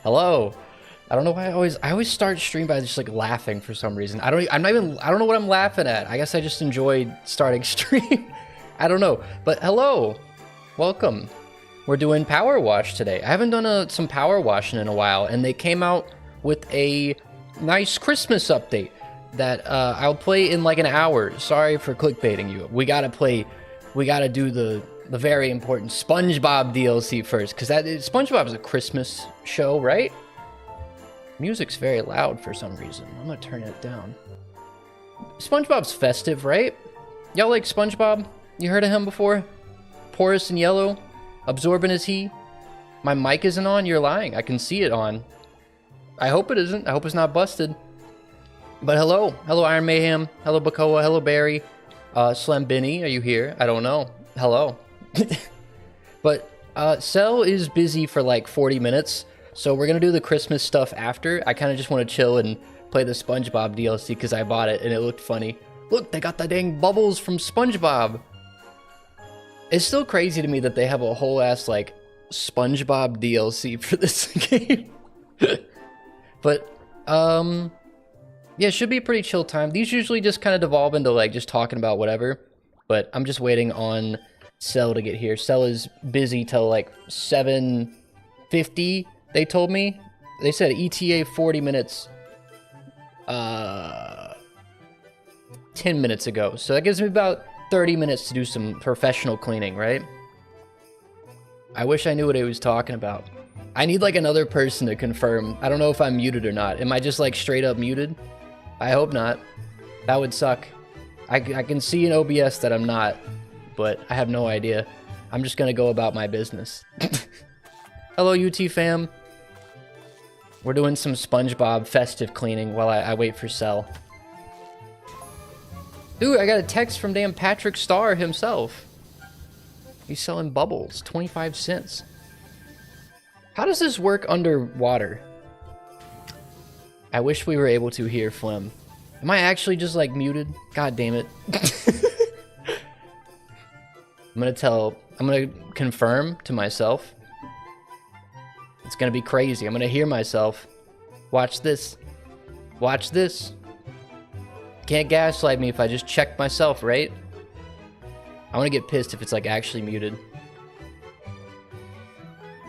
Hello. I don't know why I always start stream by just like laughing for some reason. I don't know what I'm laughing at. I guess I just enjoy starting stream. I don't know. But hello. Welcome. We're doing Power Wash today. I haven't done some Power Washing in a while, and they came out with a nice Christmas update that I'll play in like an hour. Sorry for clickbaiting you. We gotta do the very important Spongebob DLC first, because SpongeBob is a Christmas show, right? Music's very loud for some reason. I'm gonna turn it down. SpongeBob's festive, right? Y'all like SpongeBob? You heard of him before? Porous and yellow, absorbent as he. My mic isn't on, you're lying. I can see it on. I hope it isn't. I hope it's not busted. But hello. Hello, Iron Mayhem. Hello, Bakoa. Hello, Barry. Slim Benny, are you here? I don't know. Hello. But Cell is busy for like 40 minutes, so we're gonna do the Christmas stuff after. I kind of just want to chill and play the SpongeBob DLC because I bought it and it looked funny. Look, they got the dang bubbles from SpongeBob. It's still crazy to me that they have a whole ass like SpongeBob DLC for this game. But yeah, it should be a pretty chill time. These usually just kind of devolve into like just talking about whatever, but I'm just waiting on Cell to get here. Cell is busy till like 7:50. They told me. They said ETA 40 minutes 10 minutes ago. So that gives me about 30 minutes to do some professional cleaning, right? I wish I knew what he was talking about. I need like another person to confirm. I don't know if I'm muted or not. Am I just like straight up muted? I hope not. That would suck. I can see in OBS that I'm not, but I have no idea. I'm just gonna go about my business. Hello, UT fam. We're doing some SpongeBob festive cleaning while I wait for Cell. Dude, I got a text from damn Patrick Starr himself. He's selling bubbles, 25 cents. How does this work underwater? I wish we were able to hear Phlegm. Am I actually just like muted? God damn it. I'm gonna confirm to myself. It's gonna be crazy. I'm gonna hear myself. Watch this. Watch this. Can't gaslight me if I just check myself, right? I wanna get pissed if it's like actually muted.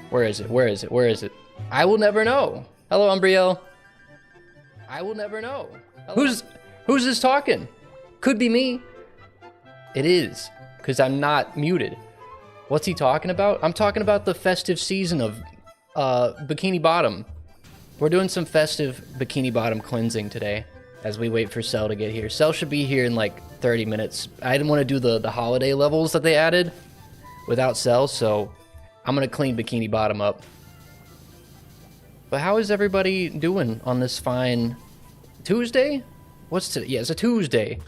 Where is it? Where is it? Where is it? I will never know. Hello, Umbriel. I will never know. Hello. Who's this talking? Could be me. It is, because I'm not muted. What's he talking about? I'm talking about the festive season of Bikini Bottom. We're doing some festive Bikini Bottom cleansing today as we wait for Cell to get here. Cell should be here in like 30 minutes. I didn't want to do the holiday levels that they added without Cell, so I'm gonna clean Bikini Bottom up. But how is everybody doing on this fine Tuesday? What's today? Yeah, it's a Tuesday.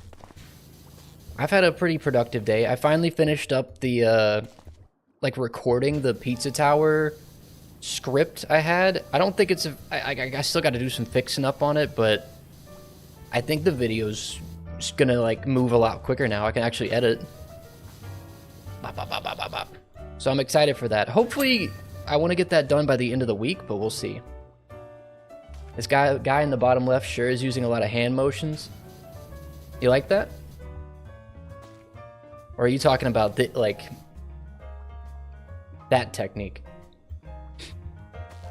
I've had a pretty productive day. I finally finished up the like recording the Pizza Tower script I had. I don't think it's I still got to do some fixing up on it, but I think the video's just gonna like move a lot quicker now. I can actually edit. Bop, bop, bop, bop, bop, bop. So I'm excited for that. Hopefully, I want to get that done by the end of the week, but we'll see. This guy in the bottom left sure is using a lot of hand motions. You like that? Or are you talking about like that technique?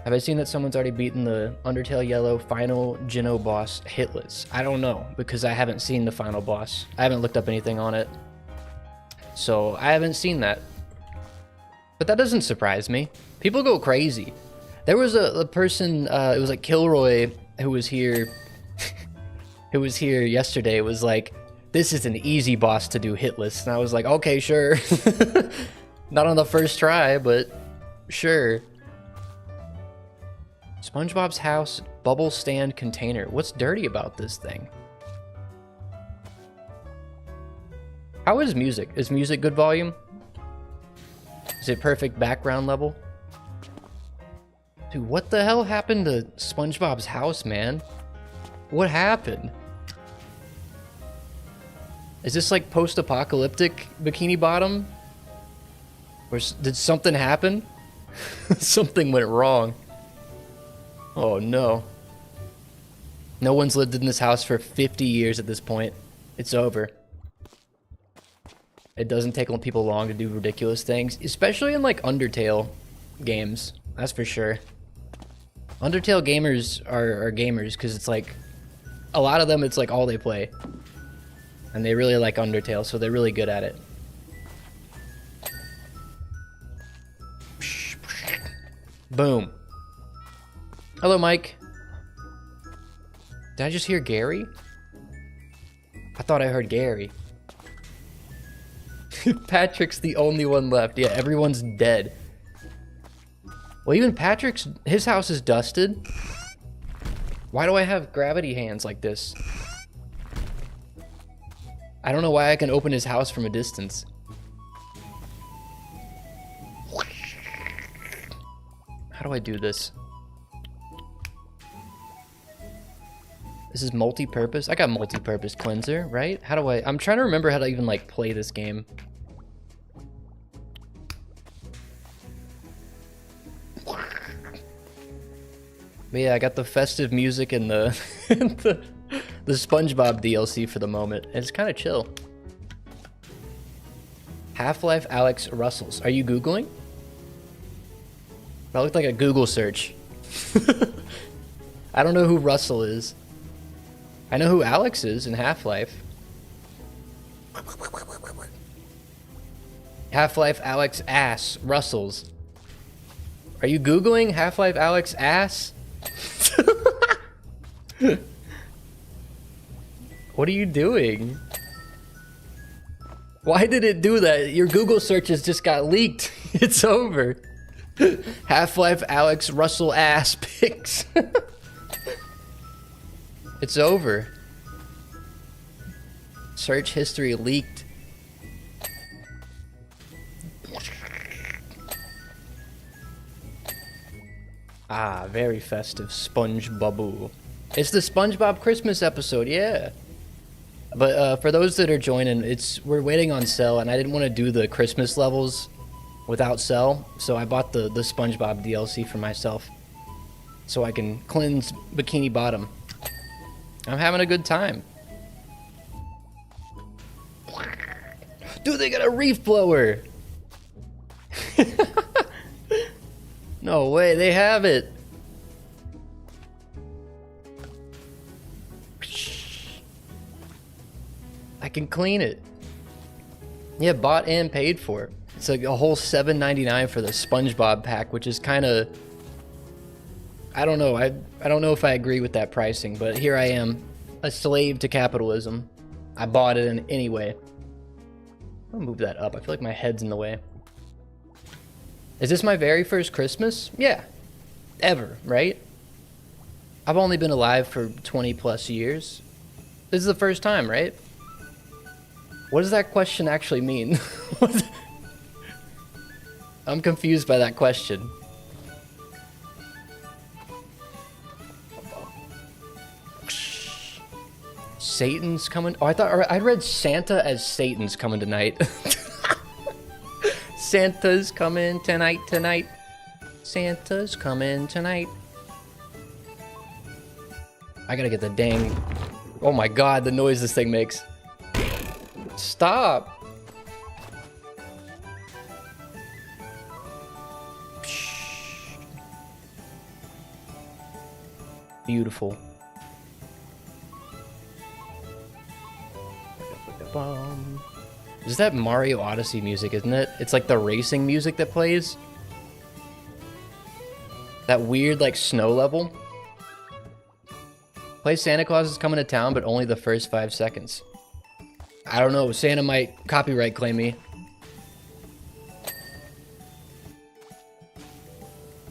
Have I seen that someone's already beaten the Undertale Yellow final Geno boss hitless? I don't know, because I haven't seen the final boss. I haven't looked up anything on it. So I haven't seen that. But that doesn't surprise me. People go crazy. There was a person, it was like Kilroy, who was here, who was here yesterday, was like, this is an easy boss to do hitless. And I was like, okay, sure. Not on the first try, but sure. SpongeBob's house bubble stand container. What's dirty about this thing? How is music? Is music good volume? Is it perfect background level? Dude, what the hell happened to SpongeBob's house, man? What happened? Is this like post-apocalyptic Bikini Bottom? Or did something happen? Something went wrong. Oh no. No one's lived in this house for 50 years at this point. It's over. It doesn't take people long to do ridiculous things, especially in like Undertale games. That's for sure. Undertale gamers are gamers because it's like a lot of them, it's like all they play. And they really like Undertale, so they're really good at it. Boom. Hello, Mike. Did I just hear Gary? I thought I heard Gary. Patrick's the only one left. Yeah, everyone's dead. Well, even his house is dusted. Why do I have gravity hands like this? I don't know why I can open his house from a distance. How do I do this? This is multi-purpose. I got multi-purpose cleanser, right? How do I'm trying to remember how to even like play this game. But yeah, I got the festive music and the the Spongebob DLC for the moment. It's kind of chill. Half-Life Alex Russells. Are you Googling? That looked like a Google search. I don't know who Russell is. I know who Alex is in Half-Life. Half-Life Alex ass Russells. Are you Googling Half-Life Alex ass? What are you doing? Why did it do that? Your Google searches just got leaked. It's over. Half-Life Alex Russell ass pics. It's over. Search history leaked. Ah, very festive. SpongeBob. It's the SpongeBob Christmas episode, yeah. But for those that are joining, we're waiting on Cell, and I didn't want to do the Christmas levels without Cell, so I bought the SpongeBob DLC for myself, so I can cleanse Bikini Bottom. I'm having a good time. Dude, they got a reef blower! No way, they have it! I can clean it. Yeah, bought and paid for. It's like a whole $7.99 for the SpongeBob pack, which is kind of... I don't know. I don't know if I agree with that pricing, but here I am, a slave to capitalism. I bought it in anyway. I'll move that up. I feel like my head's in the way. Is this my very first Christmas? Yeah. Ever, right? I've only been alive for 20 plus years. This is the first time, right? What does that question actually mean? I'm confused by that question. Satan's coming. Oh, I read Santa as Satan's coming tonight. Santa's coming tonight. Santa's coming tonight. I gotta get the dang... Oh my god, the noise this thing makes. Stop. Beautiful. Is that Mario Odyssey music, isn't it? It's like the racing music that plays. That weird, like, snow level. Play Santa Claus is coming to town, but only the first 5 seconds. I don't know, Santa might copyright claim me.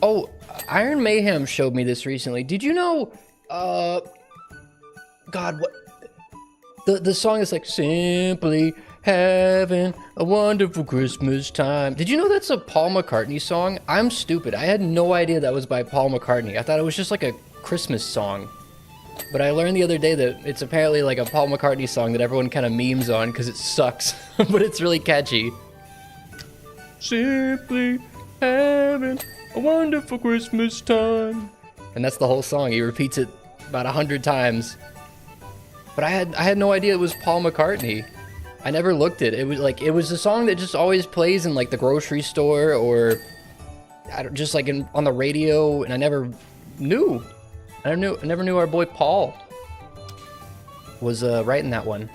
Oh, Iron Mayhem showed me this recently. Did you know, God, what? The song is like, simply having a wonderful Christmas time. Did you know that's a Paul McCartney song? I'm stupid. I had no idea that was by Paul McCartney. I thought it was just like a Christmas song. But I learned the other day that it's apparently like a Paul McCartney song that everyone kind of memes on because it sucks. But it's really catchy. Simply having a wonderful Christmas time. And that's the whole song. He repeats it about 100 times. But I had no idea it was Paul McCartney. I never looked it. It was a song that just always plays in like the grocery store or just like on the radio, and I never knew. I never knew our boy Paul was writing that one.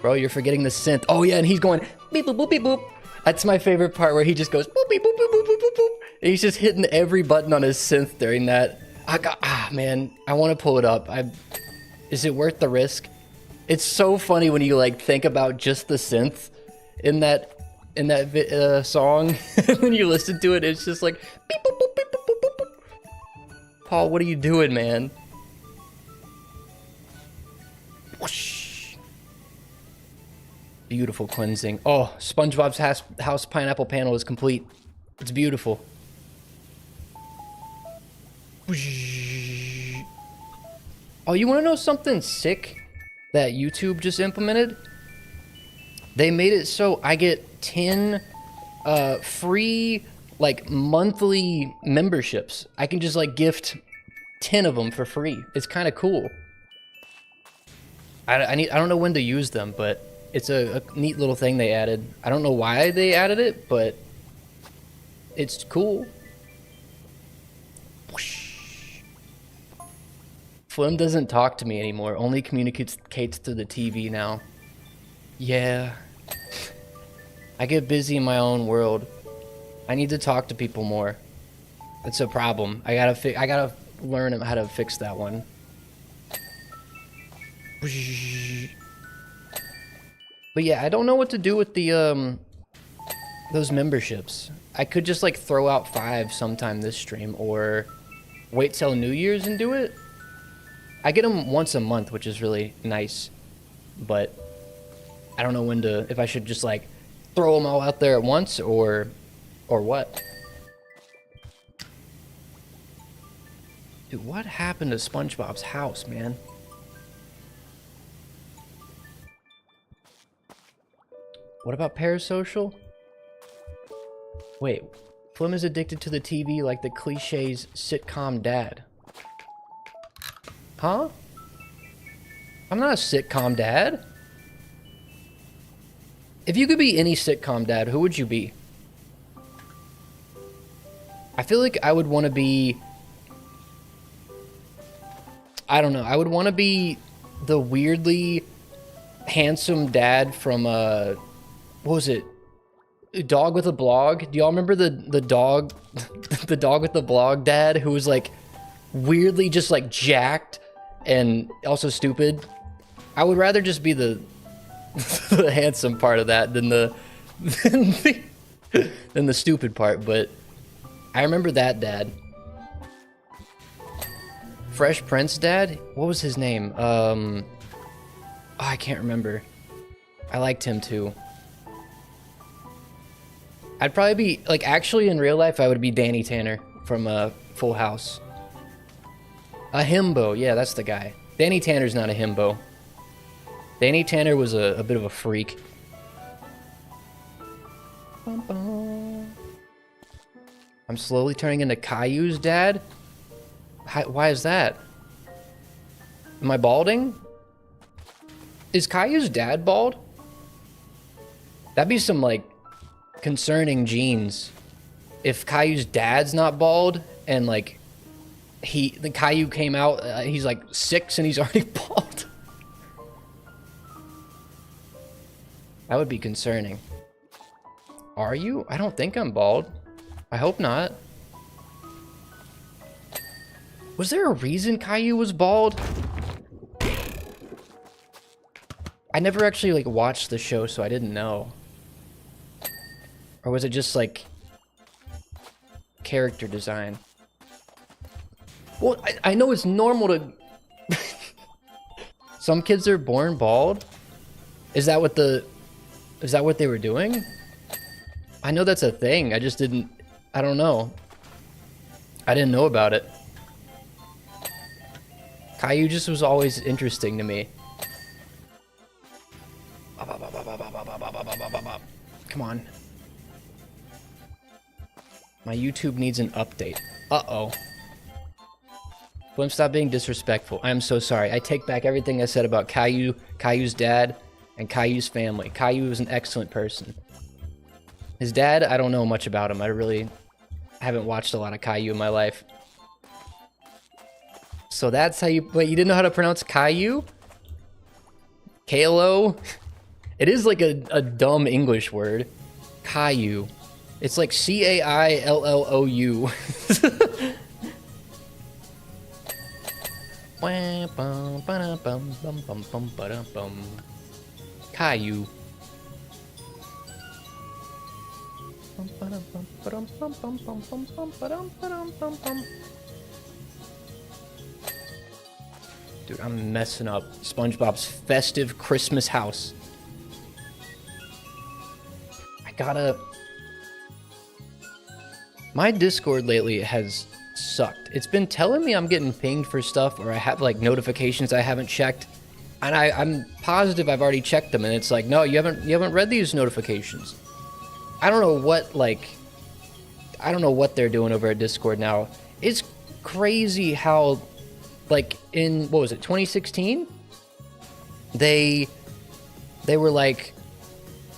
Bro, you're forgetting the synth. Oh yeah, and he's going beep boop boop beep boop. That's my favorite part, where he just goes boop beep boop boop boop boop boop boop. And he's just hitting every button on his synth during that. Man, I want to pull it up. Is it worth the risk? It's so funny when you like think about just the synth in that song. When you listen to it, it's just like beep boop boop beep boop boop boop boop. Paul, what are you doing, man? Whoosh. Beautiful cleansing. Oh, SpongeBob's house pineapple panel is complete. It's beautiful. Oh, you want to know something sick that YouTube just implemented? They made it so I get 10 free like monthly memberships. I can just like gift 10 of them for free. It's kind of cool. I don't know when to use them, but it's a neat little thing they added. I don't know why they added it, but it's cool. Flim doesn't talk to me anymore, only communicates to the TV now. Yeah. I get busy in my own world. I need to talk to people more. It's a problem. I gotta learn how to fix that one. But yeah, I don't know what to do with the those memberships. I could just like throw out 5 sometime this stream, or wait till New Year's and do it. I get them once a month, which is really nice, but I don't know if I should just like throw them all out there at once or what. Dude, what happened to SpongeBob's house, man? What about Parasocial? Wait, Flim is addicted to the TV like the cliches sitcom dad. Huh? I'm not a sitcom dad. If you could be any sitcom dad, who would you be? I feel like I would want to be... I don't know. I would want to be the weirdly handsome dad from, what was it? Dog with a Blog? Do y'all remember the dog, the dog with the blog dad who was like weirdly just like jacked and also stupid? I would rather just be the the handsome part of that than the than the stupid part, but I remember that dad. Fresh Prince dad? What was his name? Oh, I can't remember. I liked him too. I'd probably be, like, actually in real life, I would be Danny Tanner from Full House. A himbo, yeah, that's the guy. Danny Tanner's not a himbo. Danny Tanner was a bit of a freak. I'm slowly turning into Caillou's dad? Why is that? Am I balding? Is Caillou's dad bald? That'd be some, like, concerning genes. If Caillou's dad's not bald, and, like, the Caillou came out, he's, like, 6 and he's already bald. That would be concerning. Are you? I don't think I'm bald. I hope not. Was there a reason Caillou was bald? I never actually, like, watched the show, so I didn't know. Or was it just, like, character design? Well, I know it's normal to... Some kids are born bald? Is that what they were doing? I know that's a thing, I just didn't... I don't know. I didn't know about it. Caillou just was always interesting to me. Come on. My YouTube needs an update. Uh-oh. Blim, stop being disrespectful. I'm so sorry. I take back everything I said about Caillou, Caillou's dad, and Caillou's family. Caillou is an excellent person. His dad, I don't know much about him. I really haven't watched a lot of Caillou in my life. So that's how you... Wait, you didn't know how to pronounce Caillou? Kalo? It is like a dumb English word. Caillou. It's like C-A-I-L-L-O-U. Caillou. Dude, I'm messing up SpongeBob's festive Christmas house. I gotta... My Discord lately has sucked. It's been telling me I'm getting pinged for stuff, or I have like notifications I haven't checked, and I'm positive I've already checked them, and it's like, no, you haven't read these notifications. I don't know what, like, I don't know what they're doing over at Discord now. It's crazy how, like, in, what was it, 2016? They were like,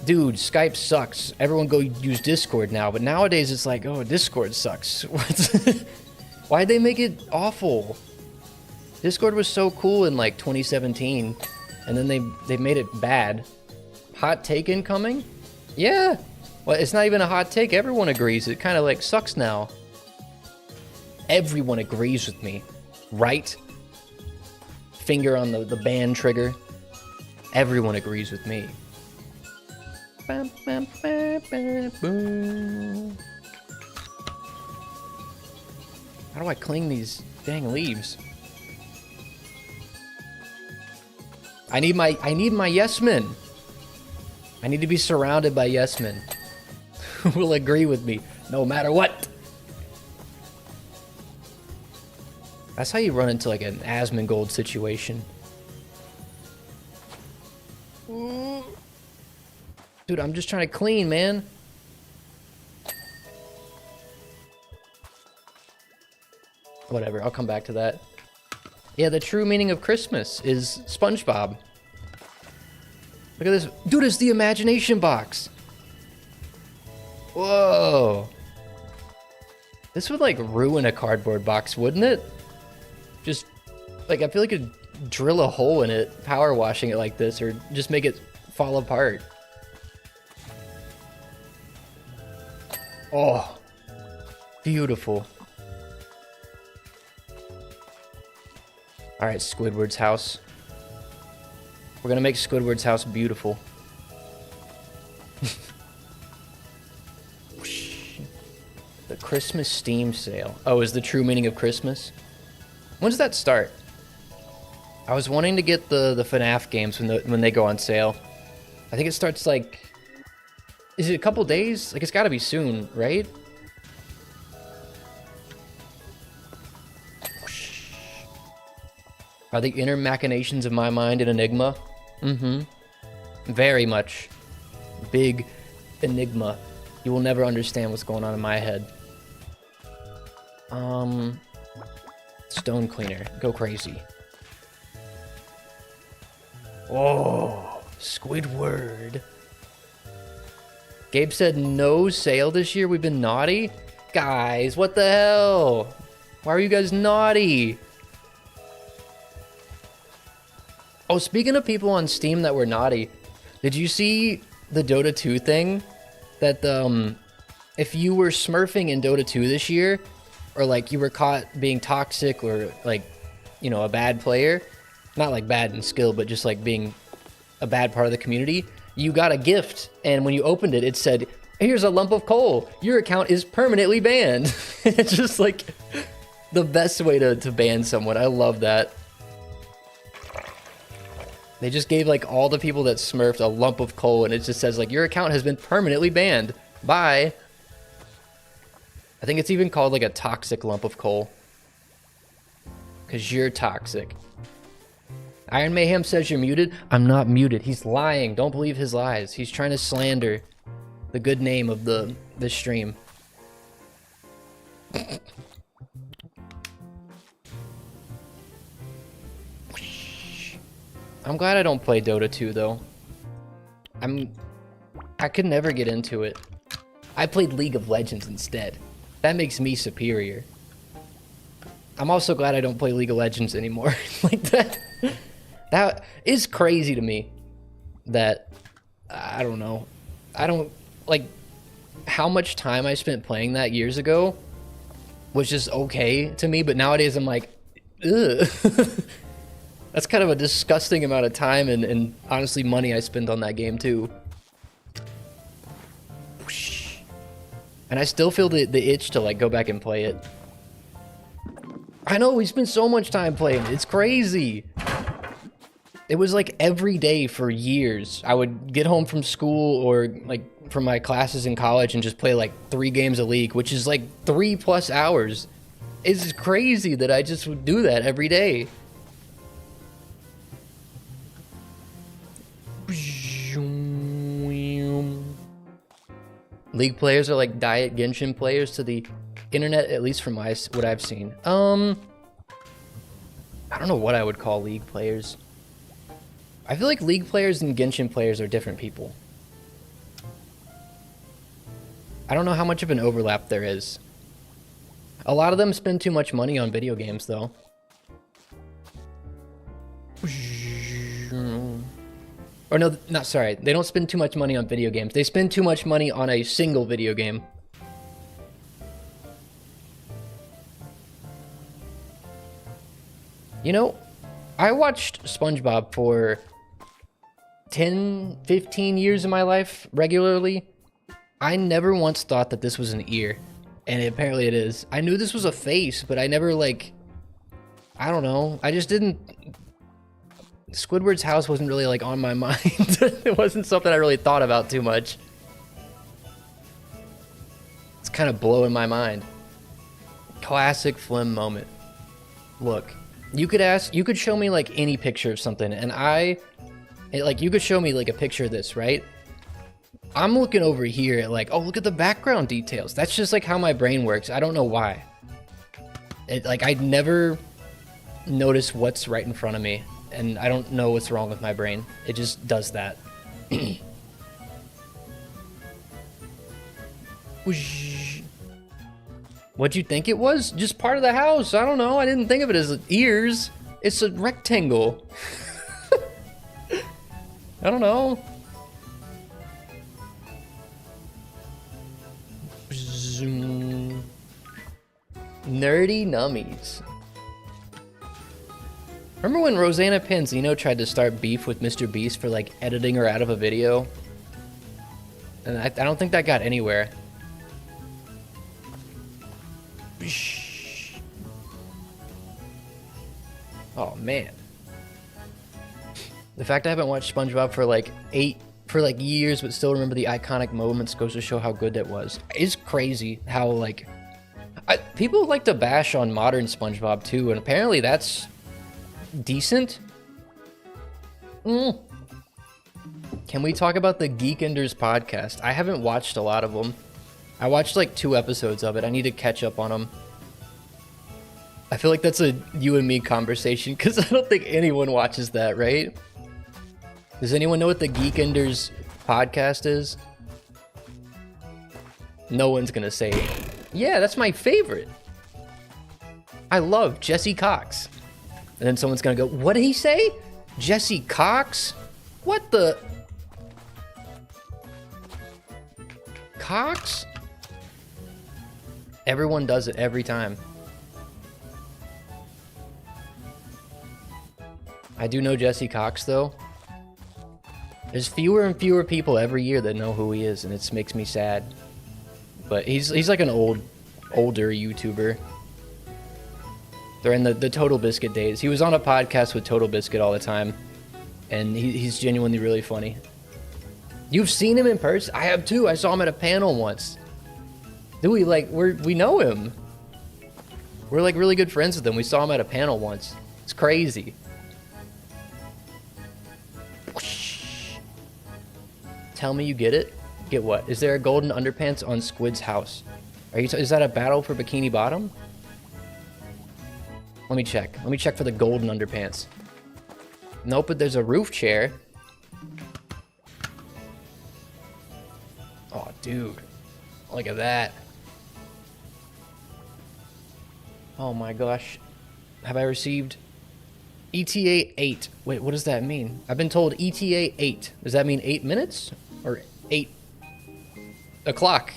dude, Skype sucks. Everyone go use Discord now. But nowadays it's like, oh, Discord sucks. Why'd they make it awful? Discord was so cool in like 2017, and then they made it bad. Hot take incoming? Yeah. Well, it's not even a hot take. Everyone agrees. It kind of like sucks now. Everyone agrees with me, right? Finger on the ban trigger. Everyone agrees with me. Bam, bam, bam, bam, boom. How do I cling these dang leaves? I need my yes men. I need to be surrounded by yes men who will agree with me no matter what. That's how you run into like an Asmongold situation. Dude, I'm just trying to clean, man. Whatever, I'll come back to that. Yeah, the true meaning of Christmas is SpongeBob. Look at this. Dude, it's the imagination box. Whoa. This would like ruin a cardboard box, wouldn't it? Just, like, I feel like it'd drill a hole in it, power washing it like this, or just make it fall apart. Oh, beautiful. All right, Squidward's house. We're gonna make Squidward's house beautiful. The Christmas Steam sale. Oh, is the true meaning of Christmas? When does that start? I was wanting to get the FNAF games when they go on sale. I think it starts like... Is it a couple days? Like, it's gotta be soon, right? Are the inner machinations of my mind an enigma? Mm-hmm. Very much. Big enigma. You will never understand what's going on in my head. Stone cleaner. Go crazy. Oh, Squidward. Gabe said no sale this year. We've been naughty? Guys, what the hell? Why are you guys naughty? Oh, speaking of people on Steam that were naughty, did you see the Dota 2 thing? That if you were smurfing in Dota 2 this year, or like you were caught being toxic or like, you know, a bad player, not like bad in skill, but just like being a bad part of the community, you got a gift, and when you opened it, it said, here's a lump of coal. Your account is permanently banned. It's just like the best way to ban someone. I love that. They just gave like all the people that smurfed a lump of coal, and it just says like, your account has been permanently banned. Bye. I think it's even called like a toxic lump of coal. Because you're toxic. Iron Mayhem says you're muted. I'm not muted. He's lying. Don't believe his lies. He's trying to slander the good name of the stream. I'm glad I don't play Dota 2 though. I could never get into it. I played League of Legends instead. That makes me superior. I'm also glad I don't play League of Legends anymore. Like that is crazy to me. That I don't know. I don't like how much time I spent playing that years ago was just okay to me, but nowadays I'm like, ugh. That's kind of a disgusting amount of time and honestly money I spend on that game too. And I still feel the itch to like go back and play it. I know, we spent so much time playing it. It's crazy. It was like every day for years. I would get home from school or like from my classes in college and just play like 3 games a League, which is like 3+ hours. It's crazy that I just would do that every day. League players are like Diet Genshin players to the internet, at least from what I've seen. I don't know what I would call League players. I feel like League players and Genshin players are different people. I don't know how much of an overlap there is. A lot of them spend too much money on video games, though. Or no, not sorry. They don't spend too much money on video games. They spend too much money on a single video game. You know, I watched SpongeBob for 10, 15 years of my life regularly. I never once thought that this was an ear, and apparently it is. I knew this was a face, but I never like, I don't know. I just didn't. Squidward's house wasn't really like on my mind. It wasn't something I really thought about too much. It's kind of blowing my mind. Classic Flim moment. Look, you could show me like any picture of something, and like you could show me like a picture of this, right? I'm looking over here at like, oh, look at the background details. That's just like how my brain works. I don't know why. Like I'd never notice what's right in front of me. And I don't know what's wrong with my brain. It just does that. What'd you think it was? Just part of the house. I don't know. I didn't think of it as ears. It's a rectangle. I don't know. Nerdy nummies. Remember when Rosanna Panzino tried to start beef with Mr. Beast for like editing her out of a video? And I don't think that got anywhere. Oh man. The fact I haven't watched SpongeBob for like years but still remember the iconic moments goes to show how good that was. It's crazy how like people like to bash on modern SpongeBob too, and apparently that's decent. Can we talk about the Geekenders podcast? I haven't watched a lot of them. I watched like 2 episodes of it. I need to catch up on them. I feel like that's a you and me conversation because I don't think anyone watches that, right? Does anyone know what the Geekenders podcast is? No one's gonna say it. Yeah, that's my favorite. I love Jesse Cox. And then someone's gonna go, what did he say? Jesse Cox? What the? Cox? Everyone does it every time. I do know Jesse Cox though. There's fewer and fewer people every year that know who he is, and it makes me sad. But he's like an older YouTuber. They're in the Total Biscuit days. He was on a podcast with Total Biscuit all the time, and he's genuinely really funny. You've seen him in person? I have too. I saw him at a panel once. Dude, we know him. We're like really good friends with him. We saw him at a panel once. It's crazy. Tell me you get it. Get what? Is there a golden underpants on Squid's house? Is that a battle for Bikini Bottom? Let me check. Let me check for the golden underpants. Nope, but there's a roof chair. Oh, dude. Look at that. Oh my gosh. Have I received ETA 8? Wait, what does that mean? I've been told ETA 8. Does that mean 8 minutes? Or 8 o'clock?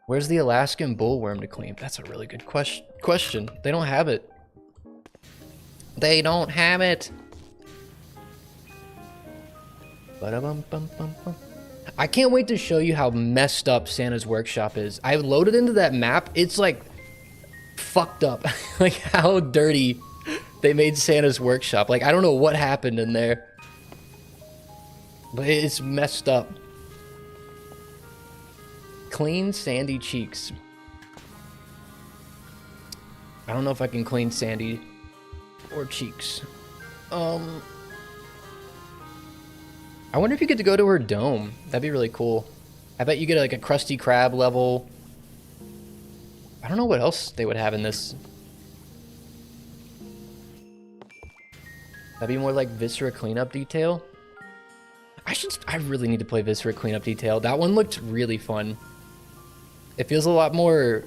Where's the Alaskan bullworm to clean? That's a really good question. They don't have it. They don't have it. Ba-da-bum-bum-bum-bum. I can't wait to show you how messed up Santa's workshop is. I loaded into that map. It's like fucked up. Like how dirty they made Santa's workshop. Like I don't know what happened in there, but it's messed up. Clean sandy cheeks. I don't know if I can clean sandy or cheeks. I wonder if you get to go to her dome. That'd be really cool. I bet you get like a Krusty Krab level. I don't know what else they would have in this. That'd be more like Viscera Cleanup Detail. I really need to play Viscera Cleanup Detail. That one looked really fun. It feels a lot more,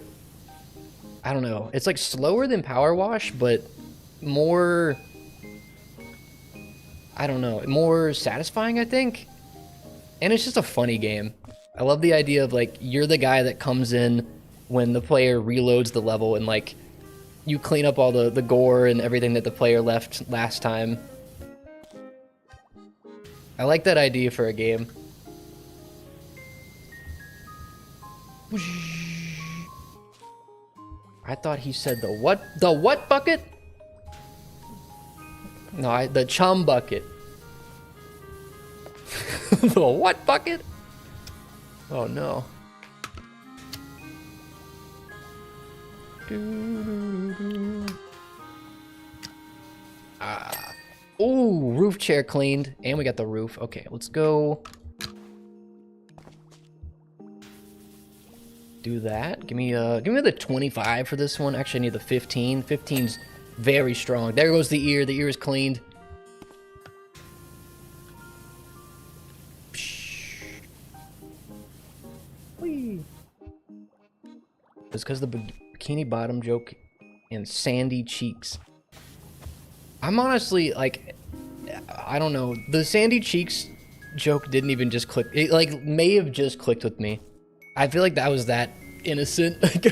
I don't know. It's like slower than Powerwash, but more, I don't know, more satisfying, I think. And it's just a funny game. I love the idea of like, you're the guy that comes in when the player reloads the level and like, you clean up all the gore and everything that the player left last time. I like that idea for a game. I thought he said the what? The what bucket? No, the chum bucket. The what bucket? Oh no. Oh, roof chair cleaned, and we got the roof. Okay, let's go. Do that. Give me the 25 for this one. Actually, I need the 15. 15's very strong. There goes the ear. The ear is cleaned. Whee. It's because the bikini bottom joke and sandy cheeks. I'm honestly like, I don't know. The sandy cheeks joke didn't even just click. It like may have just clicked with me. I feel like that was that innocent. Like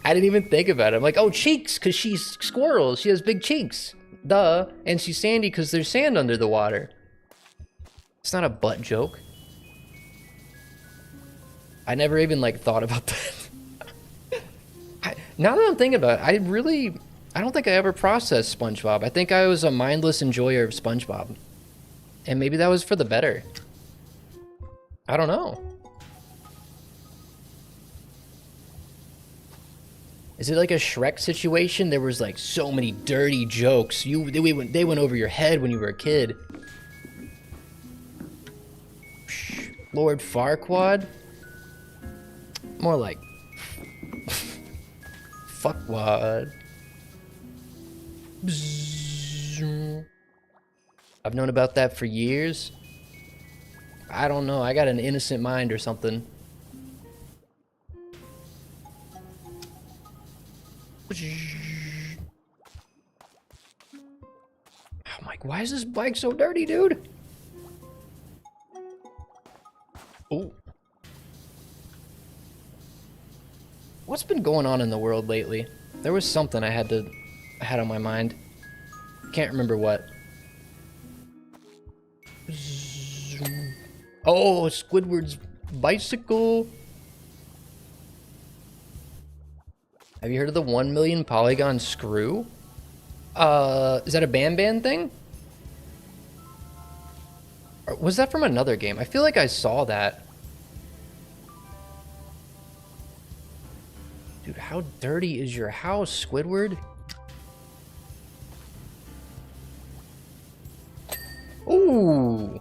I didn't even think about it. I'm like, oh, cheeks, because she's squirrel. She has big cheeks. Duh. And she's sandy because there's sand under the water. It's not a butt joke. I never even like thought about that. Now that I'm thinking about it, I don't think I ever processed SpongeBob. I think I was a mindless enjoyer of SpongeBob. And maybe that was for the better. I don't know. Is it like a Shrek situation? There was like so many dirty jokes. They went over your head when you were a kid. Lord Farquaad? More like fuckwad. I've known about that for years. I don't know. I got an innocent mind or something. I'm like, why is this bike so dirty, dude? Oh. What's been going on in the world lately? There was something I had on my mind. Can't remember what. Oh, Squidward's bicycle. Have you heard of the 1 million polygon screw? Is that a Ban thing? Or was that from another game? I feel like I saw that. Dude, how dirty is your house, Squidward? Ooh.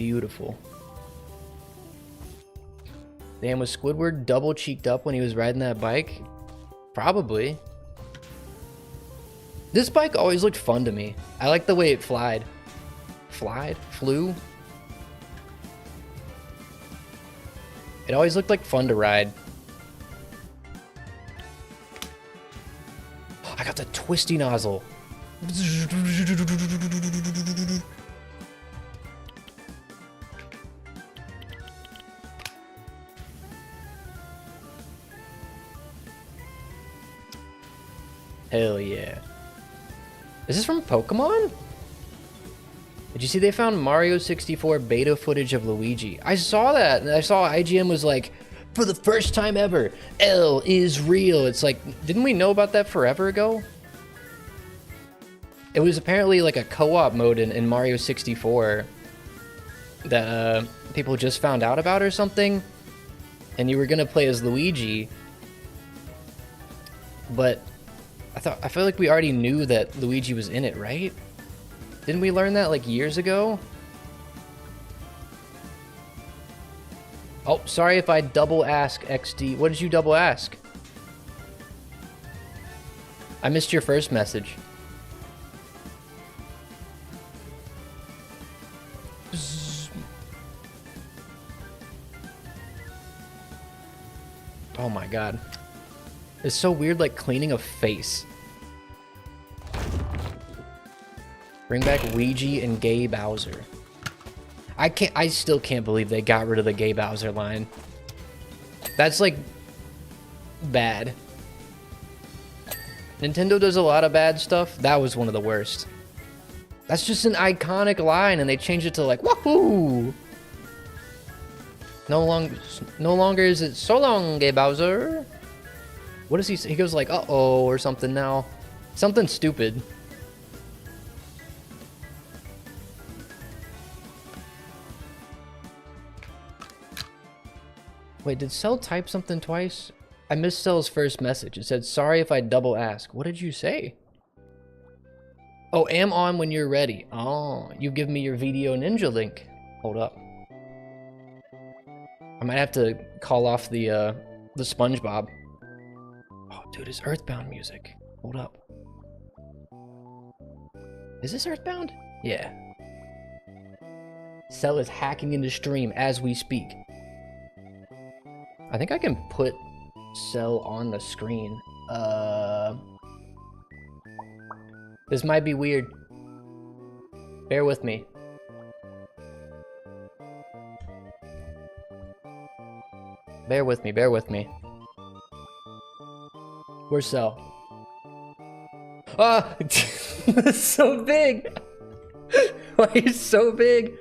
Beautiful. Damn, was Squidward double cheeked up when he was riding that bike? Probably. This bike always looked fun to me. I like the way it flied. Flew? It always looked like fun to ride. I got the twisty nozzle. Hell yeah. Is this from Pokemon? Did you see they found Mario 64 beta footage of Luigi? I saw that, and I saw IGN was like, for the first time ever, L is real. It's like, didn't we know about that forever ago? It was apparently like a co-op mode in Mario 64 that people just found out about or something. And you were gonna play as Luigi, but I feel like we already knew that Luigi was in it, right? Didn't we learn that like years ago? Oh, sorry if I double ask XD. What did you double ask? I missed your first message. Oh my god. It's so weird, like cleaning a face. Bring back Ouija and Gay Bowser. I still can't believe they got rid of the Gay Bowser line. That's like bad. Nintendo does a lot of bad stuff. That was one of the worst. That's just an iconic line and they changed it to like wahoo. No longer is it so long, Gay Bowser. What does he say? He goes like uh-oh or something now. Something stupid. Wait, did Cell type something twice? I missed Cell's first message. It said, sorry if I double ask. What did you say? Oh, am on when you're ready. Oh, you give me your video ninja link. Hold up. I might have to call off the Spongebob. Oh, dude, it's Earthbound music. Hold up. Is this Earthbound? Yeah. Cell is hacking into stream as we speak. I think I can put Cell on the screen. This might be weird. Bear with me. Bear with me, bear with me. Where's Cell? Ah! It's so big! Why are you so big?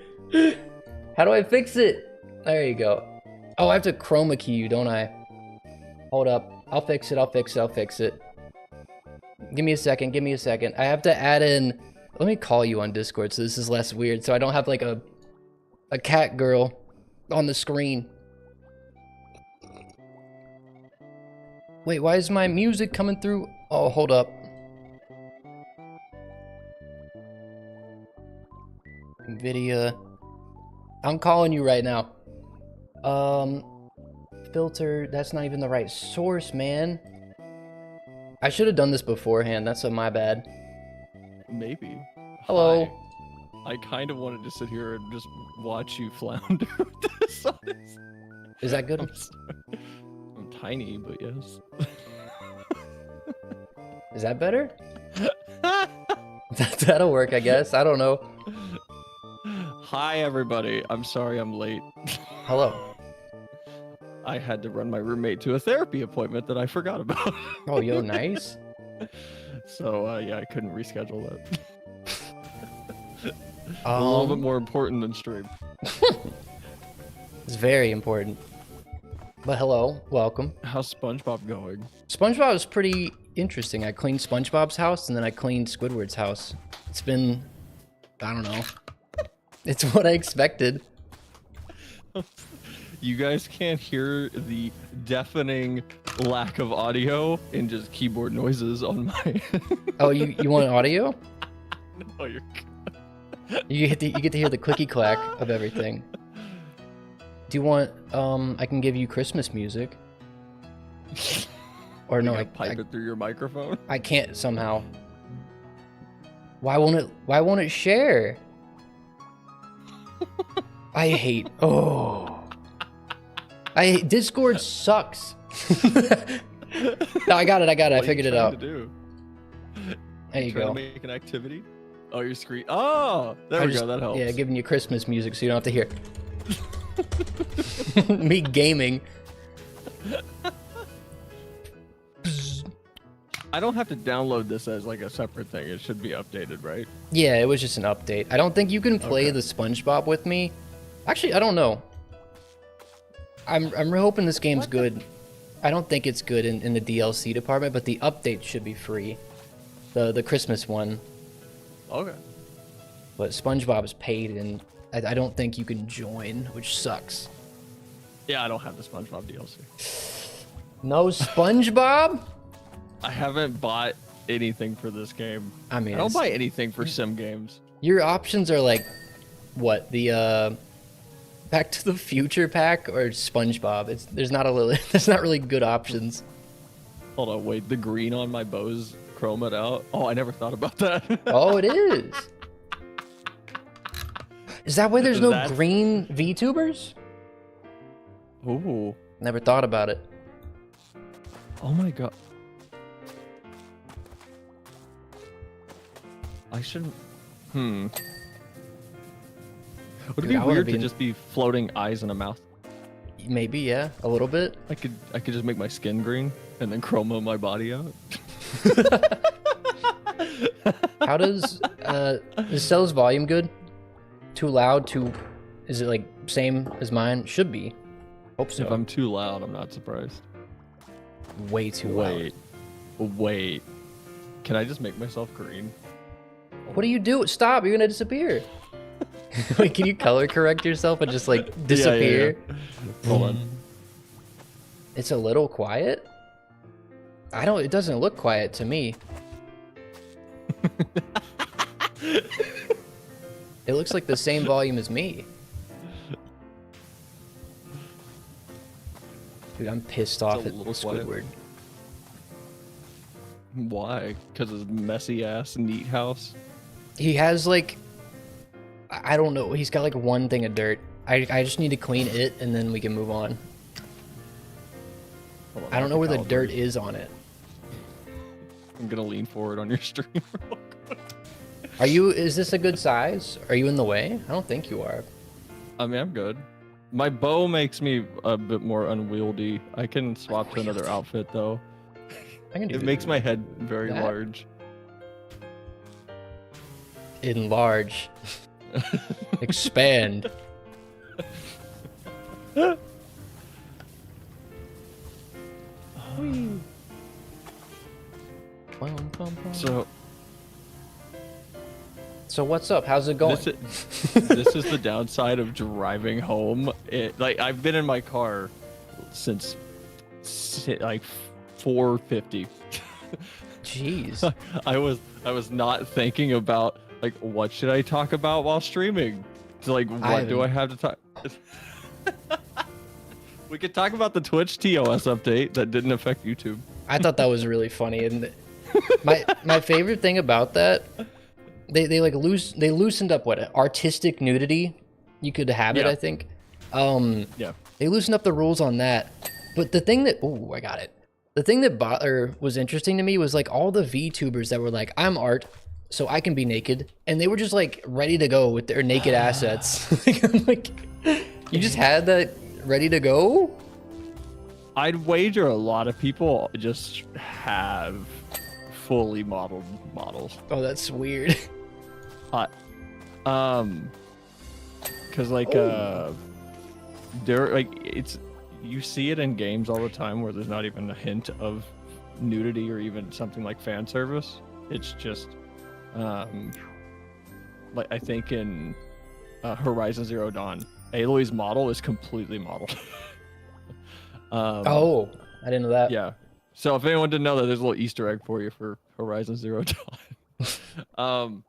How do I fix it? There you go. Oh, I have to chroma key you, don't I? Hold up. I'll fix it, I'll fix it, I'll fix it. Give me a second, give me a second. I have to add in... Let me call you on Discord so this is less weird, so I don't have like a cat girl on the screen. Wait, why is my music coming through? Oh, hold up. NVIDIA. I'm calling you right now. Filter, that's not even the right source, man. I should have done this beforehand. That's my bad. Maybe. Hello. Hi. I kind of wanted to sit here and just watch you flounder with this. Is that good? I'm tiny, but yes. Is that better? That'll work, I guess. I don't know. Hi, everybody. I'm sorry I'm late. Hello. I had to run my roommate to a therapy appointment that I forgot about. Oh, yo, nice. So, yeah, I couldn't reschedule that. A little bit more important than stream. It's very important. But hello, welcome. How's SpongeBob going? SpongeBob is pretty interesting. I cleaned SpongeBob's house and then I cleaned Squidward's house. It's been, I don't know. It's what I expected. You guys can't hear the deafening lack of audio and just keyboard noises on my... Oh, you want audio? No, you're good. You get to hear the clicky clack of everything. Do you want I can give you Christmas music? Or no, I pipe it through your microphone. I can't somehow. Why won't it share? I hate Discord sucks. No, I got it. I figured it out. There you go. To make an activity? Oh, your screen. Oh, there we go. That helps. Yeah, giving you Christmas music so you don't have to hear me gaming. I don't have to download this as like a separate thing. It should be updated, right? Yeah, it was just an update. I don't think you can play the Spongebob with me. Actually, I don't know. I'm hoping this game's good. I don't think it's good in the DLC department, but the update should be free. The Christmas one. Okay. But SpongeBob's paid, and I don't think you can join, which sucks. Yeah, I don't have the SpongeBob DLC. No SpongeBob? I haven't bought anything for this game. I mean, I don't buy anything for sim games. Your options are like, what, the Back to the Future pack or SpongeBob? There's not really good options. Hold on, wait, the green on my bow's chromed out. Oh, I never thought about that. Oh, it is. Is that why there's no green VTubers? Ooh. Never thought about it. Oh my god. I shouldn't. Would it be weird to just be floating eyes and a mouth? Maybe, yeah, a little bit. I could just make my skin green and then chroma my body out. How does is Cell's volume good? Too loud? Is it like same as mine? Should be. Hope so. If I'm too loud, I'm not surprised. Way too loud. Wait. Can I just make myself green? What do you do? Stop! You're gonna disappear. Wait, can you color correct yourself and just like disappear? Yeah. Hold on. It's a little quiet. It doesn't look quiet to me. It looks like the same volume as me. Dude, I'm pissed off at Squidward. Why? Because his messy ass neat house? He has like, I don't know, he's got like one thing of dirt. I just need to clean it and then we can move on. I don't know where the dirt is on it. I'm gonna lean forward on your stream real quick. Is this a good size? Are you in the way? I don't think you are. I mean, I'm good. My bow makes me a bit more unwieldy. I can swap to another outfit though. It makes my head very large. Enlarge. Expand. So what's up? How's it going? This is the downside of driving home. I've been in my car since like 4:50. Jeez. I was not thinking about like what should I talk about while streaming. So like what do I have to talk? We could talk about the Twitch TOS update that didn't affect YouTube. I thought that was really funny, and my favorite thing about that, they loosened up what artistic nudity. You could have it, I think. Yeah. They loosened up the rules on that, but the thing that I got it. The thing that was interesting to me was like all the VTubers that were like, I'm art, so I can be naked, and they were just like ready to go with their naked assets. I'm like, you just had that ready to go? I'd wager a lot of people just have fully modeled models. Oh, that's weird. Because like they're like you see it in games all the time where there's not even a hint of nudity or even something like fan service. It's just like I think in Horizon Zero Dawn, Aloy's model is completely modeled. Oh, I didn't know that. Yeah. So if anyone didn't know that, there's a little Easter egg for you for Horizon Zero Dawn.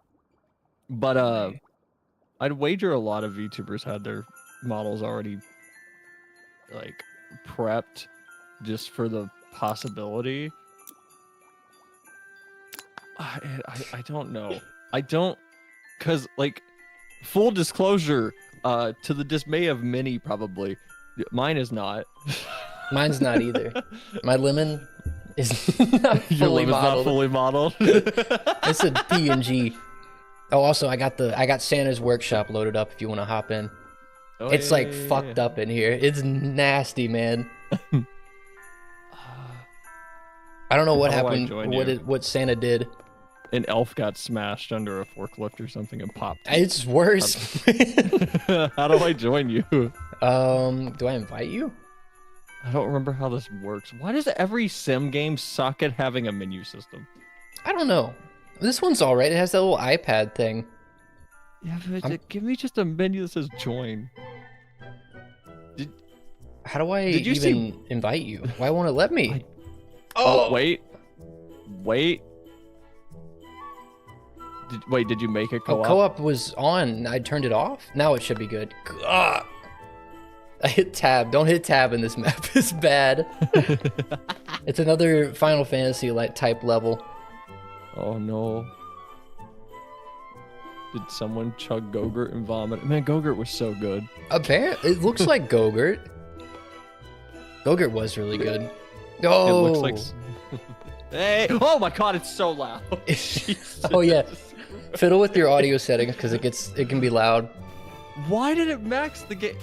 But I'd wager a lot of VTubers had their models already like prepped just for the possibility. I don't know. I don't, because like full disclosure, to the dismay of many probably, mine is not. Mine's not either. My lemon is not Your fully lemon's modeled. not fully modeled. It's a PNG. Oh, also I got Santa's workshop loaded up. If you want to hop in, Oh, it's yeah, like yeah, yeah, fucked yeah. up in here. It's nasty, man. I don't know what How do I happened. join you? What Santa did. An elf got smashed under a forklift or something and popped. It's worse. How do I join you? Do I invite you? I don't remember how this works. Why does every sim game suck at having a menu system? I don't know. This one's all right. It has that little iPad thing. Yeah, but give me just a menu that says join. How do I Did you even invite you? Why won't it let me? Oh, wait. Did you make it co-op? Co-op was on. I turned it off. Now it should be good. Ugh. I hit tab. Don't hit tab in this map. It's bad. It's another Final Fantasy like type level. Oh no. Did someone chug Gogurt and vomit? Man, Gogurt was so good. Apparently, it looks like Gogurt. Gogurt was really good. Oh, It looks like. Hey! Oh my god, it's so loud. Jesus. Oh yeah. Fiddle with your audio settings because it can be loud. Why did it max the game?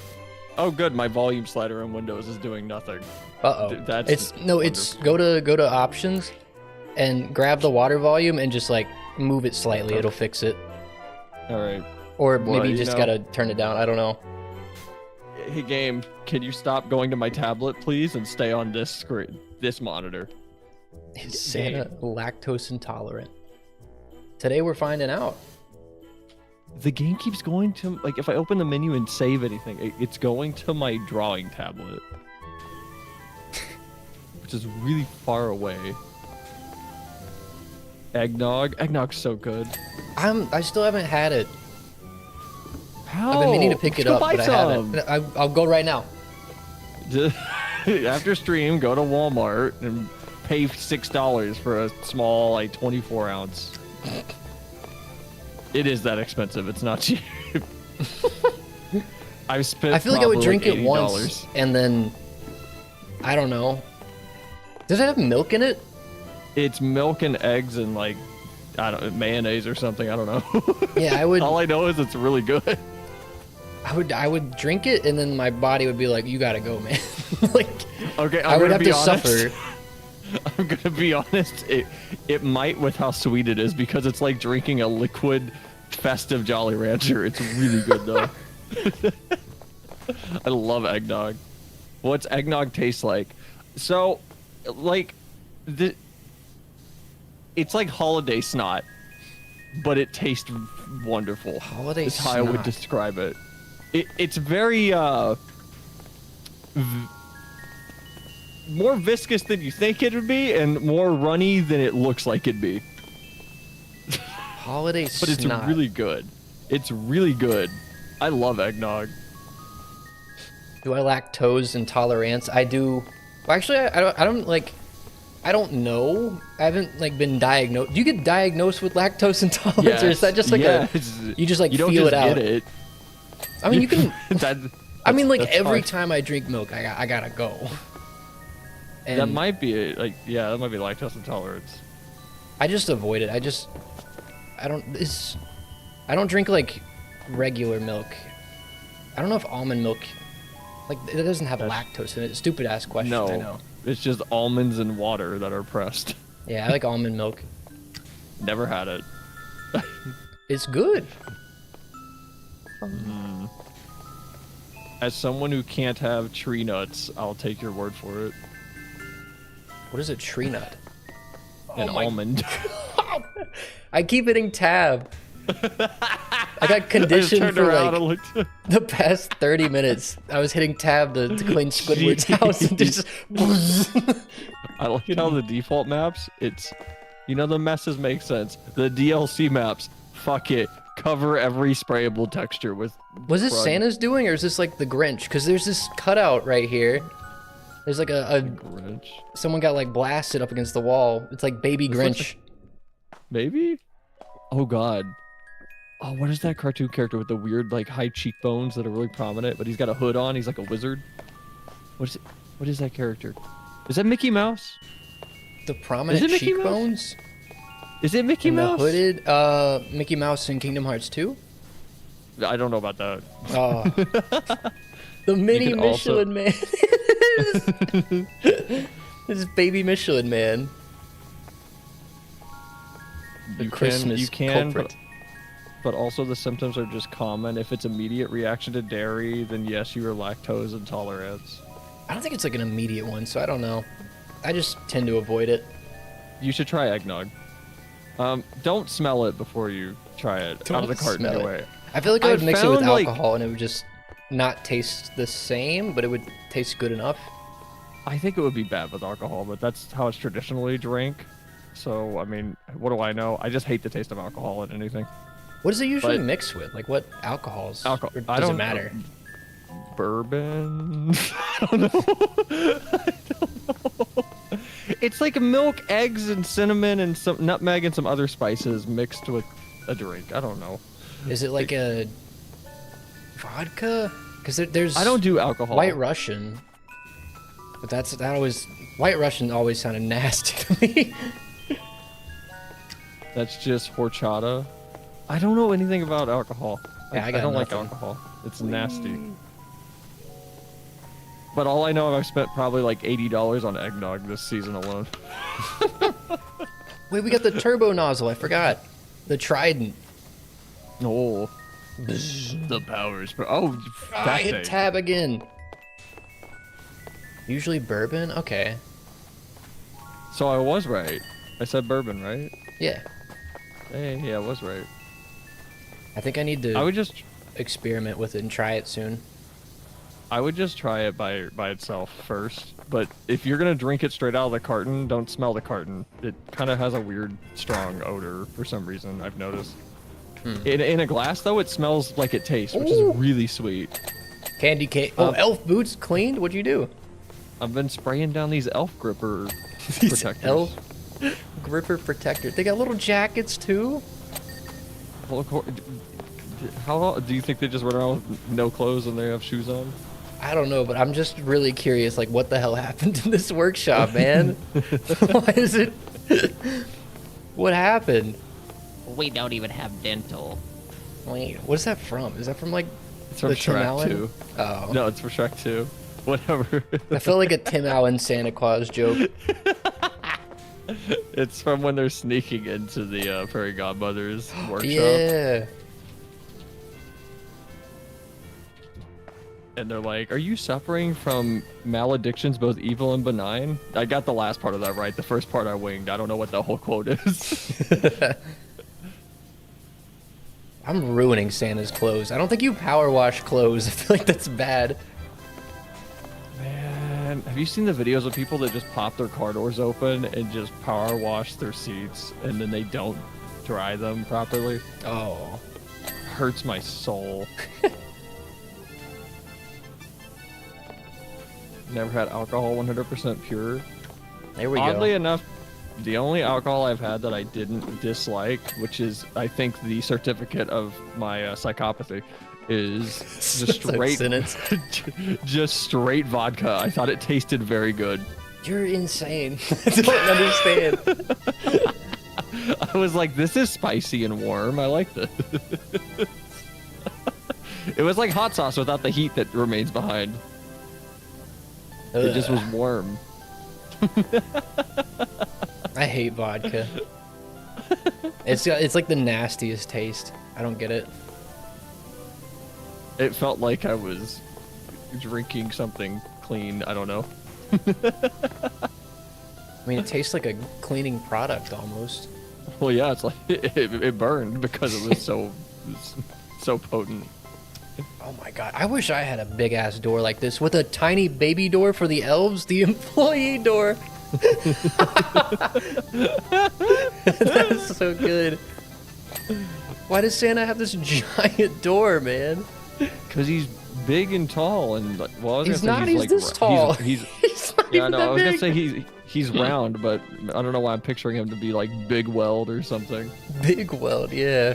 Oh, good. My volume slider in Windows is doing nothing. Uh-oh. That's It's go to options and grab the water volume and just like move it slightly. It'll fix it. All right. Or Well, maybe you you just know- gotta turn it down. I don't know. Hey, game. Can you stop going to my tablet, please, and stay on this screen, this monitor? Is Santa lactose intolerant? Today we're finding out. The game keeps going to, like, if I open the menu and save anything, it's going to my drawing tablet, which is really far away. Eggnog's so good. I still haven't had it. How? I've been meaning to pick it Go up, buy but some. I haven't. I'll go right now. After stream, go to Walmart and pay $6 for a small, like, 24 ounce. It is that expensive. It's not cheap. I've spent. I feel like I would probably, drink like, it once $80. and then I don't know. Does it have milk in it? It's milk and eggs and like, I don't mayonnaise or something. I don't know. Yeah, I would. All I know is it's really good. I would drink it and then my body would be like, "You gotta go, man." Like, Okay, I would have to honest. suffer. I'm gonna be honest. It might with how sweet it is because it's like drinking a liquid festive Jolly Rancher. It's really good though. I love eggnog. What's eggnog taste like? So, like, it's like holiday snot, but it tastes wonderful. Holiday That's how I would snot. describe it. It's very more viscous than you think it would be, and more runny than it looks like it'd be. Holiday But it's snot. really good. It's really good. I love eggnog. Do I lactose intolerance? I do. Well, actually, I don't know. I haven't like been diagnosed. Do you get diagnosed with lactose intolerance, or is that just like you just like you don't feel just it out? Get it. I mean, you can. I mean, like that's every hard. time I drink milk, I gotta go. And That might be it. Like, yeah, that might be lactose intolerance. I just avoid it. I don't drink like regular milk. I don't know if almond milk, like it doesn't have lactose in it. Stupid ass question. No, I know. it's just almonds and water that are pressed. Yeah, I like almond milk. Never had it. It's good. As someone who can't have tree nuts, I'll take your word for it. What is a tree nut? An almond. I keep hitting tab. I got I just conditioned turned for around like and looked. the past 30 minutes. I was hitting tab to clean Squidward's house and just. I like how the default maps, it's, you know, the messes make sense. The DLC maps, fuck it. cover every sprayable texture with. Was this crud. Santa's doing, or is this like the Grinch? Because there's this cutout right here. There's like a Grinch? someone got like blasted up against the wall. It's like baby Grinch. Maybe? Oh god. Oh, what is that cartoon character with the weird like high cheekbones that are really prominent, but he's got a hood on, he's like a wizard? What is it? What is that character? Is that Mickey Mouse? The prominent Is it Mickey Mouse? cheekbones. Is it Mickey And Mouse? the hooded Mickey Mouse in Kingdom Hearts 2? I don't know about that. Oh. The mini can also- Michelin Man. This is baby Michelin Man. The Christmas culprit. but also the symptoms are just common. If it's immediate reaction to dairy, then yes, you are lactose intolerant. I don't think it's like an immediate one, so I don't know. I just tend to avoid it. You should try eggnog. Don't smell it before you try it out of the Don't carton smell it. anyway. I feel like I would mix it with found, like- alcohol and it would just not taste the same, but it would taste good enough. I think it would be bad with alcohol, but that's how it's traditionally drank. So, I mean, what do I know? I just hate the taste of alcohol in anything. What does it usually But- mix with? Like what alcohols? Alcohol. Or I does it don't matter? Bourbon? I don't know. I don't know. It's like milk, eggs, and cinnamon, and some nutmeg and some other spices mixed with a drink. I don't know. Is it like a vodka? Because there's I don't do alcohol. White Russian, but that always White Russian always sounded nasty to me. That's just horchata. I don't know anything about alcohol. Yeah, I got don't like nothing. alcohol. It's nasty. But all I know, I've spent probably like $80 on eggnog this season alone. Wait, we got the turbo nozzle. I forgot. The Trident. Oh. The powers. Oh, I that hit thing. tab again. Usually bourbon? Okay. So I was right. I said bourbon, right? Yeah. Hey, yeah, I was right. I think I need to I would just experiment with it and try it soon. try it by itself first. But if you're gonna drink it straight out of the carton, don't smell the carton. It kind of has a weird, strong odor for some reason. I've noticed. In a glass though, it smells like it tastes, which Ooh. is really sweet. Candy cane. Oh, elf boots cleaned? What'd you do? I've been spraying down these elf gripper These protectors. elf gripper protector. They got little jackets too? Well, how do you think they just run around with no clothes and they have shoes on? I don't know, but I'm just really curious, like, what the hell happened to this workshop, man? Why is it... What happened? We don't even have dental. Wait, what is that from? Is that from, like, It's from the Tim Shrek Allen? 2. Oh. No, it's for Shrek 2. Whatever. I feel like a Tim Allen Santa Claus joke. It's from when they're sneaking into the fairy godmother's workshop. Yeah. And they're like, "Are you suffering from maledictions, both evil and benign?" I got the last part of that right. The first part I winged. I don't know what the whole quote is. I'm ruining Santa's clothes. I don't think you power wash clothes. I feel like that's bad. Man, have you seen the videos of people that just pop their car doors open and just power wash their seats and then they don't dry them properly? Oh. Hurts my soul. Never had alcohol 100% pure. There we Oddly go. enough, the only alcohol I've had that I didn't dislike, which is, I think, the certificate of my psychopathy, is just straight, just straight vodka. I thought it tasted very good. You're insane. I don't understand. I was like, this is spicy and warm. I like this. It was like hot sauce without the heat that remains behind. It just was warm. I hate vodka. It's like the nastiest taste. I don't get it. It felt like I was drinking something clean. I don't know. I mean, it tastes like a cleaning product almost. Well, yeah, it's like it burned because it was so potent. Oh my god, I wish I had a big ass door like this with a tiny baby door for the elves, the employee door. That's so good. Why does Santa have this giant door, man? Because he's big and tall, and like, well, I was He's gonna say not. he's He's like, this tall. He's He's not yeah, even no, that I was big. gonna say he's round, but I don't know why I'm picturing him to be like Big Weld or something. Big Weld, yeah.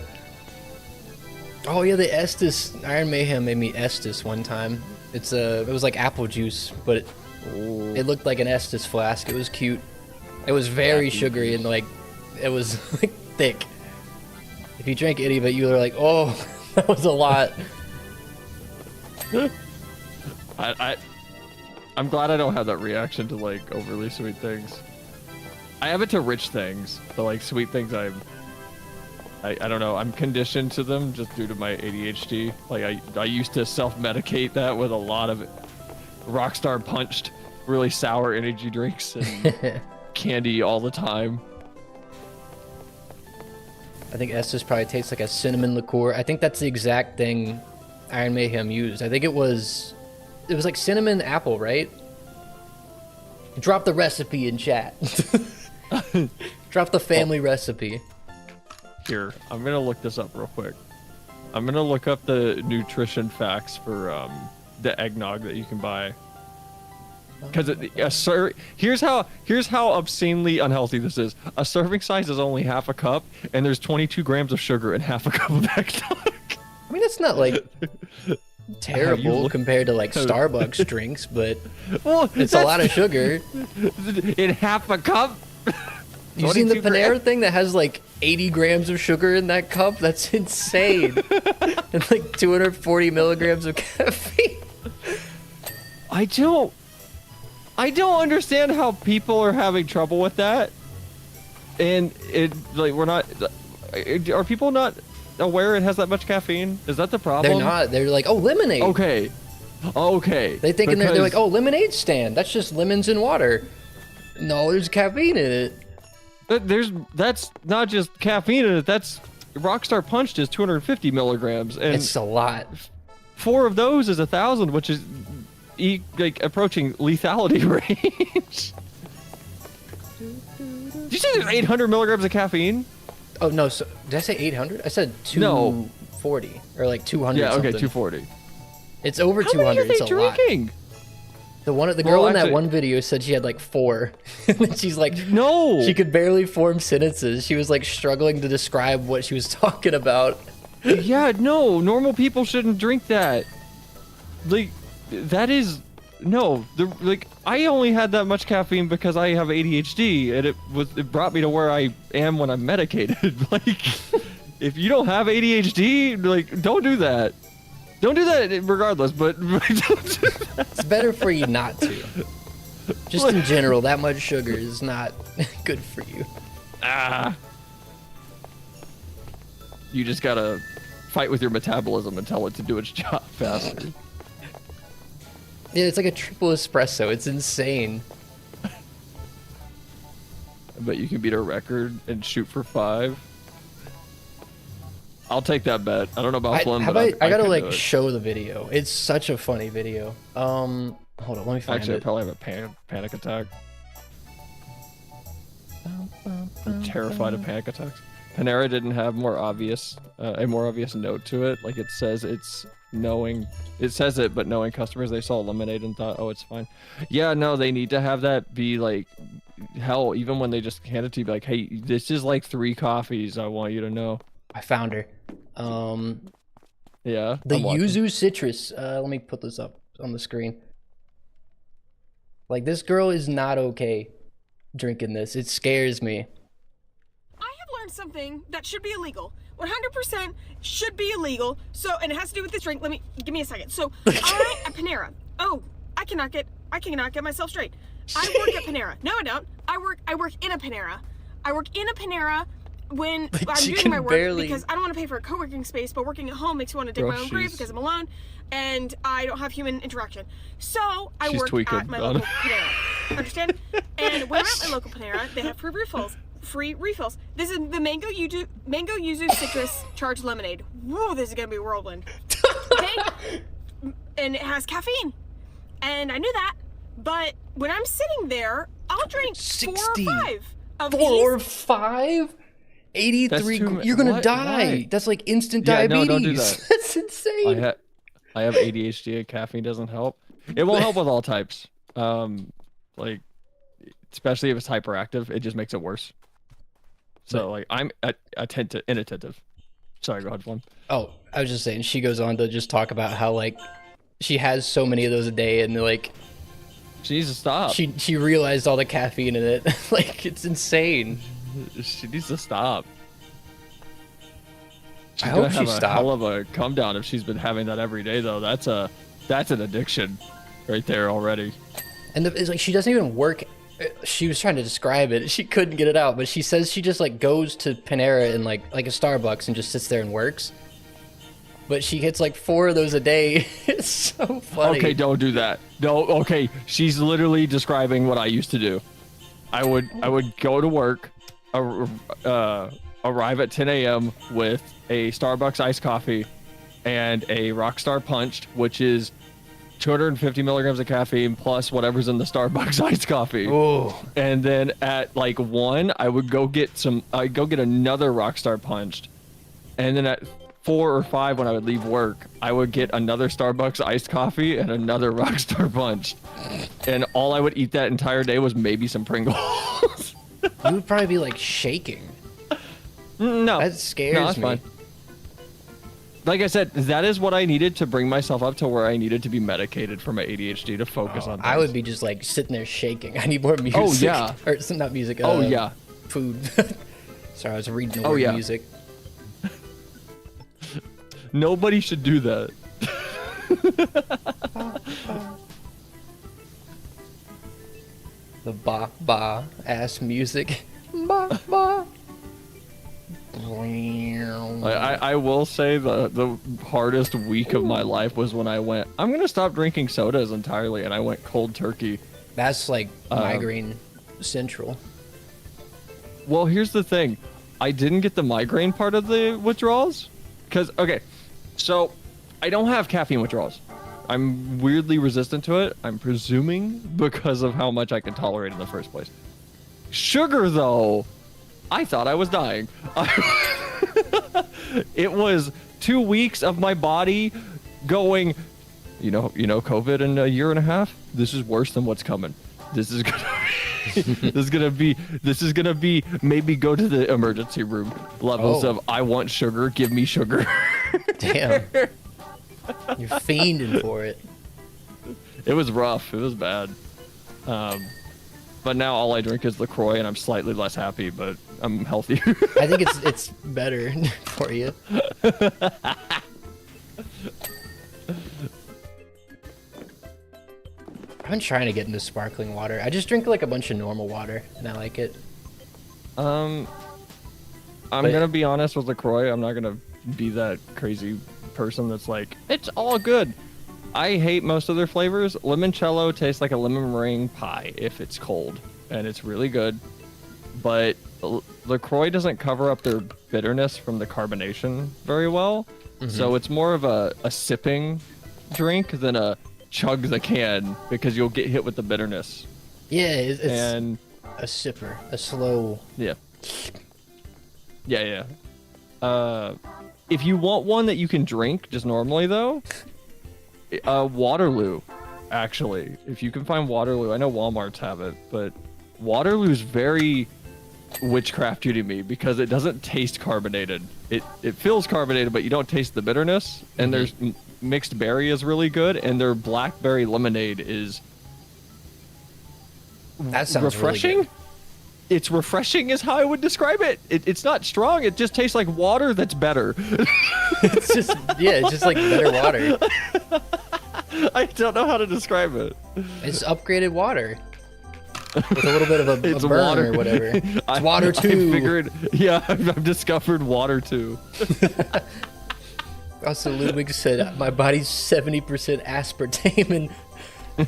Oh yeah, the Estes Iron Mayhem made me Estes one time. It was like apple juice, but it looked like an Estes flask. It was cute. It was very sugary and like it was like thick. If you drank any of it, you were like, oh, that was a lot. I'm glad I don't have that reaction to like overly sweet things. I have it to rich things, but like sweet things I don't know. I'm conditioned to them just due to my ADHD. Like I used to self-medicate that with a lot of Rockstar punched, really sour energy drinks and candy all the time. I think Estes probably tastes like a cinnamon liqueur. I think that's the exact thing Iron Mayhem used. I think it was like cinnamon apple, right? Drop the recipe in chat. Drop the family recipe. Here, I'm gonna look this up real quick. I'm gonna look up the nutrition facts for the eggnog that you can buy. Because here's how obscenely unhealthy this is. A serving size is only half a cup, and there's 22 grams of sugar in half a cup of eggnog. I mean, that's not like terrible compared to like Starbucks drinks, but well, it's a lot of sugar. In half a cup. You seen the 22 Panera grams? thing that has like 80 grams of sugar in that cup? That's insane. And like 240 milligrams of caffeine. I don't understand how people are having trouble with that. And are people not aware it has that much caffeine? Is that the problem? They're not. They're like, oh, lemonade. Okay. They think they're like, oh, lemonade stand. That's just lemons and water. No, there's caffeine in it. That's not just caffeine in it. That's Rockstar Punched is 250 milligrams, and It's a lot. 4 of those is 1,000, which is like approaching lethality range. Did you say there's 800 milligrams of caffeine? Oh no, so did I say 800? I said 240 or like 200. Yeah, okay, something. 240. It's over How 200. many are they It's a lot. drinking? The girl in that actually- one video said she had like 4. And then she's like, No. she could barely form sentences. She was like struggling to describe what she was talking about. Yeah, no. Normal people shouldn't drink that. Like, that is no. I only had that much caffeine because I have ADHD, and it brought me to where I am when I'm medicated. Like, if you don't have ADHD, like, don't do that. Don't do that regardless, but don't do that. It's better for you not to. Just in general, that much sugar is not good for you. You just gotta fight with your metabolism and tell it to do its job faster. Yeah, it's like a triple espresso. It's insane. But you can beat a record and shoot for 5. I'll take that bet. I don't know about Flynn, but I gotta can like do it. show the video. It's such a funny video. Hold on, let me find Actually, I it. probably have a panic attack. I'm terrified of panic attacks. Panera didn't have a more obvious note to it. Like, it says it says it, but knowing customers, they saw lemonade and thought, oh, it's fine. Yeah, no, they need to have that be like, hell, even when they just hand it to you, be like, hey, this is like 3 coffees. I want you to know. I found her. Yeah. The I'm watching. yuzu citrus. Let me put this up on the screen. Like, this girl is not okay drinking this. It scares me. I have learned something that should be illegal. 100% should be illegal. So, and it has to do with this drink. Give me a second. So, I at Panera. Oh, I cannot get myself straight. I work at Panera. No, I don't. I work in a Panera. I work in a Panera when I'm she doing can my work barely- because I don't want to pay for a co-working space, but working at home makes me want to dig my own grave because I'm alone and I don't have human interaction. So I She's work tweaking, at my Donna. local Panera. Understand? And when I'm at my local Panera, they have free refills. This is the mango yuzu citrus charged lemonade. Whoa, this is gonna be a whirlwind. Okay? And it has caffeine. And I knew that. But when I'm sitting there, I'll drink 4 or 60. 5 of 4 these. or 5? 83. That's You're gonna what? die. Why? That's like instant Yeah, diabetes. no, don't do that. That's insane. I have ADHD and caffeine doesn't help. It won't help with all types. Like, especially if it's hyperactive, it just makes it worse. So like I'm inattentive. Sorry, go ahead, Flum. Oh, I was just saying, she goes on to just talk about how like she has so many of those a day, and like She needs to stop. she realized all the caffeine in it. Like it's insane. She needs to stop. She's I gonna hope she have a stops. hell of a come down if she's been having that every day though. That's an addiction right there already. And it's like she doesn't even work. She was trying to describe it. She couldn't get it out, but she says she just like goes to Panera and like a Starbucks and just sits there and works. But she gets like 4 of those a day. It's so funny. Okay, don't do that. No, okay. She's literally describing what I used to do. I would go to work, arrive at 10 a.m. with a Starbucks iced coffee and a Rockstar Punched, which is 250 milligrams of caffeine plus whatever's in the Starbucks iced coffee. Oh. And then at like 1, I would go get another Rockstar Punched. And then at 4 or 5, when I would leave work, I would get another Starbucks iced coffee and another Rockstar Punched. And all I would eat that entire day was maybe some Pringles. You would probably be like shaking. No. That scares No, that's me. fine. Like I said, that is what I needed to bring myself up to where I needed to be medicated for my ADHD to focus on things. I would be just like sitting there shaking. I need more music. Oh, yeah. Or not music. Oh, yeah. Food. Sorry, I was reading the Oh, word yeah. music. Nobody should do that. The ba ass music. Ba ba. I will say the hardest week of my life was when I went, I'm going to stop drinking sodas entirely, and I went cold turkey. That's like migraine central. Well, here's the thing. I didn't get the migraine part of the withdrawals. Because, okay, so I don't have caffeine withdrawals. I'm weirdly resistant to it. I'm presuming because of how much I can tolerate in the first place. Sugar, though, I thought I was dying. It was 2 weeks of my body going, you know, COVID in a year and a half. This is worse than what's coming. This is gonna be maybe go to the emergency room levels of I want sugar, give me sugar. Damn. You're fiending for it. It was rough. It was bad. But now all I drink is LaCroix, and I'm slightly less happy, but I'm healthier. I think it's better for you. I've been trying to get into sparkling water. I just drink like a bunch of normal water, and I like it. I'm gonna be honest with LaCroix. I'm not gonna be that crazy person that's like, it's all good. I hate most of their flavors. Limoncello tastes like a lemon meringue pie if it's cold, and it's really good. But LaCroix doesn't cover up their bitterness from the carbonation very well. So it's more of a sipping drink than a chug the can, because you'll get hit with the bitterness. Yeah, it's And a sipper, a slow. yeah. If you want one that you can drink just normally, though, Waterloo, actually. If you can find Waterloo, I know Walmart's have it, but Waterloo's very witchcrafty to me because it doesn't taste carbonated. It feels carbonated, but you don't taste the bitterness. And there's mixed berry is really good, and their blackberry lemonade is That sounds refreshing. Really good. It's refreshing is how I would describe it. It's not strong. It just tastes like water that's better. It's just like better water. I don't know how to describe it. It's upgraded water with a little bit of a It's burn water. or whatever. It's water too. I figured, yeah, I've discovered water too. Also, Ludwig said my body's 70% aspartame, and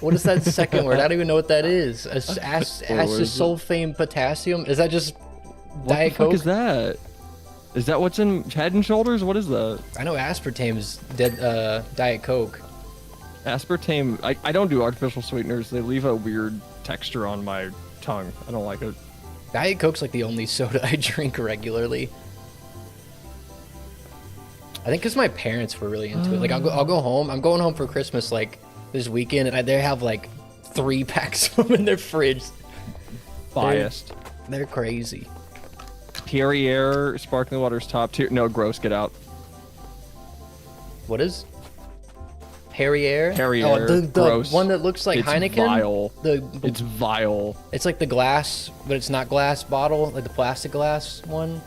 what is that second word? I don't even know what that is. Acesulfame potassium? Is that just Diet What the fuck Coke? is that? Is that what's in Head and Shoulders? What is that? I know aspartame is Diet Coke. Aspartame. I don't do artificial sweeteners. They leave a weird texture on my tongue. I don't like it. Diet Coke's like the only soda I drink regularly. I think because my parents were really into it. Like I'll go home. I'm going home for Christmas like this weekend, and they have like 3 packs of them in their fridge. Biased. They're crazy. Perrier sparkling water's top tier. No, gross. Get out. What is Perrier? Perrier. Oh, the gross. one that looks like It's Heineken. Vile. It's vile. It's like the glass, but it's not glass bottle, like the plastic glass one.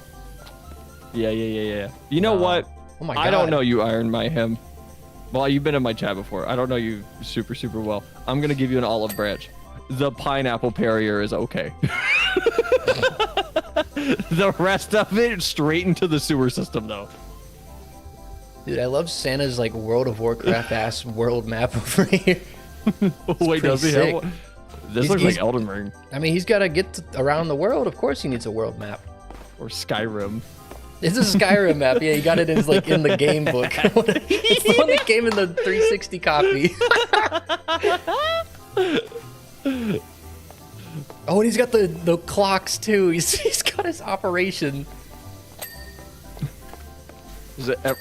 Yeah. You know what? Oh my God. I don't know you, Iron My Him. Well, you've been in my chat before. I don't know you super, super well. I'm gonna give you an olive branch. The pineapple Perrier is okay. The rest of it straight into the sewer system, though. Dude, I love Santa's like World of Warcraft ass world map over here. Wait, does he have one? This looks like Elden Ring. I mean, he's got to get around the world. Of course, he needs a world map. Or Skyrim. It's a Skyrim map. Yeah, he got it in like in the game book. It's the one that came in the 360 copy. Oh, and he's got the clocks too. He's got his operation.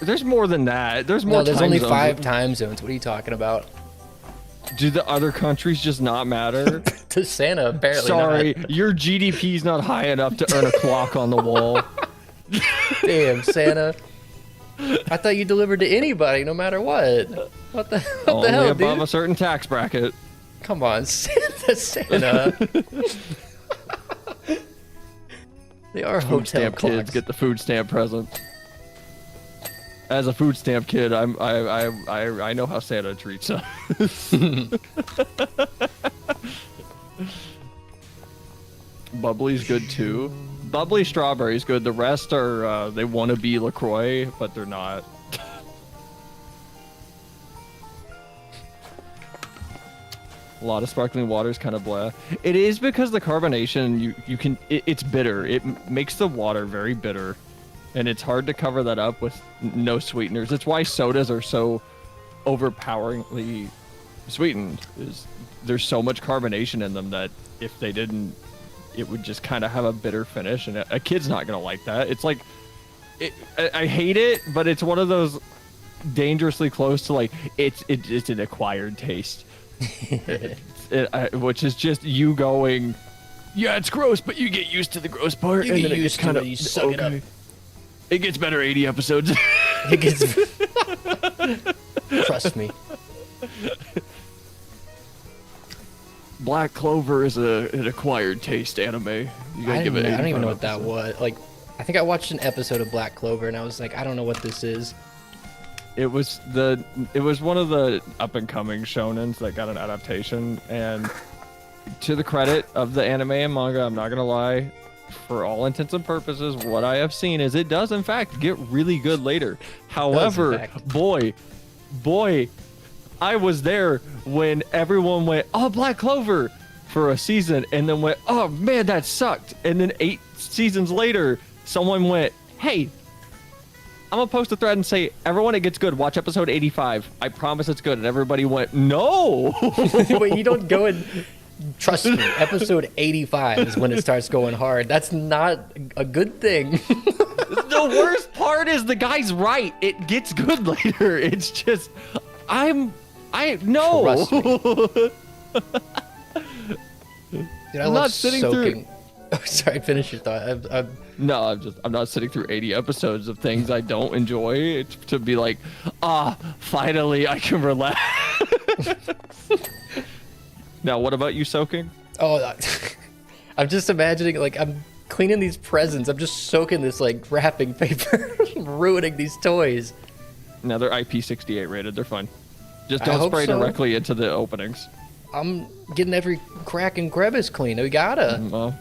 There's more than that. There's more. No, there's time only zones. 5 time zones. What are you talking about? Do the other countries just not matter? To Santa, apparently. Sorry, not. your GDP's not high enough to earn a clock on the wall. Damn, Santa. I thought you delivered to anybody, no matter what. What the Only hell, above dude? a certain tax bracket. Come on, Santa. They are Food hotel stamp clocks. kids get the food stamp present. As a food stamp kid, I know how Santa treats us. Bubbly's good too. Bubbly strawberry's good. The rest are they want to be LaCroix, but they're not. A lot of sparkling water is kind of blah. It is because the carbonation it's bitter. It makes the water very bitter, and it's hard to cover that up with no sweeteners. It's why sodas are so overpoweringly sweetened. There's so much carbonation in them that if they didn't, it would just kind of have a bitter finish, and a kid's not gonna like that. It's like, I hate it, but it's one of those dangerously close to like it's an acquired taste. Which is just you going, yeah, it's gross, but you get used to the gross part, You and get then it used just kind to of it, you suck it up. It gets better 80 episodes. It gets... Trust me. Black Clover is an acquired taste anime. You gotta give it. I don't even 85 know what that episodes. was. Like, I think I watched an episode of Black Clover, and I was like, I don't know what this is. It was one of the up and coming shonens that got an adaptation, and to the credit of the anime and manga, I'm not gonna lie, for all intents and purposes, what I have seen is it does in fact get really good later. However, boy, I was there when everyone went, oh, Black Clover for a season, and then went, oh man, that sucked. And then 8 seasons later, someone went, hey, I'm gonna post a thread and say, everyone, it gets good. Watch episode 85. I promise it's good. And everybody went, no. Wait, you don't go and... Trust me, episode 85 is when it starts going hard. That's not a good thing. The worst part is the guy's right. It gets good later. It's just, no. Trust me. Dude, I I'm love not sitting soaking. Oh, sorry, finish your thought. No, I'm not sitting through 80 episodes of things I don't enjoy to be like, finally I can relax. Now, what about you soaking? Oh, I'm just imagining, like, I'm cleaning these presents. I'm just soaking this, like, wrapping paper, ruining these toys. No, they're IP68 rated. They're fine. Just I don't hope spray so. directly into the openings. I'm getting every crack and crevice clean. We gotta. Well,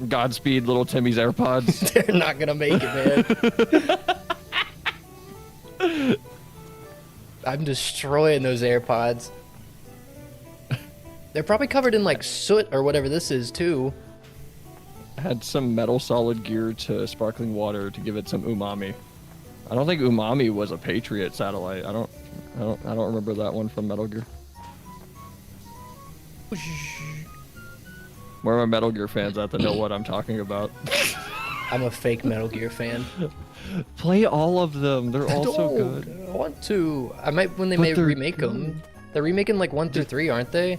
Godspeed, little Timmy's AirPods. They're not gonna make it, man. I'm destroying those AirPods. They're probably covered in like soot or whatever this is too. Had some metal solid gear to sparkling water to give it some umami. I don't think umami was a Patriot satellite. I don't remember that one from Metal Gear. Where are my Metal Gear fans at that know what I'm talking about? I'm a fake Metal Gear fan. Play all of them. They're all so good. I want to. I might when they But may they're remake good. them. They're remaking like 1 through 3, aren't they?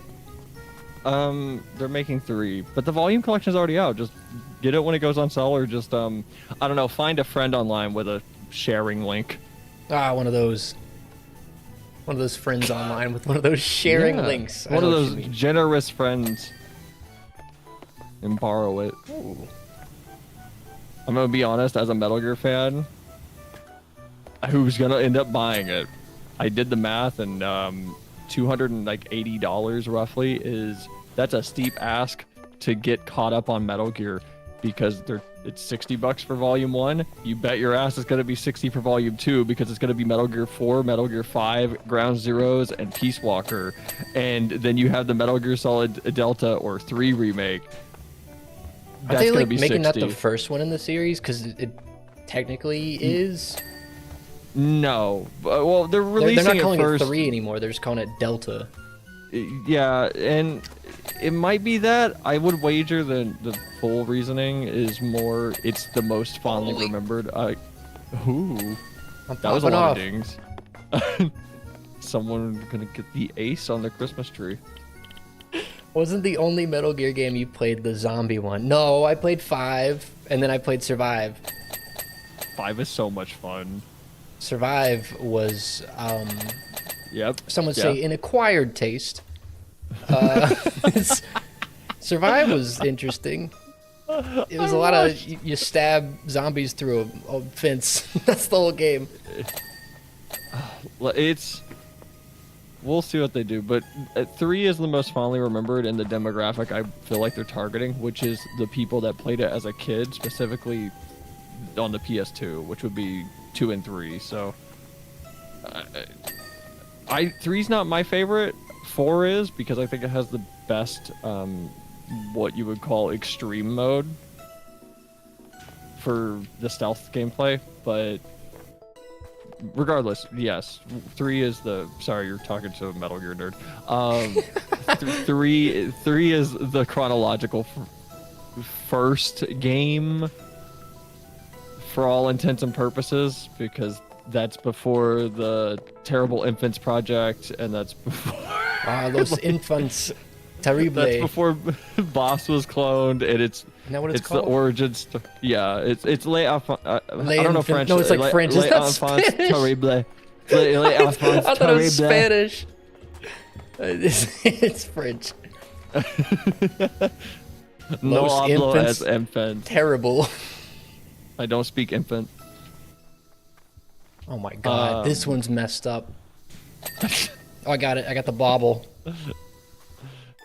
They're making 3, but the volume collection is already out. Just get it when it goes on sale, or just I don't know, find a friend online with a sharing link. Ah, one of those friends online with one of those sharing Yeah, links. I One of know what those you mean. generous friends, and borrow it. Ooh. I'm gonna be honest, as a Metal Gear fan, who's gonna end up buying it? I did the math, and $280 roughly that's a steep ask to get caught up on Metal Gear, because it's $60 for Volume 1. You bet your ass it's gonna be $60 for Volume 2, because it's gonna be Metal Gear 4, Metal Gear 5, Ground Zeroes, and Peace Walker, and then you have the Metal Gear Solid Delta or 3 remake. Aren't That's they gonna like be making 60. that the first one in the series? Because it technically is. No, well, they're They're releasing not calling it first. it 3 anymore. They're just calling it Delta. Yeah, and it might be that. I would wager the full reasoning is more. It's the most fondly Holy- remembered. Ooh, I'm that was a popping lot off. of dings. Someone gonna get the ace on the Christmas tree. Wasn't the only Metal Gear game you played the zombie one? No, I played 5, and then I played Survive. 5 is so much fun. Survive was, Yep. some would Yeah. say, an acquired taste. Survive was interesting. It was a lot of you stab zombies through a fence. That's the whole game. We'll see what they do, but 3 is the most fondly remembered in the demographic I feel like they're targeting, which is the people that played it as a kid, specifically on the PS2, which would be 2 and 3. So, 3's not my favorite. 4 is, because I think it has the best, what you would call extreme mode for the stealth gameplay, but regardless, yes, 3 is the. Sorry, you're talking to a Metal Gear nerd. 3 is the chronological first game for all intents and purposes, because that's before the Terrible Infants Project, and that's before. Ah, those infants. Terrible. That's before Boss was cloned, and it's. Isn't that what it's the called? origin story. Yeah, it's Les Enfants. I don't know French. No, it's like French. Les Is that Enfants Spanish? Terribles. Les Enfants I thought it was Terribles. Spanish. It's French. No Los hablo infants. as infant. Terrible. I don't speak infant. Oh my god, this one's messed up. Oh, I got it. I got the bobble.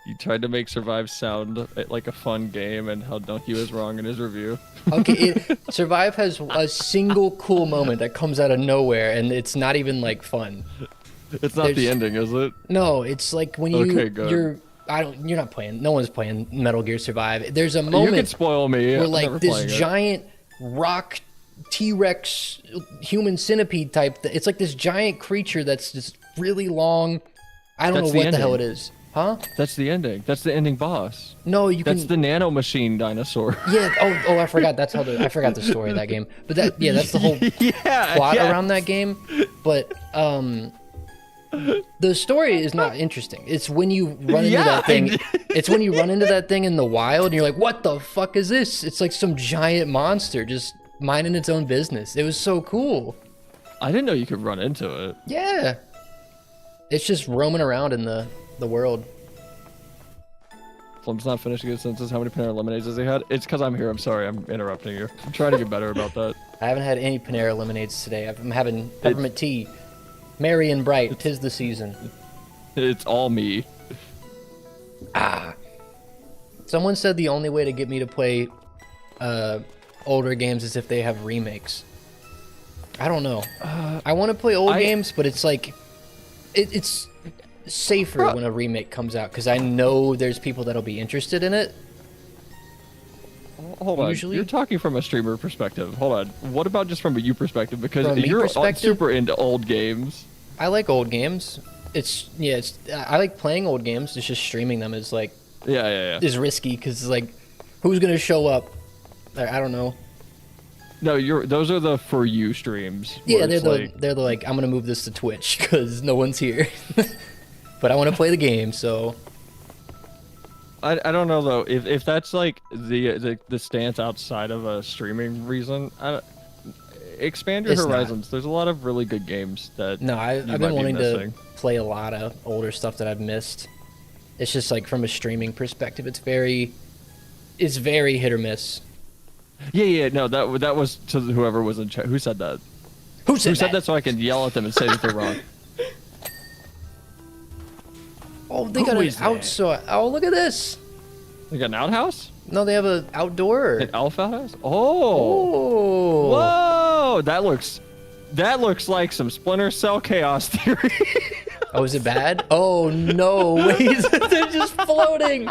You tried to make Survive sound like a fun game, and how Donkey was wrong in his review. Okay, Survive has a single cool moment that comes out of nowhere, and it's not even like fun. It's not the There's- ending, is it? No, it's like when Okay, good. you're not playing. No one's playing Metal Gear Survive. There's a You moment can spoil me. where I'm like never this playing it. giant rock T-Rex human centipede type. It's like this giant creature that's just really long. I don't That's know the what the hell it ending. is. Huh? That's the ending. That's the ending boss. No, you That's can. the nano machine dinosaur. Yeah. Oh, I forgot. That's how I forgot the story of that game. But that's the whole Yeah. plot yeah. around that game. But the story is not interesting. It's when you run into Yeah, that thing. It's when you run into that thing in the wild, and you're like, "What the fuck is this?" It's like some giant monster just minding its own business. It was so cool. I didn't know you could run into it. Yeah. It's just roaming around in the world. Flum's not finished a good census. How many Panera Lemonades has he had? It's because I'm here. I'm sorry. I'm interrupting you. I'm trying to get better about that. I haven't had any Panera lemonades today. I'm having peppermint tea. Merry and bright. 'Tis the season. It's all me. Someone said the only way to get me to play older games is if they have remakes. I don't know. I want to play old games, but it's like it's safer when a remake comes out because I know there's people that'll be interested in it. Hold on. Usually- You're talking from a streamer perspective. Hold on. What about just from a you perspective? Because From a me you're perspective? super into old games. I like old games. I like playing old games. It's just streaming them is like Yeah. is risky because like, who's gonna show up? I don't know. No, those are the for you streams. Yeah, where they're the like I'm gonna move this to Twitch because no one's here, but I want to play the game. So I don't know though if that's like the stance outside of a streaming reason. Expand your horizons. There's a lot of really good games that no, I've been wanting to play a lot of older stuff that I've missed. It's just like from a streaming perspective, it's very hit or miss. Yeah. No, that was to whoever was in chat. Who said that? Who said that so I can yell at them and say that they're wrong? Oh, they got an outside. Oh, look at this. They got an outhouse? No, they have an outdoor. An alpha house? Oh. Whoa, that looks like some Splinter Cell chaos theory. Oh, is it bad? Oh no, wait, they're just floating.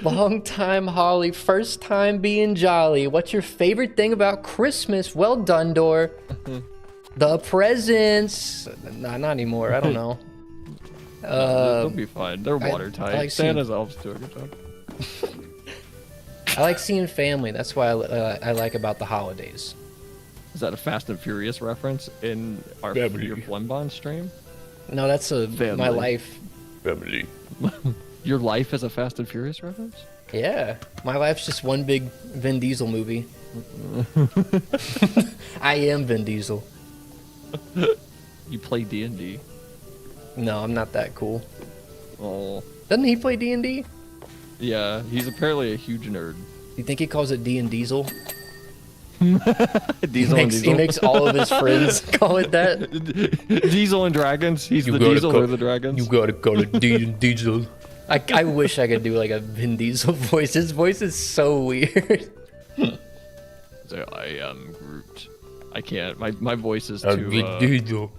Long time Holly, first time being jolly. What's your favorite thing about Christmas? Well done, Door. The presents. Nah, not anymore. I don't know. They'll be fine. They're watertight. like Santa's elves do a good job. I like seeing family. That's why I like about the holidays. Is that a Fast and Furious reference in your Flembon stream? No, that's my life. Family. Your life is a Fast and Furious reference? Yeah, my life's just one big Vin Diesel movie. I am Vin Diesel. You play D&D? No, I'm not that cool. Oh. Doesn't he play D&D? Yeah, he's apparently a huge nerd. You think he calls it D and Diesel? Diesel He makes all of his friends call it that. Diesel and Dragons. He's the Diesel or the Dragons. You gotta call it Diesel. I wish I could do like a Vin Diesel voice. His voice is so weird. So I am Groot. I can't. My voice is too. Diesel.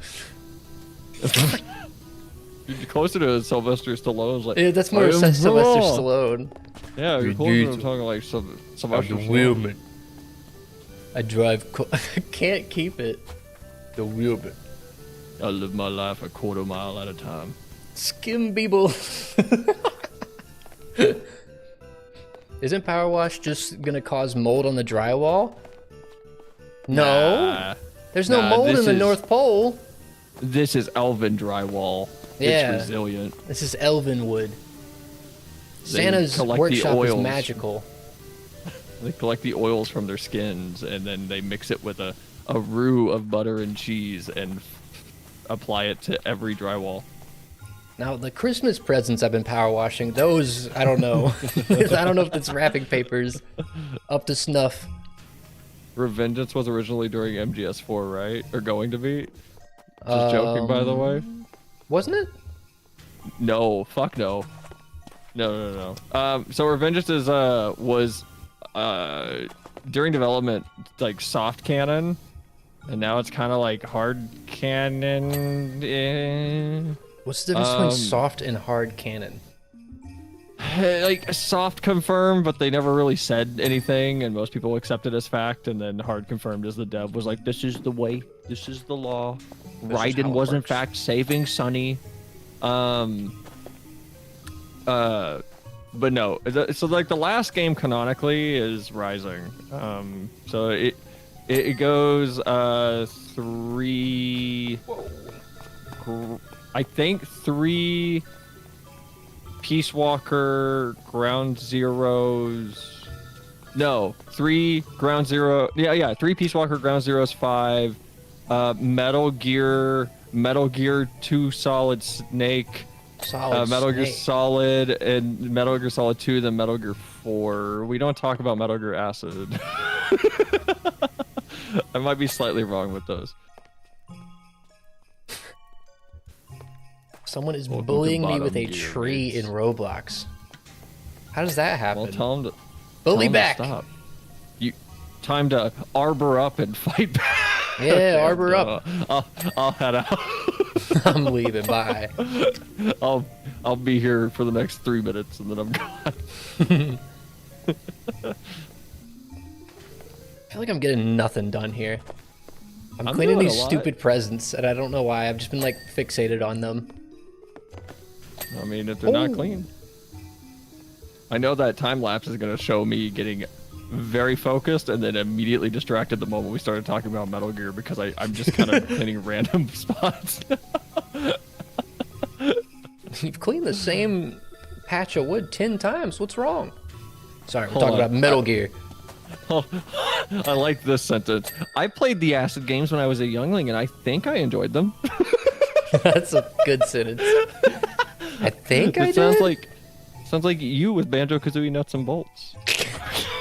You're closer to Sylvester Stallone. Like, Yeah, that's more Sylvester Stallone. Yeah, you're closer to talking like Sylvester Stallone. I drive. I can't keep it. The wheelman. I live my life a quarter mile at a time. Skim Beeble. Isn't Powerwash just gonna cause mold on the drywall? No. There's no mold in the North Pole. This is elven drywall. Yeah. It's resilient. This is elven wood. Santa's workshop is magical. They collect the oils from their skins and then they mix it with a roux of butter and cheese and apply it to every drywall. Now, the Christmas presents I've been power washing, those, I don't know. I don't know if it's wrapping papers up to snuff. Revengeance was originally during MGS4, right? Or going to be? Just joking, by the way. Wasn't it? No, fuck no. No. So Revengeance was during development like soft canon, and now it's kind of like hard canon. What's the difference between soft and hard canon? Like soft confirmed, but they never really said anything, and most people accept it as fact. And then hard confirmed as the dev was like, "This is the way. This is the law." Raiden was in fact saving Sunny. But no, so like the last game canonically is Rising. So it goes 3. I think 3 Peace Walker Ground Zeroes. No, 3 Ground Zero. Yeah. 3 Peace Walker Ground Zeroes 5. Metal Gear 2 Solid Snake. Metal Gear Solid and Metal Gear Solid 2, then Metal Gear 4. We don't talk about Metal Gear Acid. I might be slightly wrong with those. Someone is bullying me with a tree in Roblox. How does that happen? Well, tell him to bully back. Stop. Time to arbor up and fight back. Yeah, arbor up. I'll head out. I'm leaving. Bye. I'll be here for the next 3 minutes and then I'm gone. I feel like I'm getting nothing done here. I'm cleaning these stupid presents, and I don't know why. I've just been like fixated on them. I mean, if they're not clean. I know that time lapse is going to show me getting very focused and then immediately distracted the moment we started talking about Metal Gear because I'm just kind of cleaning random spots. You've cleaned the same patch of wood 10 times. What's wrong? Sorry, we're talking about Metal Gear. Oh, I like this sentence. I played the acid games when I was a youngling, and I think I enjoyed them. That's a good sentence. I think I did. Sounds like you with Banjo-Kazooie Nuts and Bolts.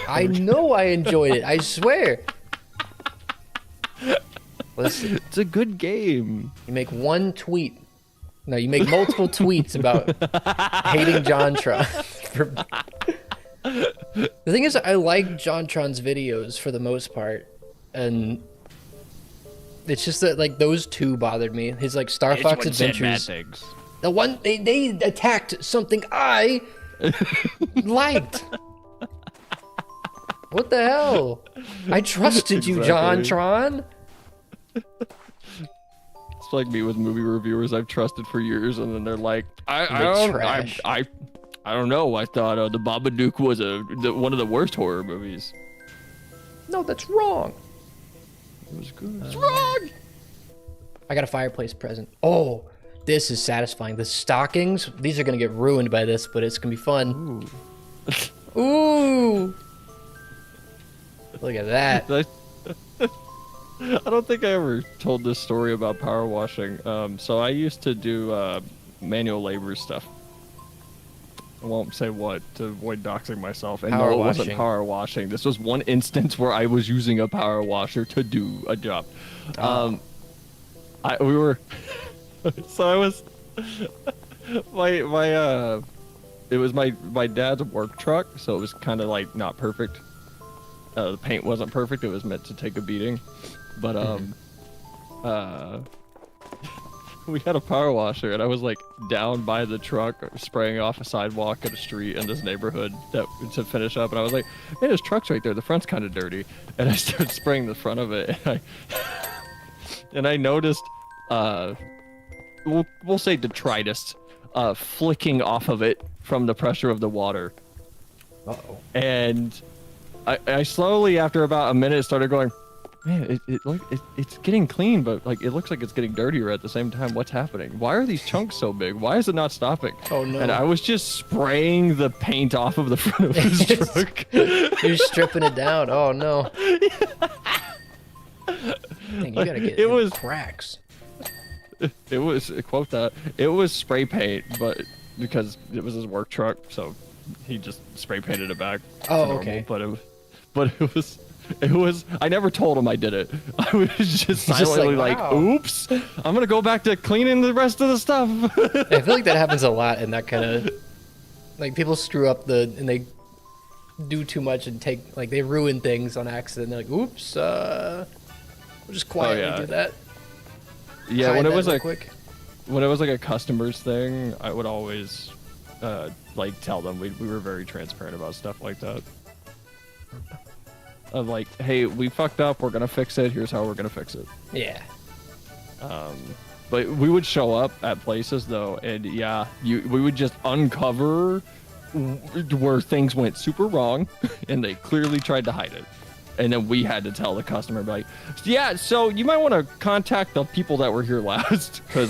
I know I enjoyed it. I swear. Listen, it's a good game. You make one tweet. No, you make multiple tweets about hating JonTron. The thing is, I like JonTron's videos for the most part, and it's just that like those two bothered me. His like Star Fox Adventures. The one they attacked something I liked. What the hell? I trusted you, JonTron. It's like me with movie reviewers I've trusted for years, and then they're like, I don't know. I thought The Babadook was one of the worst horror movies. No, that's wrong. It was good. It's wrong. I got a fireplace present. Oh, this is satisfying. The stockings. These are gonna get ruined by this, but it's gonna be fun. Ooh. Ooh. Look at that. I don't think I ever told this story about power washing. So I used to do manual labor stuff. I won't say what to avoid doxing myself. And no, it wasn't power washing. This was one instance where I was using a power washer to do a job. It was my dad's work truck, so it was kind of like not perfect. The paint wasn't perfect. It was meant to take a beating, but we had a power washer, and I was like down by the truck spraying off a sidewalk at a street in this neighborhood to finish up, and I was like, man, there's truck's right there. The front's kind of dirty, and I started spraying the front of it, and I noticed, we'll say detritus, flicking off of it from the pressure of the water. Uh-oh. And I slowly, after about a minute, started going, man, it's getting clean, but like it looks like it's getting dirtier at the same time. What's happening? Why are these chunks so big? Why is it not stopping? Oh no! And I was just spraying the paint off of the front of his truck. You're stripping it down. Oh no! Dang, you gotta get cracks. It was, quote that, it was spray paint, but because it was his work truck, so he just spray painted it back. Oh, okay. But it was, I never told him I did it. I was just silently like, oops, I'm gonna go back to cleaning the rest of the stuff. I feel like that happens a lot in that kind of, like people screw up and they do too much and they ruin things on accident. They're like, oops, we'll just quietly do that. Yeah, when it was like a customer's thing, I would always like tell them we were very transparent about stuff like that. Of like, hey, we fucked up, we're gonna fix it, here's how we're gonna fix it. Yeah. But we would show up at places though, and yeah, we would just uncover where things went super wrong, and they clearly tried to hide it. And then we had to tell the customer, like, yeah, so you might want to contact the people that were here last, because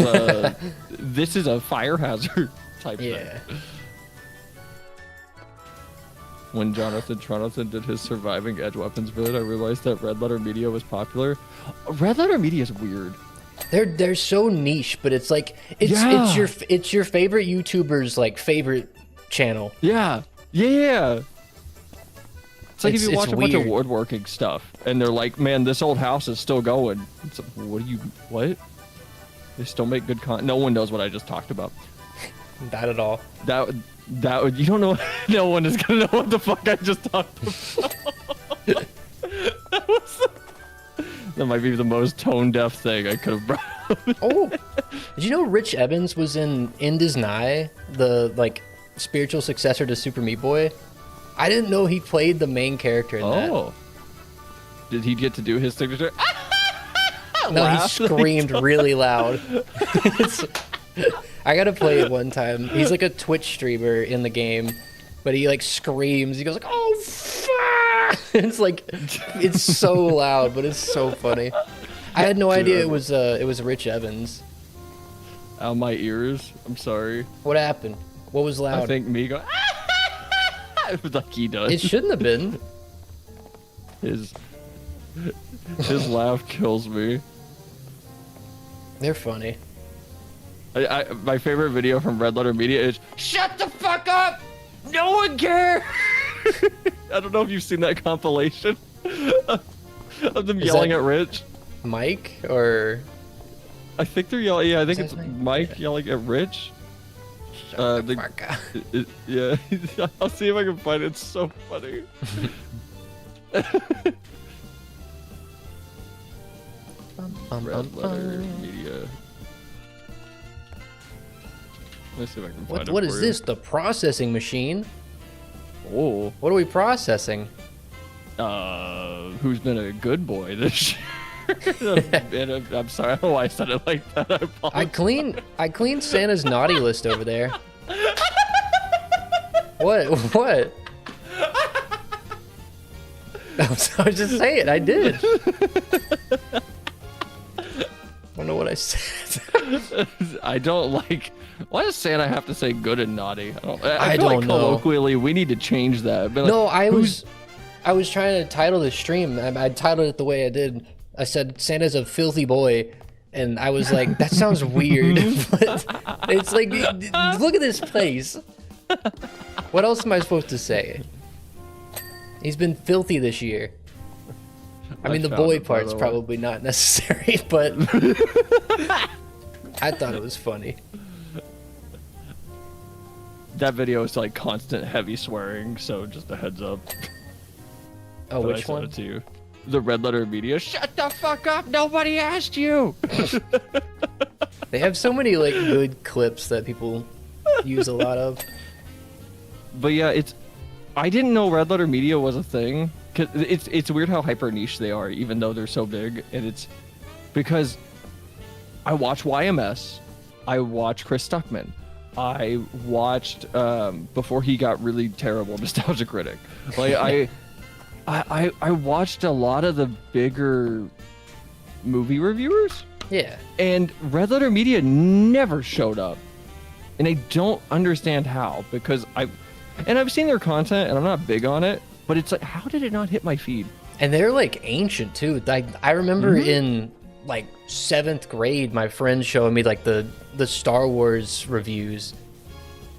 this is a fire hazard type thing. When Jonathan did his surviving Edge Weapons vid, I realized that Red Letter Media was popular. Red Letter Media is weird. They're so niche, but it's like it's your favorite YouTuber's like favorite channel. Yeah. It's like if you watch a bunch of woodworking stuff, and they're like, man, this old house is still going. It's like, what? They still make good content. No one knows what I just talked about. Not at all. That you don't know. No one is gonna know what the fuck I just talked about. That might be the most tone-deaf thing I could have brought up. Oh, did you know Rich Evans was in Disney, the like spiritual successor to Super Meat Boy? I didn't know he played the main character in that. Oh. Did he get to do his signature? No, he screamed really loud. I gotta play it one time. He's like a Twitch streamer in the game, but he like screams. He goes like, "Oh fuck!" It's like, it's so loud, but it's so funny. I had no idea it was Rich Evans. Out my ears. I'm sorry. What happened? What was loud? I think me going. It was like he does. It shouldn't have been. His laugh kills me. They're funny. My favorite video from Red Letter Media is "Shut the fuck up! No one cares." I don't know if you've seen that compilation of them yelling at Rich. Mike or? I think they're yelling. Yeah, I think Is it's that his name? Mike yelling at Rich. Shut the fuck up. Yeah, I'll see if I can find it. It's so funny. Red Letter Media. Let's see if I can find it. What for is you. this? The processing machine? Oh, What are we processing? who's been a good boy this year? I'm sorry, I don't know why I said it like that. I apologize. I cleaned Santa's naughty list over there. What? I was just saying, I did. I don't know what I said. I don't like. Why does Santa have to say good and naughty? I I feel don't like know. colloquially, we need to change that. But like, No, I was trying to title the stream. I titled it the way I did. I said Santa's a filthy boy, and I was like, that sounds weird. But it's like, look at this place. What else am I supposed to say? He's been filthy this year. I mean, the found boy it, by part's the way. probably not necessary, but I thought it was funny. That video is like constant heavy swearing, so just a heads up. Oh, But I which sent one? it to you. The Red Letter Media. Shut the fuck up! Nobody asked you. They have so many like good clips that people use a lot of. But yeah, I didn't know Red Letter Media was a thing. Cause it's weird how hyper niche they are, even though they're so big. And it's because I watch YMS, I watch Chris Stuckman, I watched before he got really terrible, Nostalgia Critic. Like I watched a lot of the bigger movie reviewers, Yeah. and Red Letter Media never showed up, and I don't understand how, because I've seen their content and I'm not big on it, but it's like, how did it not hit my feed? And they're like ancient too. Like I remember in like 7th grade, my friends showing me like the Star Wars reviews,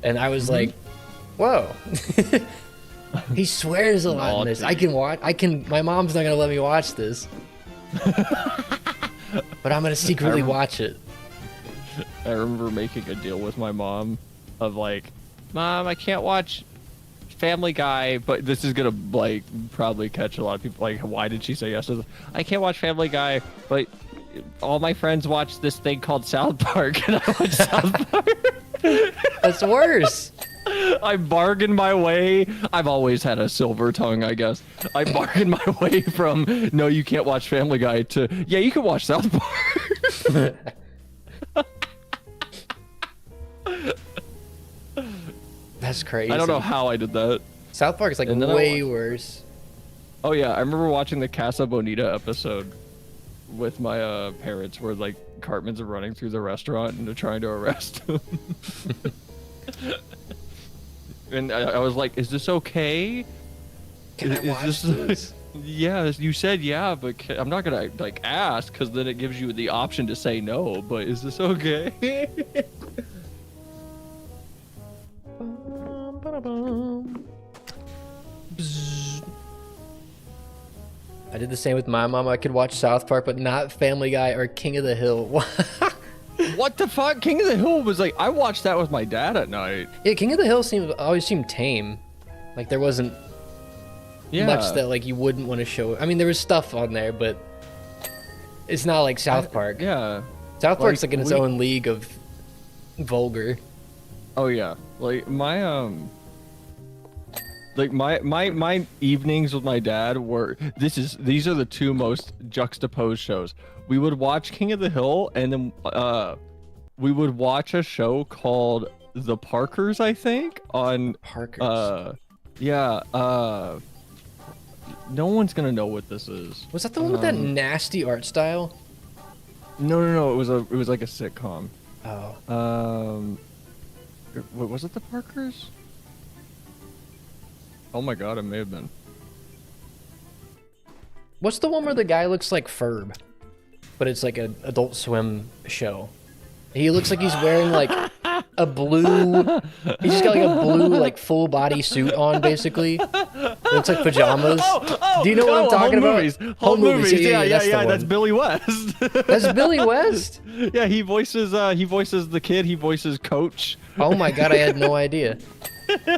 and I was like, "Whoa, he swears a lot in this. I can watch. My mom's not gonna let me watch this, but I'm gonna secretly watch it." I remember making a deal with my mom of like, "Mom, I can't watch Family Guy," but this is gonna like probably catch a lot of people. Like, why did she say yes to this? I can't watch Family Guy, but all my friends watch this thing called South Park, and I watch South Park. That's worse. I bargained my way. I've always had a silver tongue, I guess. I bargained my way from no, you can't watch Family Guy to yeah, you can watch South Park. That's crazy. I don't know how I did that. South Park is like And then I way worse. Oh yeah, I remember watching the Casa Bonita episode with my parents, where like Cartmans are running through the restaurant and they're trying to arrest him. And I was like, "Is this okay? Can I watch this? Yeah, you said yeah, but I'm not gonna like ask, because then it gives you the option to say no. But is this okay?" I did the same with my mom. I could watch South Park, but not Family Guy or King of the Hill. What the fuck? King of the Hill was like, I watched that with my dad at night. Yeah, King of the Hill always seemed tame. Like there wasn't much that like you wouldn't want to show. I mean, there was stuff on there, but it's not like South Park. Yeah. South Park's like in its we- own league of vulgar. Oh yeah, like my my evenings with my dad were these are the two most juxtaposed shows. We would watch King of the Hill, and then we would watch a show called The Parkers, I think, on Parkers. yeah, no one's gonna know what this is. Was that the one with that nasty art style? No, it was like a sitcom. Oh. Was it The Parkers? Oh my god, it may have been. What's the one where the guy looks like Ferb, but it's like an Adult Swim show? He looks like he's wearing like a blue. He's just got like a blue like full body suit on, basically. It looks like pajamas. Do you know what I'm talking about? Home movies. Yeah. That's the one. That's Billy West. That's Billy West. Yeah, he voices the kid. He voices Coach. Oh my god, I had no idea. Yeah,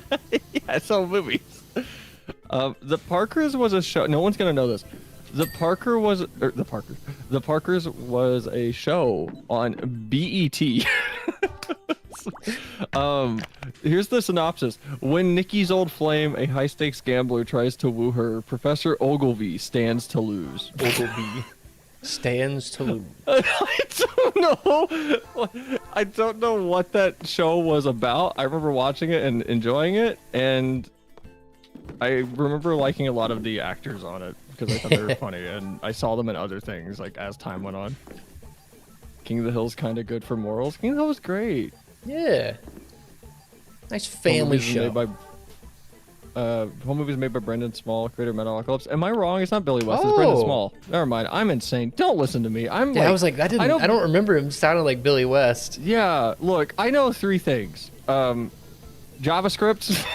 it's Home movies. The Parkers was a show. No one's gonna know this. The Parkers was a show on BET. Here's the synopsis. When Nikki's old flame, a high-stakes gambler, tries to woo her, Professor Ogilvy stands to lose. Ogilvy stands to lose. I don't know what that show was about. I remember watching it and enjoying it, and I remember liking a lot of the actors on it because I thought they were funny, and I saw them in other things like as time went on. King of the Hill's kind of good for morals. King of the Hill was great. Yeah. Nice family show. Home movies made by Brendan Small, creator of Metalocalypse. Am I wrong? It's not Billy West. It's Brendan Small. Never mind. I'm insane. Don't listen to me. I was like, I don't remember him sounding like Billy West. Yeah. Look, I know 3 things. JavaScript.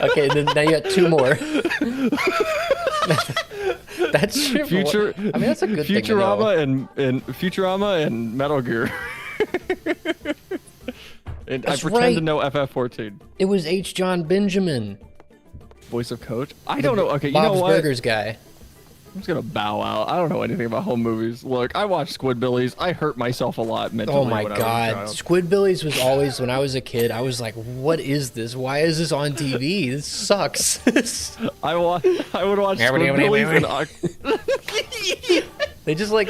Okay, then now you got 2 more. That's Future. I mean, that's a good Futurama thing to know. and Futurama and Metal Gear. And That's I pretend to right. know FF14. It was H. John Benjamin. Voice of Coach. I don't know. Okay, you know Bob's what? Burgers guy. I'm just gonna bow out. I don't know anything about home movies. Look, I watched Squidbillies. I hurt myself a lot mentally. Oh my when I was a god. child. Squidbillies was always, when I was a kid, I was like, what is this? Why is this on TV? This sucks. I would watch Squidbillies and They just like,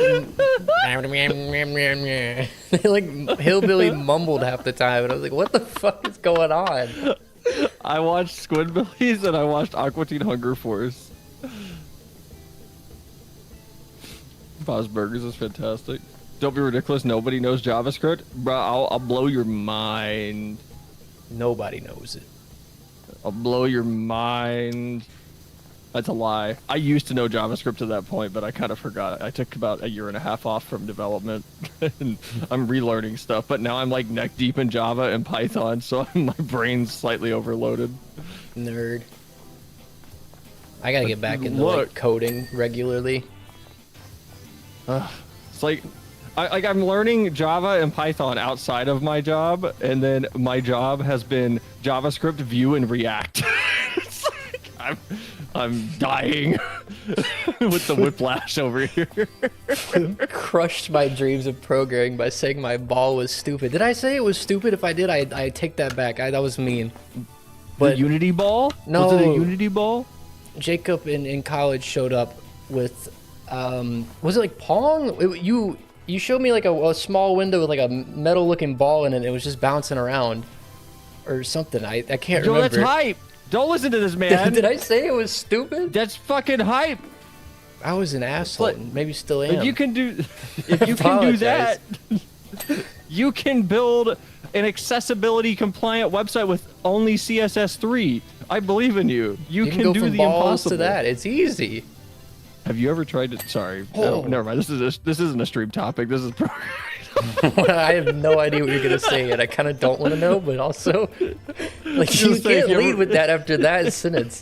they like hillbilly mumbled half the time, and I was like, what the fuck is going on? I watched Squidbillies and I watched Aqua Teen Hunger Force. Bob's Burgers is fantastic. Don't be ridiculous. Nobody knows JavaScript. Bro, I'll blow your mind. Nobody knows it. I'll blow your mind. That's a lie. I used to know JavaScript to that point, but I kind of forgot. I took about 1.5 years off from development, and I'm relearning stuff. But now I'm like neck deep in Java and Python, so my brain's slightly overloaded. Nerd. I gotta get back into like coding regularly. It's like, I'm learning Java and Python outside of my job, and then my job has been JavaScript, Vue, and React. It's like, I'm dying with the whiplash over here. Crushed my dreams of programming by saying my ball was stupid. Did I say it was stupid? If I did, I take that back. That was mean. But the Unity ball? No. Was it a Unity ball? Jacob in college showed up with, was it like Pong? You showed me like a small window with like a metal looking ball in it. And it was just bouncing around or something. I can't remember. That's hype. Don't listen to this man. Did I say it was stupid? That's fucking hype. I was an asshole. But and maybe still am. If you can do that, you can build an accessibility compliant website with only CSS3. I believe in you. You can go do from the balls impossible. to that. It's easy. Have you ever tried to? Sorry, Oh. never mind. This isn't a stream topic. This is. I have no idea what you're gonna say, and I kind of don't want to know, but also, like, you Just say can't if you lead ever- with that after that sentence.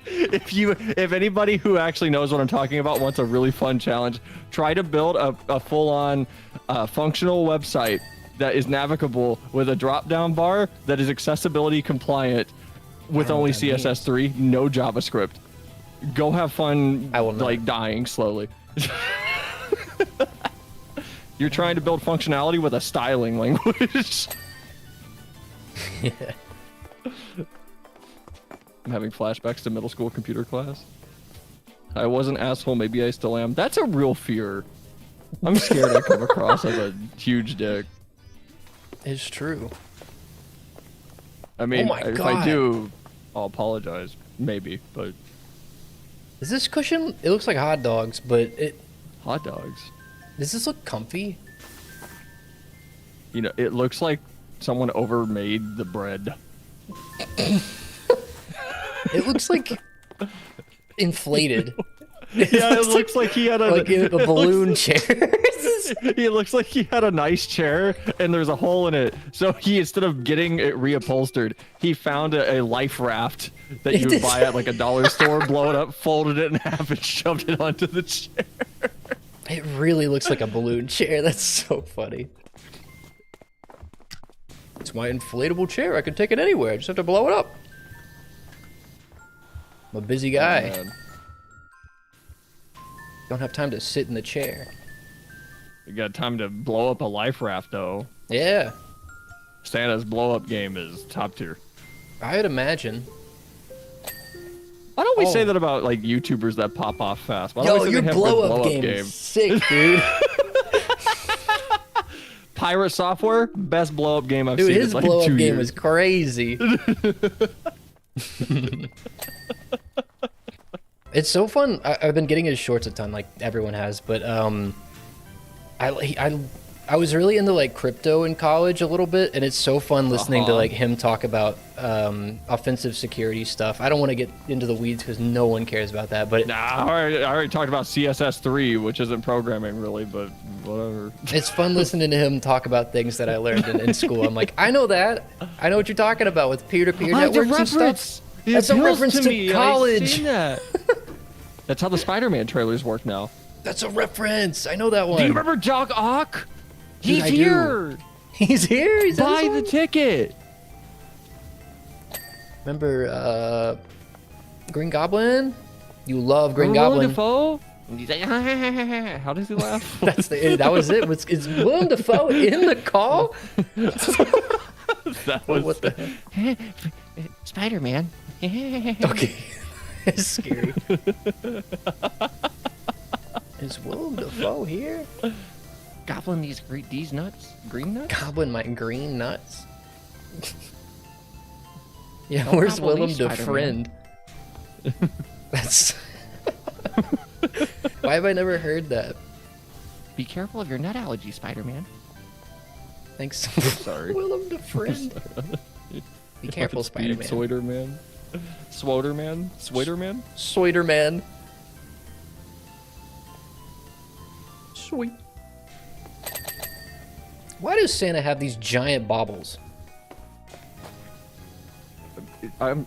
If anybody who actually knows what I'm talking about wants a really fun challenge, try to build a full-on functional website that is navigable with a drop-down bar that is accessibility compliant with only CSS3, no JavaScript. Go have fun, I will not. like dying slowly. You're trying to build functionality with a styling language. Yeah. I'm having flashbacks to middle school computer class. I was an asshole, maybe I still am. That's a real fear. I'm scared I come across as a huge dick. It's true. I mean, my if God. I do, I'll apologize. Maybe, but Is this cushion? It looks like hot dogs, but hot dogs. does this look comfy? You know, it looks like someone overmade the bread. It looks like inflated. Yeah, it looks like he had a like a balloon chair. He looks like he had a nice chair and there's a hole in it. So he, instead of getting it reupholstered, he found a life raft that you would buy at like a dollar store, blow it up, folded it in half, and shoved it onto the chair. It really looks like a balloon chair. That's so funny. It's my inflatable chair. I can take it anywhere. I just have to blow it up. I'm a busy guy. Man. Don't have time to sit in the chair. You got time to blow up a life raft, though. Yeah, Santa's blow up game is top tier. I'd imagine. Why don't we say Oh. that about like YouTubers that pop off fast? Why don't Yo, we say your they have good blow-up game is sick, dude. Pirate Software, best blow up game I've Dude, seen his in like blow-up 2 game years. is crazy. It's so fun. I've been getting his shorts a ton, like everyone has, but I was really into like crypto in college a little bit, and it's so fun listening to like him talk about offensive security stuff. I don't want to get into the weeds because no one cares about that, but Nah, I already talked about CSS3, which isn't programming really, but whatever. it's fun listening to him talk about things that I learned in school. I'm like, I know that. I know what you're talking about with peer-to-peer networks and stuff. That's a reference to college. That's how the Spider-Man trailers work now. That's a reference. I know that one. Do you remember Jock Ock? Dude, He's I do. here. He's here. He's Buy in the this ticket. one? Remember Green Goblin? You love Green Willem Goblin. Dafoe? And he's like, how does he laugh? That was it. Is Willem Dafoe in the call? That was What the heck? Spider-Man. Okay. It's scary. Is Willem Dafoe here? Goblin these nuts? Green nuts? Goblin my green nuts. Yeah, Oh, where's Goblin Willem is Defriend? That's. Why have I never heard that? Be careful of your nut allergy, Spider-Man. Thanks. Sorry. Willem Defriend. Be careful, Speed Spider-Man. Swoderman? Swoderman? Soiderman. Sweet. Why does Santa have these giant baubles?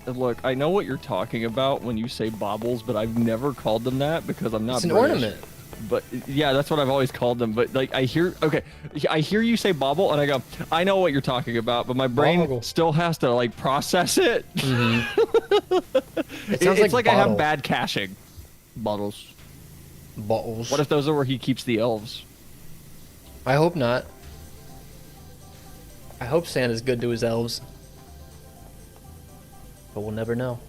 Look, I know what you're talking about when you say baubles, but I've never called them that because I'm not It's an British. ornament. But yeah, that's what I've always called them. But like, I hear you say bauble, and I go, I know what you're talking about, but my brain Bauble. still has to like process it. It sounds It's like I have bottle. bad caching. Bottles. Bottles. What if those are where he keeps the elves? I hope not. I hope Santa's good to his elves. But we'll never know.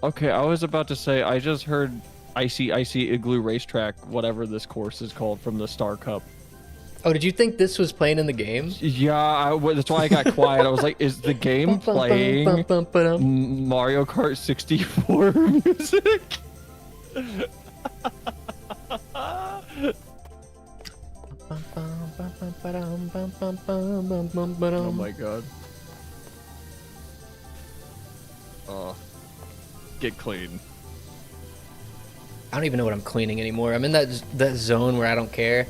Okay, I was about to say, I just heard Icy Igloo Racetrack, whatever this course is called, from the Star Cup. Oh, did you think this was playing in the game? Yeah, that's why I got quiet. I was like, is the game playing Mario Kart 64 music? Oh my god. Oh. Get clean. I don't even know what I'm cleaning anymore. I'm in that zone where I don't care.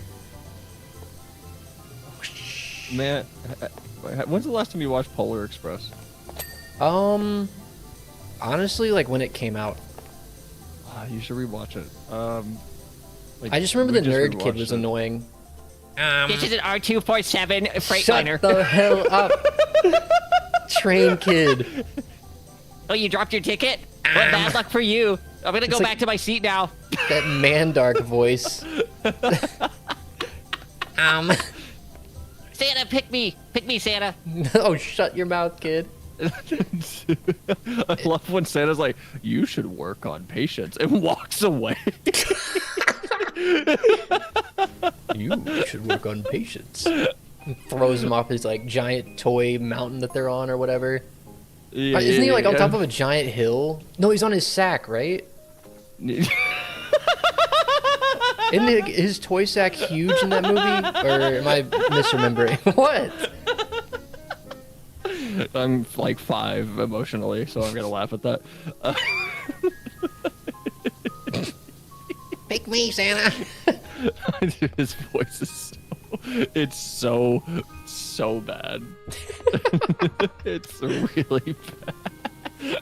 Man, when's the last time you watched Polar Express? Honestly, like when it came out. You should rewatch it. Like, I just remember we the nerd kid rewatched was it. annoying. This is an R247 Shut Freightliner. the hell up, train kid. Oh, you dropped your ticket? Well, bad luck for you. I'm gonna go like- back to my seat now. That Mandark voice. Santa, pick me. Pick me, Santa. Oh, shut your mouth, kid. I love when Santa's like, you should work on patience, and walks away. You should work on patience. And throws him off his like giant toy mountain that they're on or whatever. Yeah, Isn't he like on yeah. top of a giant hill? No, he's on his sack, right? Isn't his toy sack huge in that movie? Or am I misremembering? What? I'm like 5 emotionally, so I'm gonna laugh at that. Pick me, Santa. His voice is so bad. It's really bad.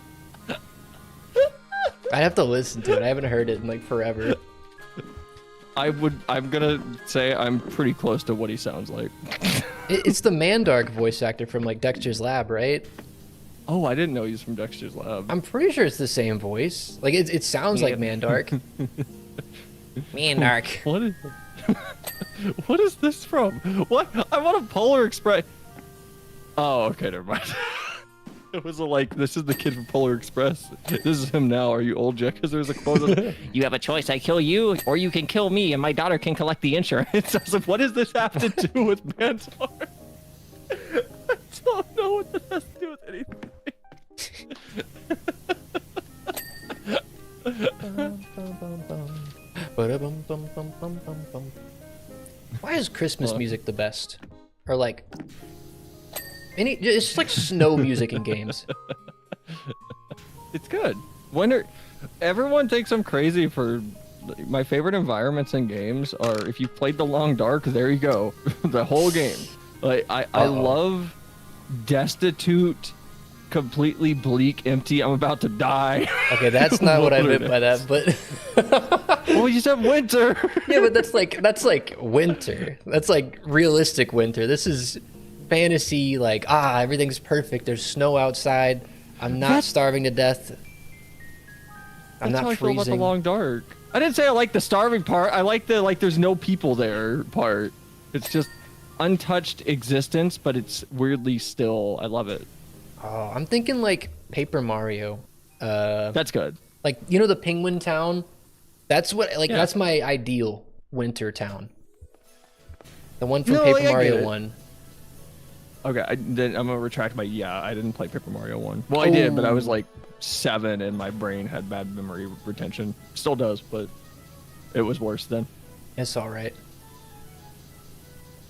I'd have to listen to it. I haven't heard it in like forever. I'm gonna say I'm pretty close to what he sounds like. It's the Mandark voice actor from like Dexter's Lab, right? Oh, I didn't know he was from Dexter's Lab. I'm pretty sure it's the same voice. Like it sounds like Mandark. Mandark. What is this from? What? I want a Polar Express. Oh, okay, never mind. It was like, this is the kid from Polar Express. This is him now. Are you old, Jack? Because there's a quote of, You have a choice. I kill you, or you can kill me, and my daughter can collect the insurance. I was like, what does this have to do with Mantar? I don't know what this has to do with anything. Why is Christmas music the best? Or like it's just like snow music in games. It's good. Everyone thinks I'm crazy for my favorite environments in games are if you played The Long Dark, there you go. The whole game. Like I love destitute, completely bleak, empty, I'm about to die. Okay, that's not what I meant by that, but Well, you said winter. yeah, but that's like winter. That's like realistic winter. This is fantasy, like everything's perfect. There's snow outside. I'm not starving to death. I'm That's not how I feel about The freezing. Long Dark. I didn't say I like the starving part. I like the there's no people there part. It's just untouched existence, but it's weirdly still. I love it. Oh, I'm thinking like Paper Mario. That's good. Like the Penguin Town. That's what Yeah. that's my ideal winter town. The one from No, Paper I get Mario it. 1. Okay, then I'm gonna retract my I didn't play Paper Mario 1. Well, I did, but I was Oh. like 7 and my brain had bad memory retention. Still does, but it was worse then. It's all right.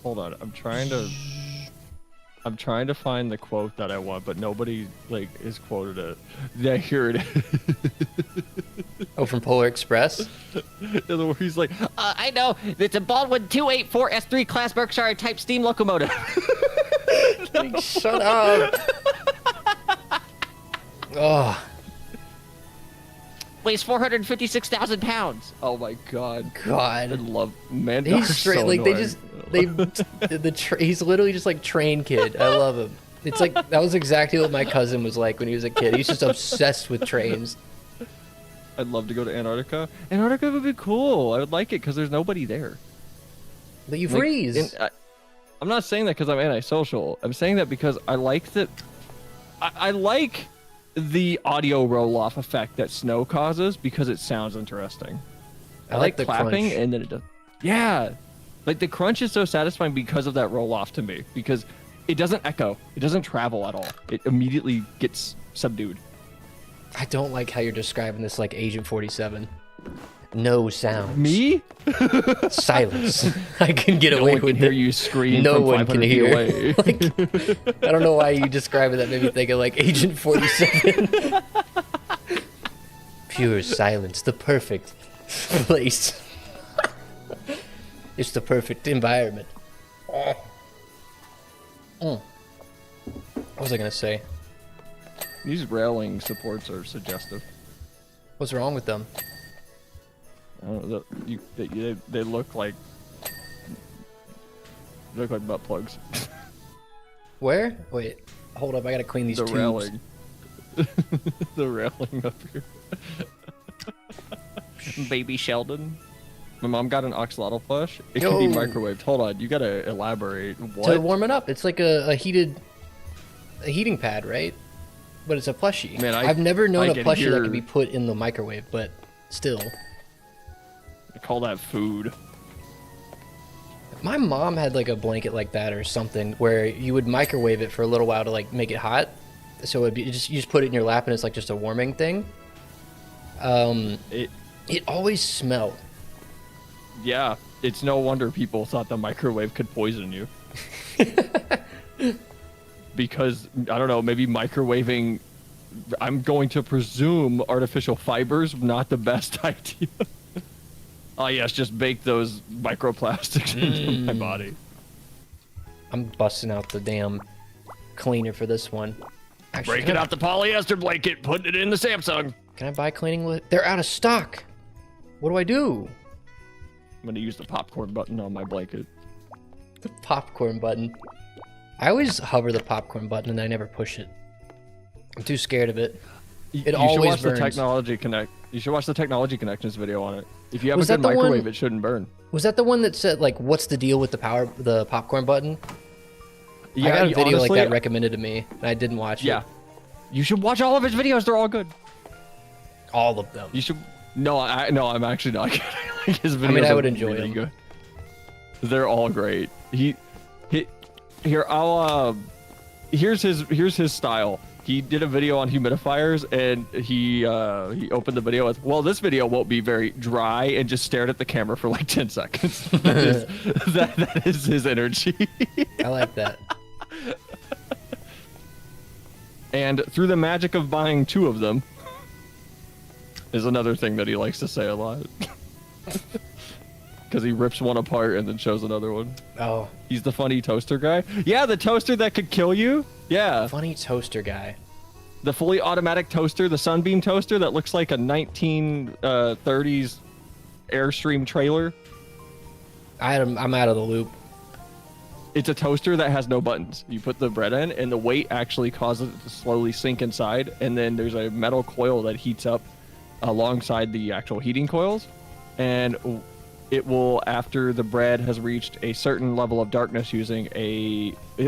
Hold on, I'm trying to find the quote that I want, but nobody like is quoted it. Yeah, here it is. Oh, from Polar Express? Where he's like, I know. It's a Baldwin 284 S3 class Berkshire type steam locomotive. Like, shut up. Oh, Weighs 456,000 pounds. oh my god. I God. love man. He's straight. So like, annoying. he's literally just like train kid. I love him. It's like, that was exactly what my cousin was like when he was a kid. He's just obsessed with trains. I'd love to go to Antarctica. Antarctica would be cool. I would like it because there's nobody there. But you Like, freeze. I'm not saying that because I'm antisocial. I'm saying that because I like that. I like the audio roll-off effect that snow causes because it sounds interesting. I like the clapping, crunch. and then it does. Yeah, like the crunch is so satisfying because of that roll-off to me. Because it doesn't echo. It doesn't travel at all. It immediately gets subdued. I don't like how you're describing this like Agent 47. No sounds. Me? Silence. I can get No away one can with hear it. you scream No from one 500 can feet hear. away. Like, I don't know why you describe it. That made me think of like Agent 47. Pure silence, the perfect place. It's the perfect environment. What was I gonna say? These railing supports are suggestive. What's wrong with them? I don't know, they look like butt plugs. Where? Wait, hold up. I gotta clean these The tubes. railing. The railing up here. Baby Sheldon. My mom got an axolotl plush. It can be Yo. microwaved. Hold on, you gotta elaborate. To What? warm it up. It's like a heating pad, right? But it's a plushie. Man, I've never known I a can plushie that hear- could be put in the microwave, but still. I call that food. My mom had like a blanket like that or something where you would microwave it for a little while to like make it hot. So it'd be you just put it in your lap and it's like just a warming thing. It always smelled. Yeah, it's no wonder people thought the microwave could poison you. Because, I don't know, maybe microwaving, I'm going to presume artificial fibers, not the best idea. Oh yes, just bake those microplastics into my body. I'm busting out the damn cleaner for this one. Actually, Breaking out the polyester blanket, putting it in the Samsung. Can I buy cleaning? They're out of stock. What do I do? I'm gonna use the popcorn button on my blanket. The popcorn button. I always hover the popcorn button and I never push it. I'm too scared of it. It you always should watch burns. the technology connect. You should watch the technology connections video on it. If you have Was a good that the one- microwave, it shouldn't burn. Was that the one that said like, "What's the deal with the popcorn button"? Yeah, I got a video honestly, like that recommended to me, and I didn't watch it. Yeah, you should watch all of his videos. They're all good. All of them. You should. No, I'm actually not kidding. Like, his videos I mean, I would are enjoy really them. good. They're all great. Here's his style. He did a video on humidifiers, and he opened the video with, "Well, this video won't be very dry," and just stared at the camera for like 10 seconds. that is his energy. I like that. And through the magic of buying 2 of them, is another thing that he likes to say a lot. Because he rips one apart and then shows another one. Oh, He's the funny toaster guy. Yeah, the toaster that could kill you. Yeah, funny toaster guy. the fully automatic toaster, the Sunbeam toaster that looks like a 1930s Airstream trailer. I'm out of the loop. It's a toaster that has no buttons. You put the bread in, and the weight actually causes it to slowly sink inside. And then there's a metal coil that heats up alongside the actual heating coils. And it will, after the bread has reached a certain level of darkness using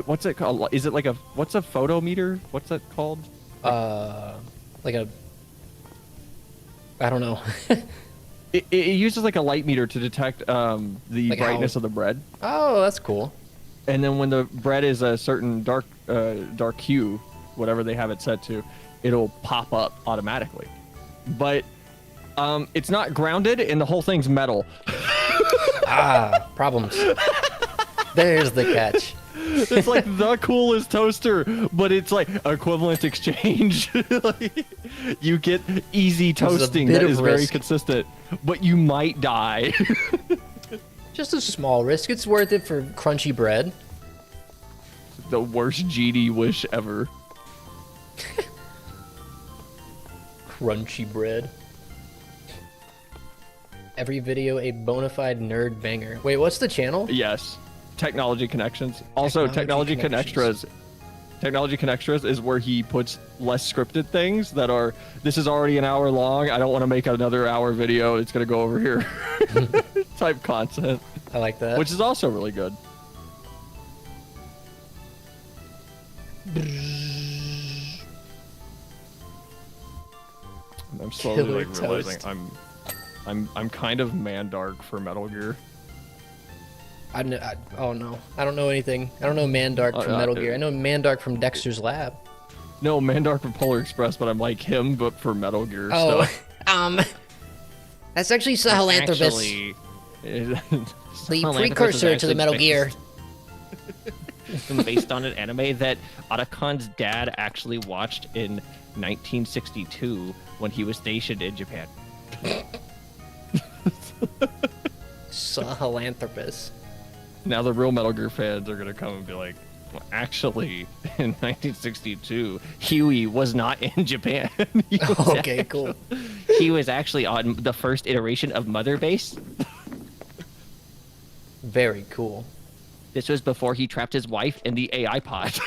what's it called? Is it like what's a photometer? What's that called? Like a, I don't know. It uses like a light meter to detect the Like brightness how- of the bread. Oh, that's cool. And then when the bread is a certain dark hue, whatever they have it set to, it'll pop up automatically. But it's not grounded, and the whole thing's metal. Problems. There's the catch. It's like the coolest toaster, but it's like equivalent exchange. Like, you get easy There's a toasting bit that of is very risk. consistent, but you might die. Just a small risk. It's worth it for crunchy bread. The worst GD wish ever. Crunchy bread. Every video a bona fide nerd banger. Wait, what's the channel? Yes. Technology Connections. Also, Technology Technology Connections. Technology Connectors is where he puts less scripted things that are, this is already an hour long, I don't want to make another hour video, it's going to go over here. Type content. I like that. Which is also really good. I'm slowly Killer like realizing toast. I'm kind of Mandark for Metal Gear. Oh no, I don't know anything. I don't know Mandark from Metal Gear. I know Mandark from Dexter's Lab. No, Mandark from Polar Express, but I'm like him, but for Metal Gear Oh, stuff. that's actually Sahelanthropus, Actually, the Sahelanthropus precursor is to the Metal actually Gear. based on an anime that Otakon's dad actually watched in 1962 when he was stationed in Japan. Sahelanthropus. Now the real Metal Gear fans are gonna come and be like, well, actually, in 1962, Huey was not in Japan. He was Okay, cool. He was actually on the first iteration of Mother Base. Very cool. This was before he trapped his wife in the AI pod.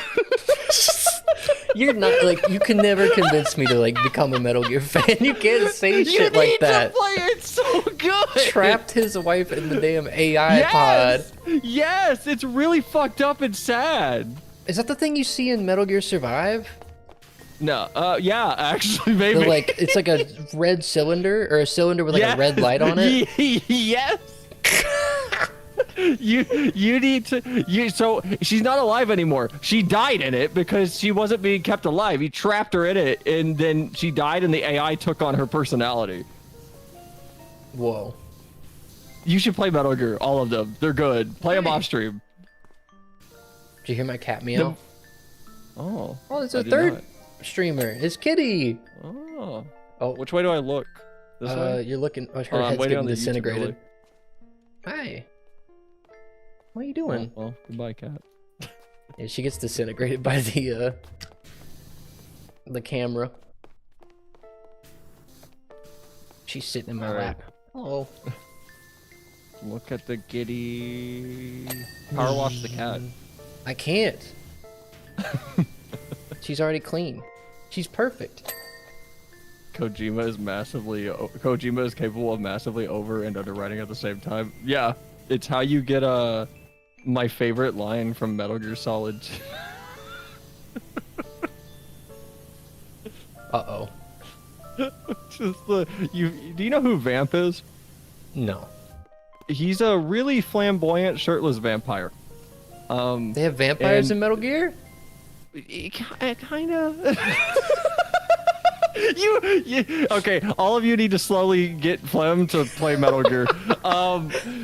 You're not like you can never convince me to like become a Metal Gear fan. You can't say shit like that. play it so good. Trapped his wife in the damn AI pod. Yes, it's really fucked up and sad. Is that the thing you see in Metal Gear Survive? No, yeah, actually, maybe. The, like it's like a red cylinder or a cylinder with like a red light on it. Yes. You need to so she's not alive anymore. She died in it because she wasn't being kept alive. He trapped her in it, and then she died, and the AI took on her personality. Whoa. You should play Metal Gear, all of them. They're good. Play them off stream. Did you hear my cat meow? Oh. Oh, there's a third streamer. It's Kitty. Oh. Oh, Which way do I look? This way? you're looking. Oh, her I'm head's waiting getting on the YouTube disintegrated. Hi. What are you doing? Well, goodbye, cat. Yeah, she gets disintegrated by the camera. She's sitting in my lap. Oh. Look at the giddy. Power wash the cat. I can't. She's already clean. She's perfect. Kojima is capable of massively over and underwriting at the same time. Yeah, it's how you get my favorite line from Metal Gear Solid. Uh-oh. Just do you know who Vamp is? No. He's a really flamboyant shirtless vampire. They have vampires in Metal Gear? Kind of. Okay, all of you need to slowly get Flem to play Metal Gear.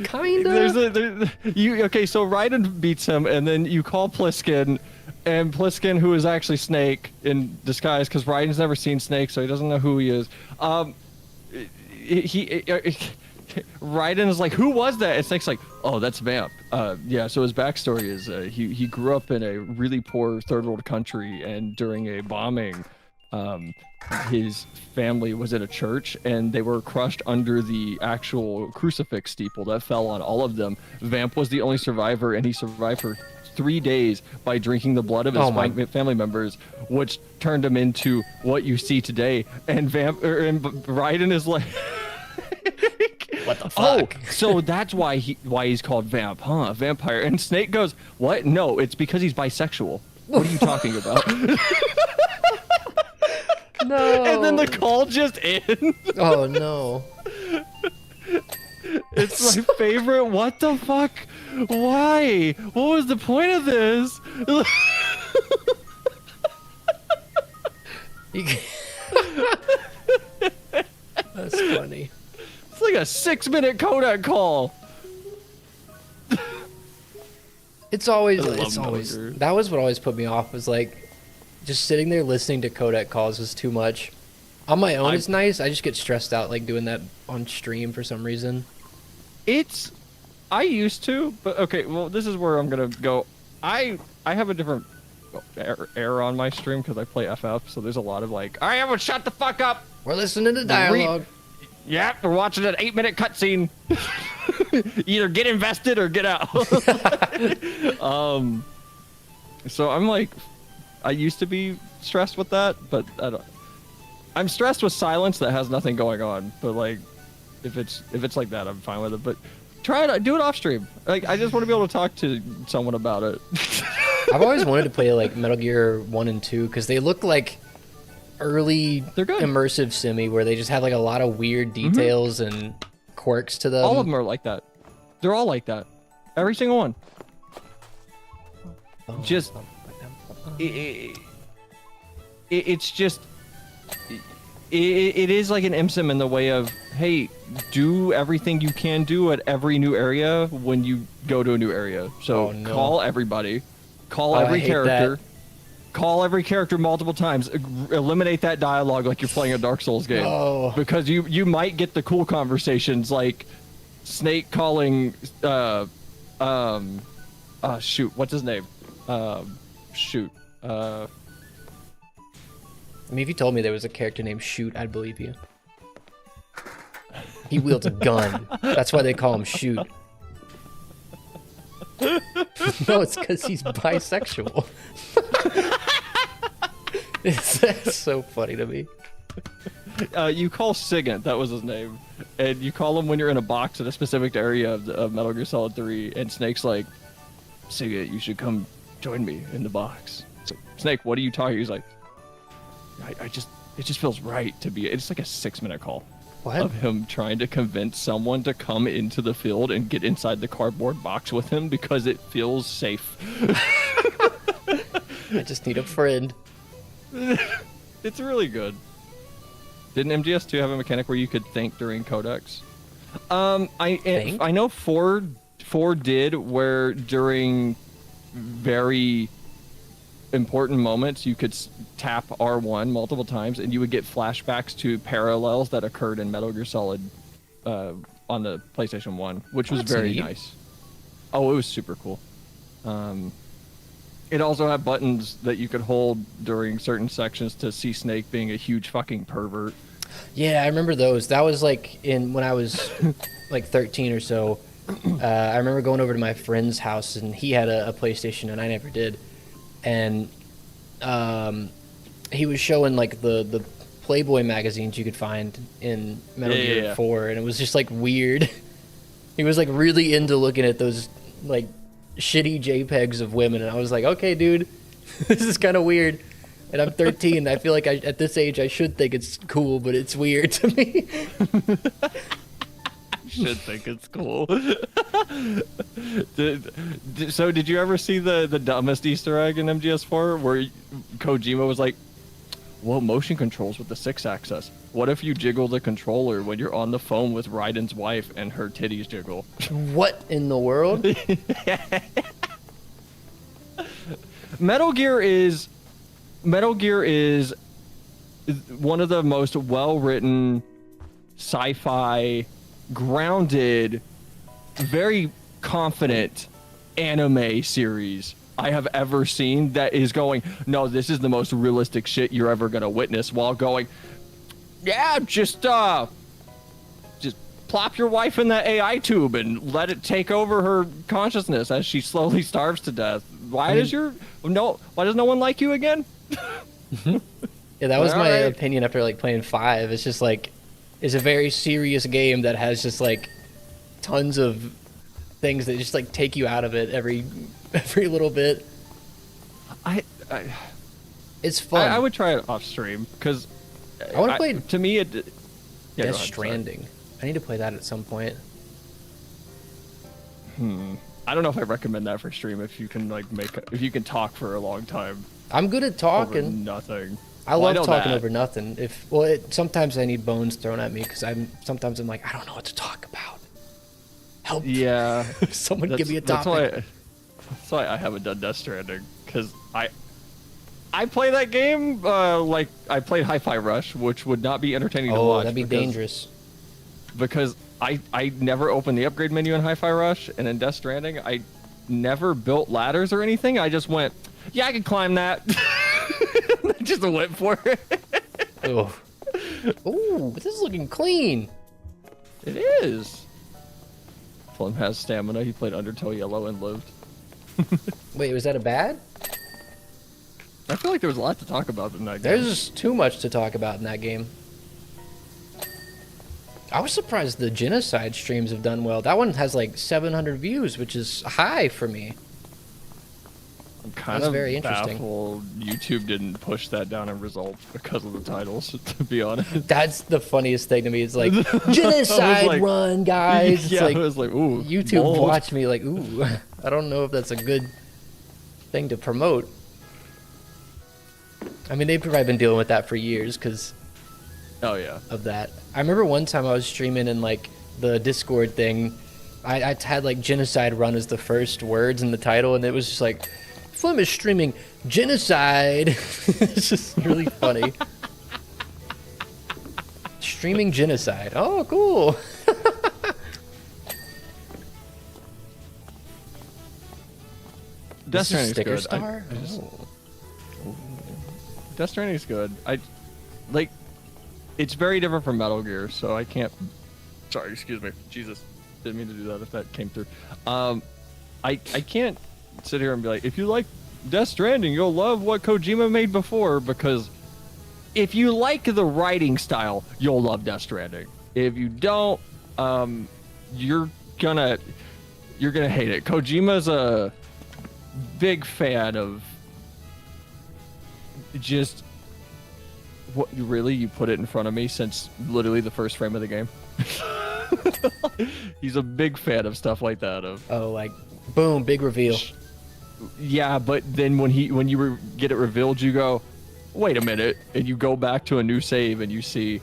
Kinda. Okay, so Raiden beats him, and then you call Pliskin, and Pliskin, who is actually Snake in disguise, because Raiden's never seen Snake, so he doesn't know who he is. Raiden is like, who was that? And Snake's like, oh, that's Vamp. Yeah, so his backstory is he grew up in a really poor third world country, and during a bombing, his family was at a church, and they were crushed under the actual crucifix steeple that fell on all of them. Vamp was the only survivor, and he survived for 3 days by drinking the blood of his family members, which turned him into what you see today. And Raiden is like... What the fuck? Oh, so that's why he's called Vamp, huh? Vampire. And Snake goes, what? No, it's because he's bisexual. What are you talking about? No. And then the call just ends. Oh, no. It's my favorite. What the fuck? Why? What was the point of this? That's funny. It's like a 6-minute codec call. It's always Metal Gear. that was what always put me off, was like just sitting there listening to codec calls was too much. On my own it's nice. I just get stressed out like doing that on stream for some reason. I used to, but okay, well, this is where I'm gonna go. I have a different error on my stream because I play FF, so there's a lot of like, all right, everyone shut the fuck up. We're listening to dialogue. Yeah, we're watching an 8-minute cutscene. Either get invested or get out. So I'm like, I used to be stressed with that, but I'm stressed with silence that has nothing going on. But like, if it's like that, I'm fine with it. But try it, do it off stream. Like, I just want to be able to talk to someone about it. I've always wanted to play like Metal Gear 1 and 2 because they look like early immersive simi where they just have like a lot of weird details and quirks to them. All of them are like that. They're all like that. Every single one. Just it's just it is like an MSIM in the way of, hey, do everything you can do at every new area when you go to a new area. So call everybody, call every character. Call every character multiple times. Eliminate that dialogue like you're playing a Dark Souls game. Oh. Because you might get the cool conversations like Snake calling shoot, what's his name? I mean, if you told me there was a character named Shoot, I'd believe you. He wields a gun. That's why they call him Shoot. No, it's because he's bisexual. That's so funny to me. You call Sigint, that was his name, and you call him when you're in a box in a specific area of Metal Gear Solid 3, and Snake's like, Sigint, you should come join me in the box. Like, Snake, what are you talking? He's like, it just feels right to be. It's like a 6-minute call. What? of him trying to convince someone to come into the field and get inside the cardboard box with him because it feels safe. I just need a friend. It's really good. Didn't MGS2 have a mechanic where you could think during codecs? Think? I know 4 did, where during very important moments you could tap R1 multiple times and you would get flashbacks to parallels that occurred in Metal Gear Solid on the PlayStation 1, which was That's very neat. nice. Oh, it was super cool. It also had buttons that you could hold during certain sections to see Snake being a huge fucking pervert. Yeah, I remember those. That was like when I was like 13 or so. I remember going over to my friend's house and he had a PlayStation and I never did. And he was showing like the Playboy magazines you could find in Metal Gear 4, and it was just like weird. He was like really into looking at those like shitty JPEGs of women, and I was like, okay, dude, this is kind of weird. And I'm 13. I feel like at this age I should think it's cool, but it's weird to me. Should think it's cool. So did you ever see the dumbest Easter egg in MGS4 where Kojima was like, well, motion controls with the 6-axis. What if you jiggle the controller when you're on the phone with Raiden's wife and her titties jiggle? What in the world? Metal Gear is one of the most well-written sci-fi, grounded, very confident anime series I have ever seen that is going, no, this is the most realistic shit you're ever gonna witness, while going, yeah, just plop your wife in that AI tube and let it take over her consciousness as she slowly starves to death. Why does no one like you again? Yeah, that was All my right. opinion after like playing 5. It's just like, it's a very serious game that has just like tons of things that just like take you out of it every little bit. It's fun. I would try it off stream because I want to play to me it. Yeah, go Death ahead, sorry. Stranding. I need to play that at some point. I don't know if I recommend that for stream if you can like if you can talk for a long time. I'm good at Over talking. nothing. I Well, love know talking that. over nothing. Sometimes I need bones thrown at me because I'm like, I don't know what to talk about. Help! Yeah. Someone give me a That's topic. why I haven't done Death Stranding, because I play that game like I played Hi-Fi Rush, which would not be entertaining to Oh, watch. that'd be because- dangerous. Because I never opened the upgrade menu in Hi-Fi Rush, and in Death Stranding, I never built ladders or anything. I just went, yeah, I can climb that. Just went for it. Oh, ooh, this is looking clean. It is. Plum has stamina. He played Undertow Yellow and lived. Wait, was that a bad? I feel like there was a lot to talk about in that game. There's too much to talk about in that game. I was surprised the genocide streams have done well. That one has like 700 views, which is high for me. I'm kind That's of very interesting. baffled YouTube didn't push that down in results because of the titles, to be honest. That's the funniest thing to me. It's like, genocide like- run, guys. It's yeah, like, I was like, ooh, YouTube bold. watched me like, ooh, I don't know if that's a good thing to promote. I mean, they've probably been dealing with that for years because Oh, yeah. of that. I remember one time I was streaming in like the Discord thing. I had like genocide run as the first words in the title, and it was just like, Flim is streaming genocide. It's just really funny. Streaming genocide. Oh, cool. Death This is Stranding's sticker good. star? I just- Oh. Death Stranding's good. Like, it's very different from Metal Gear, so I can't. Sorry, excuse me. Jesus, didn't mean to do that. If that came through, I can't sit here and be like, if you like Death Stranding, you'll love what Kojima made before, because if you like the writing style, you'll love Death Stranding. If you don't, you're gonna hate it. Kojima's a big fan of just What, really? You put it in front of me since literally the first frame of the game? He's a big fan of stuff like that. Oh, like, boom, big reveal. Yeah, but then when you get it revealed, you go, wait a minute, and you go back to a new save and you see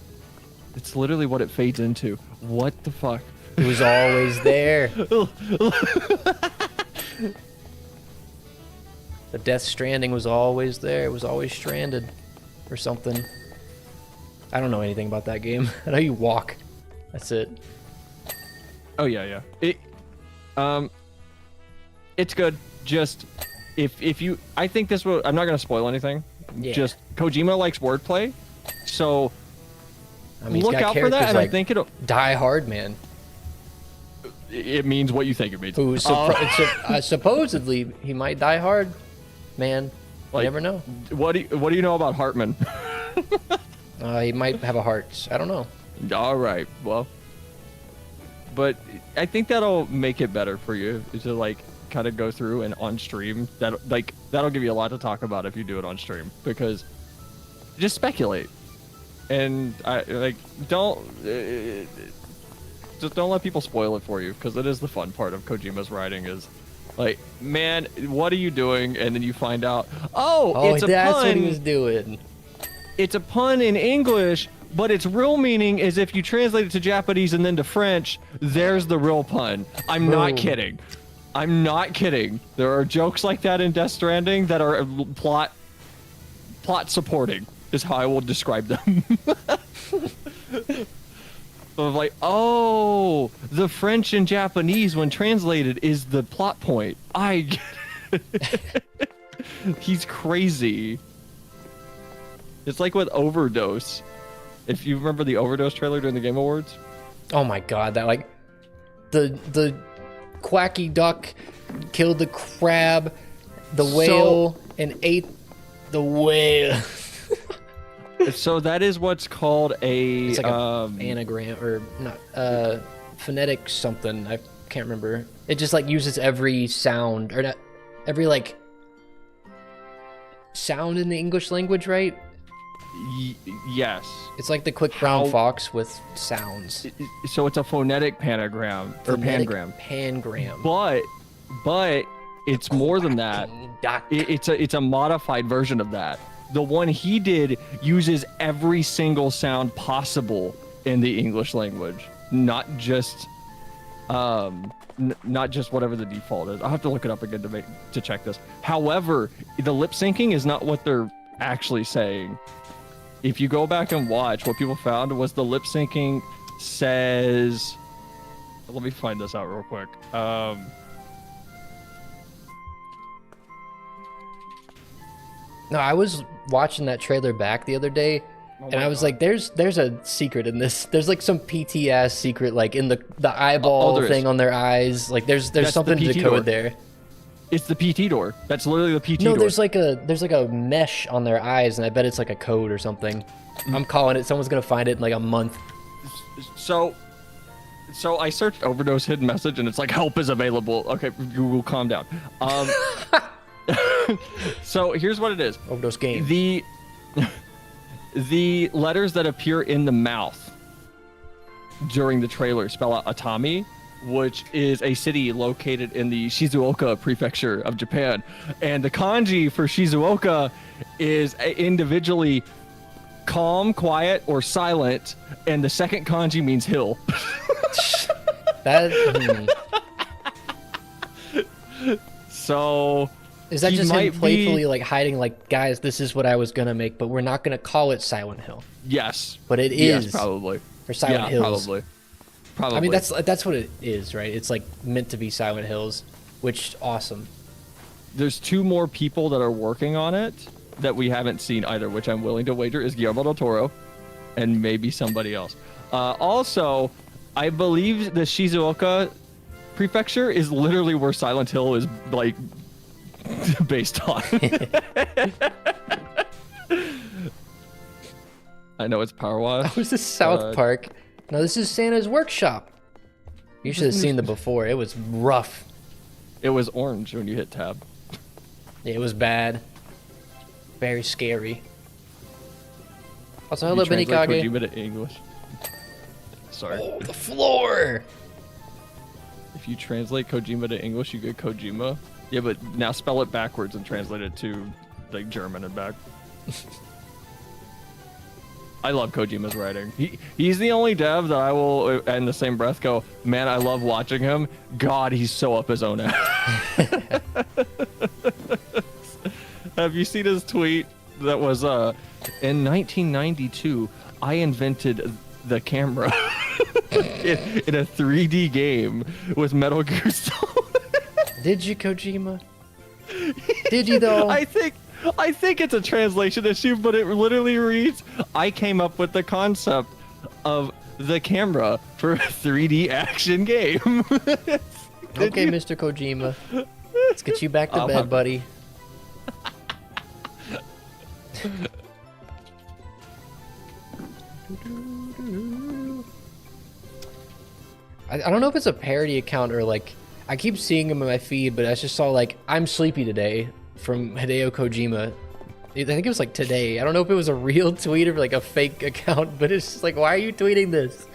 it's literally what it fades into. What the fuck? It was always there. The Death Stranding was always there. It was always stranded or something. I don't know anything about that game. I know you walk. That's it. Oh yeah. It's good. Just if you, I think this will. I'm not gonna spoil anything. Yeah. Just Kojima likes wordplay, so I mean, he's look got out for that. characters And like I think it'll. Die Hard Man, It means what you think it means. who supposedly he might die hard. Man, you never know. What do you know about Hartman? He might have a heart. I don't know. All right, well, but I think that'll make it better for you to like kind of go through and on stream. That'll give you a lot to talk about if you do it on stream, because just speculate and just don't let people spoil it for you, because it is the fun part of Kojima's writing is like, man, what are you doing? And then you find out, it's a that's pun. what he was doing. It's a pun in English, but its real meaning is if you translate it to Japanese and then to French, there's the real pun. I'm not kidding. I'm not kidding. There are jokes like that in Death Stranding that are plot supporting is how I will describe them. Of like, oh, the French and Japanese when translated is the plot point. I get it. He's crazy. It's like with Overdose. If you remember the Overdose trailer during the Game Awards. Oh my god, that like the quacky duck killed the crab, the whale, and ate the whale. So that is what's called a, it's like an anagram or not phonetic something. I can't remember. It just like uses every sound or not every like sound in the English language, right? Yes. It's like the quick brown fox with sounds. So it's a phonetic panagram or pangram. Pangram. But it's more than that. Duck. It's a modified version of that. The one he did uses every single sound possible in the English language, not just whatever the default is. I'll have to look it up again to check this. However, the lip syncing is not what they're actually saying. If you go back and watch, what people found was the lip syncing says, let me find this out real quick. No, I was watching that trailer back the other day, and I was like, "There's a secret in this. There's like some PTS secret, like in the eyeball thing on their eyes. Like there's something to decode there. It's the PT door. That's literally the PT door. No, there's like a mesh on their eyes, and I bet it's like a code or something. I'm calling it. Someone's gonna find it in like a month. So I searched Overdose hidden message, and it's like help is available. Okay, Google, calm down. So here's what it is. Overdose game. The letters that appear in the mouth during the trailer spell out Atami, which is a city located in the Shizuoka prefecture of Japan. And the kanji for Shizuoka is individually calm, quiet, or silent. And the second kanji means hill. So... Is that just him playfully like hiding, like, guys, this is what I was gonna make, but we're not gonna call it Silent Hill? Yes. But it is. Yes, probably. For Silent Hills. Probably. I mean, that's what it is, right? It's like meant to be Silent Hills, which awesome. There's 2 more people that are working on it that we haven't seen either, which I'm willing to wager is Guillermo del Toro and maybe somebody else. Also, I believe the Shizuoka prefecture is literally where Silent Hill is, like, based on. I know it's Powerwash. Oh, is this South Park? No, this is Santa's workshop. You should have seen the before. It was rough. It was orange when you hit tab. Yeah, it was bad. Very scary. Also, If hello, you translate Benikage. Kojima to English. Sorry. Oh, the floor! If you translate Kojima to English, you get Kojima. Yeah, but now spell it backwards and translate it to like German and back. I love Kojima's writing. He's the only dev that I will, in the same breath, go, man, I love watching him. God, he's so up his own ass. Have you seen his tweet that was, in 1992, I invented the camera in a 3D game with Metal Gear Solid. Did you, Kojima? Did you, though? I think it's a translation issue, but it literally reads, I came up with the concept of the camera for a 3D action game. Okay, Mr. Kojima. Let's get you back to bed, buddy. I don't know if it's a parody account or like, I keep seeing him in my feed, but I just saw like, I'm sleepy today from Hideo Kojima. I think it was like today. I don't know if it was a real tweet or like a fake account, but it's just like, why are you tweeting this?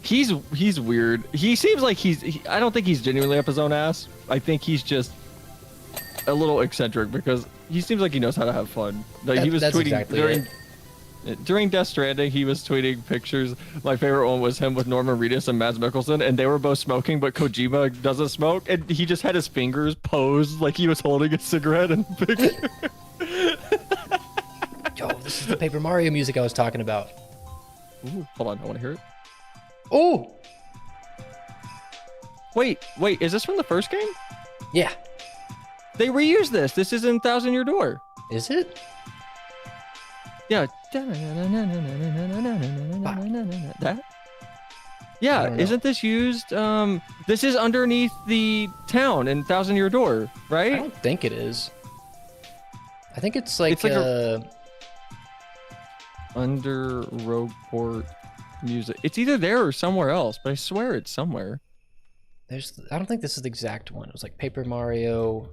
He's weird. He seems like I don't think he's genuinely up his own ass. I think he's just a little eccentric because he seems like he knows how to have fun. Like he was that's tweeting exactly during Death Stranding, he was tweeting pictures. My favorite one was him with Norman Reedus and Mads Mikkelsen, and they were both smoking, but Kojima doesn't smoke, and he just had his fingers posed like he was holding a cigarette in the picture. Yo, this is the Paper Mario music I was talking about. Ooh, hold on, I want to hear it. Oh! Wait, is this from the first game? Yeah. They reused this. This is in Thousand Year Door. Is it? Yeah. That? Yeah, isn't this used? This is underneath the town in Thousand Year Door, right? I don't think it is. I think it's like, under Rogueport music. It's either there or somewhere else, but I swear it's somewhere. I don't think this is the exact one. It was like Paper Mario,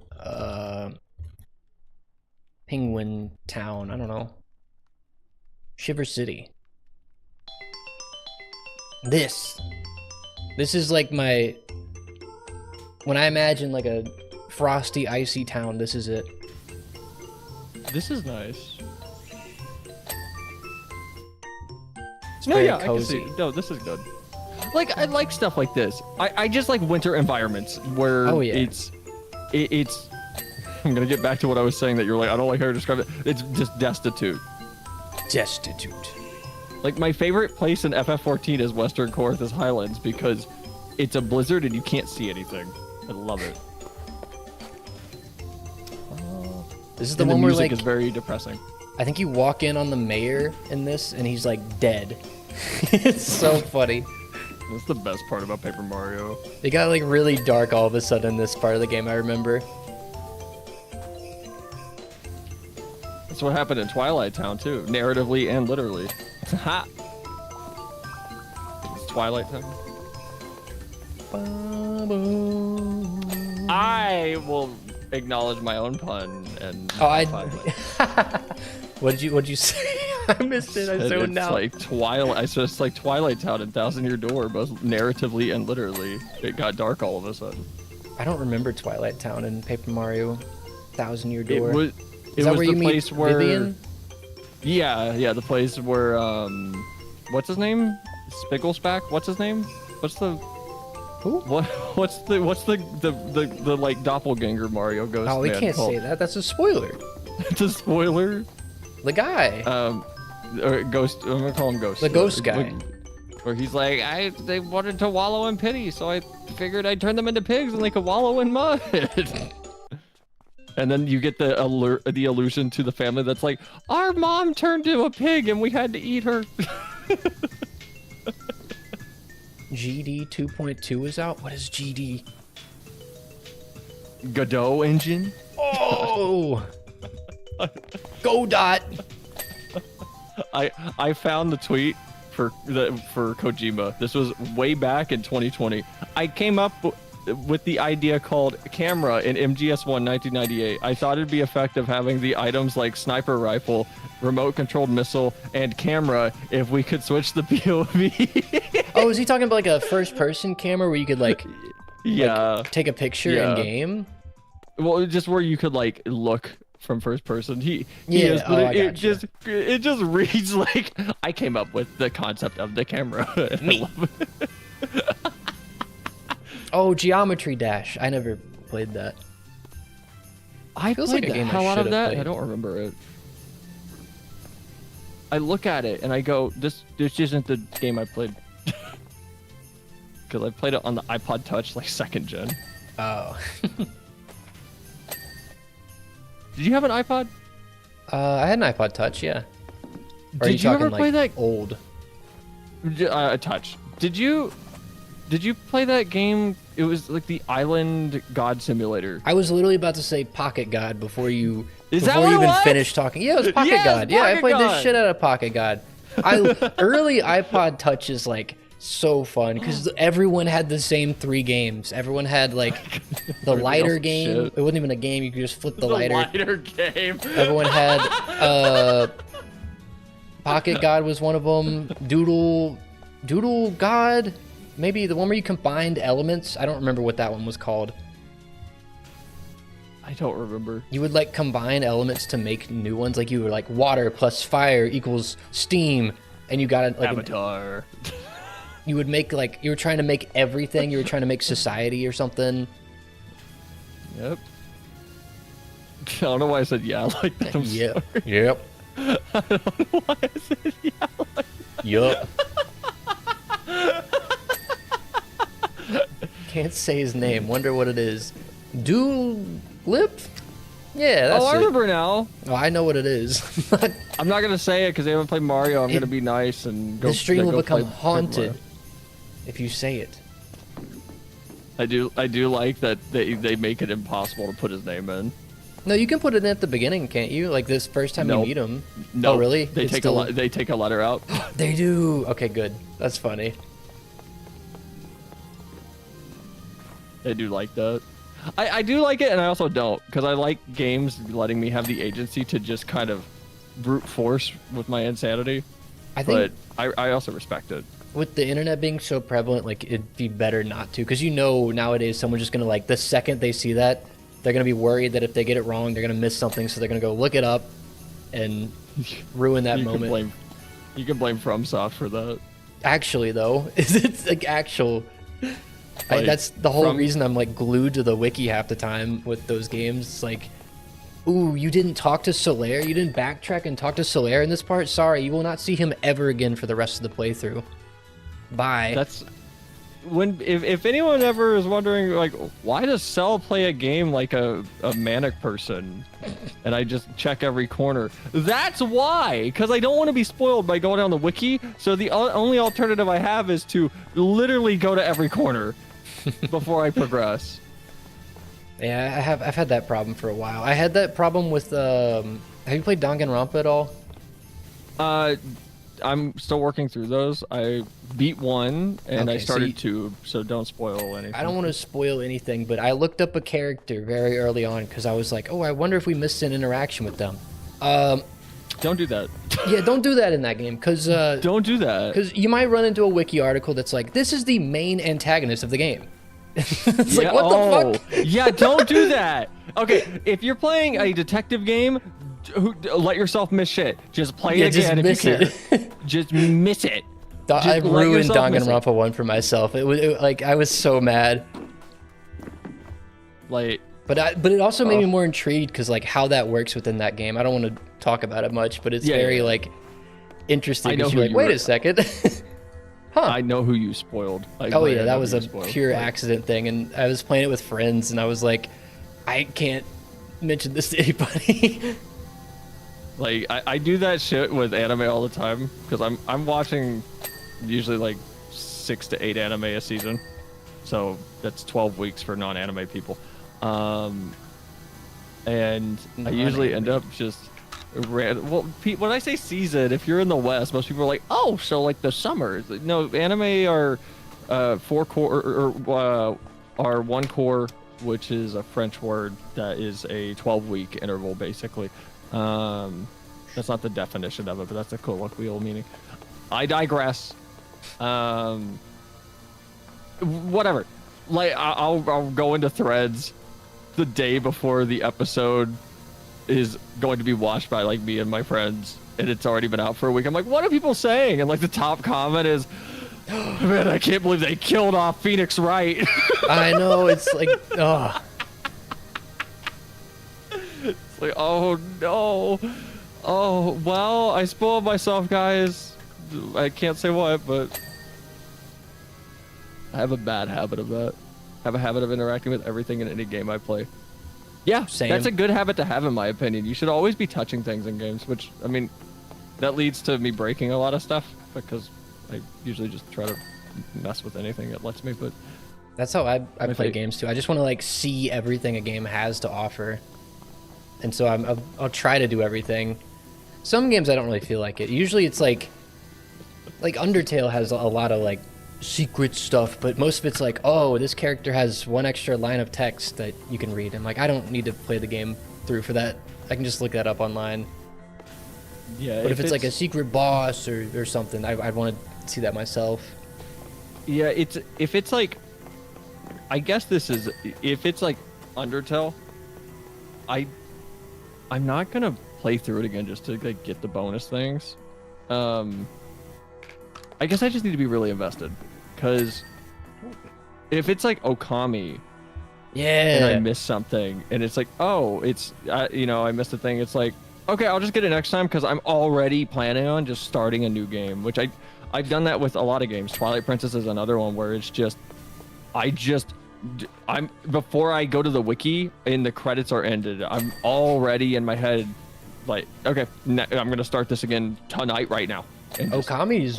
Penguin Town. I don't know. Shiver City. This is like my, when I imagine like a frosty, icy town, this is it. This is nice. It's No, very yeah, cozy. I can see. No, this is good. Like, I like stuff like this. I just like winter environments where it's I'm gonna get back to what I was saying that you're like, I don't like how you describe it. It's just destitute. Destitute. Like, my favorite place in FF14 is Western Corinth's Highlands because it's a blizzard and you can't see anything. I love it. This is the And one the where music like is very depressing. I think you walk in on the mayor in this and he's like dead. It's so funny. That's the best part about Paper Mario. It got like really dark all of a sudden in this part of the game, I remember. That's what happened in Twilight Town too, narratively and literally. Ha! It's Twilight Town. I will acknowledge my own pun and. Oh, What'd you say? I missed it. I zoned out. Like Twilight. I said it's like Twilight Town and Thousand Year Door, both narratively and literally. It got dark all of a sudden. I don't remember Twilight Town and Paper Mario, Thousand Year Door. It was Is that where the you place meet where. Vivian? Yeah, the place where what's his name? Spigglesback? What's his name? What's the Who? What's the like doppelganger Mario Ghost? Oh, we man can't called? say that. That's a spoiler. It's a spoiler. The guy. Or Ghost. I'm gonna call him Ghost. The ghost guy. Where he's like, they wanted to wallow in pity, so I figured I'd turn them into pigs and they could wallow in mud. And then you get the allusion to the family that's like, our mom turned to a pig and we had to eat her. GD 2.2 is out. What is GD? Godot engine. Oh. Go Dot. I found the tweet for Kojima. This was way back in 2020. I came up with the idea called camera in MGS1 1998. I thought it'd be effective having the items like sniper rifle, remote controlled missile, and camera if we could switch the POV. Oh, is he talking about like a first person camera where you could like take a picture in game? Well, just where you could like look from first person. It just reads like I came up with the concept of the camera. Me. Oh, Geometry Dash. I never played that. I Feels played like a the game I hell out should of have that. played. I don't remember it. I look at it and I go, this isn't the game I played. Because I played it on the iPod Touch like 2nd gen. Oh. Did you have an iPod? I had an iPod Touch, yeah. Or are Did you ever talking, play like, that? Old. Touch. Did you play that game? It was like the Island God Simulator. I was literally about to say Pocket God before you Is that before what you it even was? finished talking. Yeah, it was Pocket Yeah, it was God. Yeah, I Pocket played the God. shit out of Pocket God. Early iPod Touch is like so fun because everyone had the same 3 games. Everyone had like the lighter game. shit. It wasn't even a game. You could just flip the The lighter. lighter game. Everyone had Pocket God was one of them. Doodle God, maybe the one where you combined elements. I don't remember what that one was called. I don't remember. You would like combine elements to make new ones. Like you were like water plus fire equals steam, and you got it like Avatar. you would make like you were trying to make everything. You were trying to make society or something. Yep. I don't know why I said yeah like that. I'm sorry. Yep. I don't know why I said yeah like that. Yup. Can't say his name. Wonder what it is. Lip? Yeah, that's Oh, I it. remember now. Oh, I know what it is. I'm not gonna say it because they haven't played Mario. I'm gonna be nice and go. The stream go will become play haunted Mario. if you say it. I do like that they make it impossible to put his name in. No, you can put it in at the beginning, can't you? Like this first time Nope. you meet him. No, Oh, really? They It's take still- they take a letter out. They do. Okay, good. That's funny. I do like that. I do like it, and I also don't, because I like games letting me have the agency to just kind of brute force with my insanity. I think But I also respect it. with the internet being so prevalent, like it'd be better not to, because you know nowadays someone's just gonna like the second they see that, they're gonna be worried that if they get it wrong, they're gonna miss something, so they're gonna go look it up and ruin that moment. You can blame FromSoft for that. Actually, though, is it like actual? Like, That's the whole reason I'm like glued to the wiki half the time with those games. It's like, ooh, you didn't talk to Solaire? You didn't backtrack and talk to Solaire in this part? Sorry, you will not see him ever again for the rest of the playthrough. Bye. That's when if anyone ever is wondering like why does Cell play a game like a manic person, and I just check every corner. That's why, because I don't want to be spoiled by going down the wiki. So the only alternative I have is to literally go to every corner before I progress. Yeah, I've had that problem for a while. I had that problem with have you played Danganronpa at all? I'm still working through those. I beat 1 and Okay, I so started 2, so don't spoil anything. I don't want to spoil anything, but I looked up a character very early on because I was like, oh, I wonder if we missed an interaction with them. Don't do that. Yeah, don't do that in that game, because Don't do that. you might run into a wiki article that's like, this is the main antagonist of the game. It's like, what the fuck? Yeah, don't do that. Okay, if you're playing a detective game, let yourself miss shit. Just play it just again if miss you it. can. Just miss it. I Just let ruined yourself miss it. Danganronpa 1 for myself. It was like, I was so mad. Like, But it also made me more intrigued because like how that works within that game. I don't want to talk about it much, but it's very like interesting. I know Because you're who like, you wait were- a second. I know who you spoiled. Oh yeah, that was a pure accident thing, and I was playing it with friends, and I was like, I can't mention this to anybody. Like, I do that shit with anime all the time because I'm watching usually like 6 to 8 anime a season, so that's 12 weeks for non-anime people. And I usually end up just well, when I say season, if you're in the West, most people are like, oh, so like the summer. No, anime are 4 quarter or are one core, which is a French word that is a 12-week interval, basically. That's not the definition of it, but that's a colloquial meaning. I digress. Whatever. Like, I'll go into threads the day before the episode is going to be watched by like me and my friends, and it's already been out for a week. I'm like, what are people saying? And like the top comment is, man, I can't believe they killed off Phoenix Wright. I know, it's like, oh. It's like, oh no. Oh, well, I spoiled myself, guys. I can't say what, but I have a bad habit of that. I have a habit of interacting with everything in any game I play. Yeah, Same. That's a good habit to have, in my opinion. You should always be touching things in games, which, I mean, that leads to me breaking a lot of stuff, because I usually just try to mess with anything that lets me, but... That's how I play games, too. I just want to, like, see everything a game has to offer. And so I'll try to do everything. Some games I don't really feel like it. Usually it's like Undertale has a lot of, like, secret stuff, but most of it's like, oh, this character has one extra line of text that you can read. I'm like, I don't need to play the game through for that. I can just look that up online. Yeah, but if it's like a secret boss or something, I'd want to see that myself. Yeah, if it's like, I guess this is, if it's like Undertale, I'm not gonna play through it again just to like get the bonus things. I guess I just need to be really invested, because if it's like Okami, yeah, and I miss something, and it's like, oh, it's I missed a thing. It's like, okay, I'll just get it next time, because I'm already planning on just starting a new game, which I've done that with a lot of games. Twilight Princess is another one where it's just, I'm before I go to the wiki and the credits are ended, I'm already in my head like, okay, I'm gonna start this again tonight right now. Okami's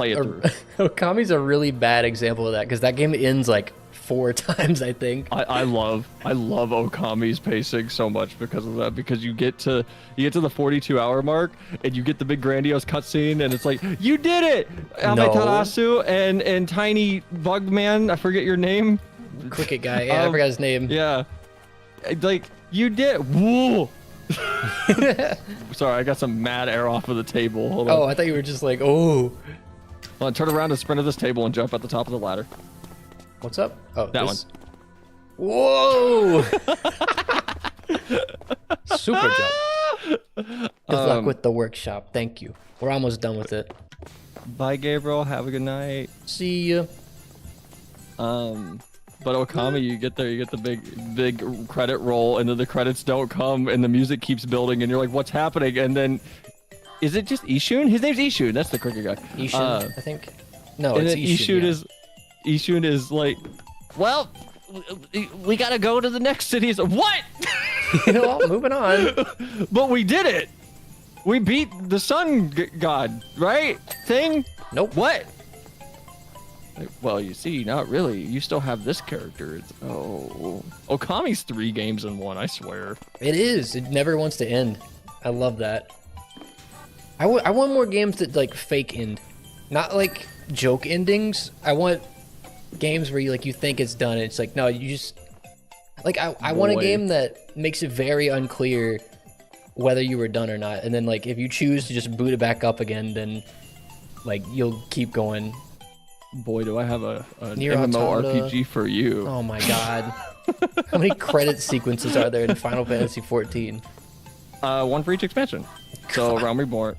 a really bad example of that, because that game ends like 4 times, I think. I love Okami's pacing so much because of that, because you get to the 42-hour mark and you get the big grandiose cutscene, and it's like, you did it, Amaterasu and Tiny Bug Man, I forget your name. Cricket guy, yeah, I forgot his name. Yeah, like, you did. Whoa. Sorry, I got some mad air off of the table. Hold on. Oh, I thought you were just like, oh. Hold on, turn around and sprint to this table and jump at the top of the ladder. What's up? Oh, that one. Whoa! Super jump. Good luck with the workshop. Thank you. We're almost done with it. Bye, Gabriel. Have a good night. See ya. But Okami, you get there, you get the big credit roll, and then the credits don't come, and the music keeps building, and you're like, what's happening? And then, is it just Ishun? His name's Ishun. That's the cricket guy. Ishun, I think. No, and it's Ishun. Ishun is like, well, we gotta go to the next city. He's like, what? Well, moving on. But we did it. We beat the sun god, right? Thing? Nope. What? Like, well, you see, not really. You still have this character. Okami's 3 games in 1, I swear. It is. It never wants to end. I love that. I want more games that like fake end, not like joke endings. I want games where you think it's done, and it's like, no, you just like I want a game that makes it very unclear whether you were done or not, and then like if you choose to just boot it back up again, then like you'll keep going. Boy, do I have an Nier MMORPG for you. Oh my god. How many credit sequences are there in Final Fantasy XIV? 1 for each expansion. So, Realm Reborn.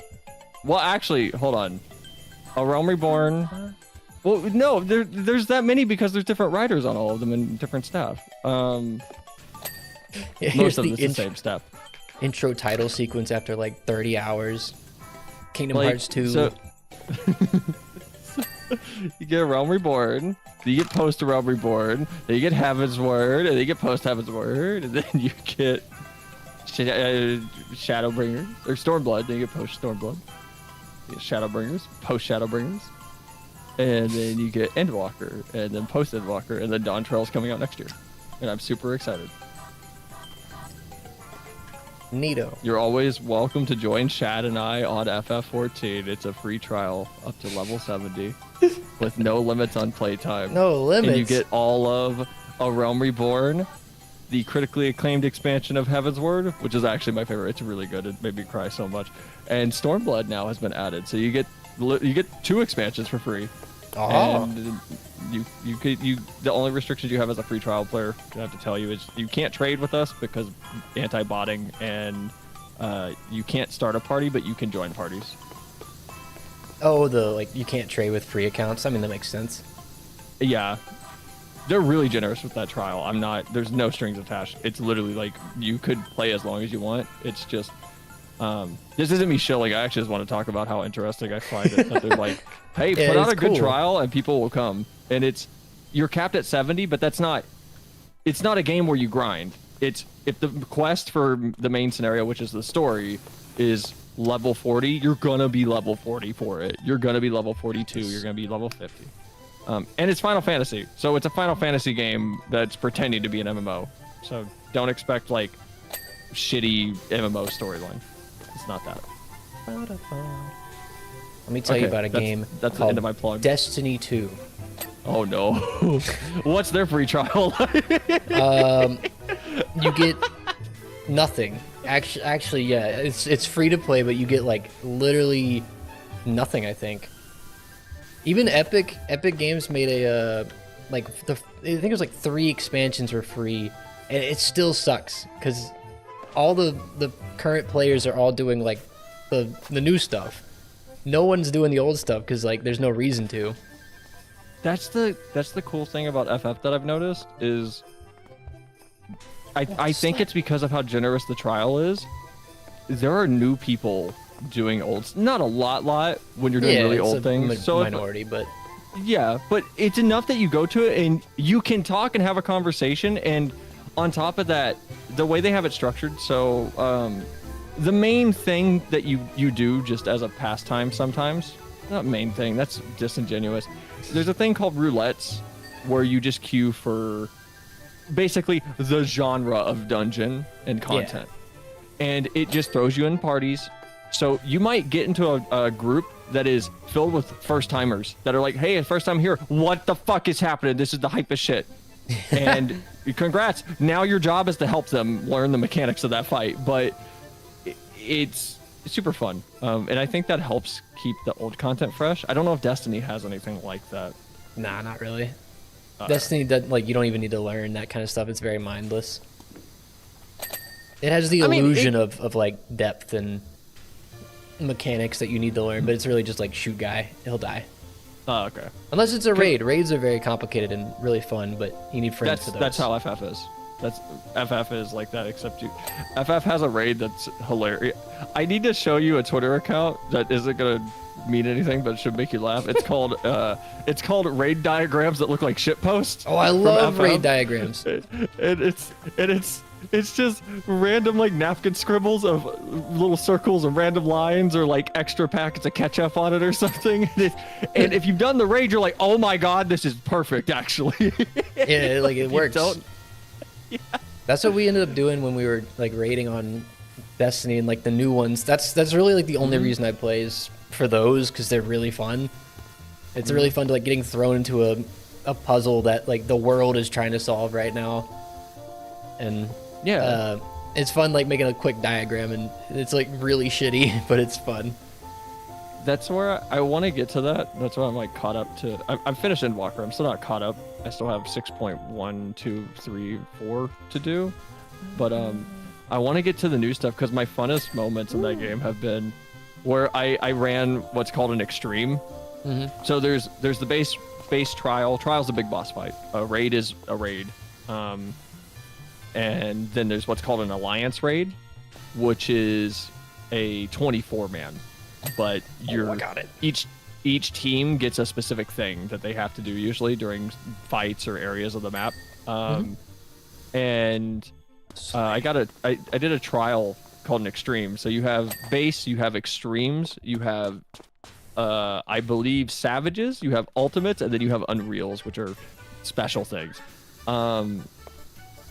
Well, actually, hold on. A Realm Reborn. Well, no, there's that many because there's different writers on all of them and different staff. Most of it's the same staff. Intro title sequence after like 30 hours. Kingdom Hearts 2. So, you get Realm Reborn, then you get Post Realm Reborn, then you get Heaven's Word, and then you get Post Heaven's Word, and then you get Shadowbringers, or Stormblood, then you get Post Stormblood. You get Shadowbringers, Post Shadowbringers, and then you get Endwalker, and then Post Endwalker, and then Dawn Trail's coming out next year. And I'm super excited. Neato. You're always welcome to join Shad and I on FF14. It's a free trial up to level 70 with no limits on playtime. No limits. And you get all of A Realm Reborn, the critically acclaimed expansion of Heavensward, which is actually my favorite. It's really good. It made me cry so much. And Stormblood now has been added, so you get 2 expansions for free. Oh. And the only restrictions you have as a free trial player, I have to tell you, is you can't trade with us because anti-botting, and you can't start a party, but you can join parties. Oh, you can't trade with free accounts. I mean, that makes sense. Yeah. They're really generous with that trial. There's no strings attached. It's literally like you could play as long as you want. It's just, this isn't me shilling. I actually just want to talk about how interesting I find it. That they're like, hey, Yeah, put out it's a good cool. trial and people will come. And you're capped at 70, but it's not a game where you grind. If the quest for the main scenario, which is the story, is level 40, you're gonna be level 40 for it. You're gonna be level 42. You're gonna be level 50. And it's Final Fantasy, so it's a Final Fantasy game that's pretending to be an MMO. So don't expect like shitty MMO storyline. It's not that. Let me tell you Okay, about a game that's the called end of my plug. Destiny 2. Oh no. What's their free trial like? You get nothing. Actually, yeah, it's free to play, but you get like literally nothing, I think. Even Epic Games made I think it was like 3 expansions were free, and it still sucks because all the current players are all doing like the new stuff. No one's doing the old stuff because like there's no reason to. That's the cool thing about FF that I've noticed is I think it's because of how generous the trial is. There are new people doing not a lot when you're doing really old things. So minority, but yeah, but it's enough that you go to it and you can talk and have a conversation. And on top of that, the way they have it structured, so the main thing that you do just as a pastime sometimes, not main thing, that's disingenuous. There's a thing called roulettes where you just queue for basically the genre of dungeon and content. And it just throws you in parties. So you might get into a group that is filled with first timers that are like, hey, first time here, what the fuck is happening? This is the hype as shit. And congrats. Now your job is to help them learn the mechanics of that fight. But it's super fun. And I think that helps keep the old content fresh. I don't know if Destiny has anything like that. nah, not really. Destiny doesn't, like, you don't even need to learn that kind of stuff. It's very mindless. It has the illusion of like depth and mechanics that you need to learn, but it's really just like shoot guy, he'll die. Oh, okay. Unless it's a raid. Raids are very complicated and really fun, but you need friends for those. That's how FF is. FF is like that, except FF has a raid that's hilarious. I need to show you a Twitter account that isn't gonna mean anything, but it should make you laugh. It's called raid diagrams that look like shit posts. Oh, I love raid diagrams. It's just random like napkin scribbles of little circles and random lines, or like extra packets of ketchup on it or something. And if you've done the raid, you're like, oh my god, this is perfect actually. Yeah, like it works. Yeah. That's what we ended up doing when we were like raiding on Destiny and like the new ones. That's really like the only reason I play is for those, because they're really fun. It's really fun to like getting thrown into a puzzle that like the world is trying to solve right now. And yeah, it's fun like making a quick diagram, and it's like really shitty, but it's fun. That's where I want to get to that. That's why I'm like caught up to. I'm finished Endwalker. I'm still not caught up. I still have 6.1, 2, 3, 4 to do. But I want to get to the new stuff because my funnest moments in that game have been where I ran what's called an extreme. Mm-hmm. So there's the base trial. Trial's a big boss fight. A raid is a raid. And then there's what's called an alliance raid, which is a 24-man. But I got it. Each team gets a specific thing that they have to do usually during fights or areas of the map. And I did a trial called an extreme. So you have base, you have extremes, you have I believe savages, you have ultimates, and then you have unreals, which are special things.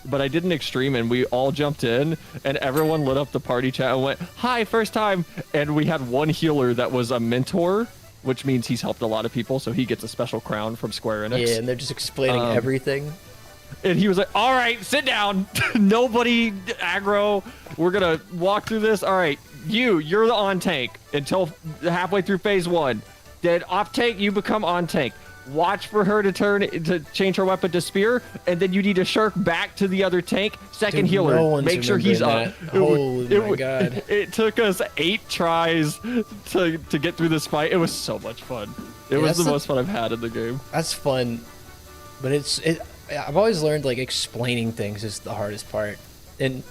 But I did an extreme, and we all jumped in, and everyone lit up the party chat and went, "Hi, first time!" And we had one healer that was a mentor, which means he's helped a lot of people, so he gets a special crown from Square Enix. Yeah, and they're just explaining everything. And he was like, all right, sit down. Nobody aggro. We're going to walk through this. All right, you're the on tank until halfway through phase 1. Then off tank, you become on tank. Watch for her to change her weapon to spear, and then you need to shirk back to the other tank. Second healer, no one's make sure he's up. Holy my god! It took us 8 tries to get through this fight. It was so much fun. It was the most fun I've had in the game. That's fun, but I've always learned like explaining things is the hardest part, and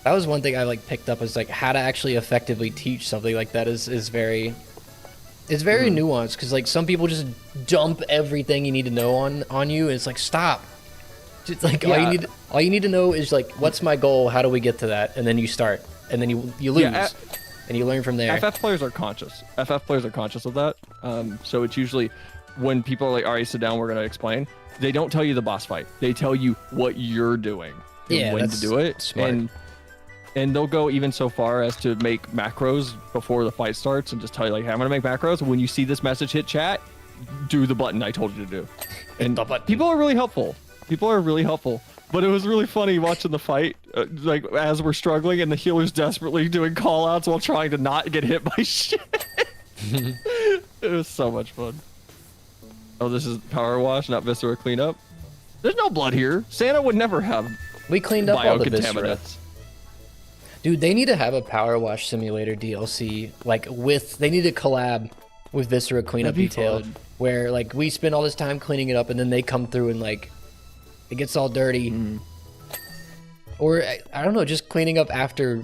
that was one thing I like picked up is like how to actually effectively teach something like that is very. It's very nuanced because like some people just dump everything you need to know on you, and it's like stop. Just, like all you need to know is like what's my goal, how do we get to that, and then you start, and then you lose, and you learn from there. FF players are conscious. FF players are conscious of that. So it's usually when people are like, all right, sit down, we're gonna explain. They don't tell you the boss fight. They tell you what you're doing and when to do it. Smart. And they'll go even so far as to make macros before the fight starts and just tell you like, hey, I'm gonna make macros. When you see this message hit chat, do the button I told you to do. And people are really helpful. People are really helpful. But it was really funny watching the fight, like as we're struggling and the healer's desperately doing call outs while trying to not get hit by shit. It was so much fun. Oh, this is power wash, not viscera cleanup. There's no blood here. Santa would never have We cleaned up all the viscera. biocontaminants. Dude, they need to have a Powerwash Simulator DLC. Like they need to collab with Viscera Cleanup Detail, where like we spend all this time cleaning it up, and then they come through and like it gets all dirty. Or I don't know, just cleaning up after.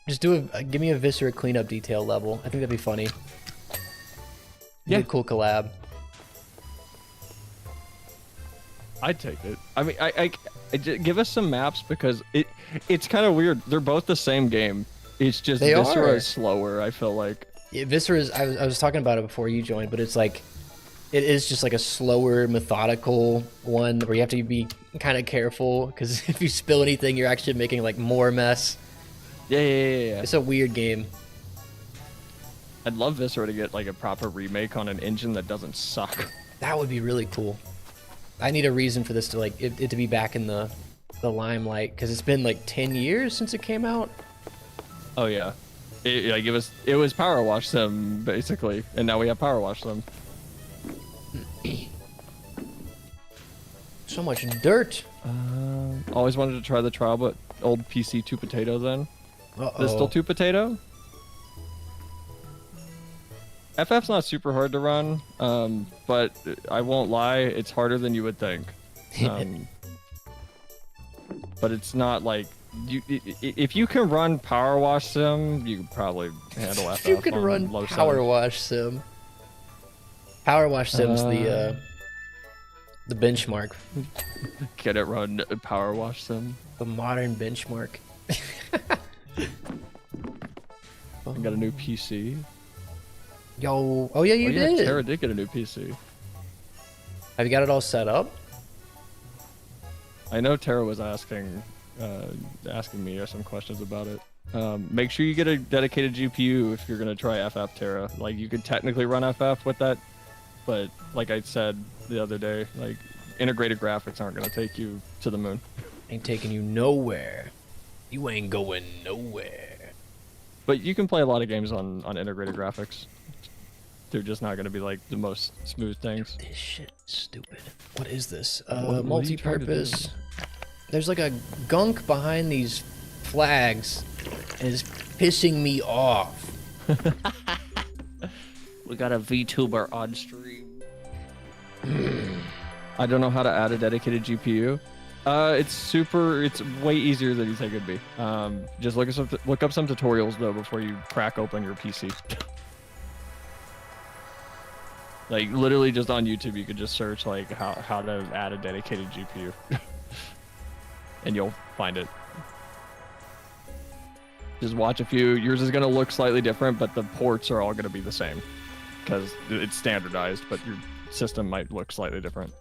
Just give me a Viscera Cleanup Detail level. I think that'd be funny. Yeah, a cool collab. I'd take it. I mean, I give us some maps because it's kind of weird. They're both the same game. It's just Viscera is slower, I feel like. Yeah, Viscera is, I was talking about it before you joined, but it's like, it is just like a slower, methodical one where you have to be kind of careful because if you spill anything, you're actually making like more mess. Yeah. It's a weird game. I'd love Viscera to get like a proper remake on an engine that doesn't suck. That would be really cool. I need a reason for this to like it to be back in the limelight because it's been like 10 years since it came out. Oh yeah, it was Powerwash Sim basically, and now we have Powerwash Sim. So much dirt. Always wanted to try the trial, but old PC 2 potato then. Uh-oh. Is it still 2 potato? FF's not super hard to run, but I won't lie, it's harder than you would think. But it's not like if you can run Powerwash Sim, you can probably handle FF. If you can run Powerwash Sim. Powerwash Sim's the benchmark. Get it run Powerwash Sim. The modern benchmark. I got a new PC. Yo, oh yeah, you did. Tara did get a new PC. Have you got it all set up? I know Tara was asking me some questions about it. Make sure you get a dedicated GPU if you're gonna try FF, Tara. Like you could technically run FF with that, but like I said the other day, like integrated graphics aren't gonna take you to the moon. Ain't taking you nowhere. You ain't going nowhere. But you can play a lot of games on integrated graphics. They're just not going to be like the most smooth things. This shit is stupid. What is this? What Multi-purpose. There's like a gunk behind these flags, and it's pissing me off. We got a VTuber on stream. I don't know how to add a dedicated GPU. It's way easier than you think it'd be. Just look up some tutorials though before you crack open your PC. Like literally just on YouTube, you could just search like how to add a dedicated GPU, and you'll find it. Just watch a few. Yours is gonna look slightly different, but the ports are all gonna be the same because it's standardized. But your system might look slightly different.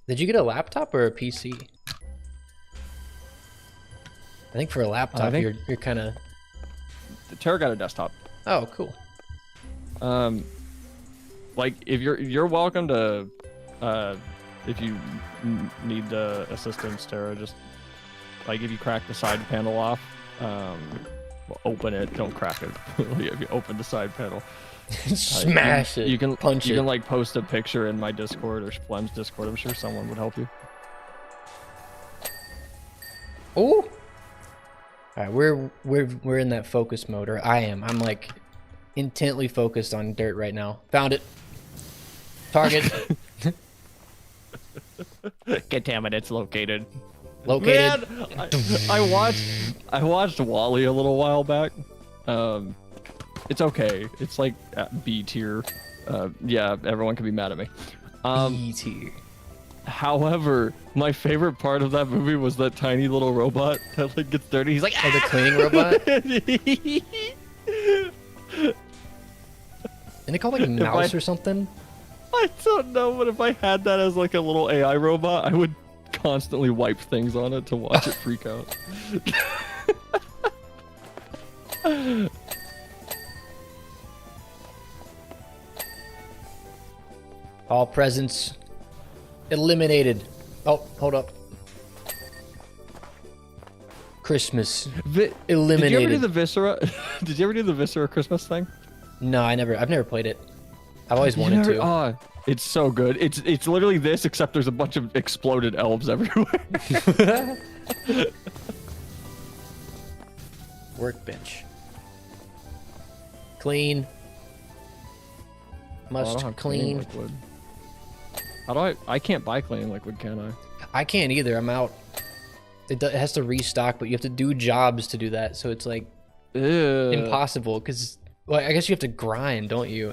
Did you get a laptop or a PC? I think for a laptop, you're kind of. Tara got a desktop. Oh, cool. Like if you're welcome to if you need the assistance, Tara, just like if you crack the side panel off, well, open it, don't crack it. If you open the side panel, Smash it. You can punch you it. can like post a picture in my Discord or Splem's Discord. I'm sure someone would help you. Oh. All right, we're in that focus mode, or I am. I'm like intently focused on dirt right now. Found it. Target. Contaminants located. Located. Man, I watched Wally a little while back. It's okay. It's like B tier. Yeah, everyone can be mad at me. B tier. However, my favorite part of that movie was that tiny little robot that like gets dirty. He's like, Oh, the cleaning robot? Isn't it called like Mouse or something? I don't know, but if I had that as like a little AI robot, I would constantly wipe things on it to watch it freak out. All presents eliminated. Oh, hold up. Christmas eliminated. Did you ever do the Viscera? Did you ever do the Viscera Christmas thing? No, I've never played it. I've always wanted to. Oh, it's so good. It's literally this, except there's a bunch of exploded elves everywhere. Workbench. Clean. Must clean. Liquid. How do I can't buy clean liquid, can I? I can't either. I'm out. It has to restock, but you have to do jobs to do that. So it's like impossible because, well, I guess you have to grind, don't you?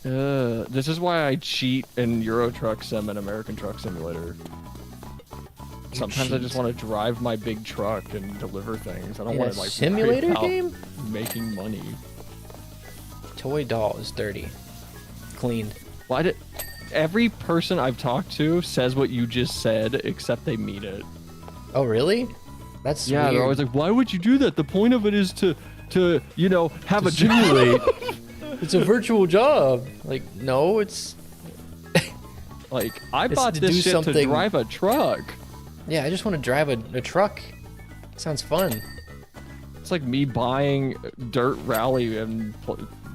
This is why I cheat in Euro Truck Sim and American Truck Simulator. Sometimes I just want to drive my big truck and deliver things. I don't want to like simulator game making money. Toy doll is dirty. Cleaned. Why did every person I've talked to says what you just said, except they mean it? Oh really? That's yeah. weird. They're always like, "Why would you do that? The point of it is to you know have a simulate." It's a virtual job. Like no, it's like I It's bought to this do shit something- to drive a truck. yeah. I just want to drive a truck. Sounds fun. It's like me buying Dirt Rally and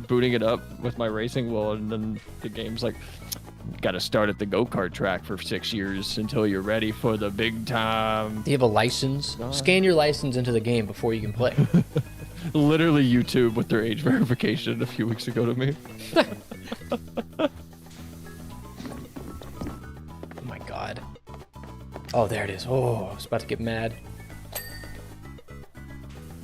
booting it up with my racing wheel, and then the game's like, got to start at the go-kart track for 6 years until you're ready for the big time. Do you have a license? Scan your license into the game before you can play. Literally YouTube with their age verification a few weeks ago to me. Oh my god. Oh, there it is. Oh, I was about to get mad.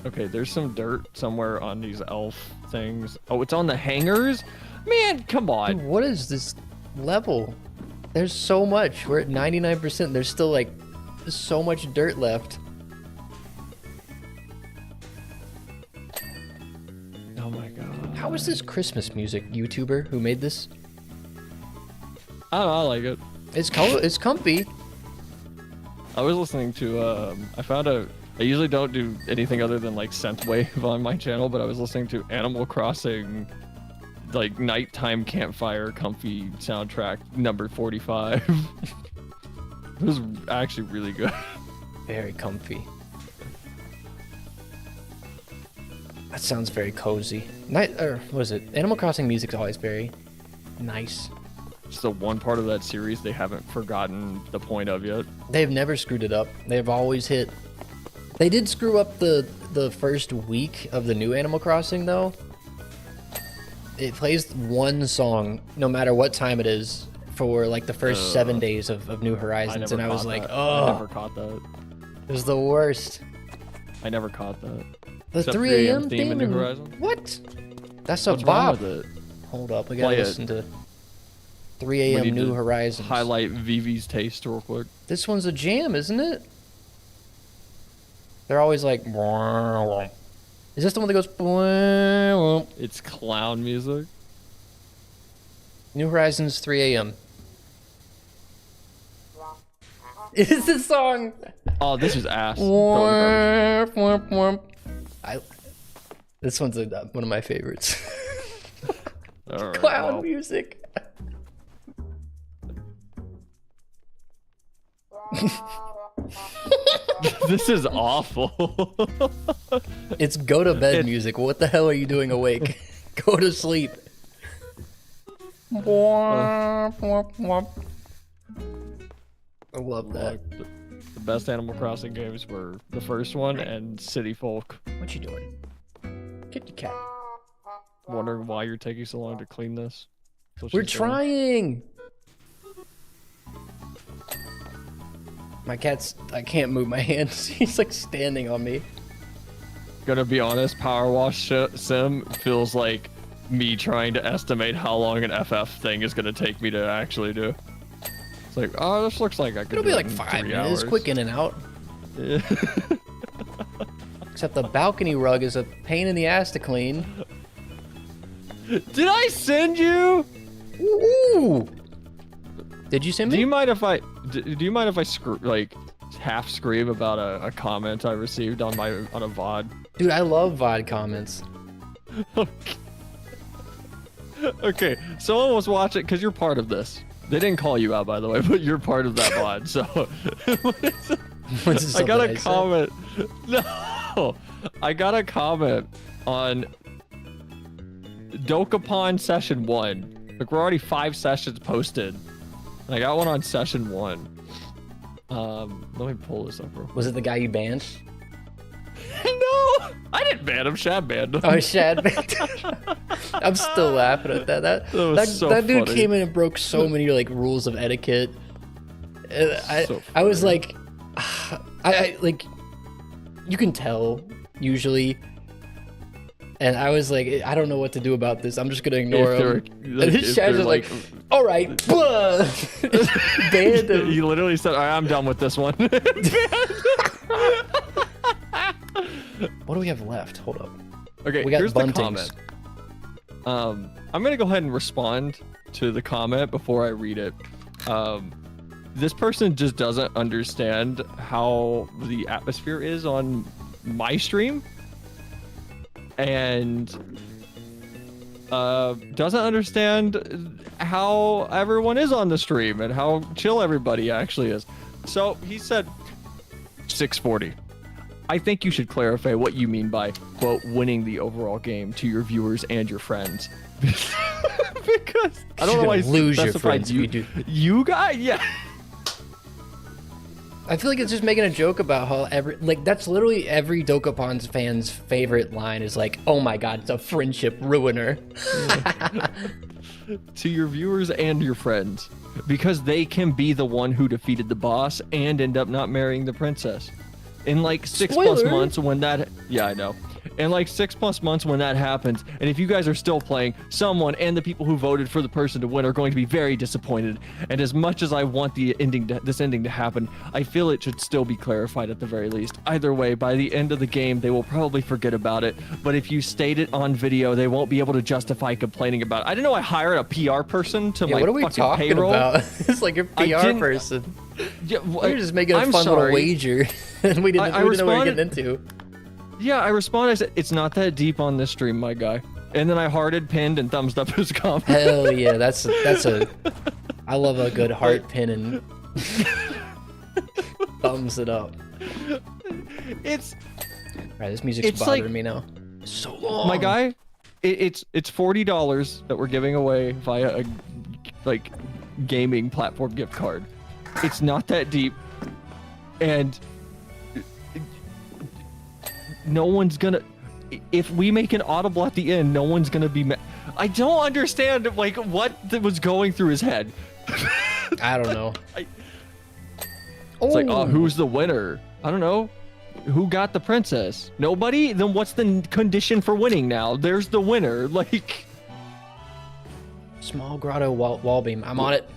Okay, there's some dirt somewhere on these elf things. Oh, it's on the hangers? Man, come on. Dude, what is this level? There's so much. We're at 99%. There's still like so much dirt left. Oh my god. How is this Christmas music YouTuber who made this? I don't know, I like it. It's comfy. I was listening to, I usually don't do anything other than like synthwave on my channel, but I was listening to Animal Crossing, like nighttime campfire comfy soundtrack number 45. It was actually really good. Very comfy. That sounds very cozy. What is it? Animal Crossing music's always very nice. It's the one part of that series they haven't forgotten the point of yet. They've never screwed it up. They've always hit. They did screw up the first week of the new Animal Crossing though. It plays one song no matter what time it is for like the first 7 days of New Horizons, and I was like, I never caught that. It was the worst. I never caught that. The Except 3 a.m. theme in New theme. Horizons? What? That's a What's wrong bop. with it? Hold up, we gotta Play it. listen to 3 We a.m. need New to Horizons. Highlight Vivi's taste real quick. This one's a jam, isn't it? They're always like, is this the one that goes? It's clown music. New Horizons 3 a.m. Is this song? Oh, this is ass. This one's one of my favorites. All right, Clown well, music. This is awful. It's go to bed music. What the hell are you doing awake? Go to sleep. I love that. The best Animal Crossing games were the first one and City Folk. What you doing? Kitty cat. Wondering why you're taking so long to clean this? We're trying. My cat's. I can't move my hands. He's like standing on me. Gonna be honest, Powerwash Sim feels like me trying to estimate how long an FF thing is gonna take me to actually do. It's like, oh, this looks like I could. It'll do be it like in 5 3 minutes, hours. quick in and out. Yeah. Except the balcony rug is a pain in the ass to clean. Did I send you? Ooh. Did you send me? Do you mind if I half scream about a comment I received on a VOD? Dude, I love VOD comments. Okay, someone was watching because you're part of this. They didn't call you out, by the way, but you're part of that VOD. So I got a comment. No, I got a comment on Dokapon session 1. Like, we're already 5 sessions posted. I got one on session 1. Let me pull this up real quick. Was it the guy you banned? No, I didn't ban him. Shad banned him. Oh, Shad banned him. I'm still laughing at that. That dude funny. came in and broke so many like rules of etiquette. So I was like, I like, you can tell usually. And I was like, I don't know what to do about this. I'm just gonna ignore him. And Shad's just like, all right, blah. Banned him. He literally said, all right, I'm done with this one. What do we have left? Hold up. Okay, We got here's the buntings. comment. I'm gonna go ahead and respond to the comment before I read it. This person just doesn't understand how the atmosphere is on my stream, and doesn't understand how everyone is on the stream and how chill everybody actually is. So he said, 640. I think you should clarify what you mean by, quote, winning the overall game to your viewers and your friends. Because I don't know why you lose your specified friends. You, you guys, yeah. I feel like it's just making a joke about how that's literally every Dokapon fan's favorite line is like, oh my god, it's a friendship ruiner. To your viewers and your friends, because they can be the one who defeated the boss and end up not marrying the princess. In like 6+ months when that, yeah, I know. In like 6+ months when that happens, and if you guys are still playing, someone and the people who voted for the person to win are going to be very disappointed. And as much as I want this ending to happen, I feel it should still be clarified at the very least. Either way, by the end of the game, they will probably forget about it. But if you state it on video, they won't be able to justify complaining about it. I didn't know I hired a PR person to my what are we fucking talking payroll. about? It's like your PR person. Yeah, You're just making a I'm fun sorry. little wager, and we didn't know what we were getting into. Yeah, I responded. I said, it's not that deep on this stream, my guy. And then I hearted, pinned, and thumbs up his comment. Hell yeah, that's a. I love a good heart pin and thumbs it up. It's Right, this music's bothering me now. So long. my guy. It's $40 that we're giving away via a like gaming platform gift card. It's not that deep, and no one's gonna. If we make an audible at the end, no one's gonna be. I don't understand like what was going through his head. I don't know. It's like, oh, who's the winner? I don't know. Who got the princess? Nobody? Then what's the condition for winning now? There's the winner. Like, Small grotto wall beam. I'm on it.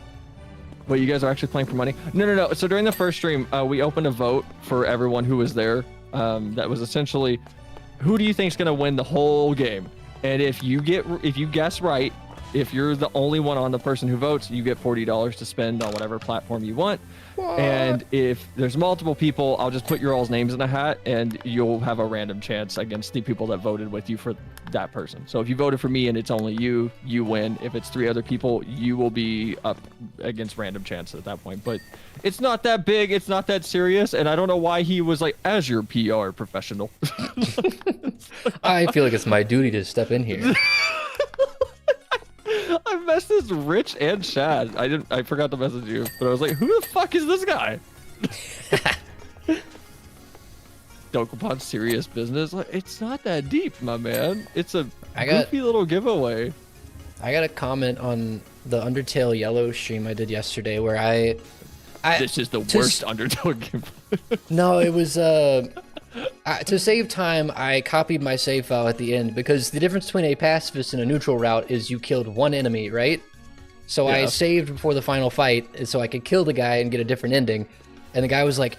wait, you guys are actually playing for money? No. So during the first stream, we opened a vote for everyone who was there. That was essentially, who do you think is gonna win the whole game? And if you guess right, if you're the only one on the person who votes, you get $40 to spend on whatever platform you want. And if there's multiple people, I'll just put your all's names in a hat, and you'll have a random chance against the people that voted with you for that person. So if you voted for me and it's only you, you win. If it's 3 other people, you will be up against random chance at that point. But it's not that big, it's not that serious, and I don't know why he was like, as your PR professional. I feel like it's my duty to step in here. I messaged Rich and Shad. I forgot to message you, but I was like, who the fuck is this guy? Don't go upon serious business. Like, it's not that deep, my man. It's a goofy little giveaway. I got a comment on the Undertale Yellow stream I did yesterday where This is the worst Undertale giveaway. No, it was to save time, I copied my save file at the end because the difference between a pacifist and a neutral route is you killed one enemy, right? So I saved before the final fight so I could kill the guy and get a different ending. And the guy was like,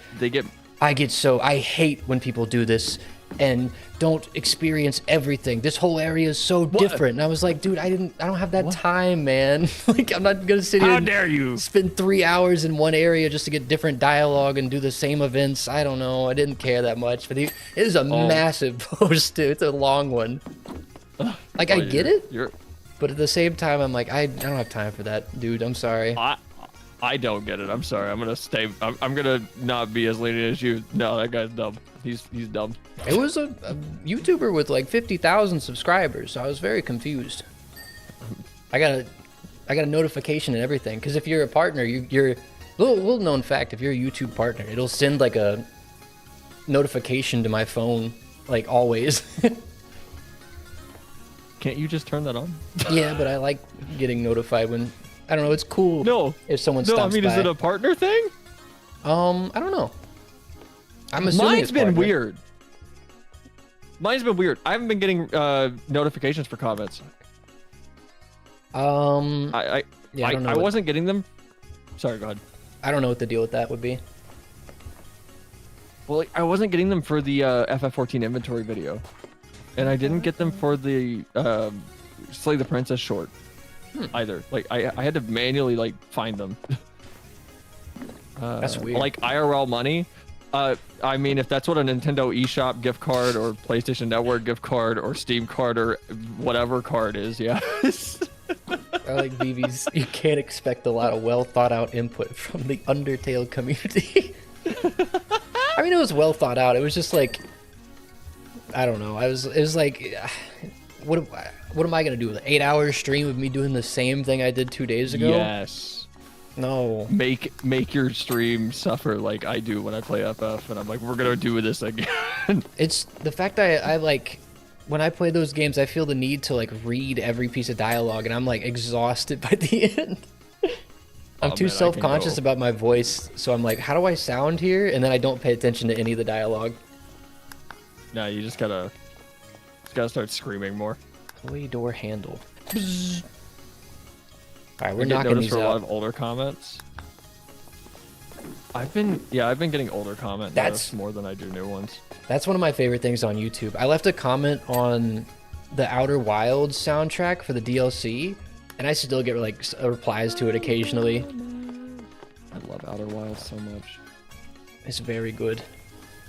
I hate when people do this and don't experience everything. This whole area is so different. And I was like, dude, I don't have that time, man. Like, I'm not gonna sit here How dare you spend 3 hours in one area just to get different dialogue and do the same events. I don't know. I didn't care that much, but it is a massive post too. It's a long one. Like, I get it, but at the same time, I'm like, I don't have time for that, dude. I'm sorry. I don't get it. I'm sorry. I'm gonna stay. I'm gonna not be as lenient as you. No, that guy's dumb. He's dumb. It was a YouTuber with like 50,000 subscribers, so I was very confused. I got a notification and everything, because if you're a partner, you're little known fact. If you're a YouTube partner, it'll send like a notification to my phone, like always. Can't you just turn that on? Yeah, but I like getting notified when. I don't know. It's cool. No. If someone stops by. No, I mean, is it a partner thing? I don't know. I'm assuming Mine's been weird. Mine's been weird. I haven't been getting notifications for comments. I don't know. I wasn't getting them. Sorry, go ahead. I don't know what the deal with that would be. Well, I wasn't getting them for the FF14 inventory video, and I didn't get them for the Slay the Princess short either. Like, I had to manually like find them. That's weird. Like IRL money. I mean, if that's what a Nintendo eShop gift card or PlayStation Network gift card or Steam card or whatever card is, yeah. I like BB's. You can't expect a lot of well thought out input from the Undertale community. I mean, it was well thought out. It was just like, I don't know. It was like, what am I gonna do with an 8-hour stream of me doing the same thing I did 2 days ago? Yes. No. Make your stream suffer like I do when I play FF, and I'm like, we're gonna do this again. It's the fact that I like, when I play those games, I feel the need to like read every piece of dialogue, and I'm like exhausted by the end. I'm too self-conscious about my voice, so I'm like, how do I sound here? And then I don't pay attention to any of the dialogue. No, you just gotta start screaming more. Play door handle. Alright, we're knocking these for out. a lot of older comments. I've been getting older comment notice more than I do new ones. That's one of my favorite things on YouTube. I left a comment on the Outer Wilds soundtrack for the DLC, and I still get like replies to it occasionally. I love Outer Wilds so much. It's very good.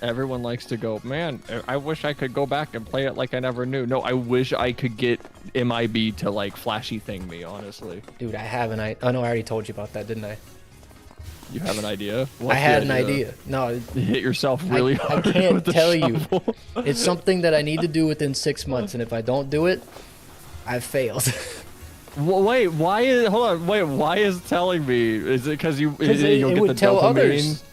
Everyone likes to go, man, I wish I could go back and play it like I never knew. No, I wish I could get MIB to like flashy thing me, honestly. Dude, I have oh no, I already told you about that, didn't I? You have an idea? I had an idea. No, you hit yourself really hard. I can't with the tell shovel. you. It's something that I need to do within 6 months, and if I don't do it, I've failed. Well, wait, why is why is it telling me? Is it because you'll it get would the tell dopamine? others.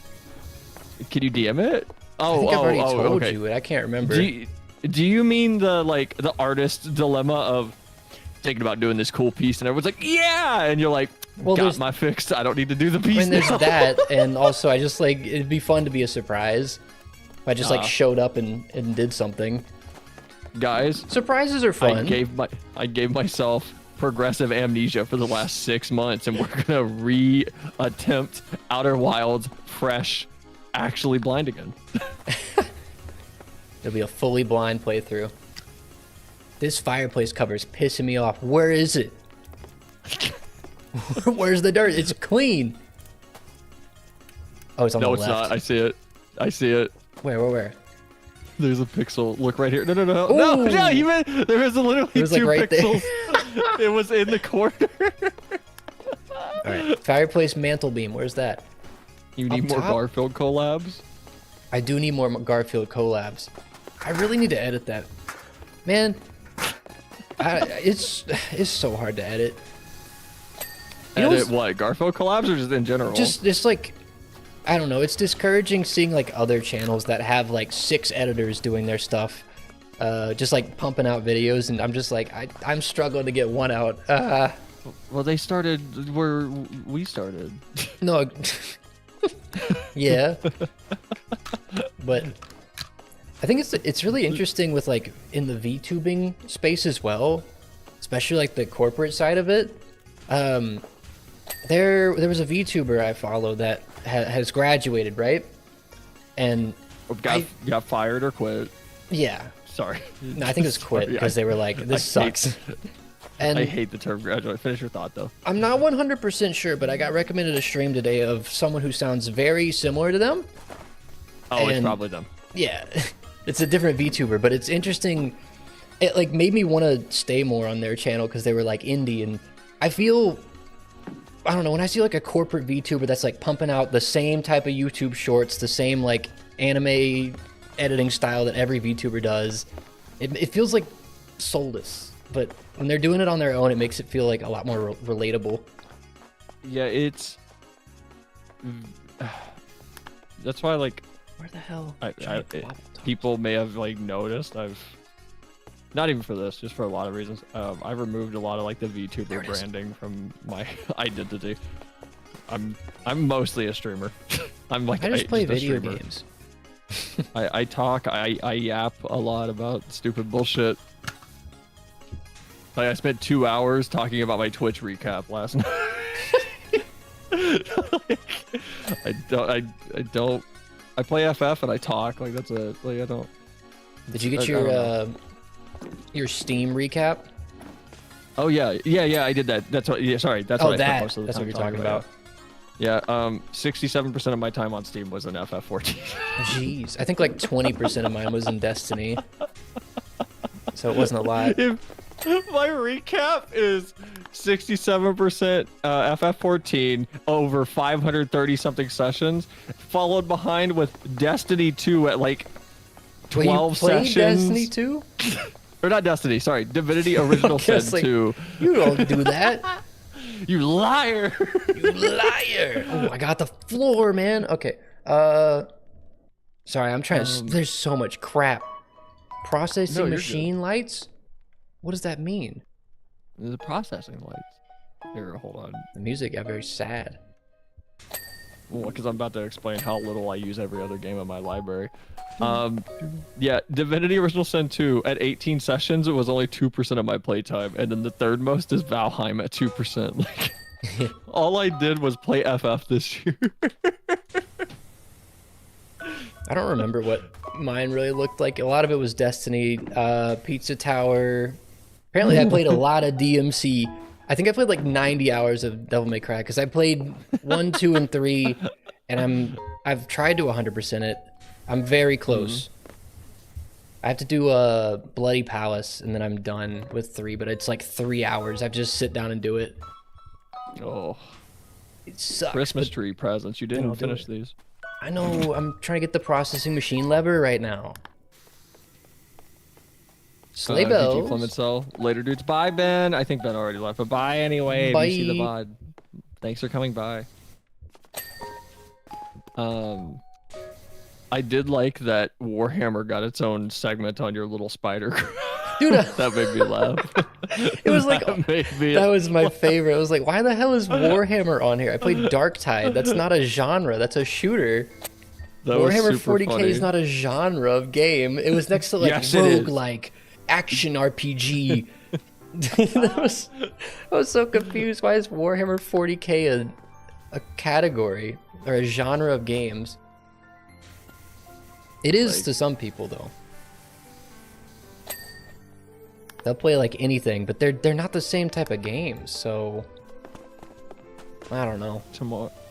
Can you DM it? I think I've already told okay. you it. I can't remember. Do you mean the artist dilemma of thinking about doing this cool piece and everyone's like, yeah, and you're like, well, got my fix. I don't need to do the piece. I mean, there's now. that, and also I just like it'd be fun to be a surprise. If I just like showed up and did something. Guys, surprises are fun. I gave myself progressive amnesia for the last 6 months, and we're gonna re-attempt Outer Wilds fresh. Actually blind again. It'll be a fully blind playthrough. This fireplace cover is pissing me off. Where is it? Where's the dirt? It's clean. Oh, it's on the No, left. it's not. I see it. I see it. Where? There's a pixel. Look right here. No. Ooh. No, even there was literally It was, like, two right there. pixels. It was in the corner. All right, fireplace mantle beam. Where's that? You need Up more top? Garfield collabs. I do need more Garfield collabs. I really need to edit that. Man, it's so hard to edit. You know Edit what's- what? Garfield collabs or just in general? Just like, I don't know. It's discouraging seeing like other channels that have like 6 editors doing their stuff, just like pumping out videos, and I'm just like, I'm struggling to get one out. Well, they started where we started. No. Yeah. But I think it's really interesting with like in the VTubing space as well, especially like the corporate side of it. There was a VTuber I follow that has graduated, right? And Got fired or quit. yeah, Sorry. no, I think it was quit Sorry, because they were like, this sucks. And I hate the term graduate. Finish your thought though. I'm not 100% sure, but I got recommended a stream today of someone who sounds very similar to them. Oh, it's And- probably them. Yeah, it's a different VTuber, but it's interesting. It like made me want to stay more on their channel because they were like indie, and I feel, I don't know, when I see like a corporate VTuber that's like pumping out the same type of YouTube shorts, the same like anime editing style that every VTuber does, it feels like soulless. But when they're doing it on their own, it makes it feel like a lot more relatable. Yeah, it's. That's why, like, Where the hell? people may have like noticed. I've not even for this, just for a lot of reasons. I've removed a lot of like the There VTuber it is. branding from my identity. I'm mostly a streamer. I'm like I just play a video streamer. games. I talk. I yap a lot about stupid bullshit. Like I spent 2 hours talking about my Twitch recap last night. I play FF and I talk. Like that's it. Like I don't. Did you get I don't your Steam recap? Oh yeah. I did that. That's what. Yeah, sorry. That's Oh, what I spent that. most of the That's time what you're talking about. Yeah. 67% of my time on Steam was in FF14. Jeez, I think like 20% of mine was in Destiny, so it wasn't a lot. If my recap is 67% FF14 over 530 something sessions, followed behind with Destiny 2 at like 12 Wait, you played sessions. Destiny 2? Or not Destiny, sorry, Divinity Original Okay, I Sin was like, 2. You don't do that, You liar! you liar! Oh, I got the floor, man. Okay, sorry, I'm trying to. There's so much crap. Processing you're machine lights. What does that mean? The processing lights. Here, hold on. The music got very sad. Well, because I'm about to explain how little I use every other game in my library. Yeah, Divinity Original Sin 2 at 18 sessions, it was only 2% of my playtime, and then the third most is Valheim at 2%. Like, all I did was play FF this year. I don't remember what mine really looked like. A lot of it was Destiny, Pizza Tower. Apparently, I played a lot of DMC. I think I played like 90 hours of Devil May Cry because I played 1, 2, and 3, and I've tried to 100% it. I'm very close. I have to do a Bloody Palace, and then I'm done with 3. But it's like 3 hours. I have to just sit down and do it. Oh, It sucks. Christmas but tree presents. You I'll didn't do finish it. these. I know. I'm trying to get the processing machine lever right now. Sleigh GG bells. Clemenceau. Later, dudes. Bye, Ben. I think Ben already left, but bye anyway. If you see the Bye. VOD. Thanks for coming by. I did like that Warhammer got its own segment on your little spider. Dude, That made me laugh. it was like That made me that was my favorite. I was like, why the hell is Warhammer on here? I played Darktide. That's not a genre. That's a shooter. That was Warhammer super 40k funny. is not a genre of game. It was next to like Yes, it is. roguelike, action RPG. I was so confused. Why is Warhammer 40k a category or a genre of games? It is Like- to some people though. They'll play like anything, but they're not the same type of games. So I don't know.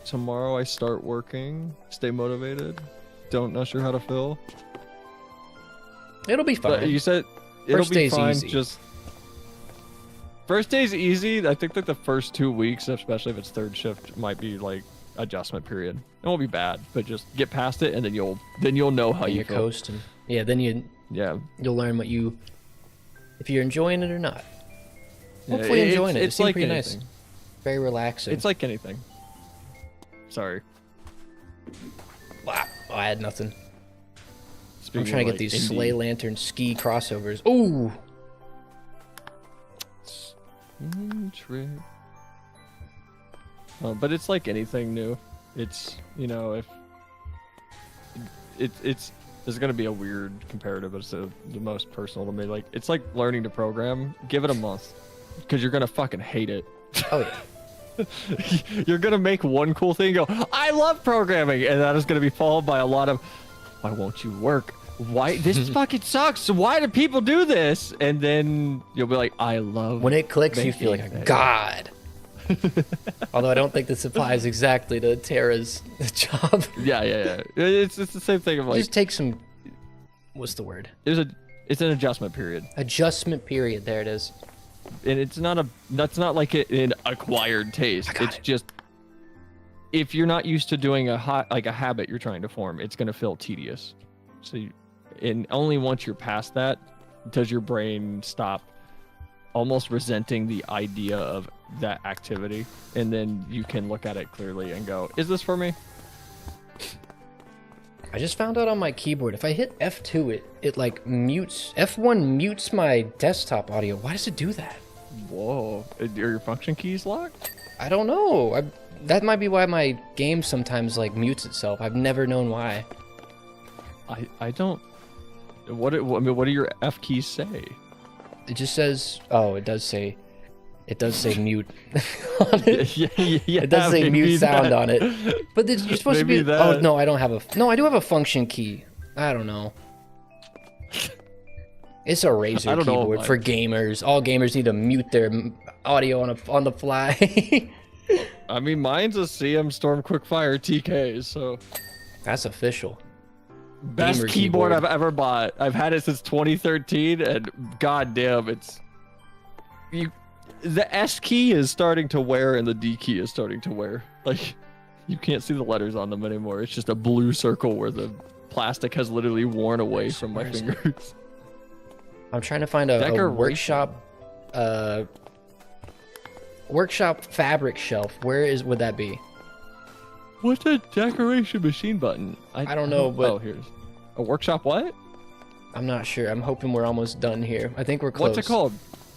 Tomorrow I start working. Stay motivated. Not sure how to fill. It'll be fine. But you said it'll First be day's fine. easy. Just first day's easy. I think that the first 2 weeks, especially if it's third shift, might be like adjustment period. It won't be bad, but just get past it, and then you'll know how you're you feel. coasting. Yeah, then you'll learn if you're enjoying it or not. Hopefully enjoying it. It's like pretty anything. nice. Very relaxing. It's like anything. Sorry. Wow. Oh, I had nothing. Speaking I'm trying to of, get like, these indie- sleigh lantern ski crossovers. Ooh. Trick. But it's like anything new. It's if it's this is gonna be a weird comparative, but it's the most personal to me. Like it's like learning to program. Give it a month, because you're gonna fucking hate it. Oh yeah. You're gonna make one cool thing, go, I love programming, and that is gonna be followed by a lot of, why won't you work? Why this fucking sucks? Why do people do this? And then you'll be like, I love. When it clicks, you feel like a making god. Although I don't think this applies exactly to Tara's job. Yeah. It's the same thing of like. Just take some. What's the word? It's an adjustment period, Adjustment period. There it is. and that's not like an acquired taste. It's just if you're not used to doing a habit you're trying to form, it's gonna feel tedious. So, and only once you're past that does your brain stop almost resenting the idea of that activity, and then you can look at it clearly and go, is this for me? I just found out on my keyboard, if I hit F2, it like mutes. F1 mutes my desktop audio. Why does it do that? Whoa, are your function keys locked? I don't know. That might be why my game sometimes like mutes itself. I've never known why. I don't. What do your F keys say? It just says. Oh, it does say mute on it. Yeah, It does say mute sound on it. But you're supposed to be. Maybe Oh that. no, I don't have a. No, I do have a function key. I don't know. It's a Razer I don't know keyboard about for gamers. All gamers need to mute their audio on the fly. I mean, mine's a CM Storm Quickfire TK, so That's official. best Gamer keyboard keyboard. I've ever bought. I've had it since 2013, and goddamn, the S key is starting to wear, and the D key is starting to wear. Like, you can't see the letters on them anymore. It's just a blue circle where the plastic has literally worn away from my Where is it? fingers. I'm trying to find a Decoration. workshop fabric shelf. Would that be? What's a decoration machine button? I don't know, but- oh, here's a workshop. What? I'm not sure. I'm hoping we're almost done here. I think we're close. What's it called?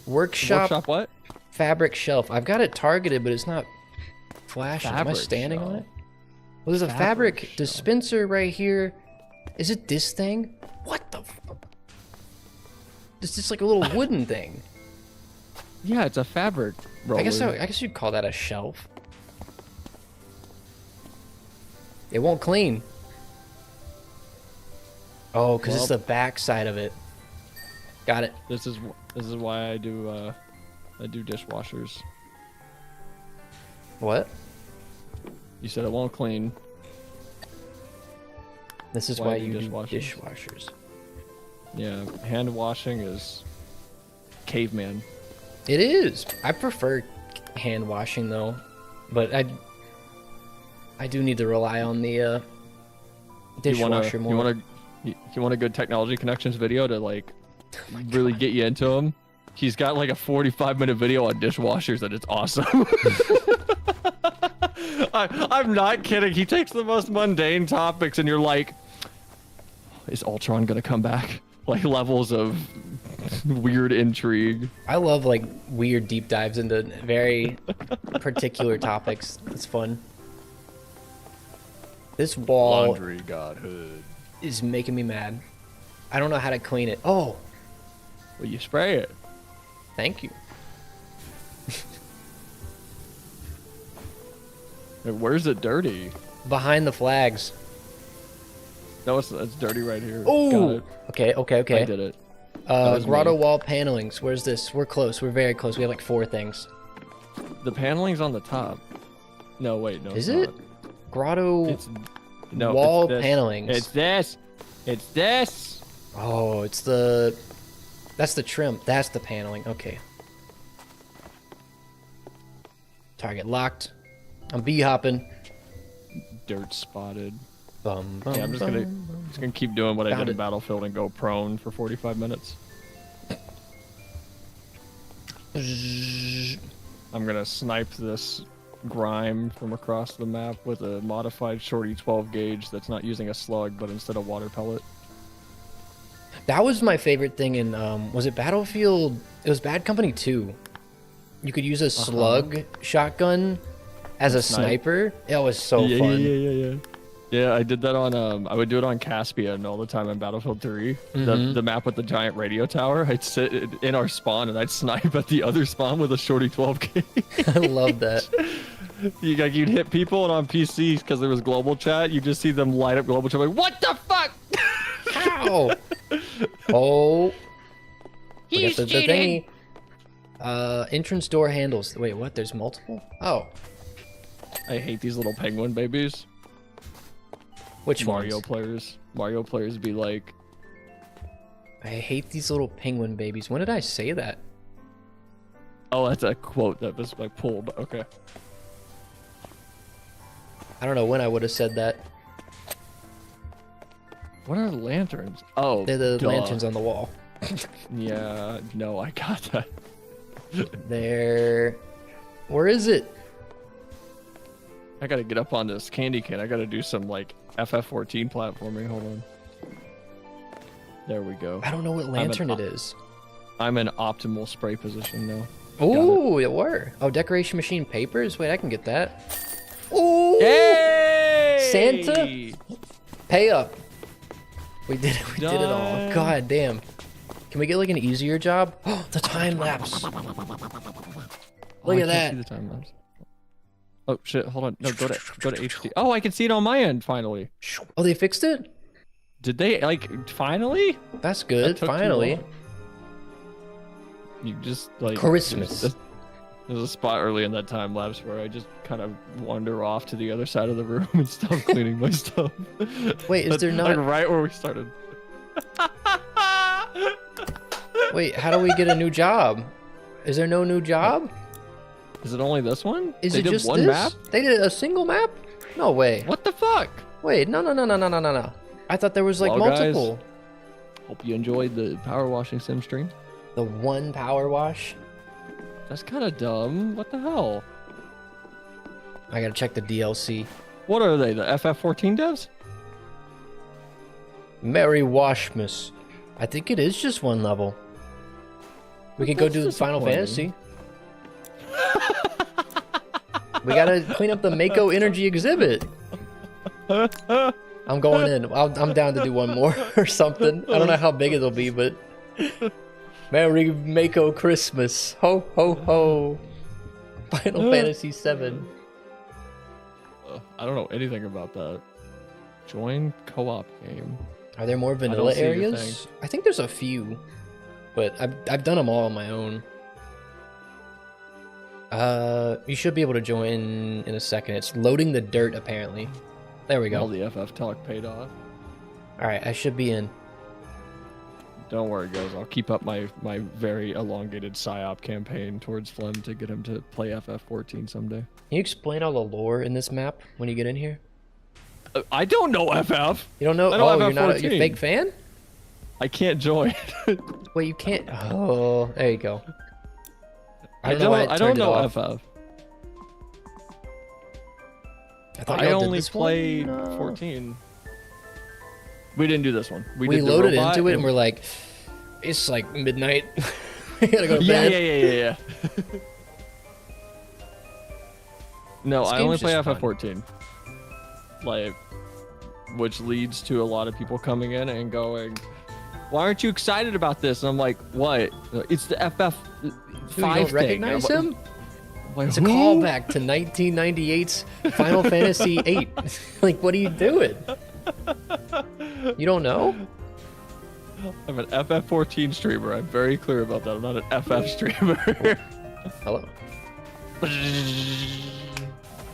Workshop Workshop what? fabric shelf. I've got it targeted, but it's not flashing. Am I Fabric standing on shelf. it? Well, there's a fabric shelf. dispenser right here. Is it this thing? What the? It's just like a little wooden thing. Yeah, it's a fabric roller. I guess you'd call that a shelf. It won't clean. Oh, because it's Well- the back side of it. Got it. This is why I do dishwashers. What? You said it won't clean. This is Why why do you do dishwashers? dishwashers. Yeah, hand washing is caveman. It is. I prefer hand washing though, but I do need to rely on the dishwasher more. You want a good technology connections video to like really get you into them? He's got like a 45-minute video on dishwashers, and it's awesome. I'm not kidding. He takes the most mundane topics, and you're like, is Ultron gonna come back? Like levels of weird intrigue. I love like weird deep dives into very particular topics. It's fun. This wall godhood. is making me mad. I don't know how to clean it. Oh, Well, you spray it. thank you. Where's it dirty? Behind the flags. No, it's dirty right here. Got Oh, it. okay. I did it. was Grotto me. wall panelings. Where's this? We're close. We're very close. We have like 4 things. The paneling's on the top. No, wait, no. Is it's it? not. Grotto No, wall it's this. panelings. It's this. It's this. Oh, that's the trim. That's the paneling. Okay. Target locked. I'm bee hopping. Dirt spotted. Bum, Yeah, I'm just gonna keep doing what I Found did in it. Battlefield and go prone for 45 minutes. I'm gonna snipe this grime from across the map with a modified shorty 12 gauge that's not using a slug, but instead a water pellet. That was my favorite thing in was it Battlefield? It was Bad Company 2. You could use a slug shotgun as a Snipe. sniper. It was so yeah, fun. Yeah. Yeah, I did that on. I would do it on Caspian all the time in Battlefield 3. The map with the giant radio tower. I'd sit in our spawn and I'd snipe at the other spawn with a shorty 12 gauge. I love that. You'd hit people, and on PCs because there was global chat, you just see them light up global chat like, what the fuck? Ow! Oh. He's the cheating. thingy. Entrance door handles. Wait, what? There's multiple? Oh. I hate these little penguin babies. Which Mario ones? players. Mario players be like, I hate these little penguin babies. When did I say that? oh, that's a quote that was like pulled. Okay. I don't know when I would have said that. What are the lanterns? Oh, They're the duh. lanterns on the wall. Yeah, no, I got that. There. Where is it? I gotta get up on this candy cane. I gotta do some like FF14 platforming. Hold on. There we go. I don't know what lantern it is. I'm in optimal spray position now. Ooh, it were. Oh, decoration machine papers? Wait, I can get that. Ooh! Hey! Santa? Pay up. We did it. We did it all. Done. God damn. Can we get like an easier job? Oh, the time lapse. Oh, Look I at can't that. see the time lapse. Oh shit! Hold on. No, go to HD. Oh, I can see it on my end finally. Oh, they fixed it? Did they like finally? That's That good. took too Finally. long. You just like Christmas. There's a spot early in that time lapse where I just kind of wander off to the other side of the room and stop cleaning my stuff. Wait, is there Like not? right where we started? Wait, how do we get a new job? Is there no new job? Is it only this one? Is they it did just one this? map? They did a single map? No way. What the fuck? Wait, no. I thought there was like Well, guys. multiple. Hope you enjoyed the power washing sim stream. The one power wash. That's kind of dumb. What the hell? I gotta check the DLC. What are they? The FF14 devs? Merry Washmas. I think it is just one level. We can go That's do Final disappointing. Fantasy. We gotta clean up the Mako Energy exhibit. I'm going in. I'm down to do one more or something. I don't know how big it'll be, but Merry Mako Christmas. Ho ho ho. Final Fantasy 7. I don't know anything about that. Join co-op game. Are there more vanilla see your areas? I think there's a few, but I've done them all on my own. You should be able to join in a second. It's loading the dirt apparently. There we All go. the FF talk paid off. All right, I should be in. Don't worry, guys. I'll keep up my very elongated psyop campaign towards Flem to get him to play FF14 someday. Can you explain all the lore in this map when you get in here? I don't know FF. You don't know? I know Oh, you're not you're a 14. fake fan? I can't join. Wait, you can't. Oh, there you go. I why it don't turned it know off. FF. thought I y'all did only this one? played No. 14. We didn't do this one. We did the loaded robot into it and we're like, it's like midnight. We gotta go to yeah, bed. yeah. No, This I only game's play just fun. FF14. Like, which leads to a lot of people coming in and going, "Why aren't you excited about this?" And I'm like, "What? It's the FF5 Who, you don't thing." recognize I'm him? like, It's a "Who?" callback to 1998's Final Fantasy VIII. Like, what are you doing? You don't know? I'm an FF14 streamer. I'm very clear about that. I'm not an FF streamer. Hello.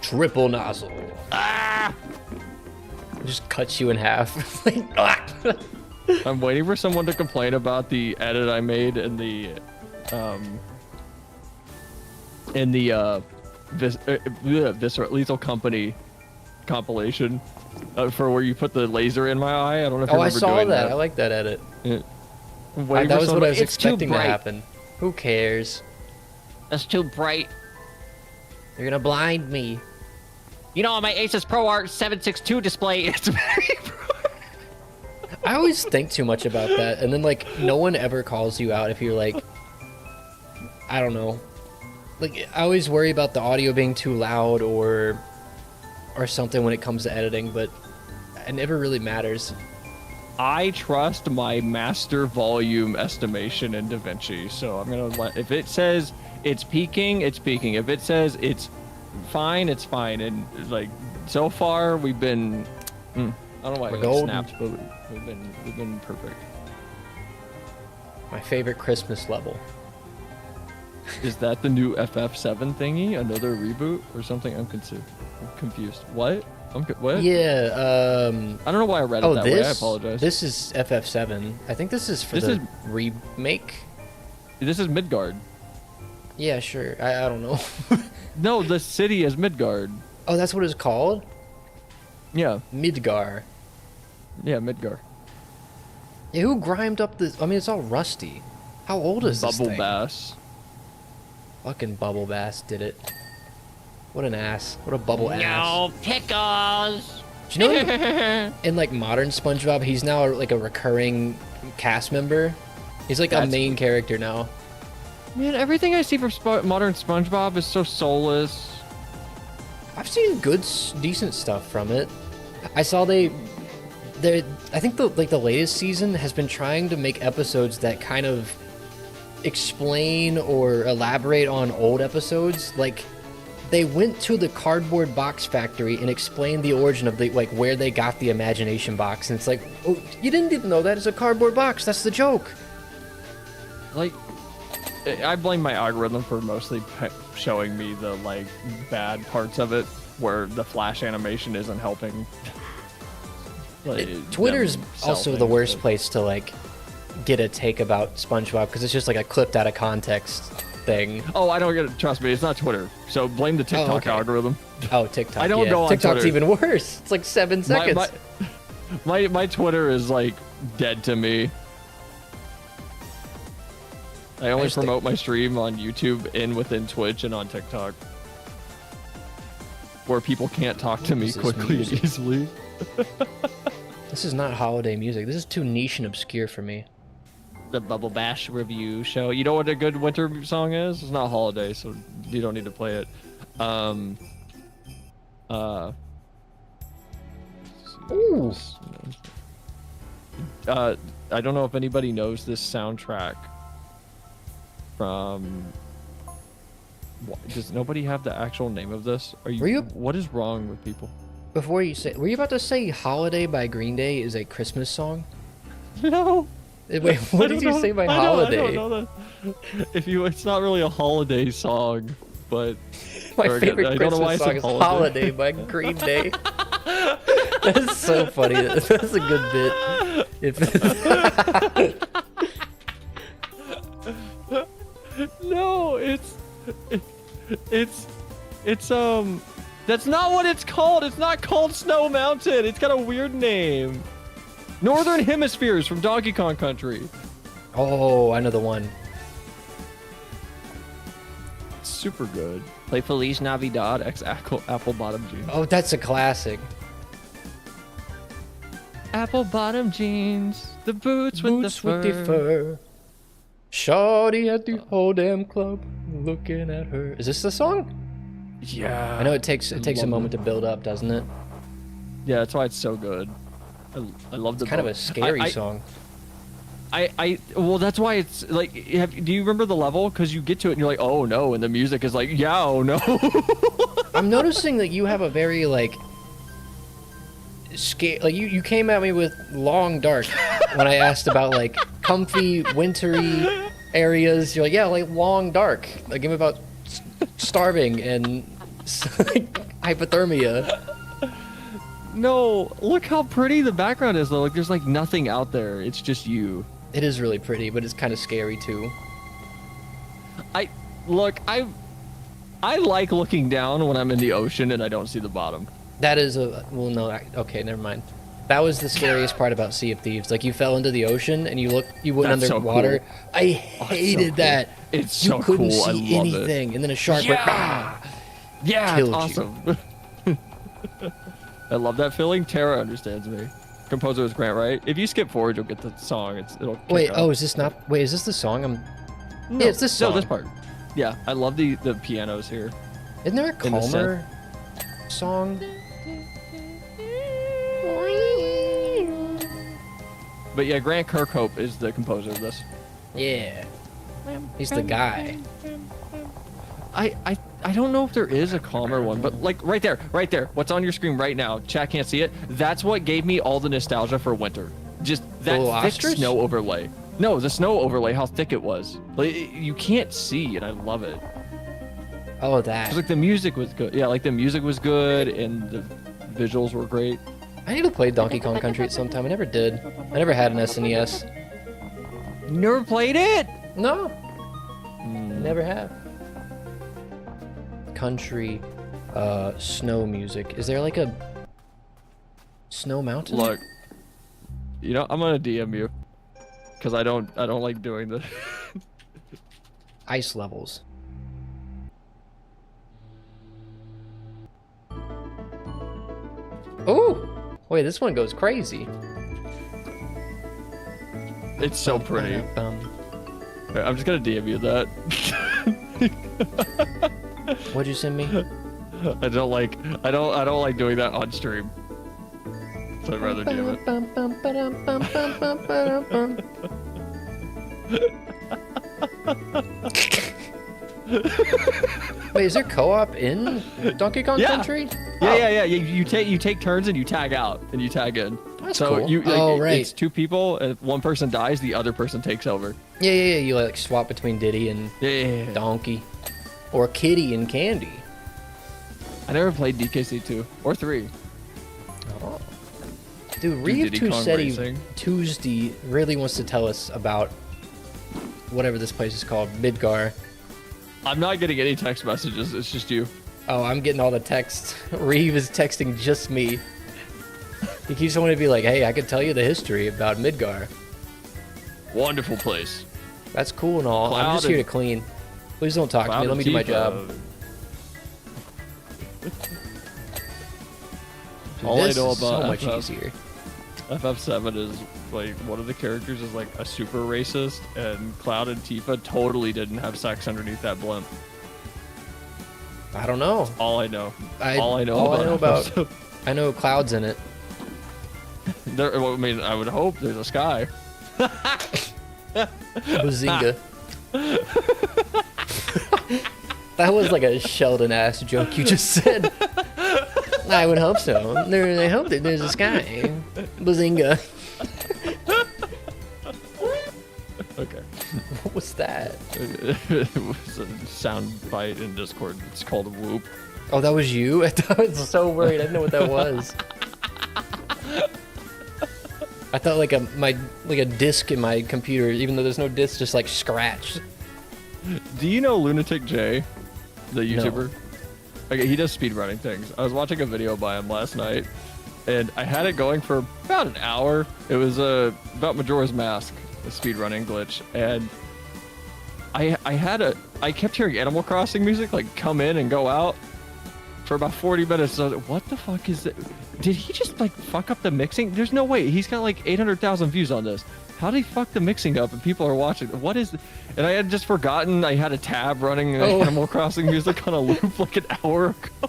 Triple nozzle. Ah! It just cuts you in half. Like, ah. I'm waiting for someone to complain about the edit I made in the Visceral Lethal Company compilation for where you put the laser in my eye. I don't know if you Oh, I remember saw doing that. I like that edit. Yeah. That was what I was It's too expecting to bright. happen. Who cares? That's too bright. You're gonna blind me. You know, on my Asus ProArt 762 display, it's very bright. I always think too much about that, and then like no one ever calls you out if you're like, I don't know. Like I always worry about the audio being too loud or something when it comes to editing, but it never really matters. I trust my master volume estimation in DaVinci, so I'm gonna let. If it says it's peaking, it's peaking. If it says it's fine, it's fine. And like so far, we've been. I don't know why We're I golden. snapped, but we've been perfect. My favorite Christmas level. Is that the new FF7 thingy? Another reboot or something? I'm confused. What? What? Yeah. I don't know why I read it that way. I apologize. This is FF7. I think this is for the remake. This is Midgard. Yeah, sure. I don't know. No, the city is Midgard. Oh, that's what it's called? Yeah. Midgar. Yeah, Midgard. Yeah, who grimed up this? I mean, it's all rusty. How old is this Bubble thing? Bass. Fucking Bubble Bass did it. What an ass. What a bubble ass. No pickles. Do you know in like modern SpongeBob, he's now like a recurring cast member? He's like a main character now. Man, everything I see from modern SpongeBob is so soulless. I've seen good, decent stuff from it. I saw I think the latest season has been trying to make episodes that kind of explain or elaborate on old episodes. Like they went to the cardboard box factory and explained the origin of where they got the imagination box, and it's like, oh, you didn't even know that it's a cardboard box. That's the joke. Like, I blame my algorithm for mostly showing me the like bad parts of it, where the flash animation isn't helping. Twitter's also the worst place to like get a take about SpongeBob because it's just like a clipped out of context thing. Oh, I don't get it. Trust me, it's not Twitter. So blame the TikTok algorithm. Oh, TikTok. I don't go on TikTok's Twitter. even worse. It's like 7 seconds. My Twitter is like dead to me. I only promote my stream on YouTube within Twitch and on TikTok, where people can't talk to me quickly and easily. This is not holiday music. This is too niche and obscure for me. The Bubble Bash review show. You know what a good winter song is? It's not holiday, so you don't need to play it. Ooh. I don't know if anybody knows this soundtrack from. Does nobody have the actual name of this? What is wrong with people? Before you say, were you about to say "Holiday" by Green Day is a Christmas song? No. Wait, what did you say by "Holiday"? I don't know that. It's not really a holiday song, but my favorite Christmas song is "Holiday" by Green Day. That's so funny. That's a good bit. No, it's that's not what it's called. It's not called Snow Mountain. It's got a weird name. Northern Hemispheres from Donkey Kong Country. Oh, I know the one. It's super good. Play Feliz Navidad X Apple Bottom Jeans. Oh, that's a classic. Apple bottom jeans, the boots with the fur. Shawty at the whole damn club, looking at her. Is this the song? Yeah. I know it takes a moment to build up, doesn't it? Yeah, that's why it's so good. I love the. It's kind of a scary song. Well, that's why it's like. Do you remember the level? Because you get to it and you're like, oh no, and the music is like, yeah, oh no. I'm noticing that you have a very like you came at me with long dark when I asked about like comfy wintry areas. You're like, yeah, like long dark, like game about starving and hypothermia. No, look how pretty the background is though. Like there's like nothing out there. It's just you. It is really pretty, but it's kind of scary too. I like looking down when I'm in the ocean and I don't see the bottom. That is well, no, okay, never mind. That was the scariest part about Sea of Thieves. Like you fell into the ocean and you went That's so underwater. cool. I hated cool. that. It's you so couldn't cool. I see love anything, and then a shark went. "Ah!" Yeah, Killed it's you. awesome. I love that feeling. Tara understands me. Composer is Grant, right? If you skip forward, you'll get the song. It'll kick Wait, off. oh, is this not? Wait, is this the song? No, Yeah, it's this song. No, this part. Yeah, I love the pianos here. Isn't there a In the calmer song? But yeah, Grant Kirkhope is the composer of this. Yeah, he's the guy. I don't know if there is a calmer one, but like right there, what's on your screen right now, chat can't see it. That's what gave me all the nostalgia for winter. Just that little thick ostrich? snow overlay. No, the snow overlay, how thick it was. Like you can't see, and I love it. Oh, that. 'Cause, like the music was good. Yeah, like the music was good, and the visuals were great. I need to play Donkey Kong Country at some time. I never did. I never had an SNES. You never played it? No, never have. Country, snow music. Is there like a snow mountain? Look, you know, I'm gonna DM you, cause I don't like doing this. Ice levels. Oh, wait, this one goes crazy. It's so pretty. Bum. I'm just gonna DM you that. What'd you send me? I don't like doing that on stream. So I'd rather DM it. Wait, is there co-op in Donkey Kong Yeah. Country? Yeah. You take turns and you tag out and you tag in. That's so cool. you Oh, right. It's two people. And if one person dies, the other person takes over. Yeah. You like swap between Diddy and Yeah. Donkey, or Kitty and Candy. I never played DKC 2 or 3. Oh. Dude, Reeve Diddy Kong Tuesday Racing. Tuesday really wants to tell us about whatever this place is called, Midgar. I'm not getting any text messages. It's just you. Oh, I'm getting all the texts. Reeve is texting just me. He keeps wanting to be like, hey, I could tell you the history about Midgar. Wonderful place. That's cool and all. I'm Cloud just here to and- clean. Please don't talk to me. Cloud Let me do my Tifa. job. All I This know is about so much FF easier. FF7 is like one of the characters is like a super racist, and Cloud and Tifa totally didn't have sex underneath that blimp. I don't know. All I know. All I know about. I know Cloud's in it. Well, I mean, I would hope there's a sky. Bazinga. That was like a Sheldon-ass joke you just said. I would hope so. I hope that there's a sky. Bazinga. Okay. What was that? It was a sound bite in Discord. It's called a whoop. Oh, that was you? I was so worried. I didn't know what that was. I thought like a disc in my computer, even though there's no disc, just like scratched. Do you know Lunatic J, the YouTuber? Okay, he does speedrunning things. I was watching a video by him last night, and I had it going for about an hour. It was about Majora's Mask, a speedrunning glitch, and I kept hearing Animal Crossing music like come in and go out for about 40 minutes. So I was like, what the fuck is that? Did he just like fuck up the mixing? There's no way. He's got like 800,000 views on this. How did he fuck the mixing up and people are watching? What is? And I had just forgotten I had a tab running Animal Crossing music on a loop like an hour ago.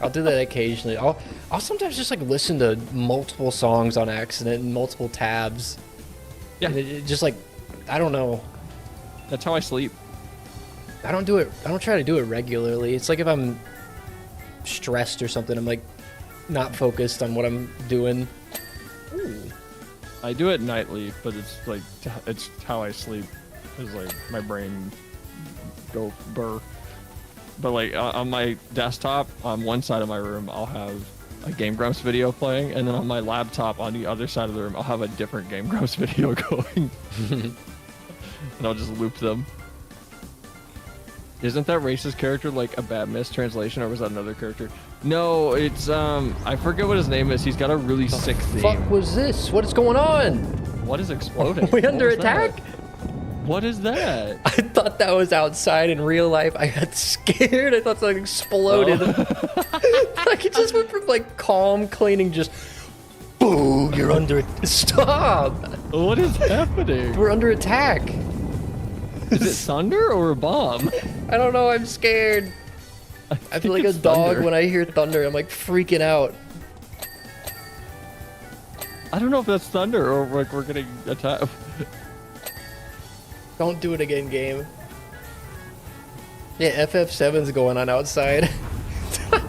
I'll do that occasionally. I'll sometimes just like listen to multiple songs on accident and multiple tabs. Yeah. And it just like, I don't know. That's how I sleep. I don't do it. I don't try to do it regularly. It's like if I'm stressed or something, I'm like not focused on what I'm doing. Ooh. I do it nightly, but it's like it's how I sleep. Is like my brain go burr. But like on my desktop, on one side of my room, I'll have a Game Grumps video playing, and then on my laptop, on the other side of the room, I'll have a different Game Grumps video going. And I'll just loop them. Isn't that racist character like a bad mistranslation, or was that another character? No, it's I forget what his name is. He's got a really sick theme. Fuck was this? What is going on? What is exploding? Are we under attack? What is that? I thought that was outside in real life. I got scared. I thought something exploded. Like it just went from like calm cleaning, just boo. You're under. Stop. What is happening? We're under attack. Is it thunder or a bomb? I don't know. I'm scared. I feel like a dog thunder. when I hear thunder. I'm like freaking out. I don't know if that's thunder or like we're getting attacked. Don't do it again, game. Yeah, FF7's going on outside.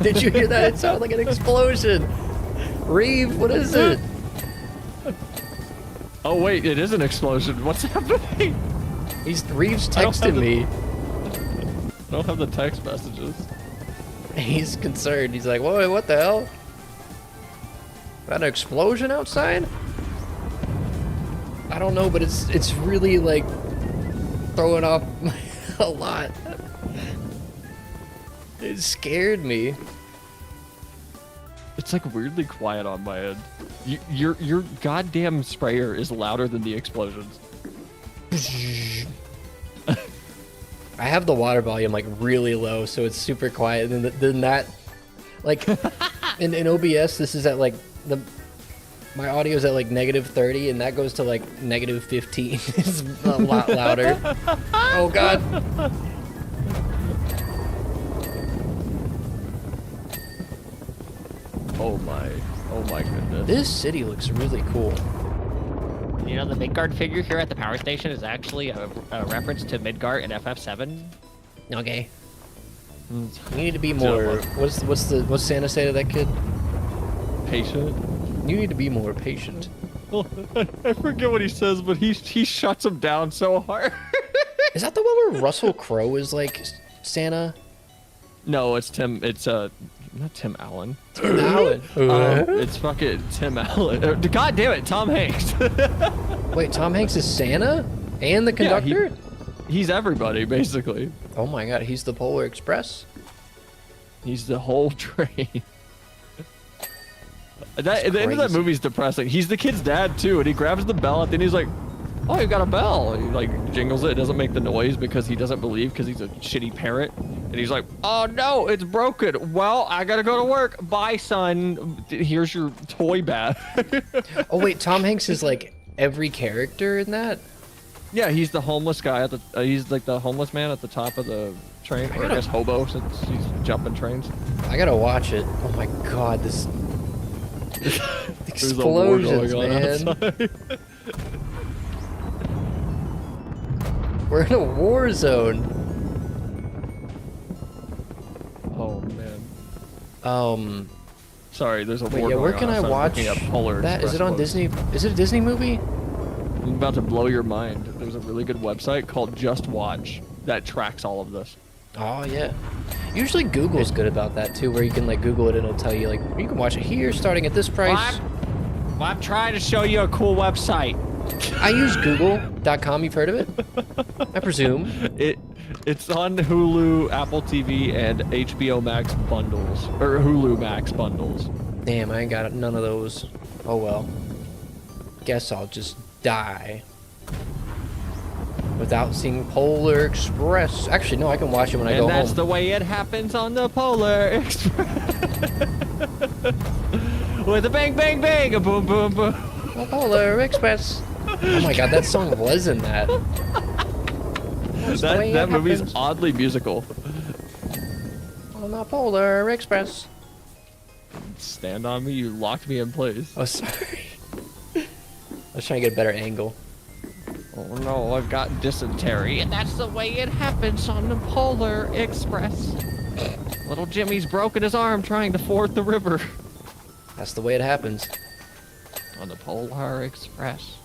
Did you hear that? It sounded like an explosion. Reeve, what is it? Oh wait, it is an explosion. What's happening? Reeve's texting me. I don't have the text messages. He's concerned. He's like, whoa, what the hell? That an explosion outside? I don't know, but it's really like throwing off a lot. It scared me. It's like weirdly quiet on my end. Your goddamn sprayer is louder than the explosions. I have the water volume like really low, so it's super quiet. And then that, like, in OBS, this is at like my audio is at like -30, and that goes to like -15. It's a lot louder. Oh god. Oh my goodness. This city looks really cool. You know, the Midgard figure here at the power station is actually a reference to Midgard in FF7. Okay. You need to be more. What's Santa say to that kid? Patient. You need to be more patient. I forget what he says, but he shuts him down so hard. Is that the one where Russell Crowe is like Santa? No, it's Tim. It's not Tim Allen. Tim Allen. It's fucking Tim Allen. God damn it, Tom Hanks. Wait, Tom Hanks is Santa and the conductor? Yeah, he's everybody basically. Oh my god, he's the Polar Express. He's the whole train. The end of that movie is depressing. He's the kid's dad too, and he grabs the bell and then he's like, "Oh, you got a bell." And he like jingles it. It doesn't make the noise because he doesn't believe because he's a shitty parent. And he's like, "Oh no, it's broken. Well, I gotta go to work. Bye, son. Here's your toy bag." Oh wait, Tom Hanks is like every character in that? Yeah, he's the homeless guy at the. He's like the homeless man at the top of the train, or I guess hobo since he's jumping trains. I gotta watch it. Oh my god, this There's a war explosions, going on man. outside. We're in a war zone. Oh man. Sorry, there's a war Wait, yeah, going where on can I outside. I'm watch looking at Polar that? Is Express it on books. Disney? Is it a Disney movie? I'm about to blow your mind. There's a really good website called Just Watch that tracks all of this. Oh yeah. Usually Google's good about that too, where you can like Google it and it'll tell you like you can watch it here starting at this price. Well, I'm trying to show you a cool website. I use Google.com. You've heard of it? I presume. It's on Hulu, Apple TV, and HBO Max bundles, or Hulu Max bundles. Damn, I ain't got none of those. Oh well. Guess I'll just die without seeing Polar Express. Actually, no, I can watch it when I go And that's home. the way it happens on the Polar Express. With a bang, bang, bang, a boom, boom, boom. Oh, Polar Express. Oh my god, that song was in that. That's the way That it movie's happens oddly musical. on the Polar Express. Stand on me, you locked me in place. Oh, sorry. I was trying to get a better angle. Oh no, I've got dysentery. And that's the way it happens on the Polar Express. Little Jimmy's broken his arm trying to ford the river. That's the way it happens. On the Polar Express.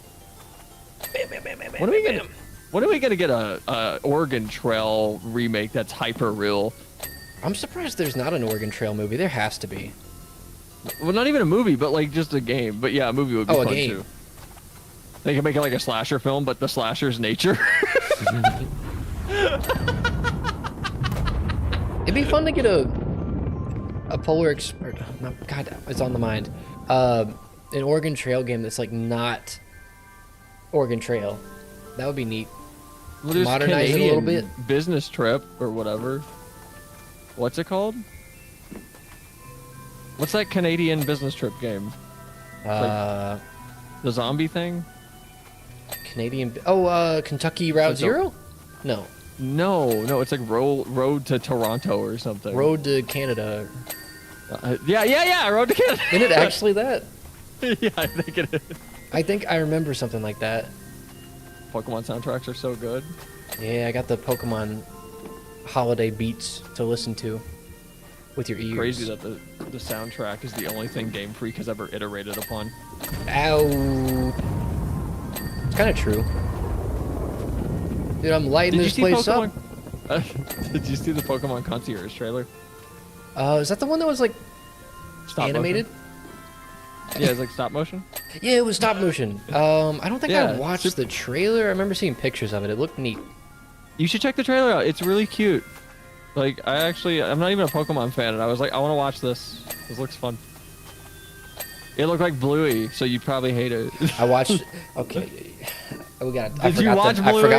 Bam, bam, bam, bam, When are we bam, gonna? When are we gonna get a Oregon Trail remake that's hyper real? I'm surprised there's not an Oregon Trail movie. There has to be. Well, not even a movie, but like just a game. But yeah, a movie would be fun too. They can make it like a slasher film, but the slasher's nature. It'd be fun to get a Polar Express. No, God, it's on the mind. An Oregon Trail game that's like not Oregon Trail. That would be neat. Well, there's modernize it a little bit. Business trip or whatever. What's it called? What's that Canadian business trip game? The zombie thing? Canadian. Kentucky Route Zero? No. No, it's like Road to Toronto or something. Road to Canada. Yeah, Road to Canada. Isn't it actually that? Yeah, I think it is. I think I remember something like that. Pokemon soundtracks are so good. Yeah, I got the Pokemon holiday beats to listen to with your ears. Crazy that the soundtrack is the only thing Game Freak has ever iterated upon. Ow. It's kind of true. Dude, I'm lighting this place up. Did you see the Pokemon Concierge trailer? Is that the one that was like Stop animated? Motion? Yeah, it's like stop motion. Yeah, it was stop motion. I don't think I watched the trailer. I remember seeing pictures of it. It looked neat. You should check the trailer out. It's really cute. Like, I'm not even a Pokemon fan, and I was like, I want to watch this. This looks fun. It looked like Bluey, so you'd probably hate it. I watched. Okay, we got. I forgot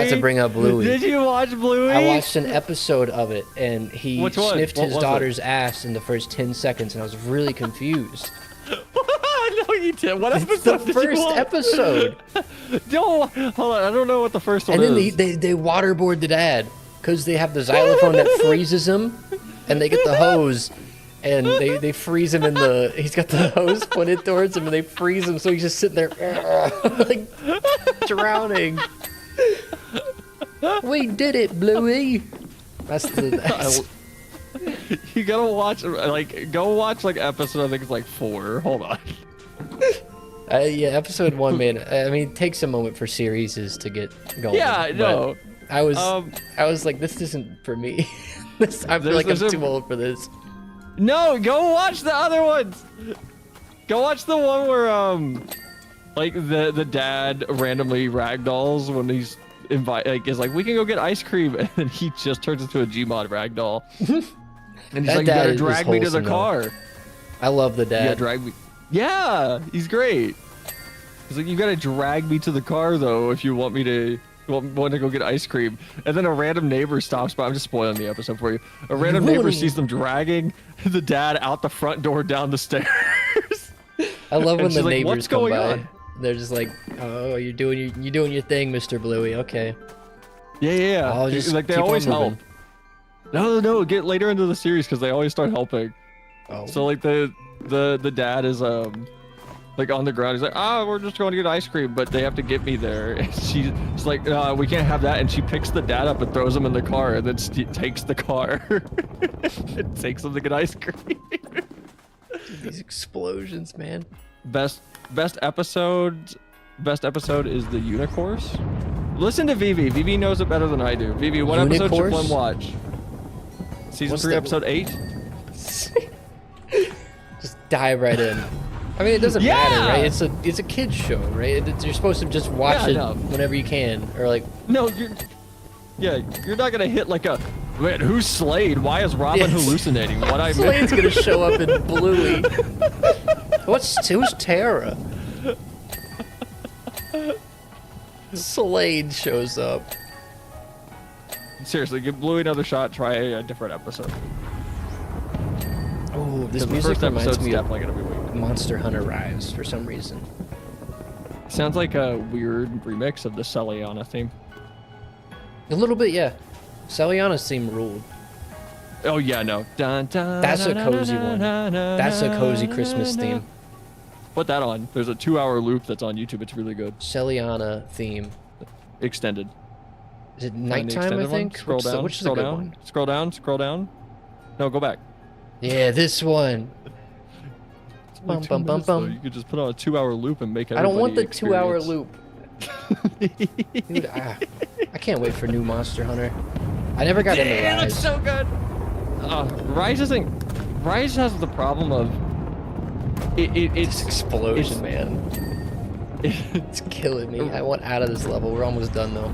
to bring up Bluey. Did you watch Bluey? I watched an episode of it, and he Which one? sniffed What his was daughter's ass in the first 10 seconds, and I was really confused. No, you did. What It's episode the did you first watch? episode. Don't hold on. I don't know what the first one And is. then they waterboard the dad because they have the xylophone that freezes him, and they get the hose, and they freeze him in the. He's got the hose pointed towards him, and they freeze him, so he's just sitting there like drowning. We did it, Bluey. That's You gotta watch, go watch episode. I think it's 4. Hold on. yeah, episode 1, man. I mean, it takes a moment for series to get going. Yeah, I know. I was like, this isn't for me. I feel like I'm too old for this. No, go watch the other ones. Go watch the one where the dad randomly ragdolls when he's is like, we can go get ice cream, and then he just turns into a Gmod ragdoll. And he's like, you gotta drag me to the car. I love the dad. Yeah, drag me. Yeah, he's great. He's like, you gotta drag me to the car though if you want me to want to go get ice cream. And then a random neighbor stops by. I'm just spoiling the episode for you. A random neighbor sees them dragging the dad out the front door down the stairs. I love when the like, neighbors what's come going by. on? They're just like, oh, you're doing your thing, Mr. Bluey. Okay. Yeah. I'll just they keep always on help. moving. No. Get later into the series because they always start helping. Oh. So the dad is on the ground. He's like, we're just going to get ice cream, but they have to get me there. And she's like, we can't have that. And she picks the dad up and throws him in the car, and then takes the car. It takes him to get ice cream. These explosions, man. Best episode is the Unicourse. Listen to Vivi. Vivi knows it better than I do. Vivi, what episode should one watch? Season 3, episode 8? Just dive right in. I mean, it doesn't matter, right? It's a kid's show, right? You're supposed to just watch it whenever you can, or like. No, you're not gonna hit man, who's Slade? Why is Robin hallucinating? What I Slade's gonna show up in Bluey. Who's Tara? Slade shows up. Seriously, give Bluey another shot. Try a different episode. Oh, this The music first reminds episode's me of definitely gonna be weak. Monster Hunter Rise for some reason. Sounds like a weird remix of the Celiana theme. A little bit, yeah. Celiana's theme ruled. Oh yeah, no. That's a cozy one. That's a cozy Christmas theme. Put that on. There's a 2-hour loop that's on YouTube. It's really good. Celiana theme. Extended. Is it Find the nighttime, I extended think? one. Scroll down. Which is a good one? Scroll down. No, go back. Yeah, this one. Like 2 minutes, though. You could just put on a 2-hour loop and make I everybody don't want the experience. 2-hour loop. Dude, I can't wait for new Monster Hunter. I never got into It Rise. looks so good. Rise isn't. Rise has the problem of it's explosion, man. It's killing me. I want out of this level. We're almost done though.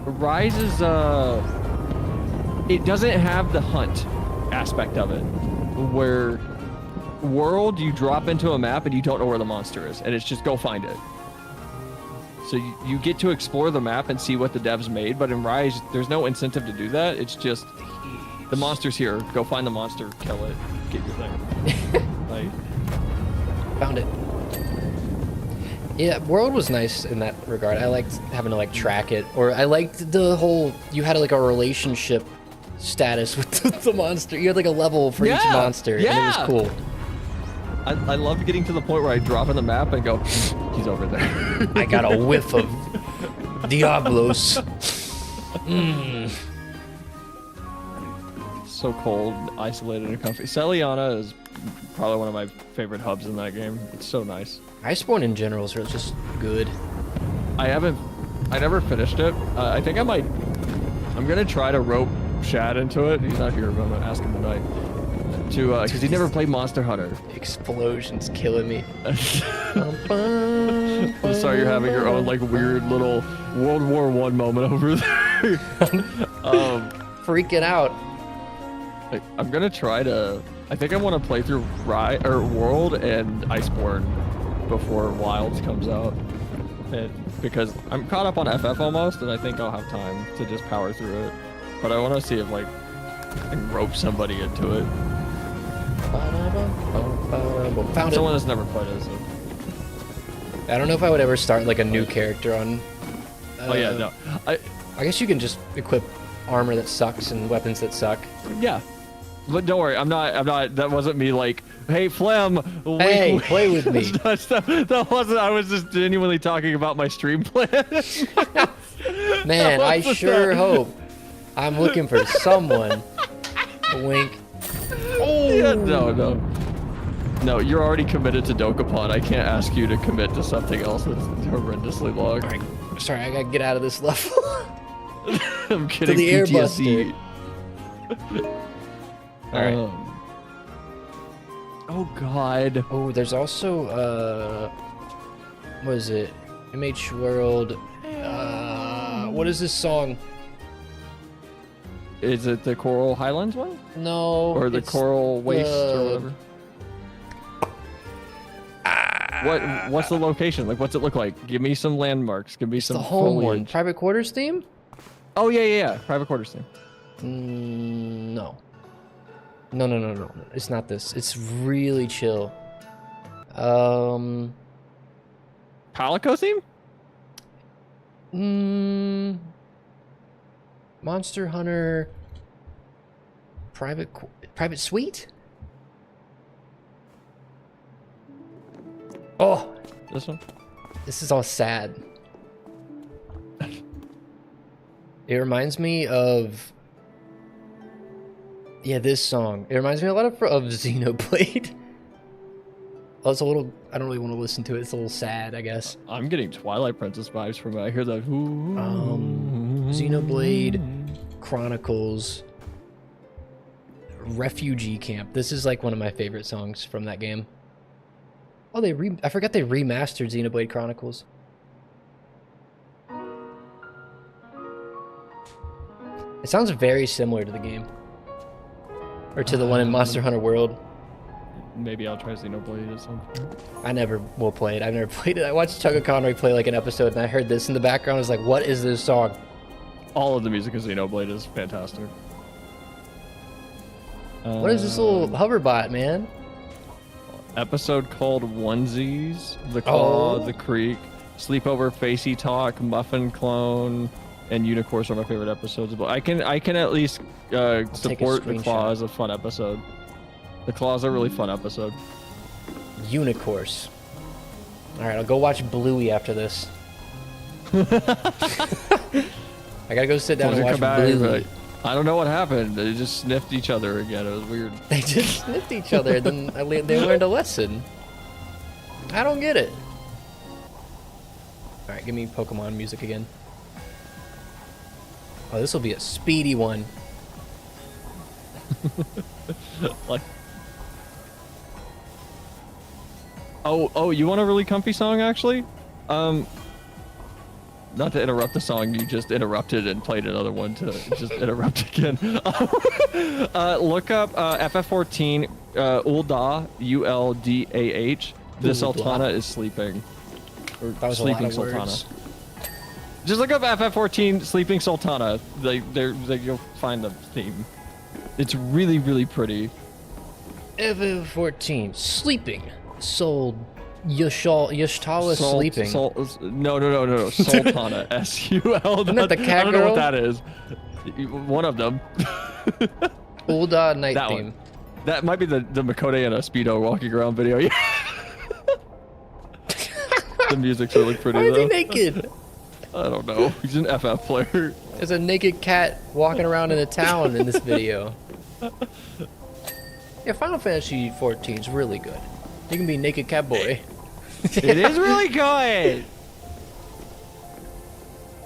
Rise is it doesn't have the hunt aspect of it, where World you drop into a map and you don't know where the monster is, and it's just go find it. So you get to explore the map and see what the devs made, but in Rise there's no incentive to do that. It's just the monster's here. Go find the monster, kill it, get your thing. Like, found it. Yeah, World was nice in that regard. I liked having to like track it, or I liked the whole, you had like a relationship status with the monster. You had like a level for each monster, and it was cool. I loved getting to the point where I drop in the map and go, he's over there. I got a whiff of Diablos. So cold, isolated, and comfy. Celiana is probably one of my favorite hubs in that game. It's so nice. Iceborne in general is just good. I never finished it. I think I'm gonna try to rope Shad into it. He's not here, but I'm gonna ask him tonight. Because he never played Monster Hunter. Explosions killing me. I'm sorry you're having your own like weird little World War I moment over there. Freaking out. I'm gonna try to. I think I want to play through World and Iceborne before Wilds comes out, because I'm caught up on FF almost, and I think I'll have time to just power through it. But I want to see if like I can rope somebody into it. Found Someone that's never played it. So. I don't know if I would ever start like a new character on. Oh yeah, no. I guess you can just equip armor that sucks and weapons that suck. Yeah. But don't worry, I'm not. That wasn't me. Like, hey, Flem. Hey, play with me. That wasn't. I was just genuinely talking about my stream plan. Man, I sure hope. I'm looking for someone. Wink. Oh yeah, no. You're already committed to Dokapon. I can't ask you to commit to something else that's horrendously long. Right. Sorry, I gotta get out of this level. I'm kidding. To the PTSD. All right. Oh God. Oh, there's also what is it? MH World. What is this song? Is it the Coral Highlands one? No. Or the Coral Waste or whatever? What's the location? Like, what's it look like? Give me some landmarks. Give me some the home foliage. one. Private Quarters theme? Oh yeah. Private Quarters theme. No. No. It's not this. It's really chill. Palico theme? Monster Hunter. Private Suite? Oh, This one? this is all sad. It reminds me of this song. It reminds me a lot of Xenoblade. Oh, it's a little. I don't really want to listen to it. It's a little sad, I guess. I'm getting Twilight Princess vibes from it. I hear that. Xenoblade Chronicles Refugee Camp. This is like one of my favorite songs from that game. Oh, I forgot they remastered Xenoblade Chronicles. It sounds very similar to the game. Or to the one in Monster Hunter World. Maybe I'll try Xenoblade at some point. I never will play it. I've never played it. I watched Chugga Conroy play like an episode and I heard this in the background. I was like, what is this song? All of the music of Xenoblade is fantastic. What is this little hoverbot, man? Episode called Onesies, The Claw, Oh. The Creek, Sleepover, Facey Talk, Muffin Clone, and Unicorns are my favorite episodes. But I can at least support The Claw screenshot. as a fun episode. The Claw is a really fun episode. Unicorns. Alright, I'll go watch Bluey after this. I gotta go sit down and watch Bluey. I don't know what happened. They just sniffed each other again. It was weird. They just sniffed each other, then they learned a lesson. I don't get it. Alright, give me Pokemon music again. Oh, this will be a speedy one. Like, oh, you want a really comfy song actually? Not to interrupt the song you just interrupted and played another one to just interrupt again. Look up FF14 Uldah, U-L-D-A-H. The Sultana is sleeping. Or That was sleeping a lot of Sultana. words. Just look up FF14 Sleeping Sultana. You'll find the theme. It's really, really pretty. FF14 sleeping. Sold. Yashtala sleeping. No. Sultana. S-U-L. Isn't that the cat I don't know what girl? that is. One of them. Uldah night That theme. one. That might be the Makote and a Speedo walking around video. Yeah. The music's really pretty Why is though. he naked? I don't know. He's an FF player. There's a naked cat walking around in a town in this video. Yeah, Final Fantasy 14 is really good. You can be naked cat boy. It is really good.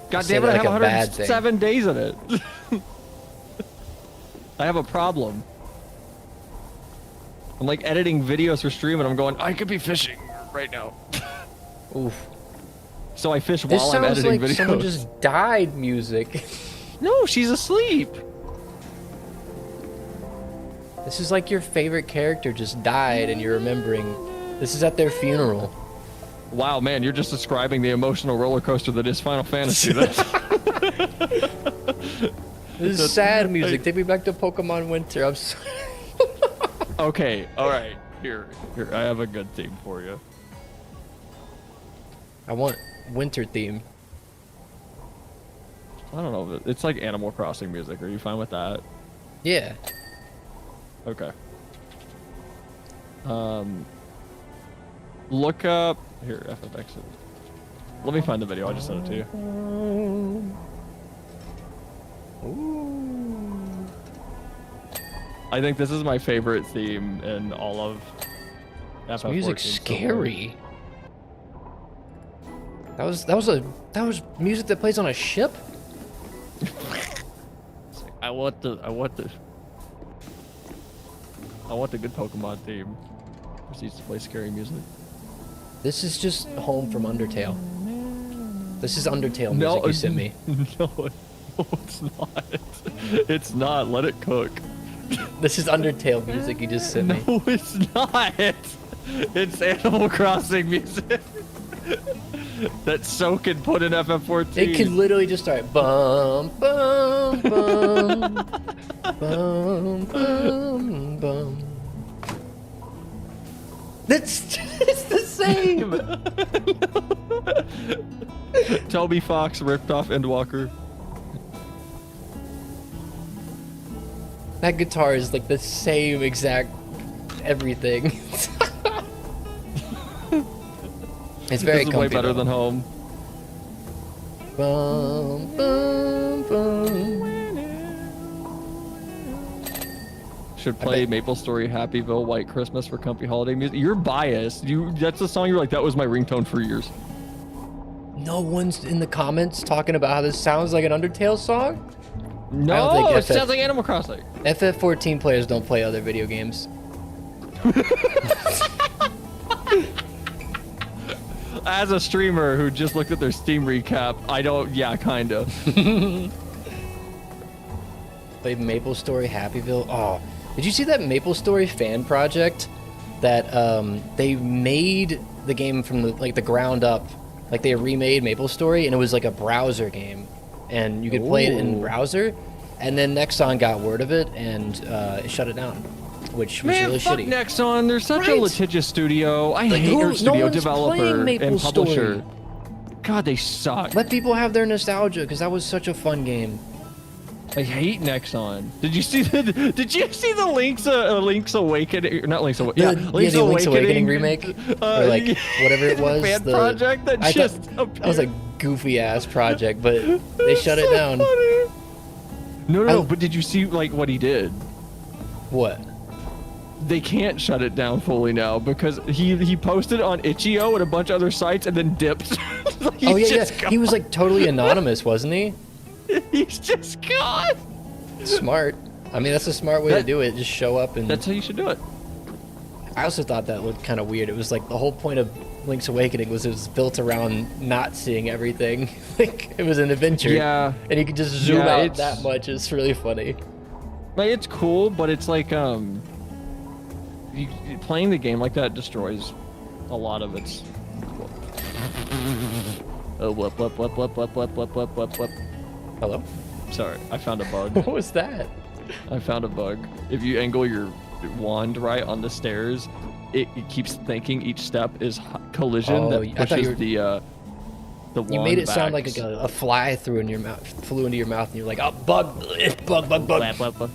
God Say damn it! that I have like a bad 107 days of it. I have a problem. I'm like editing videos for stream, and I'm going. I could be fishing right now. Oof. So I fish This while I'm sounds editing like videos. someone just died music. No, she's asleep. This is like your favorite character just died and you're remembering. This is at their funeral. Wow, man, you're just describing the emotional roller coaster that is Final Fantasy. This is sad music. Take me back to Pokemon Winter. I'm sorry. Okay, all right. Here, I have a good theme for you. I want winter theme. I don't know. It's like Animal Crossing music. Are you fine with that? Yeah. Okay. Look up here. FFX. Let me find the video. I just sent it to you. I think this is my favorite theme in all of This FF14 music's so far. scary. That was music that plays on a ship? I want the good Pokemon theme. Just needs to play scary music. This is just home from Undertale. This is Undertale music you sent me. No, it's not. It's not. Let it cook. This is Undertale music you just sent me. No, it's not. It's Animal Crossing music. That Soak can put in FF14. It could literally just start bum bum bum bum bum bum. It's the same. Toby Fox ripped off Endwalker. That guitar is like the same exact everything. It's very This is way comfy, better though. than home. Bum, bum, bum. Should play Maple Story, Happyville, White Christmas for comfy holiday music. You're biased. That's the song you're like, that was my ringtone for years. No one's in the comments talking about how this sounds like an Undertale song? No, think it sounds like Animal Crossing. FF14 players don't play other video games. As a streamer who just looked at their Steam recap, I don't, yeah, kinda. Played Maple Story, Happyville. Oh, did you see that Maple Story fan project? That they made the game from the ground up. Like they remade Maple Story, and it was like a browser game, and you could play it in Ooh. browser. And then Nexon got word of it and it shut it down, which was Man, really fuck shitty. Nexon. They're such a Right? litigious studio. I Like, hate no their studio one's developer playing Maple and publisher. Story. God, they suck. Let people have their nostalgia, because that was such a fun game. I hate Nexon. Did you see the Link's Awakening? Not Link's Awakening. The Link's Awakening remake, or like whatever it was. fan the project that I just thought that was a goofy ass project, but they shut it down. Funny. No, I- but did you see like what he did? What? They can't shut it down fully now because he posted on Itch.io and a bunch of other sites and then dipped. Like, Oh he's yeah, just yeah. He was like totally anonymous, wasn't he? He's just gone. Smart. I mean, that's a smart way to do it. Just show up and... That's how you should do it. I also thought that looked kind of weird. It was like the whole point of Link's Awakening was it was built around not seeing everything. Like, it was an adventure. Yeah. And you could just zoom out it's- that much. It's really funny. Like, it's cool, but it's like, playing the game like that destroys a lot of its... Oh, whoop. Hello? Sorry, I found a bug. What was that? I found a bug. If you angle your wand right on the stairs, it keeps thinking each step is collision Oh, that I thought pushes you were- the wand You made it sound back. like a fly flew into your mouth, and you're like, oh, bug. Blap, blap, blap.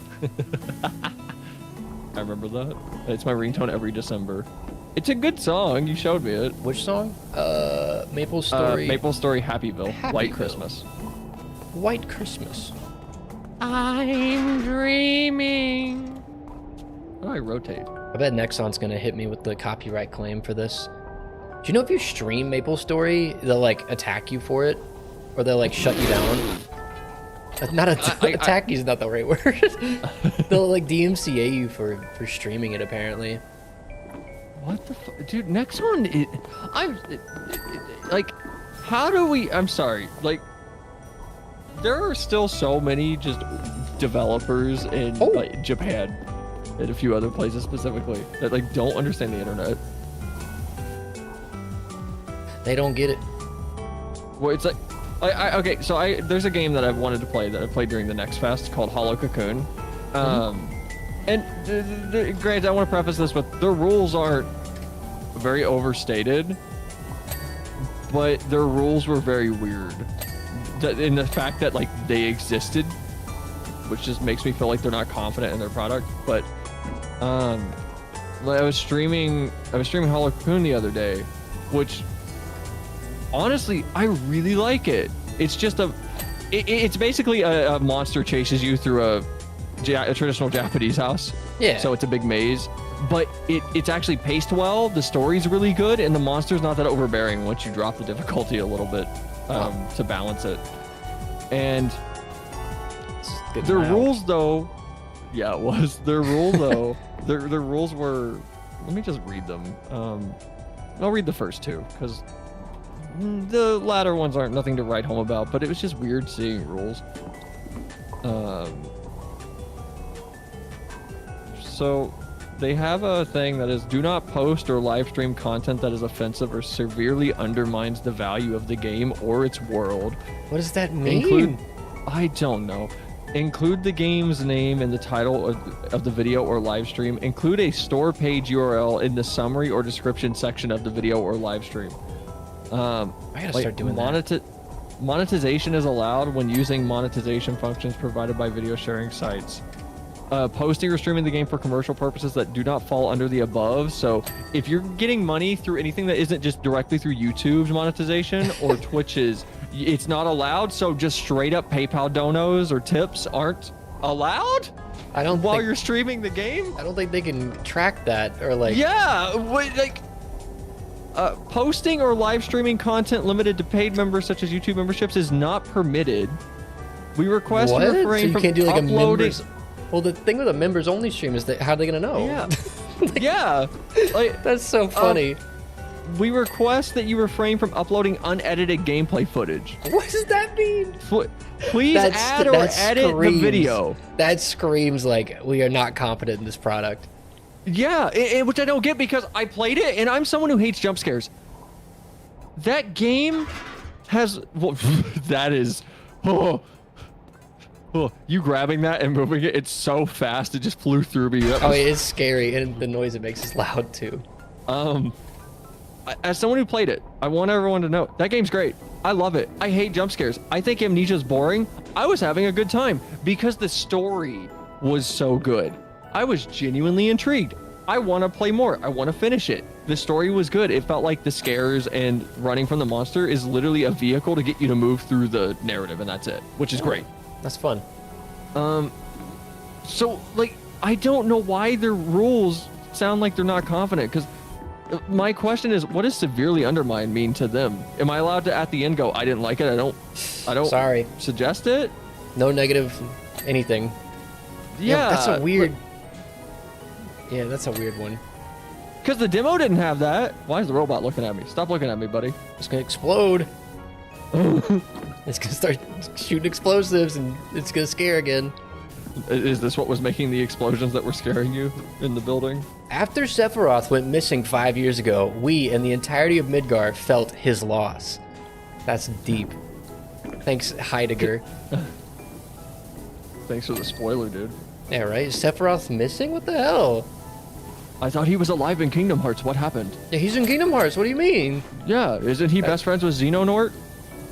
I remember that. It's my ringtone every December. It's a good song. You showed me it. Which song? Maple Story. Maple Story, Happyville, White Happyville. Christmas. White Christmas. I'm dreaming. Oh, I rotate. I bet Nexon's gonna hit me with the copyright claim for this. Do you know if you stream Maple Story, they'll like attack you for it, or they'll like shut you down? Not attack you is not the right word. They'll like DMCA you for streaming it apparently. What the dude? Next one, like, how do we? I'm sorry, like, there are still so many just developers in like Japan and a few other places specifically that like don't understand the internet. They don't get it. Well, it's like, okay, so there's a game that I've wanted to play that I played during the Next Fest called Hollow Cocoon. And granted, I want to preface this with the rules aren't very overstated, but their rules were very weird. In the fact that like they existed, which just makes me feel like they're not confident in their product. But I was streaming Hollow Cocoon the other day, which honestly I really like it. It's just it's basically a monster chases you through a traditional Japanese house. Yeah. So it's a big maze, but it's actually paced well. The story's really good, and the monster's not that overbearing once you drop the difficulty a little bit to balance it. And their rules, though, yeah, it was their rule though. their rules were. Let me just read them. I'll read the first two because the latter ones aren't nothing to write home about. But it was just weird seeing rules. So they have a thing that is do not post or live stream content that is offensive or severely undermines the value of the game or its world. What does that mean? I don't know. Include the game's name in the title of the video or live stream. Include a store page URL in the summary or description section of the video or live stream. I gotta start doing that. Monetization is allowed when using monetization functions provided by video sharing sites. Posting or streaming the game for commercial purposes that do not fall under the above. So if you're getting money through anything that isn't just directly through YouTube's monetization or Twitch's, it's not allowed. So just straight up PayPal donos or tips aren't allowed while you're streaming the game. I don't think they can track that or like. Yeah, like posting or live streaming content limited to paid members such as YouTube memberships is not permitted. We request you What? So refrain you from can't do like uploading. a members. Well, the thing with a members only stream is that how are they gonna know? Yeah. Yeah. Like, That's so funny. we request that you refrain from uploading unedited gameplay footage. What does that mean? Please add or edit the video. That screams like we are not confident in this product. Yeah, which I don't get because I played it and I'm someone who hates jump scares. That game has that is you grabbing that and moving it, it's so fast, it just flew through me. Oh, it's scary, and the noise it makes is loud too. As someone who played it, I want everyone to know that game's great. I love it. I hate jump scares. I think Amnesia's boring. I was having a good time because the story was so good. I was genuinely intrigued. I want to play more. I want to finish it. The story was good. It felt like the scares and running from the monster is literally a vehicle to get you to move through the narrative, and that's it, which is great. That's fun. So like I don't know why their rules sound like they're not confident, because my question is, what does severely undermine mean to them? Am I allowed to at the end go, I didn't like it, I don't Sorry. suggest it? No negative anything. Yeah, that's a weird. Yeah, that's a weird one. Because the demo didn't have that. Why is the robot looking at me? Stop looking at me, buddy. It's gonna explode. It's gonna start shooting explosives, and it's gonna scare again. Is this what was making the explosions that were scaring you in the building? After Sephiroth went missing 5 years ago, we and the entirety of Midgar felt his loss. That's deep. Thanks, Heidegger. Thanks for the spoiler, dude. Yeah, right? Is Sephiroth missing? What the hell? I thought he was alive in Kingdom Hearts. What happened? Yeah, he's in Kingdom Hearts. What do you mean? Yeah, isn't he best friends with Xenonort?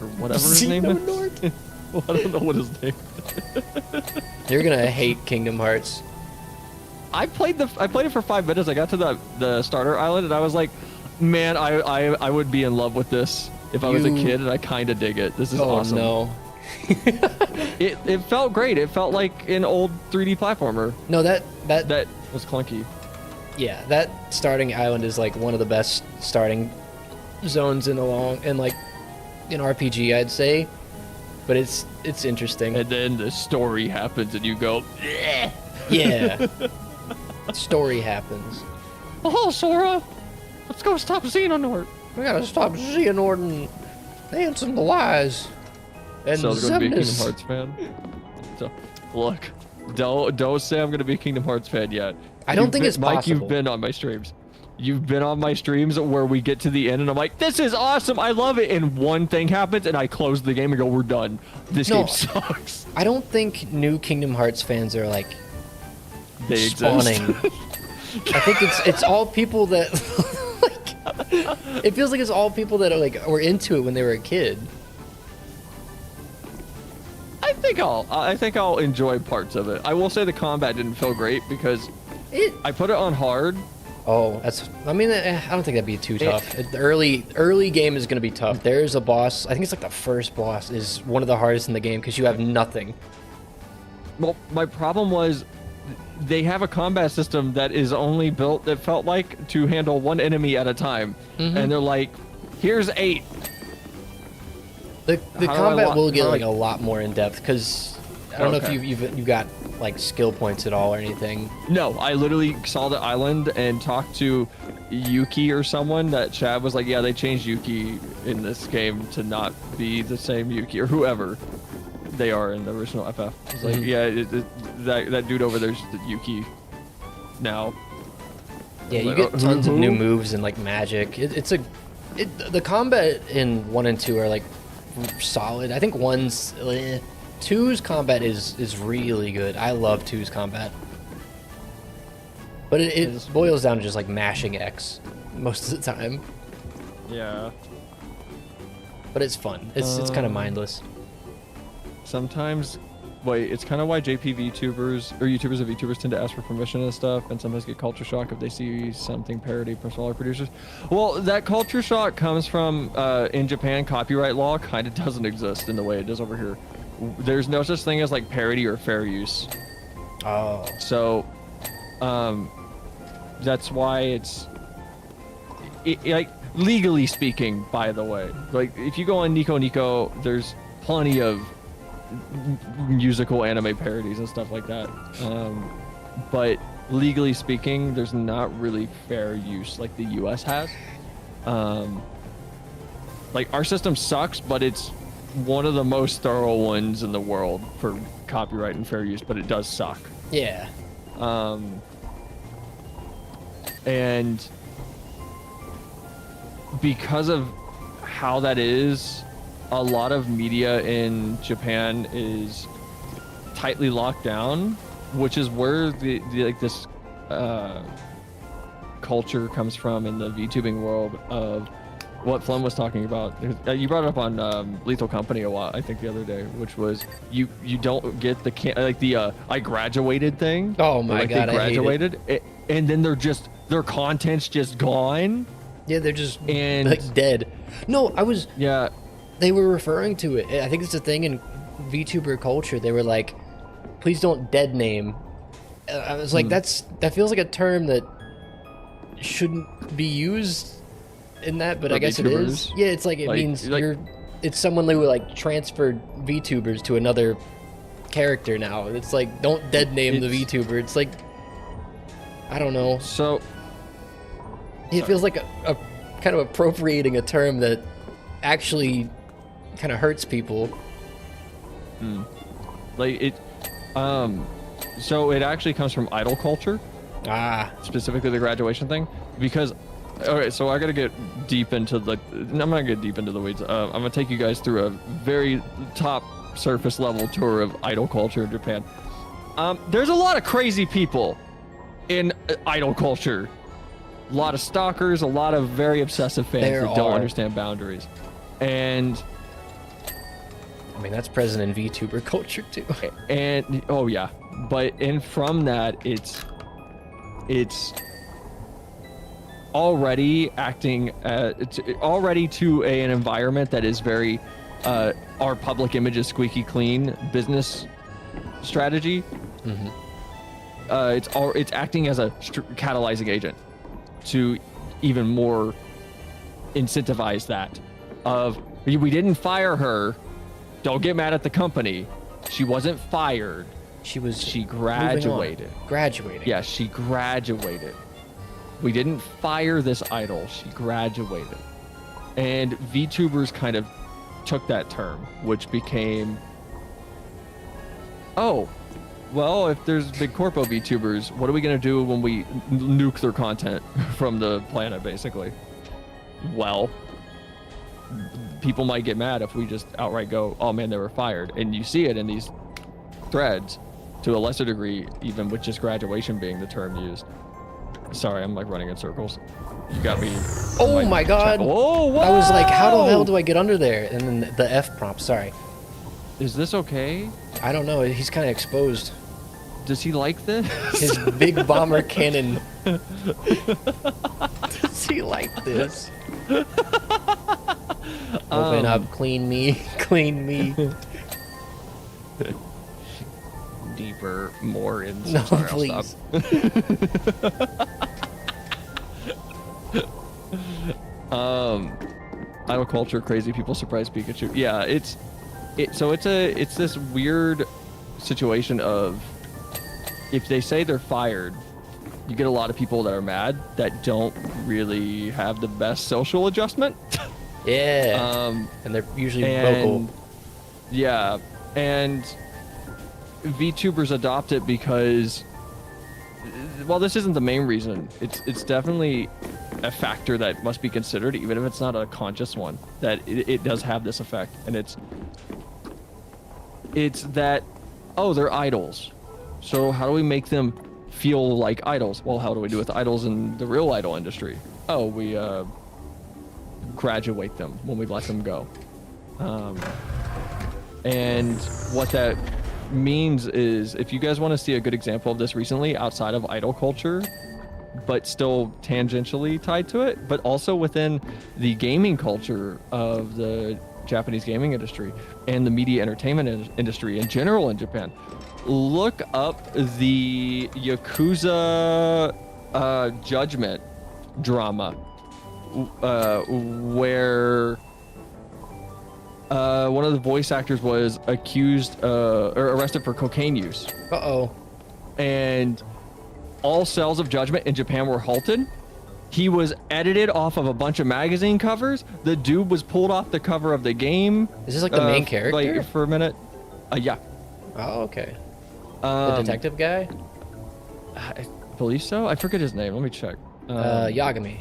Or whatever his name is? Xenonort? Well, I don't know what his name is. You're gonna hate Kingdom Hearts. I played it for 5 minutes. I got to the starter island and I was like, man, I would be in love with this if I was a kid, and I kind of dig it. This is awesome. Oh no. It felt great. It felt like an old 3D platformer. No, that Was clunky. yeah, that starting island is like one of the best starting zones in like an RPG, I'd say. But it's interesting. And then the story happens and you go, "Bleh." Yeah. Story happens. Oh, Sora, let's go stop Xenonort. We gotta stop Xehanort and answer the lies. And So I'm going to be a Kingdom Xemnas. Hearts fan. So, look, don't say I'm going to be a Kingdom Hearts fan yet. I don't think it's Mike, possible. you've been on my streams. You've been on my streams where we get to the end and I'm like, this is awesome. I love it. And one thing happens and I close the game and go, we're done. This No. game sucks. I don't think new Kingdom Hearts fans are like They spawning. exist. I think it's all people that like. It feels like it's all people that are like were into it when they were a kid. I think I'll enjoy parts of it. I will say the combat didn't feel great because I put it on hard. Oh, that's. I mean, I don't think that'd be too tough. The early game is gonna be tough. There's a boss. I think it's like the first boss is one of the hardest in the game because you have nothing. Well, my problem was they have a combat system that is only built, that felt like, to handle one enemy at a time. Mm-hmm. And they're like, here's 8. The How do I combat will get how do I- like a lot more in depth because I don't know Okay. if you got like skill points at all or anything. No, I literally saw the island and talked to Yuki or someone. That Chad was like, yeah, they changed Yuki in this game to not be the same Yuki or whoever they are in the original FF. It's like, Mhm. yeah, that dude over there's the Yuki now. Yeah, you Like, get tons of new who? moves and like magic. The combat in 1 and 2 are like solid. I think 2's combat is really good. I love 2's combat. But it boils down to just like mashing X most of the time. Yeah. But it's fun. It's kind of mindless. Sometimes, it's kind of why JP VTubers or YouTubers and VTubers tend to ask for permission and stuff, and sometimes get culture shock if they see something parody from smaller producers. Well, that culture shock comes from in Japan, copyright law kind of doesn't exist in the way it does over here. There's no such thing as like parody or fair use. Oh. So, that's why it's like legally speaking. By the way, like if you go on Nico Nico, there's plenty of musical anime parodies and stuff like that. But legally speaking, there's not really fair use like the US has. Like our system sucks, but it's one of the most thorough ones in the world for copyright and fair use, but it does suck. Yeah. And because of how that is, a lot of media in Japan is tightly locked down, which is where the like this culture comes from in the VTubing world of what Flem was talking about. You brought it up on Lethal Company a lot, I think, the other day, which was you don't get the I graduated thing. Oh my like God, they I hate it. graduated, and then their content's just gone. Yeah, they're just And- like dead. No, Yeah, they were referring to it. I think it's a thing in VTuber culture. They were like, please don't dead name. I was like, that feels like a term that shouldn't be used in that, but For I guess it is. VTubers? Yeah, it's like it Like- means like- it's someone who like transferred VTubers to another character now. It's like, don't dead name the VTuber. It's like, I don't know. So It feels like a kind of appropriating a term that actually kind of hurts people. like it, so it actually comes from idol culture, specifically the graduation thing. Because, okay, so I gotta get deep into I'm not gonna get deep into the weeds. I'm gonna take you guys through a very top surface level tour of idol culture in Japan. There's a lot of crazy people in idol culture. A lot of stalkers, a lot of very obsessive fans that don't understand boundaries. And I mean, that's present in VTuber culture too. And oh yeah, and from that, it's already acting already to an environment that is very our public image is squeaky clean business strategy. It's acting as a catalyzing agent to even more incentivize that of we didn't fire her, don't get mad at the company, she wasn't fired, she graduated. Yeah, she graduated. We didn't fire this idol, she graduated. And VTubers kind of took that term, which became, oh, well, if there's big corpo VTubers, what are we going to do when we nuke their content from the planet, basically? Well, people might get mad if we just outright go, oh man, they were fired. And you see it in these threads to a lesser degree, even with just graduation being the term used. Sorry, I'm like running in circles. You got me. Oh my god. Oh, wow. I was like, how the hell do I get under there? And then the F prompt, sorry. Is this okay? I don't know, he's kind of exposed. Does he like this? His big bomber cannon. Does he like this? Open up, clean me, clean me. Deeper, more in. No, Sorry, please. Idol culture, crazy people surprise Pikachu. Yeah, it's this weird situation of, if they say they're fired, you get a lot of people that are mad that don't really have the best social adjustment. Yeah. And they're usually vocal. Yeah, and VTubers adopt it because, well, this isn't the main reason. It's definitely a factor that must be considered, even if it's not a conscious one, that it does have this effect. And it's that, oh, they're idols. So how do we make them feel like idols? Well, how do we do with idols in the real idol industry? Oh, we graduate them when we let them go. And what that means is, if you guys want to see a good example of this recently outside of idol culture, but still tangentially tied to it, but also within the gaming culture of the Japanese gaming industry and the media entertainment industry in general in Japan, look up the Yakuza judgment drama, where one of the voice actors was accused or arrested for cocaine use. And all sales of Judgment in Japan were halted. He was edited off of a bunch of magazine covers. The dude was pulled off the cover of the game. Is this like the main character? Like, for a minute. Yeah. Oh, okay. The detective guy? I believe so. I forget his name. Let me check. Yagami.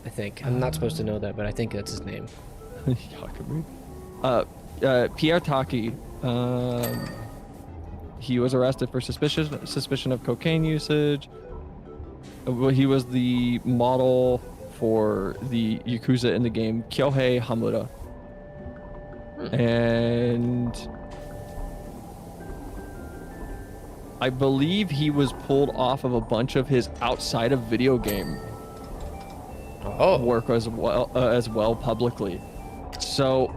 I think. I'm not supposed to know that, but I think that's his name. Yagami. Pierre Taki. He was arrested for suspicion of cocaine usage. He was the model for the Yakuza in the game Kyohei Hamura. And I believe he was pulled off of a bunch of his outside of video game work as well publicly. So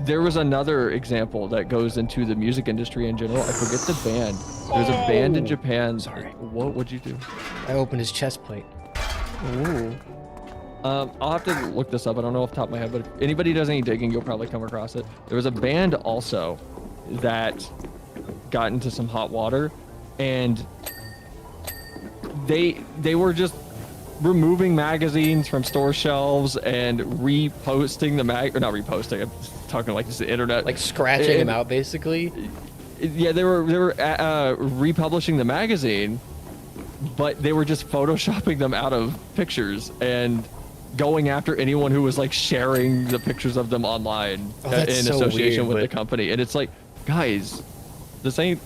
there was another example that goes into the music industry in general. I forget the band. There's a band in Japan. Sorry. What'd you do? I opened his chest plate. Ooh. I'll have to look this up. I don't know off the top of my head, but if anybody does any digging, you'll probably come across it. There was a band also that got into some hot water, and they were just removing magazines from store shelves and reposting or not reposting. I'm talking like just the internet, Like scratching them out, basically. Yeah, they were republishing the magazine, but they were just photoshopping them out of pictures and going after anyone who was like sharing the pictures of them online in association with the company. And it's like, guys, this ain't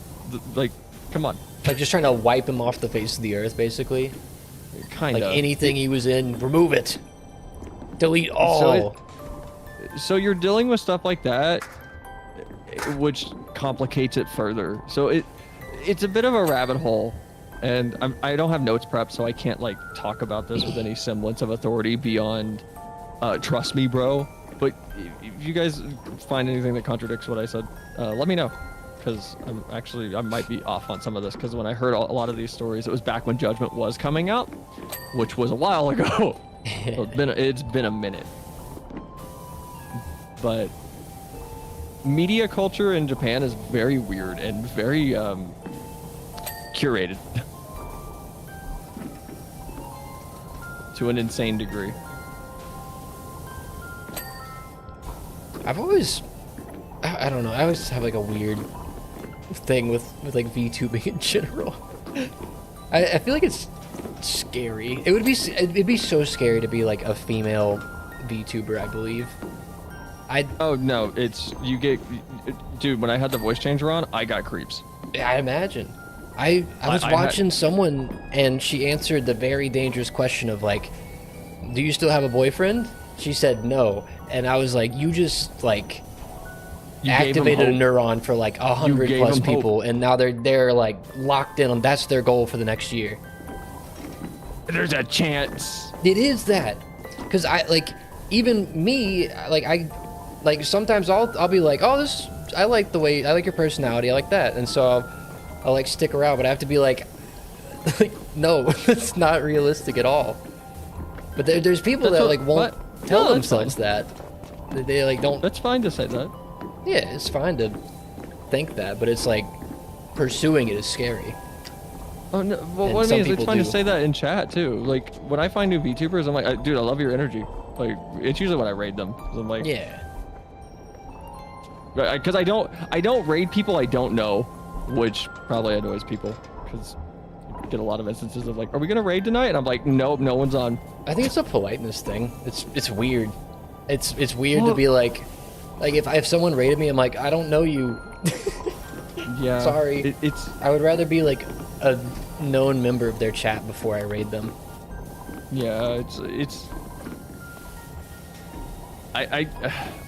like, come on. Like just trying to wipe him off the face of the earth, basically. Kind of. Like anything he was in, remove it. Delete all. So you're dealing with stuff like that, which complicates it further. So it's a bit of a rabbit hole, and I don't have notes prepped, so I can't like talk about this with any semblance of authority beyond trust me, bro. But if you guys find anything that contradicts what I said, let me know, because I might be off on some of this, because when I heard a lot of these stories, it was back when Judgment was coming out, which was a while ago. So it's been a minute. But media culture in Japan is very weird and very curated to an insane degree. I've always, I don't know, I always have like a weird thing with like VTubing in general. I feel like it's scary. It'd be so scary to be like a female VTuber, I believe. Oh no, dude, when I had the voice changer on, I got creeps. I imagine. I was watching someone, and she answered the very dangerous question of like, do you still have a boyfriend? She said no, and I was like, you just like activated a neuron for like 100+ people, and now they're like locked in on that's their goal for the next year. There's a chance. It is that, because I like, even me, like sometimes I'll be like, oh, I like your personality, I like that, and so I'll like stick around, but I have to be like no, it's not realistic at all. But there's people that like won't tell themselves that. They like don't. That's fine to say that. Yeah, it's fine to think that, but it's like pursuing it is scary. Oh no! Well, what I mean is, it's fine to say that in chat too. Like when I find new VTubers, I'm like, dude, I love your energy. Like it's usually when I raid them. I'm like, yeah. Because I don't raid people I don't know, which probably annoys people, because you get a lot of instances of like, are we gonna raid tonight? And I'm like, nope, no one's on. I think it's a politeness thing. It's weird. It's weird to be like if someone raided me, I'm like, I don't know you. Yeah. Sorry. I would rather be like a known member of their chat before I raid them. Yeah, I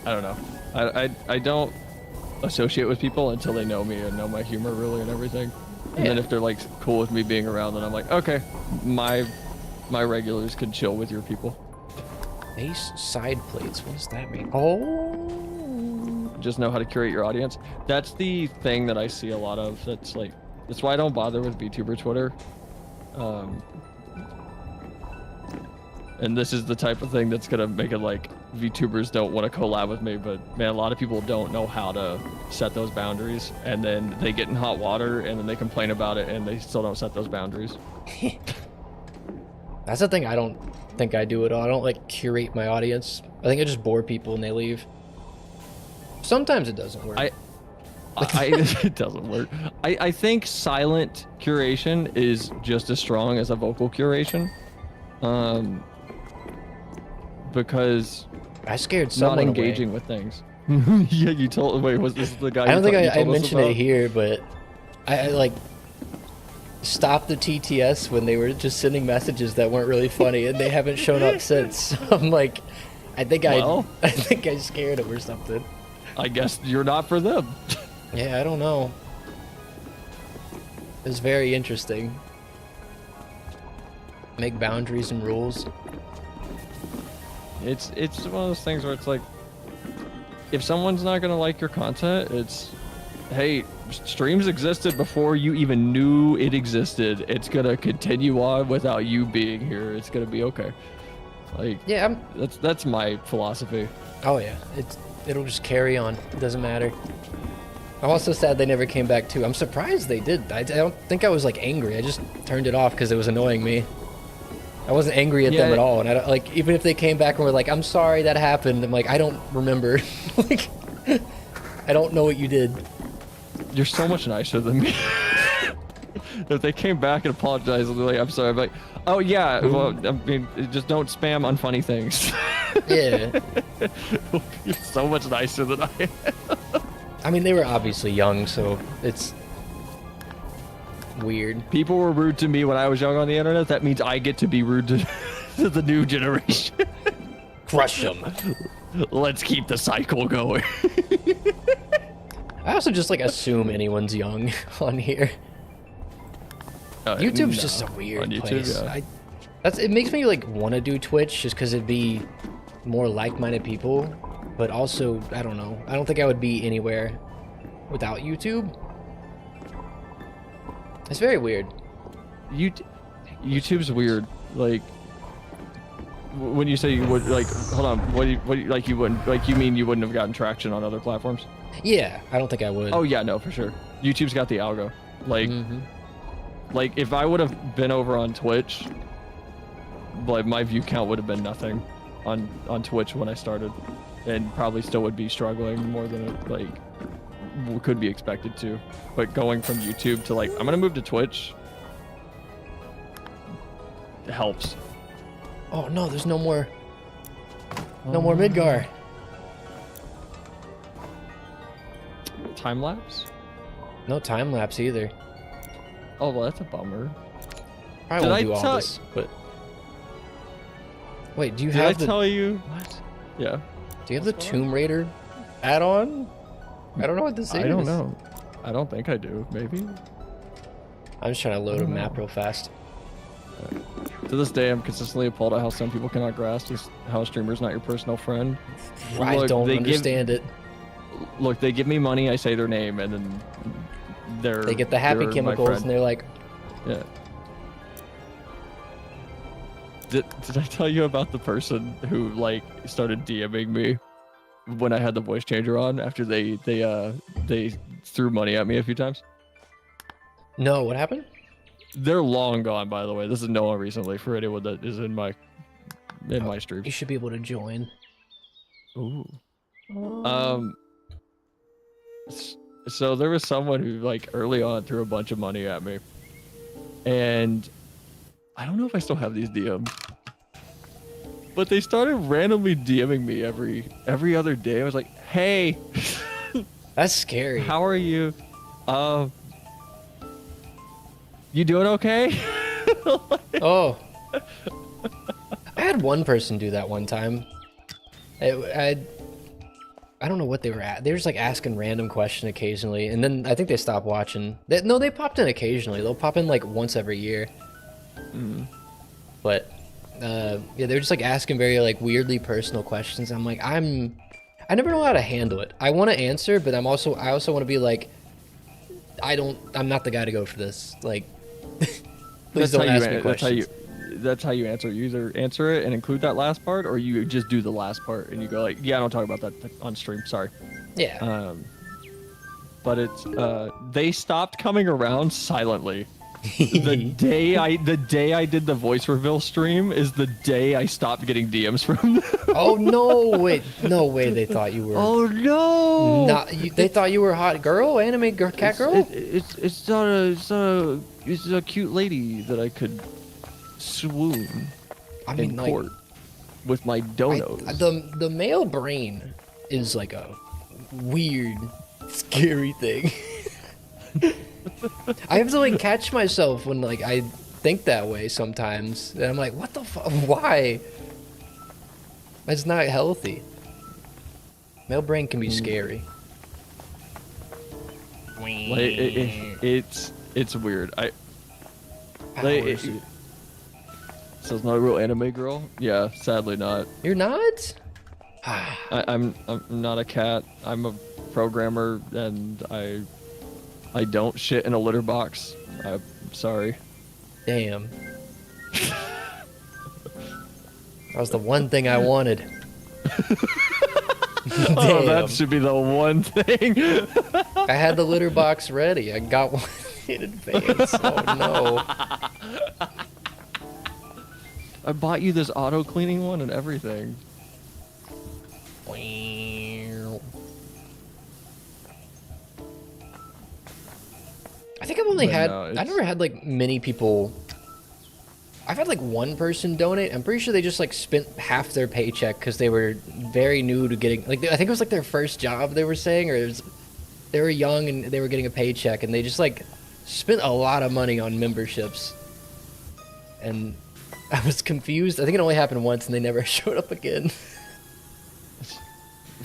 don't know. I don't associate with people until they know me and know my humor really and everything. And then if they're like cool with me being around, then I'm like, okay, my regulars can chill with your people. Base side plates, what does that mean? Oh. Just know how to curate your audience. That's the thing that I see a lot of. That's why I don't bother with VTuber Twitter. And this is the type of thing that's gonna make it like VTubers don't want to collab with me, but man, a lot of people don't know how to set those boundaries, and then they get in hot water and then they complain about it and they still don't set those boundaries. That's the thing I don't think I do at all. I don't like curate my audience. I think I just bore people and they leave. Sometimes it doesn't work. It doesn't work. I think silent curation is just as strong as a vocal curation. Because I scared someone not engaging away. with things. Yeah, you told. Wait, was this the guy? I don't think I mentioned it here, but I like stopped the TTS when they were just sending messages that weren't really funny, and they haven't shown up since. So I'm like, I think I scared them or something. I guess you're not for them. Yeah, I don't know. It's very interesting. Make boundaries and rules. It's one of those things where it's like, if someone's not gonna like your content, it's, hey, streams existed before you even knew it existed. It's gonna continue on without you being here. It's gonna be okay. Like, yeah, that's my philosophy. Oh yeah, it'll just carry on. It doesn't matter. I'm also sad they never came back too. I'm surprised they did. I don't think I was like angry. I just turned it off because it was annoying me. I wasn't angry at them at all, and I don't, like, even if they came back and were like, "I'm sorry that happened," I'm like, I don't remember. Like, I don't know what you did. You're so much nicer than me. If they came back and apologized, I'll be like, I'm sorry. I'm like, oh yeah, well, I mean, just don't spam unfunny things. Yeah. You're so much nicer than I am. I mean, they were obviously young, so it's weird. People were rude to me when I was young on the internet. That means I get to be rude to the new generation. Crush them. Let's keep the cycle going. I also just like assume anyone's young on here. YouTube's just a weird place. Yeah. It makes me like want to do Twitch just because it'd be more like-minded people, but also I don't know. I don't think I would be anywhere without YouTube. It's very weird. YouTube's weird. Like when you say you would, like, hold on, what do you like? You wouldn't, like, you mean you wouldn't have gotten traction on other platforms? Yeah, I don't think I would. Oh yeah, no, for sure. YouTube's got the algo. Like, like if I would have been over on Twitch, like my view count would have been nothing on Twitch when I started, and probably still would be struggling more than it like could be expected to. But going from YouTube to like, I'm gonna move to Twitch, helps. Oh no, there's no more Midgar. Time lapse? No time lapse either. Oh well, that's a bummer. Probably won't do all this, but wait, do you have Did I tell you? What? Yeah. Do you have the Tomb Raider add-on? I don't know what this is. I don't know. I don't think I do. Maybe. I'm just trying to load a map real fast. To this day, I'm consistently appalled at how some people cannot grasp just how a streamer's not your personal friend. I Look, don't understand it. Look, they give me money, I say their name, and then they get the happy chemicals, and they're like, yeah. Did I tell you about the person who like started DMing me when I had the voice changer on after they threw money at me a few times? No, what happened? They're long gone, by the way. This is Noah recently for anyone that is in my stream. You should be able to join. Ooh. So there was someone who like early on threw a bunch of money at me, and I don't know if I still have these DMs, but they started randomly DMing me every other day. I was like, hey. That's scary. How are you? You doing okay? Oh. I had one person do that one time. I don't know what they were at. They were just like asking random question occasionally, and then I think they stopped watching. They popped in occasionally. They'll pop in like once every year. But yeah, they were just like asking very like weirdly personal questions. I'm like, I never know how to handle it. I want to answer, but I also want to be like, I'm not the guy to go for this. Like, please don't ask me questions. That's how you answer. You either answer it and include that last part, or you just do the last part and you go like, yeah, I don't talk about that on stream. Sorry. Yeah. But it's they stopped coming around silently. The day I did the voice reveal stream is the day I stopped getting DMs from them. Oh no way they thought you were. Oh no! They thought you were a hot girl, cat girl. It's a cute lady that I could swoon in court with my donos. The male brain is like a weird, scary thing. I have to like catch myself when like I think that way sometimes, and I'm like, what the fuck? Why? That's not healthy. Male brain can be scary. Like, it's weird. So it's not a real anime girl? Yeah, sadly not. You're not? I'm not a cat. I'm a programmer, and I don't shit in a litter box. I'm sorry. Damn. That was the one thing I wanted. Oh, that Damn. should be the one thing. I had the litter box ready. I got one in advance. Oh no. I bought you this auto cleaning one and everything. I think I've only But had, no, I it's- never had like many people. I've had like one person donate. I'm pretty sure they just like spent half their paycheck because they were very new to getting, like, I think it was like their first job they were saying, or it was, they were young and they were getting a paycheck and they just like spent a lot of money on memberships. And I was confused. I think it only happened once and they never showed up again.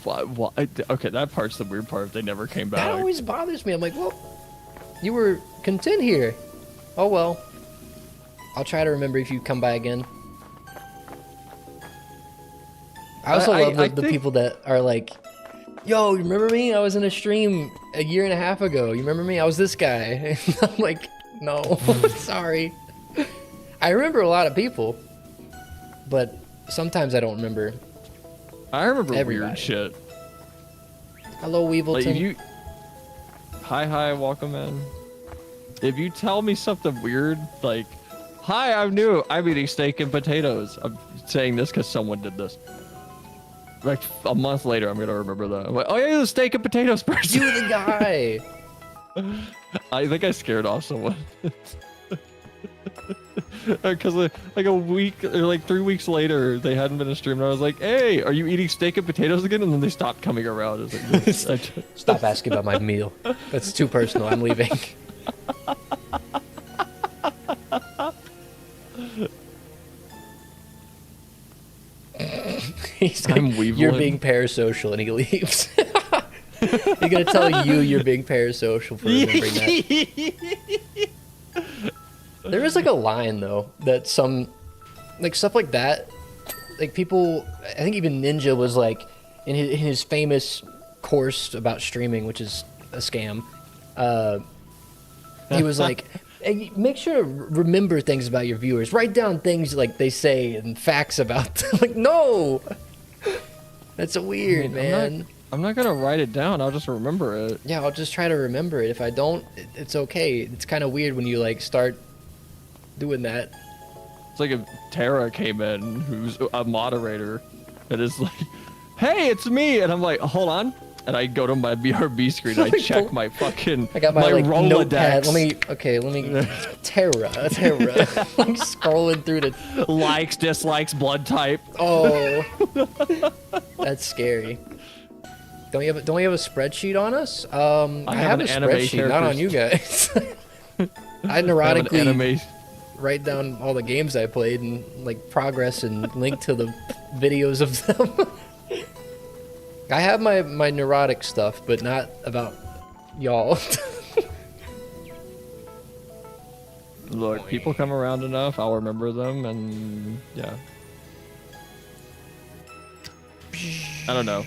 Why? Okay, that part's the weird part. They never came back. That always bothers me. I'm like, well, you were content here. Oh well. I'll try to remember if you come by again. I also love the think- people that are like, yo, you remember me? I was in a stream a year and a half ago. You remember me? I was this guy. And I'm like, no, sorry. I remember a lot of people, but sometimes I don't remember. I remember Everybody. weird shit. Hello, Like Weevilton. if you, hi, welcome in. If you tell me something weird, like, hi, I'm new. I'm eating steak and potatoes. I'm saying this because someone did this. Like a month later, I'm gonna remember that. I'm like, oh yeah, you're the steak and potatoes person. You the guy. I think I scared off someone. Because like a week or like 3 weeks later, they hadn't been a stream, and I was like, "Hey, are you eating steak and potatoes again?" And then they stopped coming around. It's like, Stop asking about my meal. That's too personal. I'm leaving. He's I'm like, you're Weevilin. being parasocial, and he leaves. He's gonna tell you're being parasocial for remembering that. There is like a line though that some, like stuff like that, like people. I think even Ninja was like in his famous course about streaming, which is a scam. He was like, hey, make sure to remember things about your viewers. Write down things like they say and facts about them. Like, no, that's a weird, man. I'm not gonna write it down. I'll just remember it. Yeah, I'll just try to remember it. If I don't, it's okay. It's kind of weird when you like start doing that. It's like if Tara came in, who's a moderator, and is like, "Hey, it's me," and I'm like, "Hold on," and I go to my BRB screen. I check my fucking I got my like Rolodex. notepad. Let me Terra, like scrolling through the. likes, dislikes, blood type. Oh, that's scary. Don't we have a spreadsheet on us? I have a an anime spreadsheet, not on characters- you guys. I I have an neurotically anime. write down all the games I played and like progress and link to the videos of them. I have my neurotic stuff, but not about y'all. Look, people come around enough, I'll remember them, and yeah. I don't know.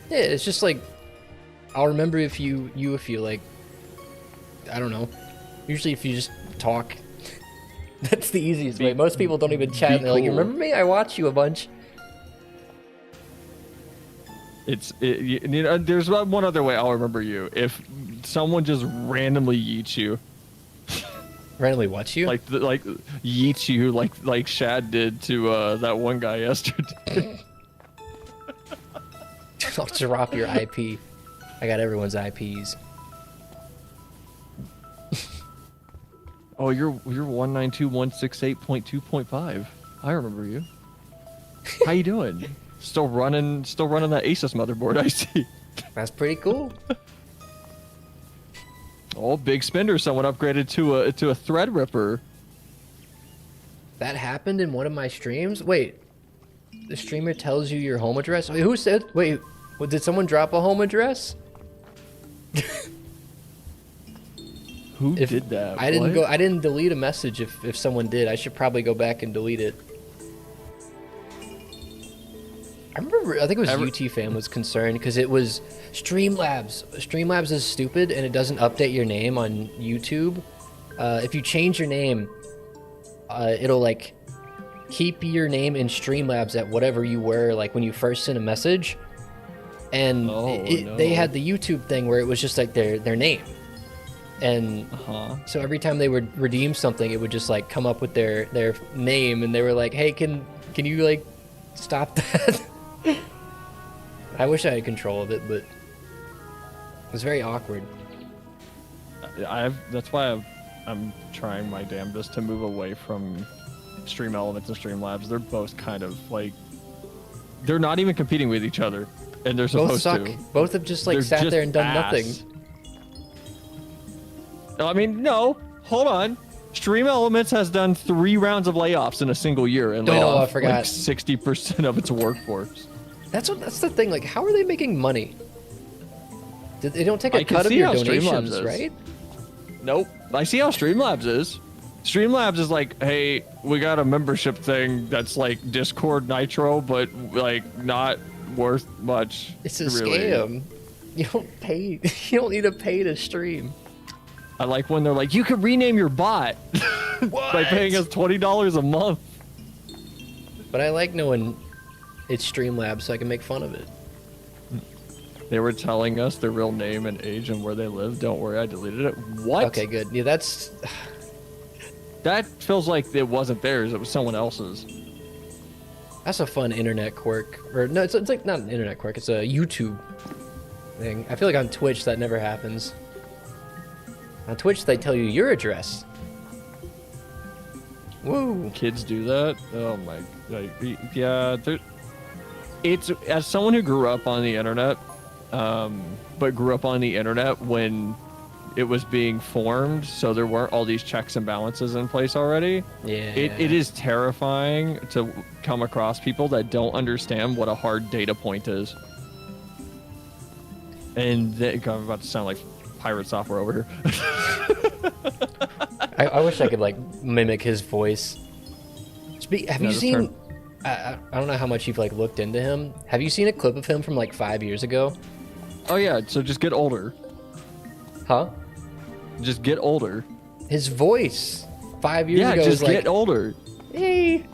Yeah, it's just like I'll remember if you like, I don't know. Usually if you just talk, that's the easiest way. Most people don't even chat. And they're like, "You cool. remember me? I watch you a bunch." You know, there's one other way I'll remember you. If someone just randomly yeets you, Randomly watch you? like yeets you like Shad did to that one guy yesterday. I'll drop your IP. I got everyone's IPs. Oh, you're 192.168.2.5. I remember you. How you doing? Still running that Asus motherboard, I see. That's pretty cool. Oh, big spender! Someone upgraded to a Threadripper. That happened in one of my streams. Wait, the streamer tells you your home address. Wait, who said? Wait, did someone drop a home address? Who If did that? I didn't What? go. I didn't delete a message. If someone did, I should probably go back and delete it. I remember. I think it was UT fan was concerned because it was Streamlabs. Streamlabs is stupid and it doesn't update your name on YouTube. If you change your name, it'll like keep your name in Streamlabs at whatever you were like when you first sent a message. and Oh, they no. had the YouTube thing where it was just like their name, and so every time they would redeem something, it would just like come up with their name, and they were like, "Hey, can you like stop that?" I wish I had control of it, but it was very awkward. That's why I'm trying my damnedest to move away from Stream Elements and Streamlabs. They're both kind of like, they're not even competing with each other, and they're Both supposed suck. to. Both have just like They're sat just there and done ass. nothing. I mean, no, hold on. Stream Elements has done 3 rounds of layoffs in a single year and laid Oh, I off forgot. like 60% of its workforce. That's the thing. Like, how are they making money? They don't take a I can cut of see your how Streamlabs donations, is. right? Nope. I see how Streamlabs is. Streamlabs is like, hey, we got a membership thing that's like Discord Nitro, but like not worth much. It's a really. scam. You don't pay. You don't need to pay to stream. I like when they're like, you could rename your bot by paying us $20 a month. But I like knowing it's Streamlabs so I can make fun of it. They were telling us their real name and age and where they live. Don't worry, I deleted it. What? Okay, good. Yeah, that's. That feels like it wasn't theirs. It was someone else's. That's a fun internet quirk. Or no, it's like not an internet quirk. It's a YouTube thing. I feel like on Twitch that never happens. On Twitch they tell you your address. Woo. Kids do that. Oh my. Like, yeah. It's as someone who grew up on the internet, but grew up on the internet when it was being formed, so there weren't all these checks and balances in place already. Yeah. It is terrifying to come across people that don't understand what a hard data point is. And I'm about to sound like pirate software over here. I wish I could like mimic his voice. Have you just seen? I don't know how much you've like looked into him. Have you seen a clip of him from like 5 years ago? Oh yeah, so just get older. Huh? Just get older. His voice 5 years Yeah, ago just was like, get older. hey.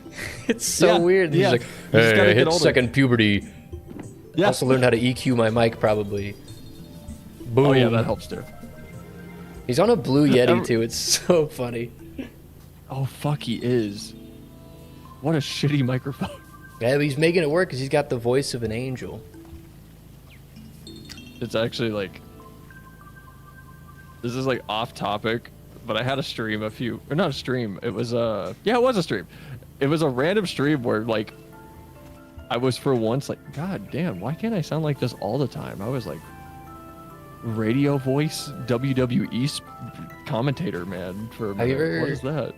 It's so Yeah, weird. He's yeah. like, You just hey, gotta I get hit older. second puberty. Yeah. Also learned how to EQ my mic probably. Boom. Oh yeah, that helps too. He's on a Blue Yeti too. It's so funny. Oh fuck, he is. What a shitty microphone. Yeah, but he's making it work because he's got the voice of an angel. It's actually like, this is like off topic, but I had a stream or not a stream. It was yeah, it was a stream. It was a random stream where like, I was for once like, God damn, why can't I sound like this all the time? I was like, radio voice WWE commentator, man, for a Have you minute. ever- What is that?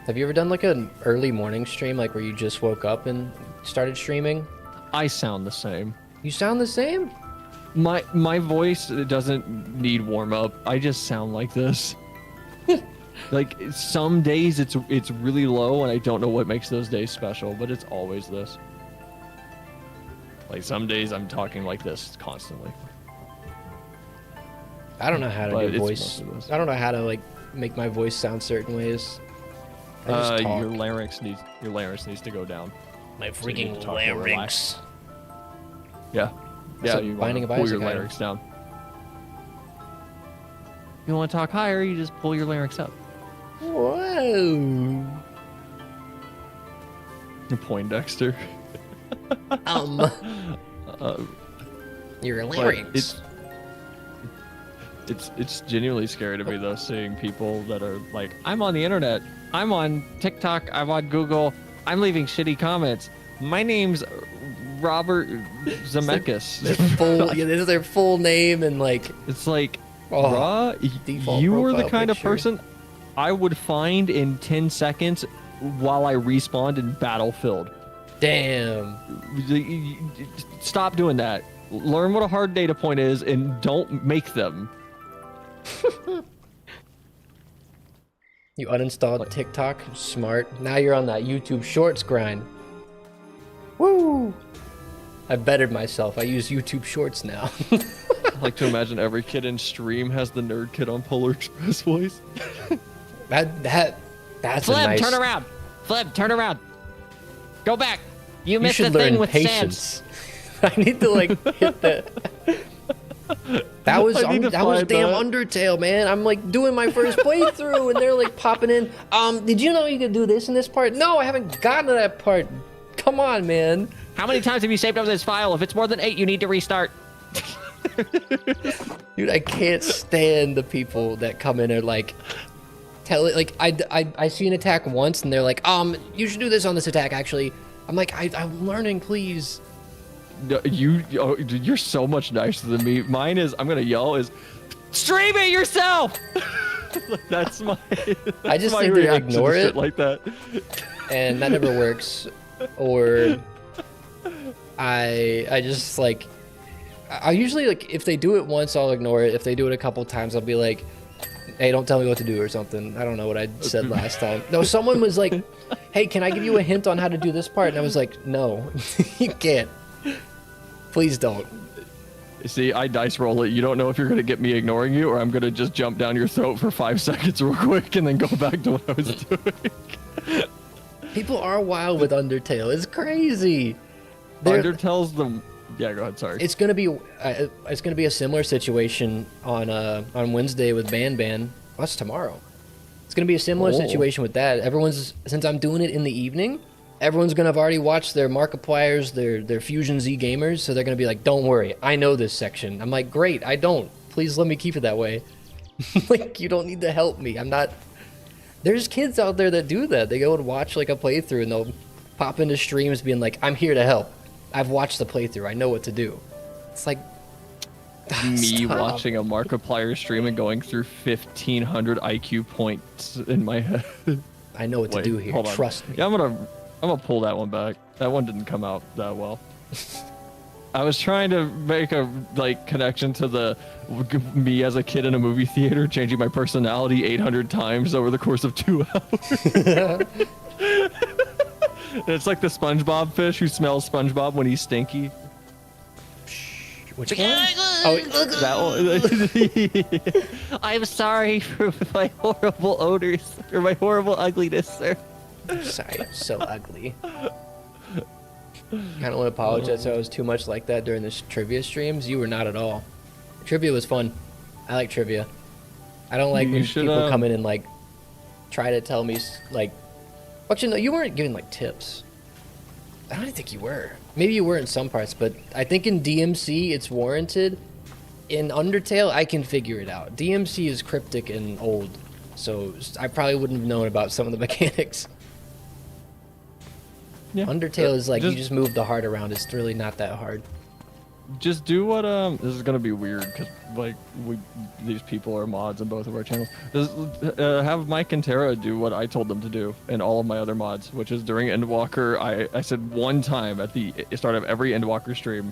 Have you ever done like an early morning stream, like where you just woke up and started streaming? I sound the same. You sound the same. My voice doesn't need warm up. I just sound like this. Like some days it's really low and I don't know what makes those days special, but it's always this. Like some days I'm talking like this constantly. I don't know how to But do it's voice. mostly this. I don't know how to like make my voice sound certain ways. I just talk. Your larynx needs to go down. My So you need freaking to talk more relaxed. larynx. Yeah. That's Yeah, a you Binding want to of pull Isaac your item. larynx down. You want to talk higher, you just pull your larynx up. Whoa. Poindexter. Your But larynx. It's genuinely scary to me though, seeing people that are like, I'm on the internet, I'm on TikTok, I'm on Google, I'm leaving shitty comments. My name's Robert Zemeckis. Their full, yeah, this is their full name and like. It's like, Oh, bruh, default you were the profile kind of picture. person I would find in 10 seconds while I respawned in Battlefield. Damn. Stop doing that. Learn what a hard data point is and don't make them. You uninstalled TikTok. Smart. Now you're on that YouTube Shorts grind. Woo! I bettered myself. I use YouTube Shorts now. I like to imagine every kid in stream has the nerd kid on Polar Express voice. that's Flip, a nice. turn around. Flip, turn around. Go back. You You missed the should thing learn with patience. I need to like hit the. That was I need to that was find damn that. Undertale, man. I'm like doing my first playthrough, and they're like popping in. Did you know you could do this in this part? No, I haven't gotten to that part. Come on, man. How many times have you saved over this file? If it's more than 8, you need to restart. Dude, I can't stand the people that come in and like tell it. Like I see an attack once, and they're like, you should do this on this attack. Actually, I'm like, I'm learning, please. No, you're so much nicer than me. Mine is, I'm gonna yell, is stream it yourself. That's my. I just my think they reaction to ignore shit it. like that. And that never works. Or I just like I usually like if they do it once I'll ignore it. If they do it a couple times I'll be like, hey, don't tell me what to do or something. I don't know what I said last time. No, someone was like, hey, can I give you a hint on how to do this part? And I was like, no, you can't. Please don't. See, I dice roll it. You don't know if you're gonna get me ignoring you, or I'm gonna just jump down your throat for 5 seconds real quick and then go back to what I was doing. People are wild with Undertale. It's crazy. Undertale's the. Yeah, go ahead. Sorry. It's gonna be a similar situation on Wednesday with Ban. Well, that's tomorrow. It's gonna be a similar situation with that. Since I'm doing it in the evening, everyone's gonna have already watched their Markipliers, their Fusion Z gamers, so they're gonna be like, "Don't worry, I know this section." I'm like, "Great, I don't. Please let me keep it that way." Like, you don't need to help me. I'm not. There's kids out there that do that. They go and watch like a playthrough, and they'll pop into streams being like, "I'm here to help. I've watched the playthrough. I know what to do." It's like me stop. watching a Markiplier stream and going through 1,500 IQ points in my head. I know what to Wait, do here. hold on. Trust me. Yeah, I'm gonna pull that one back. That one didn't come out that well. I was trying to make a connection to the me as a kid in a movie theater changing my personality 800 times over the course of 2 hours. It's like the SpongeBob fish who smells SpongeBob when he's stinky. Which one? Oh, That one. I'm sorry for my horrible odors, or my horrible ugliness, sir. sorry, I'm so ugly. Kind of want to apologize. I was too much like that during this trivia streams. You were not at all. Trivia was fun. I like trivia. I don't like You when should, people come in and like try to tell me like. Actually, no, you weren't giving like tips. I don't think you were. Maybe you were in some parts, but I think in DMC it's warranted. In Undertale, I can figure it out. DMC is cryptic and old, so I probably wouldn't have known about some of the mechanics. Yeah. Undertale is like you just move the heart around. It's really not that hard. Just do what this is gonna be weird because these people are mods in both of our channels. Just have Mike and Tara do what I told them to do in all of my other mods, which is during Endwalker. I said one time at the start of every Endwalker stream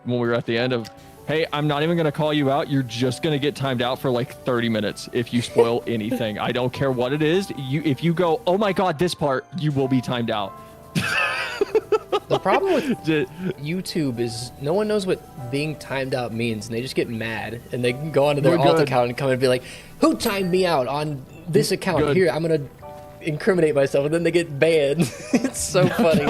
when we were at the end of, hey, I'm not even gonna call you out. You're just gonna get timed out for like 30 minutes if you spoil anything. I don't care what it is. If you go, oh my god, this part, you will be timed out. The problem with YouTube is no one knows what being timed out means, and they just get mad, and they can go onto their We're alt good. account and come and be like, "Who timed me out on this account? Good. Here, I'm gonna incriminate myself," and then they get banned. It's so funny.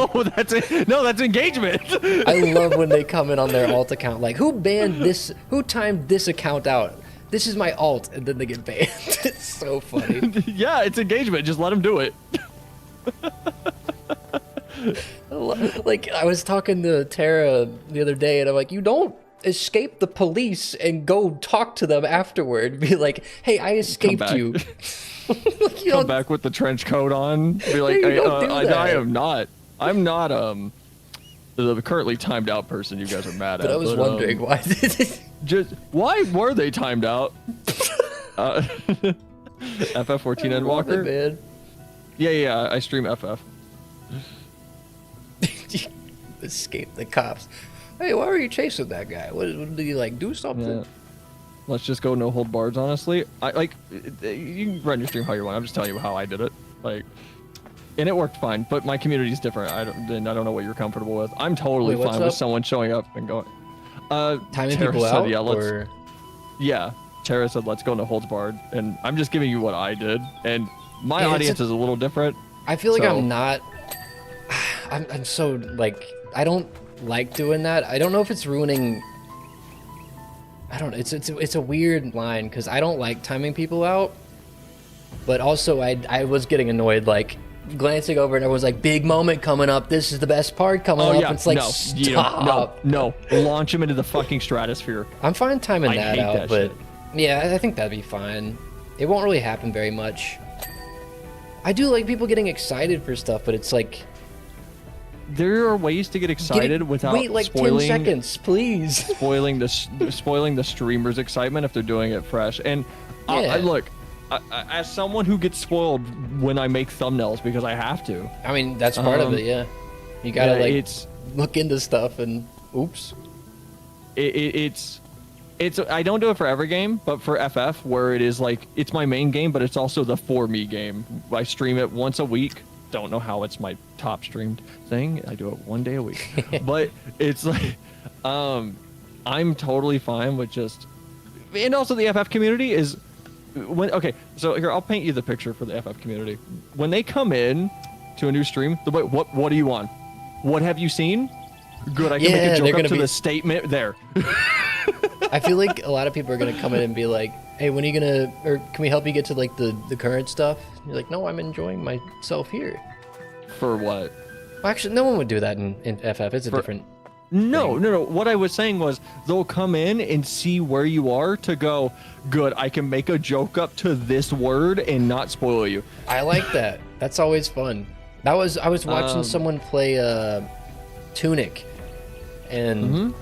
No, that's engagement. I love when they come in on their alt account, like, "Who banned this? Who timed this account out? This is my alt," and then they get banned. It's so funny. Yeah, it's engagement. Just let them do it. Like, I was talking to Tara the other day, and I'm like, you don't escape the police and go talk to them afterward. Be like, hey, I escaped back. you. You Come don't- back with the trench coat on. Be like, you don't do I that. am not. I'm not the currently timed out person you guys are mad But at. I was wondering why. Just why were they timed out? FF14 Endwalker. Man. Yeah. I stream FF. Escape the cops. Hey, why were you chasing that guy? What did he like? Do something? Yeah. Let's just go no hold bars. Honestly, I like. You can run your stream how you want. I'm just telling you how I did it. Like, and it worked fine. But my community is different. I don't know what you're comfortable with. I'm totally Wait, what's fine with up? someone showing up and going. Timing Tara people said, out? Yeah, or... Yeah, Tara said, let's go no holds barred. And I'm just giving you what I did. And my Yeah, it's audience is a little different. I feel like So- I'm not. I'm so like I don't like doing that. I don't know if it's ruining. I don't know. It's a weird line because I don't like timing people out, but also I was getting annoyed like glancing over and everyone's like, big moment coming up. This is the best part coming up. Yeah. It's like, no, stop. no. Launch him into the fucking stratosphere. I'm fine timing I that hate out, that but shit. yeah, I think that'd be fine. It won't really happen very much. I do like people getting excited for stuff, but it's like There are ways to get excited without wait like spoiling 10 seconds, please. spoiling the streamer's excitement if they're doing it fresh. And Yeah. look, as someone who gets spoiled when I make thumbnails because I have to. I mean, that's part of it, yeah. You gotta yeah, like look into stuff and oops. It's I don't do it for every game, but for FF where it is like it's my main game, but it's also the for me game. I stream it once a week. Don't know how it's my top streamed thing. I do it one day a week, but it's like I'm totally fine with just. And also the FF community is okay. So here I'll paint you the picture for the FF community. When they come in to a new stream, they're like, what are you on? What have you seen? Good, I can Yeah, make a they're joke up gonna to be- the statement there. I feel like a lot of people are gonna come in and be like, hey, when are you gonna, or can we help you get to like the current stuff? You're like, no, I'm enjoying myself here. For what? Well, actually, no one would do that in FF. It's a different. No. What I was saying was they'll come in and see where you are to go, good, I can make a joke up to this word and not spoil you. I like that. That's always fun. I was watching someone play Tunic, and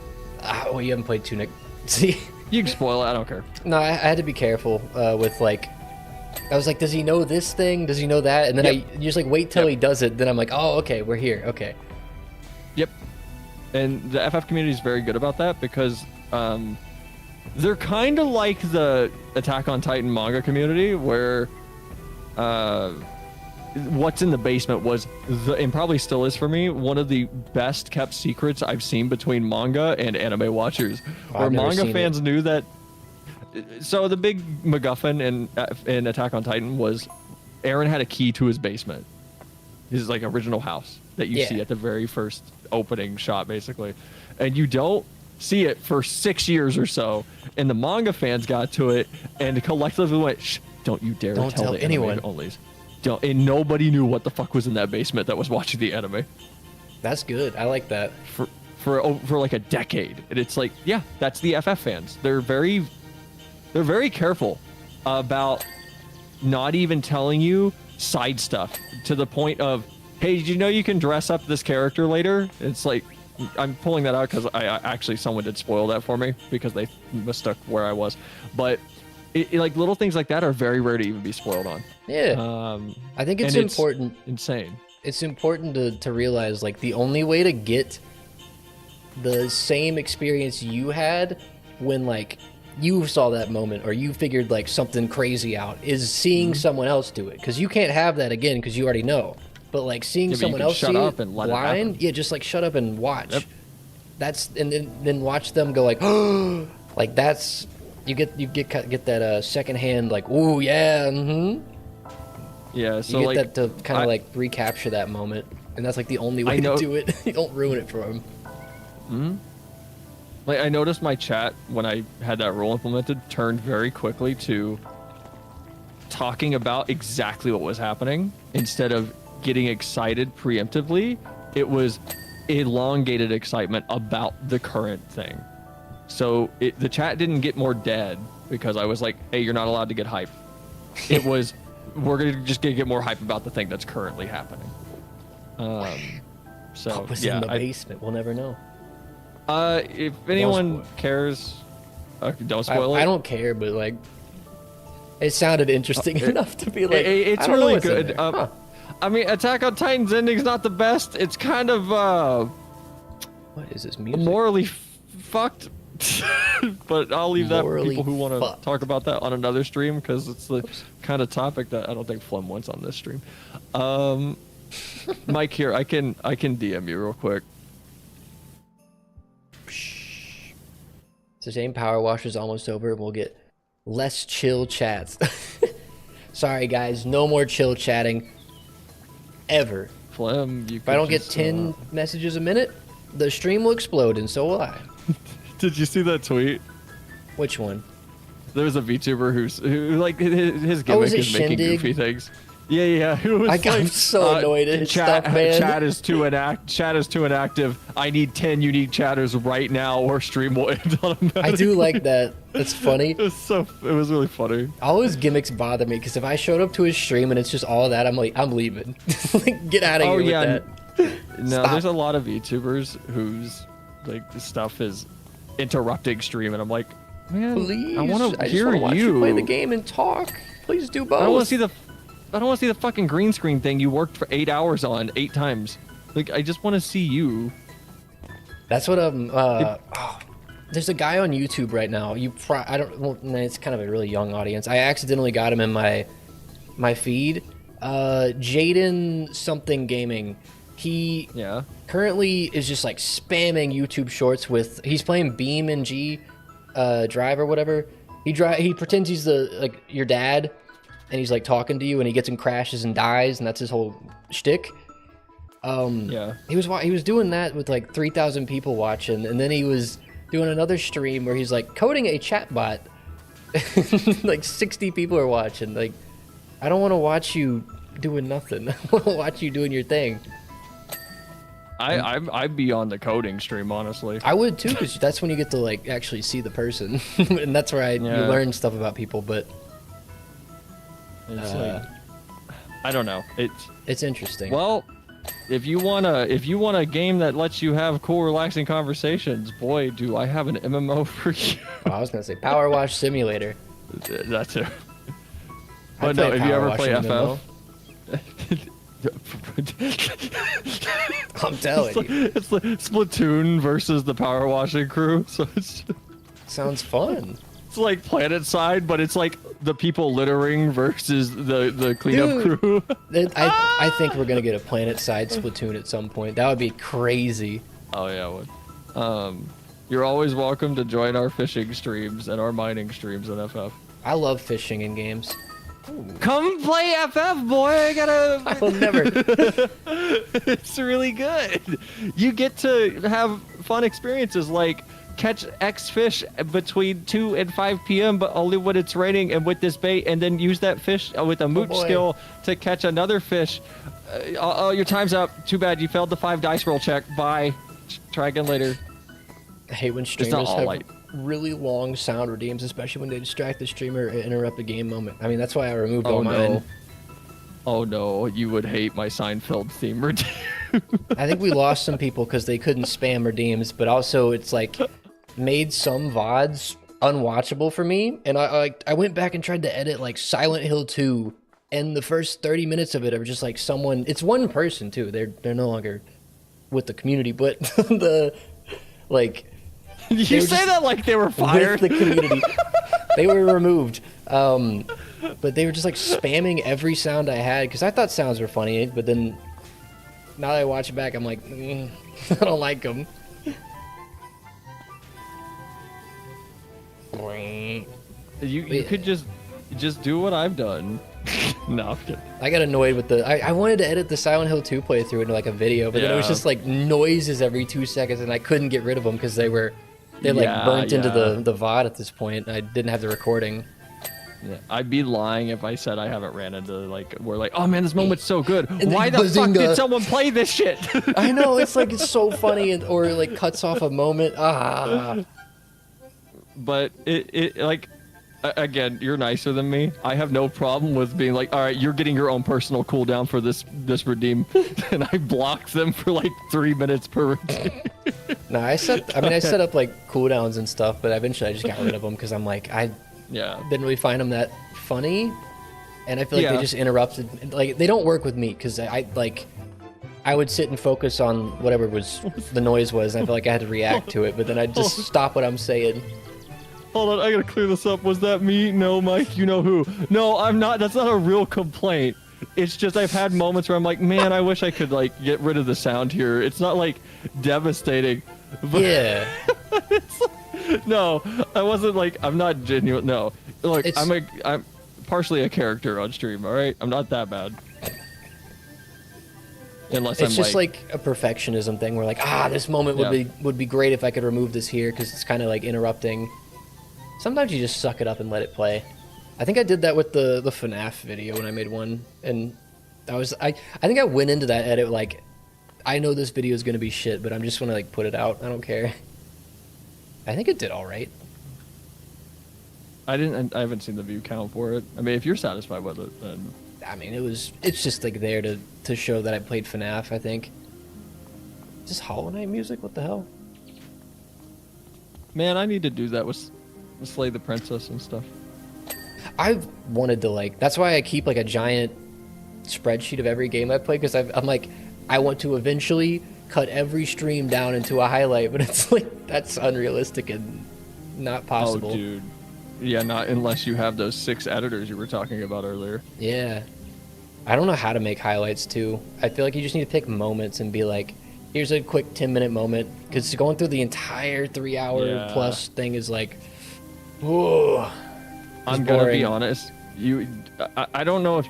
oh, you haven't played Tunic. See, You can spoil it, I don't care. no, I had to be careful with like. I was like, does he know this thing? Does he know that? And then Yep. I just like wait till Yep. he does it. Then I'm like, oh, okay, we're here. Okay. Yep. And the FF community is very good about that because they're kind of like the Attack on Titan manga community where what's in the basement was, and probably still is for me, one of the best kept secrets I've seen between manga and anime watchers. Where I've never manga seen fans knew that. So the big MacGuffin in Attack on Titan was Eren had a key to his basement. His like original house that you Yeah. see at the very first opening shot, basically. And you don't see it for 6 years or so. And the manga fans got to it and collectively went, shh, don't you dare Don't tell the anyone. anime onlys. Don't, and nobody knew what the fuck was in that basement that was watching the anime That's good. I like that. for like a decade. And it's like, yeah, that's the FF fans. They're very careful about not even telling you side stuff to the point of, hey, did you know you can dress up this character later? It's like, I'm pulling that out because I actually, someone did spoil that for me because they mistook where I was. But like little things like that are very rare to even be spoiled on. Yeah. I think it's and important. Insane. It's important to realize like the only way to get the same experience you had when like you saw that moment or you figured like something crazy out is seeing someone else do it, because you can't have that again because you already know. But like seeing Yeah, but you someone can else shut see up it and let it blind, happen. yeah, just like shut up and watch. Yep. That's and then watch them go like, like that's you get that secondhand like, ooh yeah, Yeah, so you like get that to kind I- of like recapture that moment, and that's like the only way I know- to do it. You don't ruin it for them. Like I noticed my chat when I had that rule implemented turned very quickly to talking about exactly what was happening instead of getting excited preemptively. It was elongated excitement about the current thing. So the chat didn't get more dead because I was like, hey, you're not allowed to get hype. It was, we're gonna get more hype about the thing that's currently happening. So What was yeah, in the basement? We'll never know. if anyone cares, don't spoil it. I don't care, but like, it sounded interesting enough to be like, It's I don't know really what's in good. there. Huh. I mean, Attack on Titan's ending's not the best. It's kind of What is this music? morally fucked. But I'll leave that for Morally people who want to fucked. talk about that on another stream because it's the kind of topic that I don't think Flem wants on this stream. Mike, here I can DM you real quick. It's a shame Powerwash is almost over, and we'll get less chill chats. Sorry guys, no more chill chatting ever. Flem, you. If I don't get 10 messages a minute, The stream will explode, and so will I. Did you see that tweet? Which one? There was a VTuber who like his Oh, gimmick is is it making Shindig? goofy things. Yeah. It was I'm so annoyed at his stuff, man. Chat is too inactive. I need 10 unique chatters right now, or stream will end automatically. I do like that. It's funny. It was really funny. All his gimmicks bother me because if I showed up to his stream and it's just all that, I'm like, I'm leaving. Like, get out of here with that. No, Stop. there's a lot of VTubers whose like the stuff is interrupting stream, and I'm like, man, Please, I want to just hear wanna watch you. play the game and talk. Please do both. I don't want to see the fucking green screen thing you worked for 8 hours on 8 times. Like, I just want to see you. That's what there's a guy on YouTube right now. It's kind of a really young audience. I accidentally got him in my feed. Jaden something gaming. He currently is just like spamming YouTube shorts with. He's playing Beam and G Drive or whatever. He pretends he's your dad, and he's like talking to you, and he gets in crashes and dies, and that's his whole shtick. He was doing that with like 3,000 people watching, and then he was doing another stream where he's like coding a chatbot. Like 60 people are watching. Like, I don't want to watch you doing nothing. I want to watch you doing your thing. I'd be on the coding stream, honestly. I would too, because that's when you get to like actually see the person, and that's where you learn stuff about people. But it's like, I don't know. It's interesting. Well, if you want a game that lets you have cool, relaxing conversations, boy, do I have an MMO for you. I was gonna say Powerwash Simulator. That too. I'd But no, play if you ever Powerwash play in MMO. FF. I'm telling you, It's like Splatoon versus the power washing crew. So it's sounds fun. like Planet Side, but it's like the people littering versus the cleanup crew. I think we're gonna get a Planet Side Splatoon at some point. That would be crazy. Oh yeah, it would. You're always welcome to join our fishing streams and our mining streams in FF. I love fishing in games. Come play FF, boy. I will never. It's really good. You get to have fun experiences like catch X fish between 2 and 5 p.m. but only when it's raining and with this bait, and then use that fish with a mooch skill to catch another fish. Your time's up. Too bad you failed the 5 dice roll check. Bye. Try again later. I hate when streamers have really long sound redeems, especially when they distract the streamer and interrupt a game moment. I mean, that's why I removed all mine. Oh no, you would hate my Seinfeld theme redeem. I think we lost some people because they couldn't spam redeems, but also it's like made some VODs unwatchable for me. And I went back and tried to edit like Silent Hill 2, and the first 30 minutes of it are just like someone. It's one person too. They're no longer with the community, but You say that like they were fired. With the community. They were removed. But they were just like spamming every sound I had because I thought sounds were funny, but then now that I watch it back, I'm like, I don't like them. You could just do what I've done. No, I'm kidding. I got annoyed with I wanted to edit the Silent Hill 2 playthrough into like a video, but then it was just like noises every 2 seconds, and I couldn't get rid of them because they burnt into the VOD at this point. I didn't have the recording. Yeah, I'd be lying if I said I haven't ran into we're like, oh man, this moment's so good. And Why the fuck did someone play this shit? I know, it's like it's so funny, or like cuts off a moment. But it like, again, you're nicer than me. I have no problem with being like, all right, you're getting your own personal cooldown for this redeem, and I blocked them for like 3 minutes per redeem. No, I set up like cooldowns and stuff, but eventually I just got rid of them because I'm like, I didn't really find them that funny, and I feel like they just interrupted. Like, they don't work with me because I would sit and focus on whatever the noise was, and I feel like I had to react to it, but then I'd just stop what I'm saying. Hold on, I gotta clear this up. Was that me? No, Mike, you know who. No, I'm not. That's not a real complaint. It's just I've had moments where I'm like, man, I wish I could like get rid of the sound here. It's not like devastating. But Yeah. No, I wasn't like, I'm not genuine. No, look, I'm partially a character on stream. All right, I'm not that bad. unless It's I'm just like a perfectionism thing where like, this moment would be great if I could remove this here because it's kind of like interrupting. Sometimes you just suck it up and let it play. I think I did that with the FNAF video when I made one, and I think I went into that edit like, I know this video is gonna be shit, but I'm just gonna like put it out. I don't care. I think it did all right. I haven't seen the view count for it. I mean, if you're satisfied with it, then I mean, it's just like there to show that I played FNAF, I think. Is this Hollow Knight music? What the hell? man, I need to do that with Slay the Princess and stuff. I've wanted to like, that's why I keep like a giant spreadsheet of every game I play, because I'm like, I want to eventually cut every stream down into a highlight, but it's like, that's unrealistic and not possible. Oh, dude. Yeah, not unless you have those 6 editors you were talking about earlier. Yeah. I don't know how to make highlights too. I feel like you just need to pick moments and be like, here's a quick 10-minute moment, because going through the entire 3-hour plus thing is like, whoa. I'm gonna be honest. I don't know if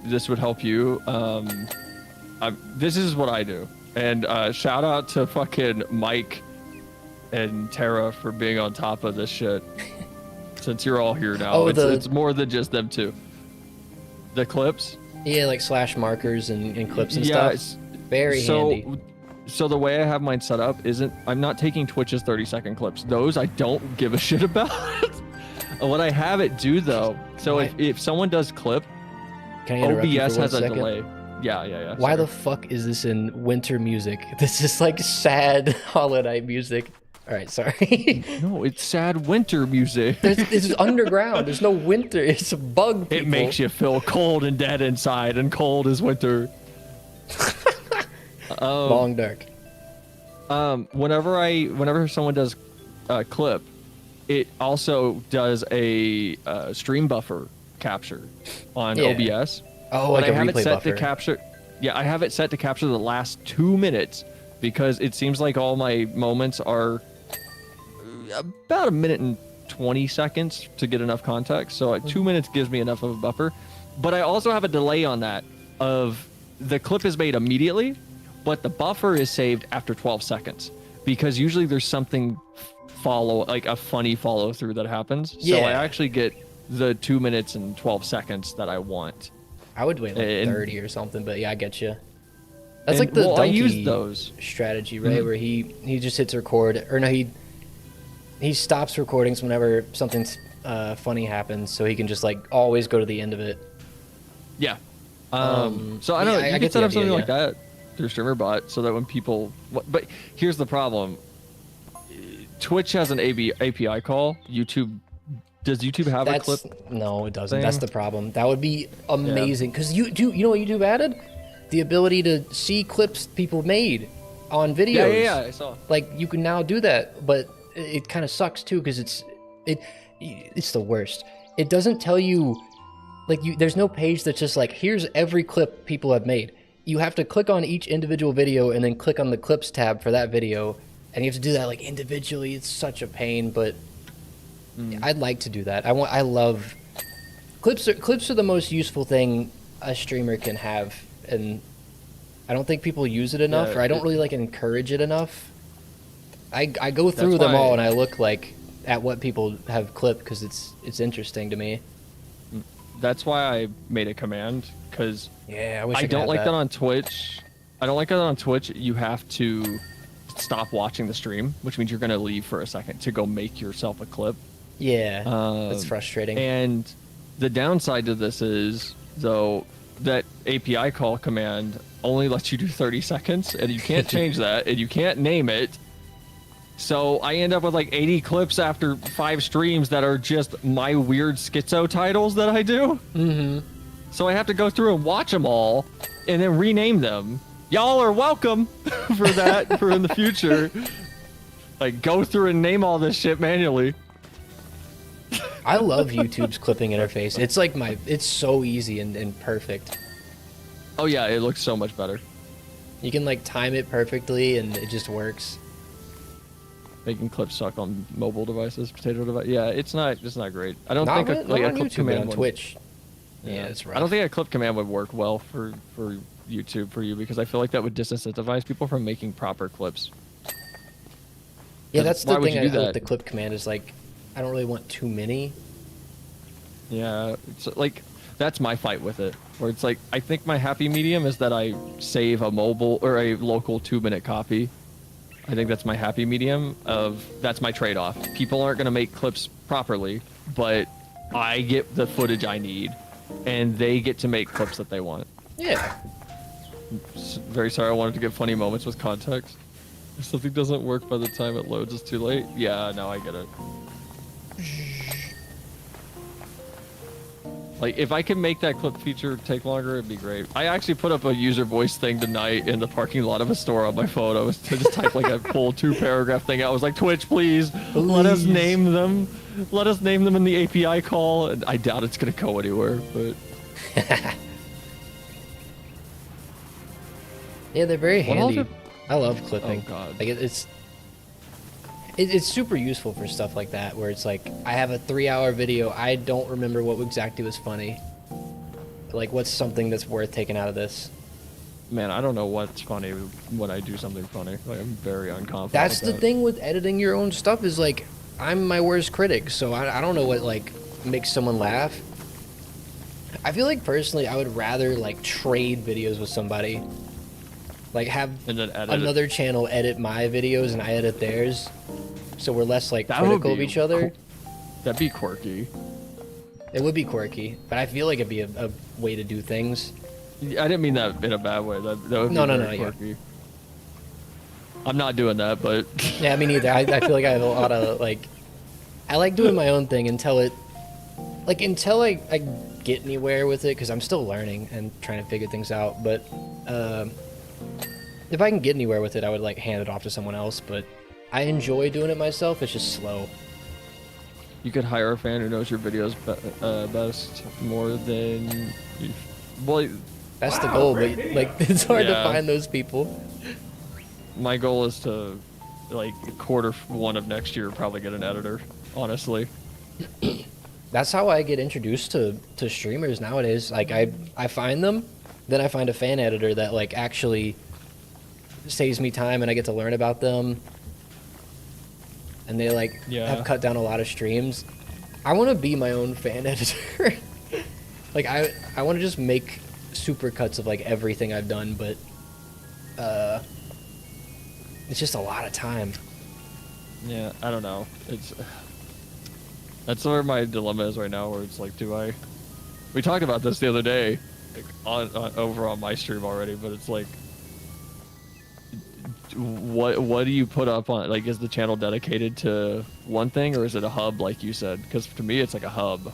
this would help you. This is what I do, and shout out to fucking Mike and Tara for being on top of this shit. Since you're all here now, it's more than just them two. The clips. Yeah, like slash markers and clips and stuff. It's very handy. So the way I have mine set up isn't, I'm not taking Twitch's 30-second clips. Those I don't give a shit about. What I have it do though, so if someone does clip, OBS has a delay. Yeah. Why the fuck is this in winter music? This is like sad Hollow Knight music. All right, sorry. No, it's sad winter music. It's underground. There's no winter. It's a bug. People. It makes you feel cold and dead inside, and cold is winter. Long dark. Whenever someone does a clip, it also does a stream buffer capture on OBS. Oh, like but a I have replay it set buffer. to capture. Yeah, I have it set to capture the last 2 minutes because it seems like all my moments are about 1 minute and 20 seconds to get enough context. So 2 minutes gives me enough of a buffer. But I also have a delay on that of the clip is made immediately, but the buffer is saved after 12 seconds because usually there's something like a funny follow through that happens. So I actually get the 2 minutes and 12 seconds that I want. I would wait like 30 or something, but yeah, I get you. That's like the I use donkey those strategy, right? Where he just hits record, or no, he stops recordings whenever something funny happens, so he can just like always go to the end of it. Yeah. So I don't know. You can set up something like that through StreamerBot, so that when people. But here's the problem. Twitch has an API call. Does YouTube have a clip? No, it doesn't. That's the problem. That would be amazing because you know what YouTube added? The ability to see clips people made on videos. Yeah, I saw. Like you can now do that, but it kind of sucks too because it's the worst. It doesn't tell you there's no page that's just like here's every clip people have made. You have to click on each individual video and then click on the clips tab for that video, and you have to do that like individually. It's such a pain, but I'd like to do that. I love clips. Clips are the most useful thing a streamer can have, and I don't think people use it enough, or I don't really like encourage it enough. I go through them all and I look like at what people have clipped because it's interesting to me. That's why I made a command because I don't like that on Twitch. I don't like that on Twitch. You have to stop watching the stream, which means you're going to leave for a second to go make yourself a clip. Yeah, that's frustrating. And the downside to this is, though, that API call command only lets you do 30 seconds, and you can't change that, and you can't name it. So I end up with like 80 clips after 5 streams that are just my weird schizo titles that I do. Mm-hmm. So I have to go through and watch them all, and then rename them. Y'all are welcome for that for in the future. Like, go through and name all this shit manually. I love YouTube's clipping interface. It's like it's so easy and perfect. Oh yeah, it looks so much better. You can like time it perfectly and it just works. Making clips suck on mobile devices, potato device. Yeah, it's not great. I don't think a on clip YouTube, command on Twitch. Yeah, it's rough. I don't think a clip command would work well for YouTube for you because I feel like that would disincentivize people from making proper clips. Yeah, that's Why the would thing you do with that? the clip command is like, I don't really want too many. Yeah, it's like that's my fight with it. Where it's like I think my happy medium is that I save a mobile or a local 2-minute copy. I think that's my happy medium of that's my trade-off. People aren't going to make clips properly, but I get the footage I need and they get to make clips that they want. Yeah. Very sorry, I wanted to get funny moments with context. If something doesn't work by the time it loads, it's too late. Yeah, no, I get it. Like, if I can make that clip feature take longer, it'd be great. I actually put up a user voice thing tonight in the parking lot of a store on my phone. I was to just type like a full 2-paragraph thing out. I was like, Twitch, please, let us name them. Let us name them in the API call. And I doubt it's going to go anywhere, but... Yeah, they're very What else handy. I love clipping. Oh, God. Like it's super useful for stuff like that, where it's like I have a 3-hour video. I don't remember what exactly was funny. Like, what's something that's worth taking out of this? Man, I don't know what's funny when I do something funny. Like, I'm very unconfident. That's with the that. thing with editing your own stuff is like, I'm my worst critic, so I don't know what like makes someone laugh. I feel like personally I would rather like trade videos with somebody. Like have And then edit it. another channel edit my videos and I edit theirs. So we're less like That would critical of be each other. That'd be quirky. It would be quirky, but I feel like it'd be a way to do things. I didn't mean that in a bad way. That would be No, very yeah. quirky. I'm not doing that, but Yeah, me neither. I feel like I have a lot of like, I like doing my own thing until I get anywhere with it, because I'm still learning and trying to figure things out. But if I can get anywhere with it, I would like hand it off to someone else. But I enjoy doing it myself. It's just slow. you could hire a fan who knows your videos best more than. Well, That's the goal, but like it's hard to Yeah. find those people. my goal is to, like, Q1 of next year, probably get an editor. Honestly. That's how I get introduced to streamers nowadays. Like I find them, then I find a fan editor that like actually saves me time and I get to learn about them. And they like Yeah. have cut down a lot of streams. I want to be my own fan editor. Like I want to just make super cuts of like everything I've done, but it's just a lot of time. Yeah, I don't know. It's that's where my dilemma is right now. Where it's like, we talked about this the other day, like over on my stream already. But it's like, what do you put up on? Like, is the channel dedicated to one thing, or is it a hub, like you said? Because to me, it's like a hub.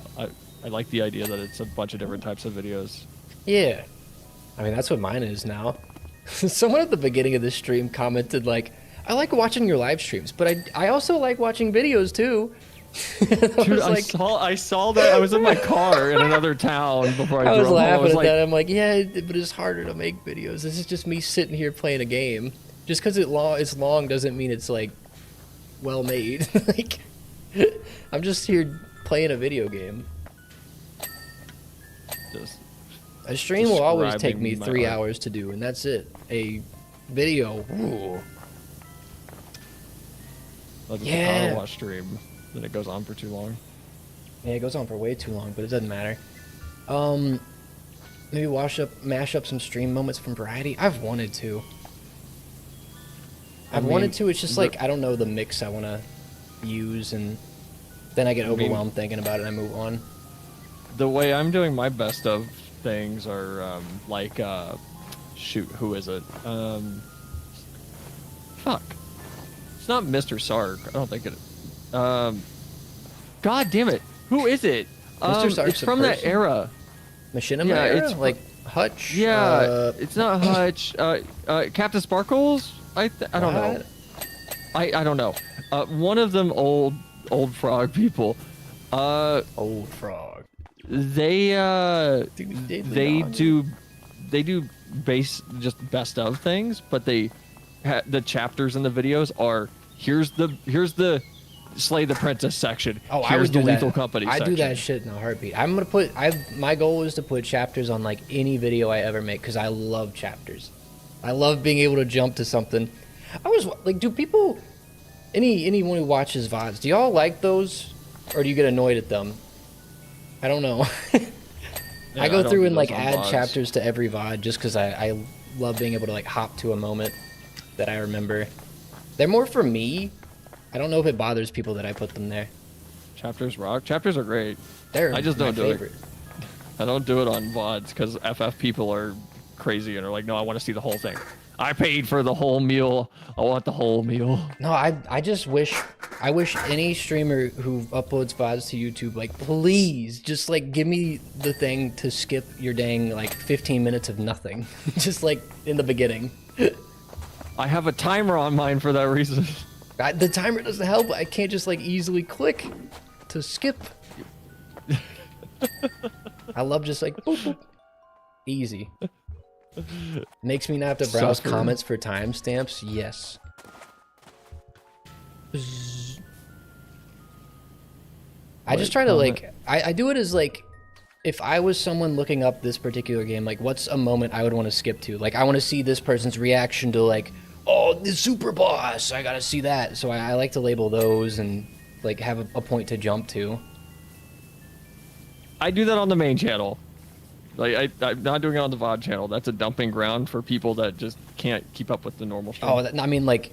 I like the idea that it's a bunch of different types of videos. Yeah. I mean, that's what mine is now. Someone at the beginning of this stream commented like, I like watching your live streams, but I also like watching videos too. Dude, I saw that. I was in my car in another town before I I drove was home. laughing at like, that. I'm like, yeah, but it's harder to make videos. This is just me sitting here playing a game. Just because it's long doesn't mean it's like well made. Like, I'm just here playing a video game. just A stream will always take describing me my 3 art. hours to do, and that's it. A video, ooh. like Yeah. a Powerwash stream, then it goes on for too long. Yeah, it goes on for way too long, but it doesn't matter. Maybe mash up some stream moments from Variety. I've wanted to. I've wanted to. It's just like I don't know the mix I want to use, and then I get overwhelmed thinking about it and I move on. The way I'm doing my best of things are like shoot, who is it? Fuck. It's not Mr. Sark. I don't think it. God damn it. Who is it? Mr. Sark's it's a from that person? era. Machinima Yeah, era? it's like Hutch. Yeah, it's not Hutch. Captain Sparkles. I don't know. what? I don't know. One of them old frog people. Old Frog. They They do best of things, but the chapters in the videos are here's the Slay the Princess section. Oh, I Here's would do the that. Lethal Company I section. do that shit in a heartbeat. I'm gonna put. My goal is to put chapters on like any video I ever make because I love chapters. I love being able to jump to something. I was like, do people, anyone who watches VODs, do y'all like those, or do you get annoyed at them? I don't know. Yeah, I go don't through do and like those on add VODs. chapters to every VOD just because I love being able to like hop to a moment that I remember. They're more for me. I don't know if it bothers people that I put them there. Chapters rock. Chapters are great. They're I just my don't do it. favorite. I don't do it on VODs because FF people are crazy and are like, no, I want to see the whole thing. I paid for the whole meal. I want the whole meal. No, I just wish any streamer who uploads VODs to YouTube, like, please just like give me the thing to skip your dang like 15 minutes of nothing, just like in the beginning. I have a timer on mine for that reason. The timer doesn't help. I can't just like easily click to skip. I love just like boop, boop. Easy. Makes me not have to browse Suffer. comments for timestamps. Yes. Bzzz. I just try to like I do it as like if I was someone looking up this particular game, like what's a moment I would want to skip to? Like I want to see this person's reaction to like, oh, the super boss. I gotta see that. So I like to label those and like have a point to jump to. I do that on the main channel. Like I'm not doing it on the VOD channel. That's a dumping ground for people that just can't keep up with the normal stream. Oh, I mean, like,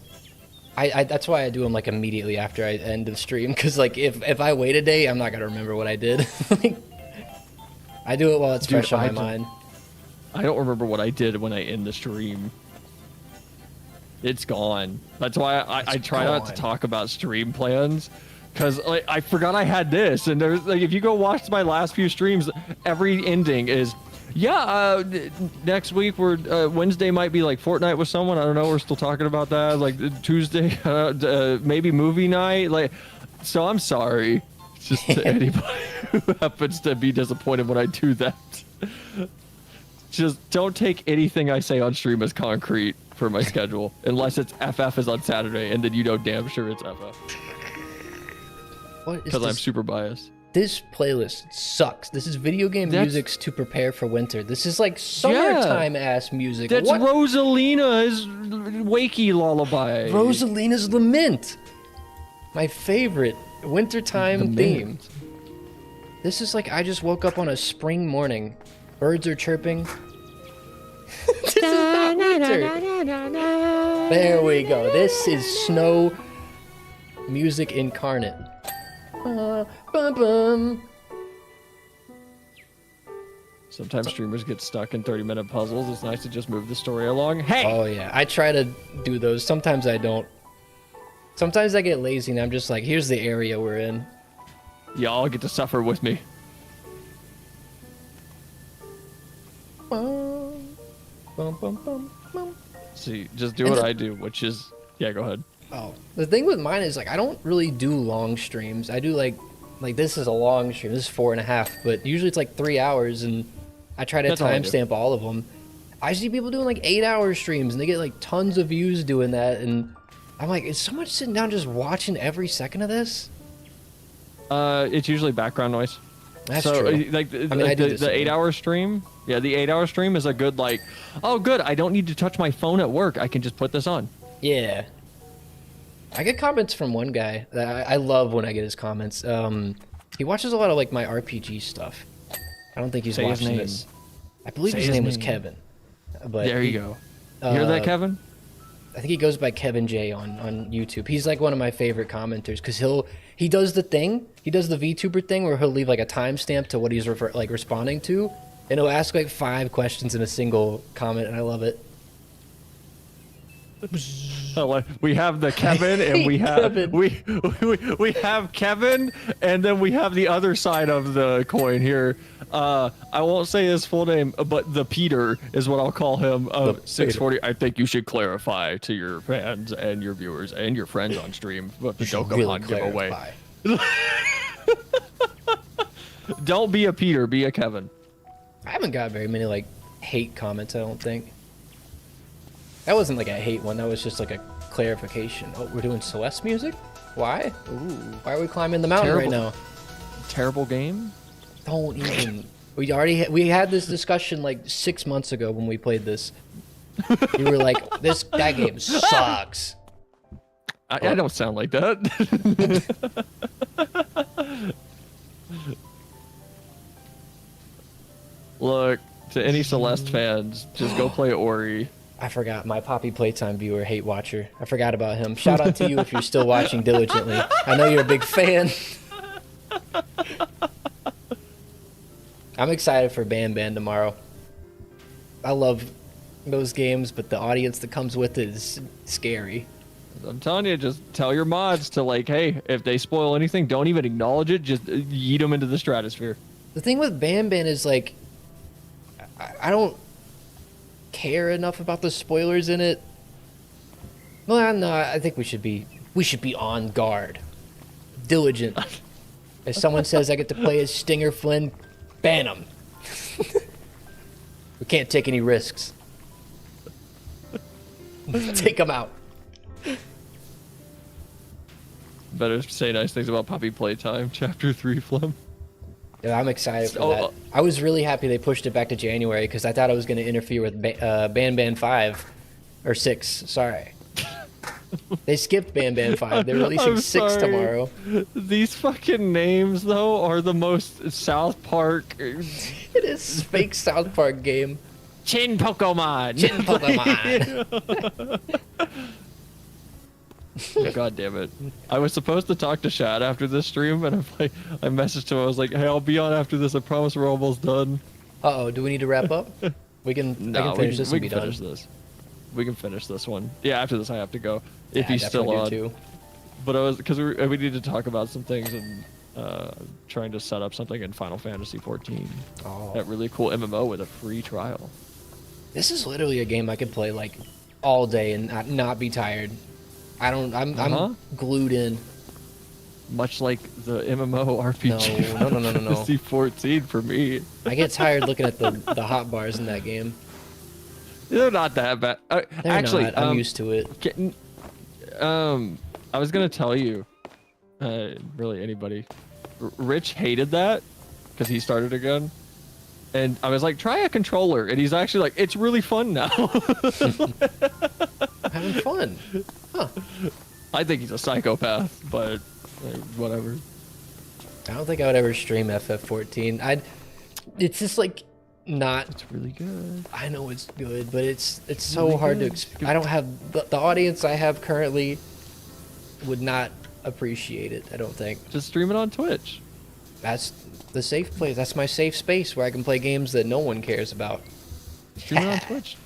I that's why I do them like immediately after I end the stream, because like if I wait a day, I'm not gonna remember what I did. Like, I do it while it's fresh on my mind. I don't remember what I did when I end the stream. It's gone. That's why I try not to gone. talk about stream plans. Because like, I forgot I had this, and there's like if you go watch my last few streams, every ending is, yeah. Next week we're Wednesday might be like Fortnite with someone. I don't know. We're still talking about that. Like Tuesday, maybe movie night. Like, so I'm sorry, just to anybody who happens to be disappointed when I do that. Just don't take anything I say on stream as concrete for my schedule, unless it's FF is on Saturday, and then you know damn sure it's FF. What is Because I'm this? super biased. This playlist sucks. This is video game music to prepare for winter. This is like summertime ass music. That's What? Rosalina's wakey lullaby. Rosalina's Lament. My favorite wintertime Lament. theme. This is like I just woke up on a spring morning. Birds are chirping. This is not winter. There we go. This is snow music incarnate. Sometimes streamers get stuck in 30-minute puzzles. It's nice to just move the story along. Hey! Oh yeah, I try to do those. Sometimes I don't. Sometimes I get lazy and I'm just like, here's the area we're in. Y'all get to suffer with me. See, just do what I do, which is... Yeah, go ahead. Oh, the thing with mine is like I don't really do long streams. I do like this is a long stream. This is 4.5, but usually it's like 3 hours, and I try to That's all I do. timestamp all of them. I see people doing like 8-hour streams, and they get like tons of views doing that, and I'm like, is someone sitting down just watching every second of this? It's usually background noise. That's so, true. like, I mean, I do the the same. 8-hour stream... Yeah, the 8-hour stream is a good, like... Oh, good, I don't need to touch my phone at work. I can just put this on. Yeah. I get comments from one guy that I love when I get his comments. He watches a lot of like my RPG stuff. I don't think he's Say his watching name. this. I believe Say his his name was name. Kevin. But There you go. You hear that, Kevin? I think he goes by Kevin J on YouTube. He's like one of my favorite commenters because he does the thing. He does the VTuber thing where he'll leave like a timestamp to what he's responding to, and he'll ask like 5 questions in a single comment, and I love it. We have the Kevin, and we have Kevin. we have Kevin, and then we have the other side of the coin here. I won't say his full name, but the Peter is what I'll call him. The 640. I think you should clarify to your fans and your viewers and your friends on stream, but the don't come on giveaway. Don't be a Peter, be a Kevin. I haven't got very many like hate comments, I don't think. That wasn't like a hate one, that was just like a clarification. Oh, we're doing Celeste music? Why? Ooh. Why are we climbing the mountain right now? Terrible game. Don't even. We had this discussion like 6 months ago when we played this. You were like, that game sucks. I don't sound like that. Look, to any Celeste fans, just go play Ori. I forgot my Poppy Playtime viewer, hate watcher. I forgot about him. Shout out to you if you're still watching diligently. I know you're a big fan. I'm excited for Ban tomorrow. I love those games, but the audience that comes with it is scary. I'm telling you, just tell your mods to like, hey, if they spoil anything, don't even acknowledge it. Just yeet them into the stratosphere. The thing with Ban is like, I don't care enough about the spoilers in it. Well, no, I think we should be on guard, diligent. If someone says I get to play as Stinger Flynn, ban them. We can't take any risks. Take them out. Better say nice things about Poppy Playtime, Chapter 3, Flem. Yeah, I'm excited for that. I was really happy they pushed it back to January because I thought it was going to interfere with Ban 5 or 6. Sorry. They skipped Ban 5. They're releasing 6 tomorrow. These fucking names, though, are the most South Park. It is fake South Park game. Chin Pokemon. Chin Pokemon. God damn it. I was supposed to talk to Shad after this stream, and I messaged him. I was like, hey, I'll be on after this. I promise we're almost done. Uh-oh, do we need to wrap up? I can finish this and be done. We can finish this one. Yeah, after this I have to go. Yeah, if he's still on. Too. But because we need to talk about some things and trying to set up something in Final Fantasy 14. Oh. That really cool MMO with a free trial. This is literally a game I could play like all day and not be tired. I'm glued in. Much like the MMO RPG No. Fantasy 14 for me. I get tired looking at the hotbars in that game. They're not that bad. Actually, I'm used to it. I was gonna tell you, really anybody, Rich hated that because he started again, and I was like, try a controller, and he's actually like, it's really fun now. Having fun. Huh. I think he's a psychopath, but whatever. I don't think I would ever stream FF14. It's just like not. It's really good. I know it's good, but it's so really hard to. I don't have the audience I have currently would not appreciate it. I don't think. Just stream it on Twitch. That's the safe place. That's my safe space where I can play games that no one cares about. Stream it on Twitch.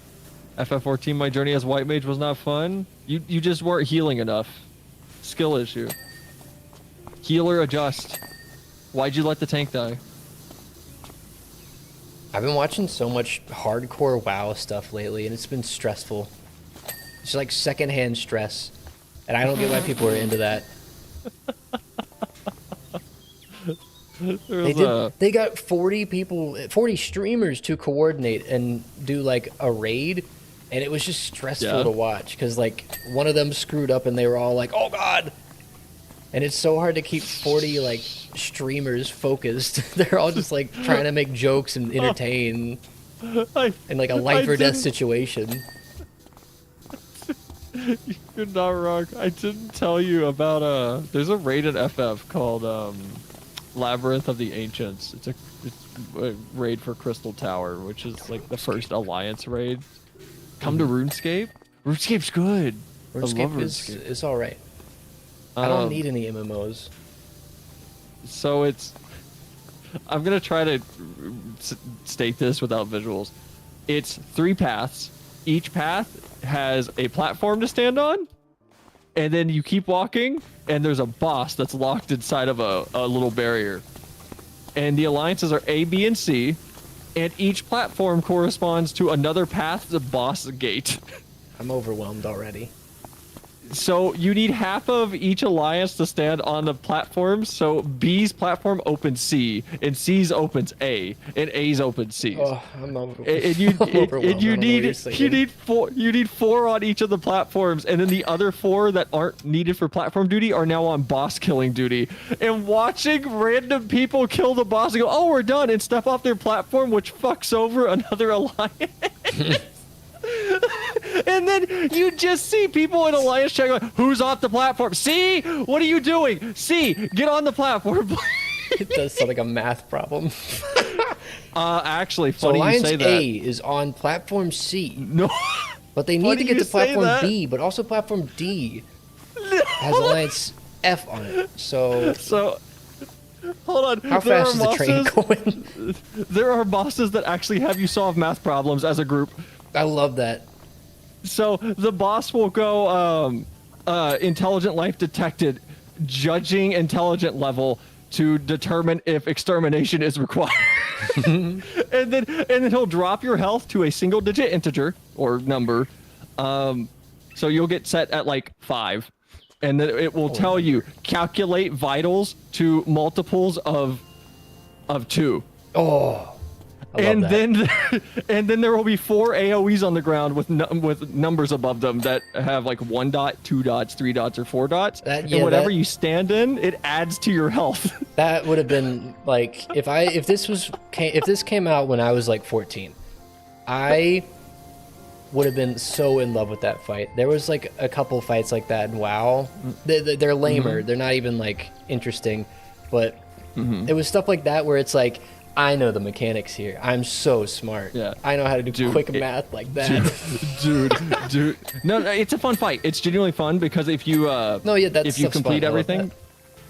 FF14, my journey as White Mage was not fun. You just weren't healing enough. Skill issue. Healer adjust. Why'd you let the tank die? I've been watching so much hardcore WoW stuff lately, and it's been stressful. It's like secondhand stress, and I don't get why people are into that. They got 40 streamers to coordinate and do like a raid, and it was just stressful to watch because like one of them screwed up and they were all like, "Oh God!" And it's so hard to keep 40 like streamers focused. They're all just like trying to make jokes and entertain in like a life or death situation. You're not wrong. I didn't tell you about there's a raid in FF called Labyrinth of the Ancients. It's a raid for Crystal Tower, which is like the first Alliance raid. Come to RuneScape. RuneScape's good. I love RuneScape. It's all right. I don't need any MMOs. So I'm gonna try to state this without visuals. It's 3 paths. Each path has a platform to stand on, and then you keep walking, and there's a boss that's locked inside of a little barrier. And the alliances are A, B, and C, and each platform corresponds to another path, the boss gate. I'm overwhelmed already. So you need half of each alliance to stand on the platforms. So B's platform opens C, and C's opens A, and A's opens C. Oh, I'm over. And you I'm overwhelmed. I you don't know what need you're saying. you need 4 on each of the platforms, and then the other 4 that aren't needed for platform duty are now on boss killing duty. And watching random people kill the boss and go, oh, we're done, and step off their platform, which fucks over another alliance. And then you just see people in alliance chat going, who's off the platform? C, what are you doing? C, get on the platform. It does sound like a math problem. Actually, So funny you Alliance say that. A is on platform C, No. but they need Funny to get you to say platform that. B, but also platform D has Alliance F on it. So So, hold on. how There fast is are the train bosses- going? There are bosses that actually have you solve math problems as a group. I love that. So the boss will go intelligent life detected, judging intelligent level to determine if extermination is required. and then he'll drop your health to a single digit integer or number. So you'll get set at like 5. And then it will tell you calculate vitals to multiples of 2. Oh, I love And that. then there will be 4 AoEs on the ground with numbers above them that have like 1 dot, 2 dots, 3 dots, or 4 dots. That- yeah, and whatever that- you stand in, it adds to your health. That would have been like if this came out when I was like 14, I would have been so in love with that fight. There was like a couple fights like that in WoW. They're lamer. They're not even like interesting, but it was stuff like that where it's like, I know the mechanics here. I'm so smart. Yeah. I know how to do Dude, quick math like that. dude. No, it's a fun fight. It's genuinely fun because if you No, yeah, that if you stuff's fun. complete I love everything, that.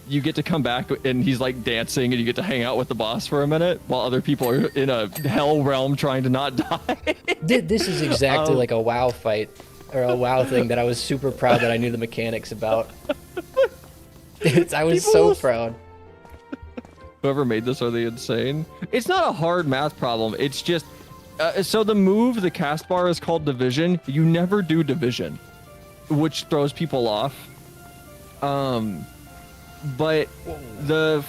you get to come back and he's like dancing and you get to hang out with the boss for a minute while other people are in a hell realm trying to not die. This is exactly like a WoW fight or a WoW thing that I was super proud that I knew the mechanics about. I was People so will- proud. Whoever made this, are they insane? It's not a hard math problem. It's just so the move, the cast bar is called division. You never do division, which throws people off. But the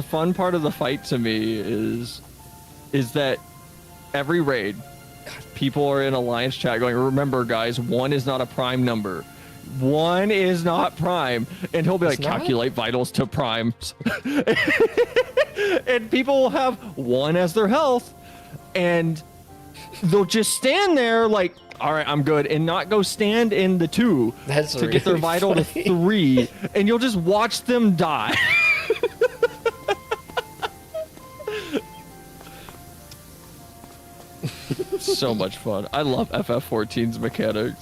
fun part of the fight to me is that every raid, people are in alliance chat going, remember guys, 1 is not a prime number. 1 is not prime. And he'll be It's like, not? calculate vitals to prime. And people will have 1 as their health, and they'll just stand there like, all right, I'm good, and not go stand in the 2 That's to get their really vital to funny. 3, and you'll just watch them die. So much fun. I love FF14's mechanics.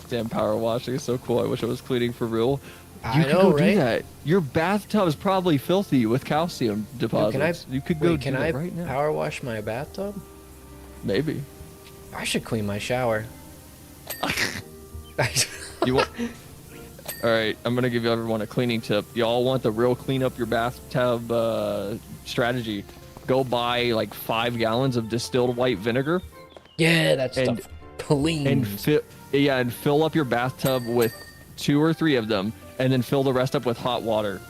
Damn, power washing is so cool. I wish I was cleaning for real. I You could know, go right? do that. Your bathtub is probably filthy with calcium Dude, deposits. You could go wait, do can that I right now. power wash my bathtub? Maybe. I should clean my shower. You want? All right, I'm gonna give everyone a cleaning tip. Y'all want the real clean up your bathtub strategy? Go buy like 5 gallons of distilled white vinegar Yeah, that And- stuff cleans. and fill up your bathtub with 2 or 3 of them, and then fill the rest up with hot water.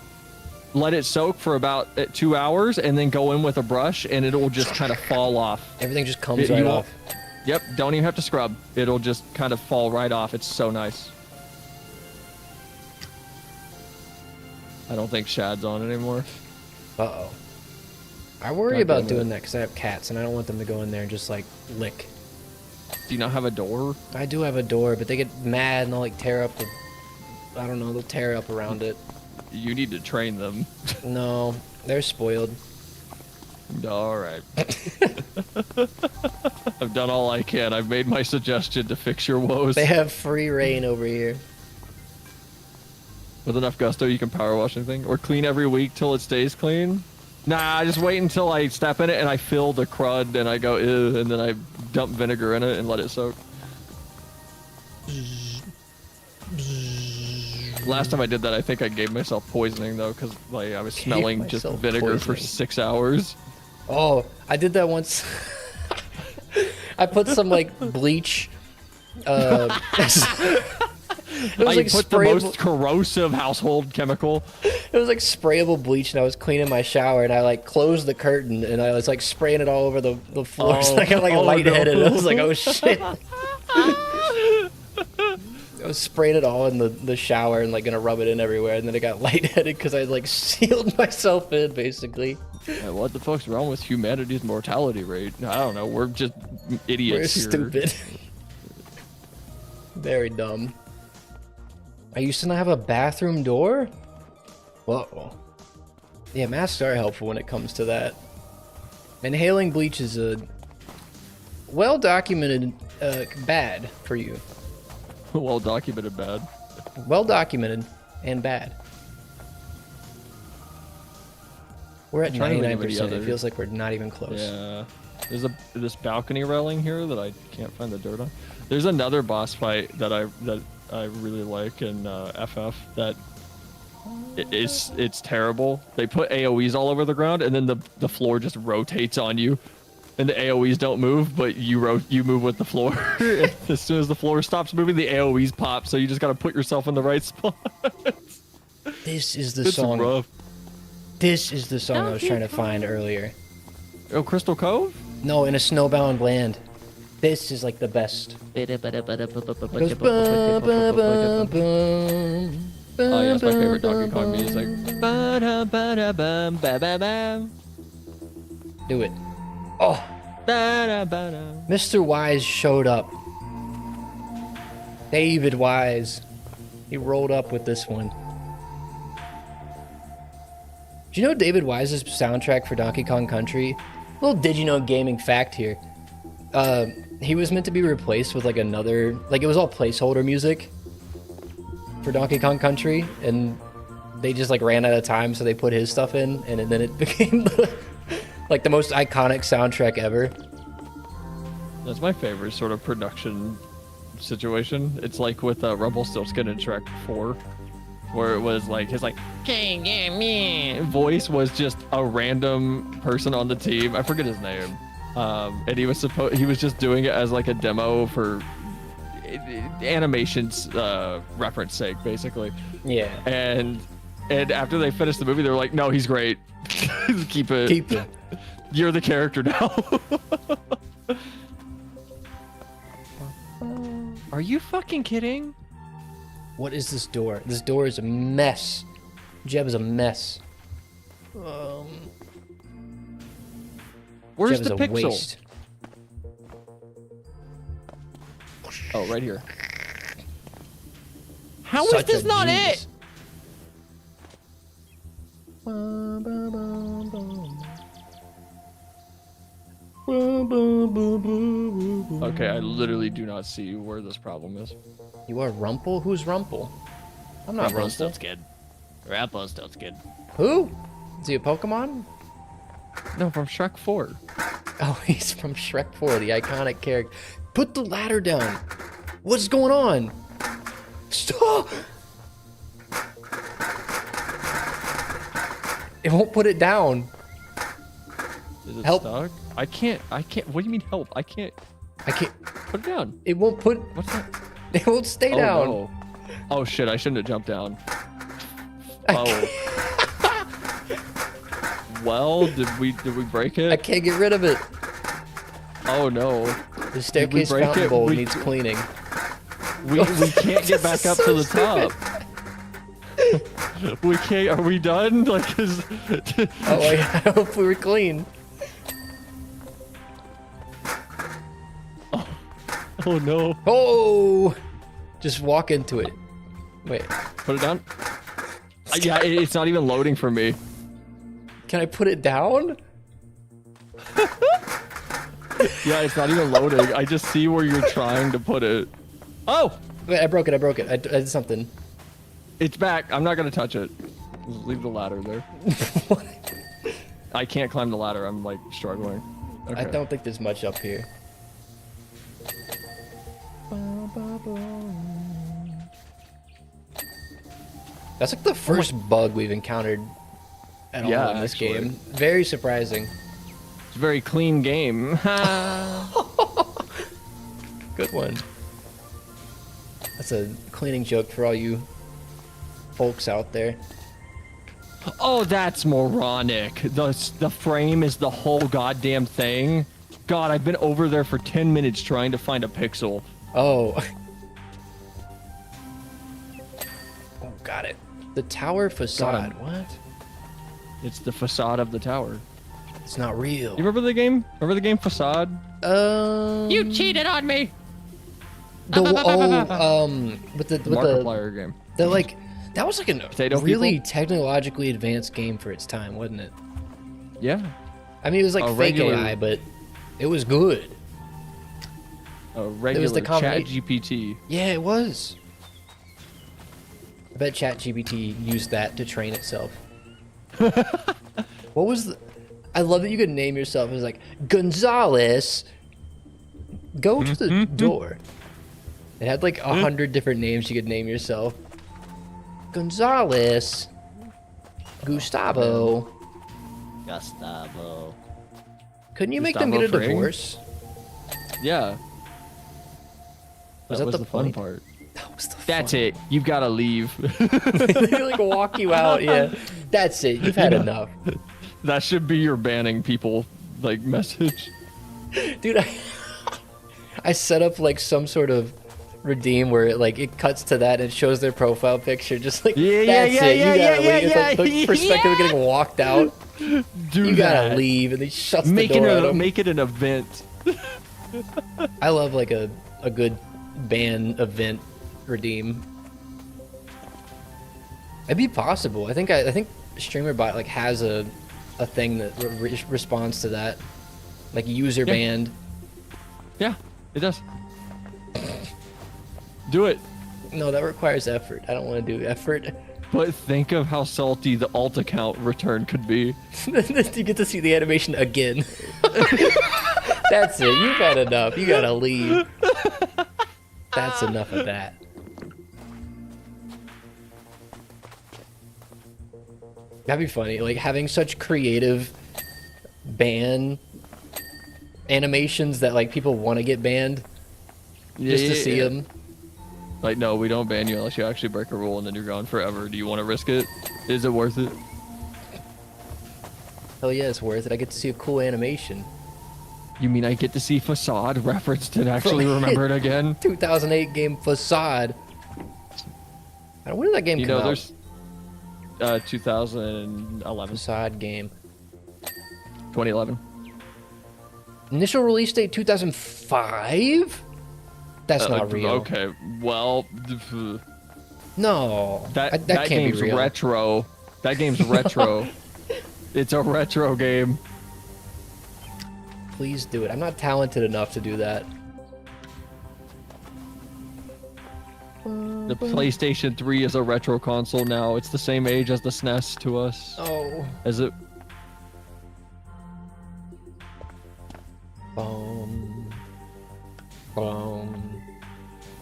Let it soak for about 2 hours, and then go in with a brush, and it'll just kind of fall off. Everything just comes You right won't- off. Yep, don't even have to scrub. It'll just kind of fall right off. It's so nice. I don't think Shad's on anymore. Uh-oh. I worry God about damn it. doing that because I have cats, and I don't want them to go in there and just, like, lick. Do you not have a door? I do have a door, but they get mad and they'll, like, tear up the... I don't know, they'll tear up around it. You need to train them. No, they're spoiled. All right. I've done all I can. I've made my suggestion to fix your woes. They have free reign over here. With enough gusto, you can power wash anything. Or clean every week till it stays clean. Nah, I just wait until I step in it and I fill the crud and I go, ew, and then I dump vinegar in it and let it soak. Last time I did that, I think I gave myself poisoning though, because like I was smelling just myself vinegar for poisoning. 6 hours. Oh, I did that once. I put some, like, bleach It was I like put the sprayable. most corrosive household chemical. It was like sprayable bleach, and I was cleaning my shower, and I like closed the curtain, and I was like spraying it all over the floor. So I got like lightheaded. no. I was like, oh shit. I was spraying it all in the shower and like gonna rub it in everywhere, and then I got lightheaded because I like sealed myself in basically. Yeah, what the fuck's wrong with humanity's mortality rate? I don't know. We're just idiots We're here. stupid. Very dumb. I used to not have a bathroom door? Whoa. Yeah, masks are helpful when it comes to that. Inhaling bleach is a well-documented bad for you. Well documented bad. Well-documented and bad. We're at trying to think of any 99%. It other- feels like we're not even close. Yeah. There's this balcony railing here that I can't find the dirt on. There's another boss fight that I really like in FF that it's terrible. They put AoEs all over the ground, and then the floor just rotates on you, and the AoEs don't move, but you move with the floor. As soon as the floor stops moving, the AoEs pop. So you just gotta put yourself in the right spot. This is the It's song. rough. This is the song I was trying to find earlier. Oh, Crystal Cove? No, in a snowbound land. This is like the best. It goes bum, bum, bum, bum, Oh yeah, it's my favorite Donkey Kong music. Do it. Oh, Mr. Wise showed up. David Wise. He rolled up with this one. Do you know David Wise's soundtrack for Donkey Kong Country? Little did you know gaming fact here. He was meant to be replaced with like another, like it was all placeholder music for Donkey Kong Country, and they just like ran out of time, so they put his stuff in, and then it became like the most iconic soundtrack ever. That's my favorite sort of production situation. It's like with Rumpelstiltskin in Shrek 4, where it was like his like voice was just a random person on the team. I forget his name, and he was just doing it as like a demo for animation's reference sake, basically. Yeah. And after they finished the movie, they were like, "No, he's great. Keep it. Keep it. You're the character now." Are you fucking kidding? What is this door? This door is a mess. Jeb is a mess. Where's Jeb is the a pixel? waste. Oh, right here. How is Such this a not genius. it? Okay, I literally do not see where this problem is. You are Rumple? Who's Rumple? I'm not Rumple. Rumpelstiltskin. Rumpelstiltskin. Who? Is he a Pokemon? No, from Shrek 4. Oh, he's from Shrek 4, the iconic character. Put the ladder down. What's going on? Stop! It won't put it down. Is it Help. stuck? I can't. What do you mean help? I can't. I can't. Put it down. It won't put. What's that? It won't stay Oh, down. no. Oh shit! I shouldn't have jumped down. I Oh. Well, did we break it? I can't get rid of it. Oh no. The staircase break fountain it? bowl We- needs cleaning. We can't get back up to the top. We can't. Are we done? Like, is... Oh, I hope we were clean. Oh no. Oh! Just walk into it. Wait, Put it down. Yeah, it's not even loading for me. can I put it down? Yeah, it's not even loading. I just see where you're trying to put it. Oh! Wait, I broke it. I did something. It's back. I'm not gonna touch it. Just leave the ladder there. What? I can't climb the ladder. I'm like struggling. Okay. I don't think there's much up here. That's like the first bug we've encountered at Yeah, all in this actually. game. Very surprising. It's a very clean game. Good one. That's a cleaning joke for all you folks out there. Oh, that's moronic. The frame is the whole goddamn thing. God, I've been over there for 10 minutes trying to find a pixel. Oh. Oh, got it. The tower facade. What? It's the facade of the tower. It's not real. You remember the game? Remember the game Facade? You cheated on me. with the Markiplier game. the like that was like a Potato really people? technologically advanced game for its time, wasn't it? Yeah. I mean, it was like A fake regular- AI, but it was good. A regular the chat combination- GPT. Yeah, it was. I bet ChatGPT used that to train itself. What was the... I love that you could name yourself as like, Gonzalez, go to the door. It had like 100 different names you could name yourself. Gonzalez, Gustavo. Gustavo. Couldn't you make them get a Gustavo Fring? divorce? Yeah. Was that that was the the fun point? part. That was the That's fun. it. You've got to leave. They like walk you out, yeah. That's it. You've had enough. That should be your banning people like message. Dude, I set up like some sort of redeem where it cuts to that and it shows their profile picture, just like Yeah, that's yeah, it. yeah, You gotta yeah, leave. yeah, It's like the yeah. perspective of getting walked out. Do You gotta that. leave, and he shuts Make the door at it him. make it an event. I love like a good ban event redeem. It'd be possible. I think StreamerBot like has a thing that responds to that, like user banned. Yeah, it does. Do it. No, that requires effort. I don't want to do effort. But think of how salty the alt account return could be. You get to see the animation again. That's it. You've had enough. You gotta leave. That's enough of that. That'd be funny. Like having such creative ban animations that like people want to get banned just to see them. Like, no, we don't ban you unless you actually break a rule and then you're gone forever. Do you want to risk it? Is it worth it? Hell yeah, it's worth it. I get to see a cool animation. You mean I get to see Facade referenced and actually remember it again? 2008 game Facade. When did that game You come know, out? there's 2011, Facade game. 2011. Initial release date 2005? That's not real. Okay, well, No, that can't game's be real. retro. That game's retro. It's a retro game. Please do it. I'm not talented enough to do that. The PlayStation 3 is a retro console now. It's the same age as the SNES to us. Oh. As it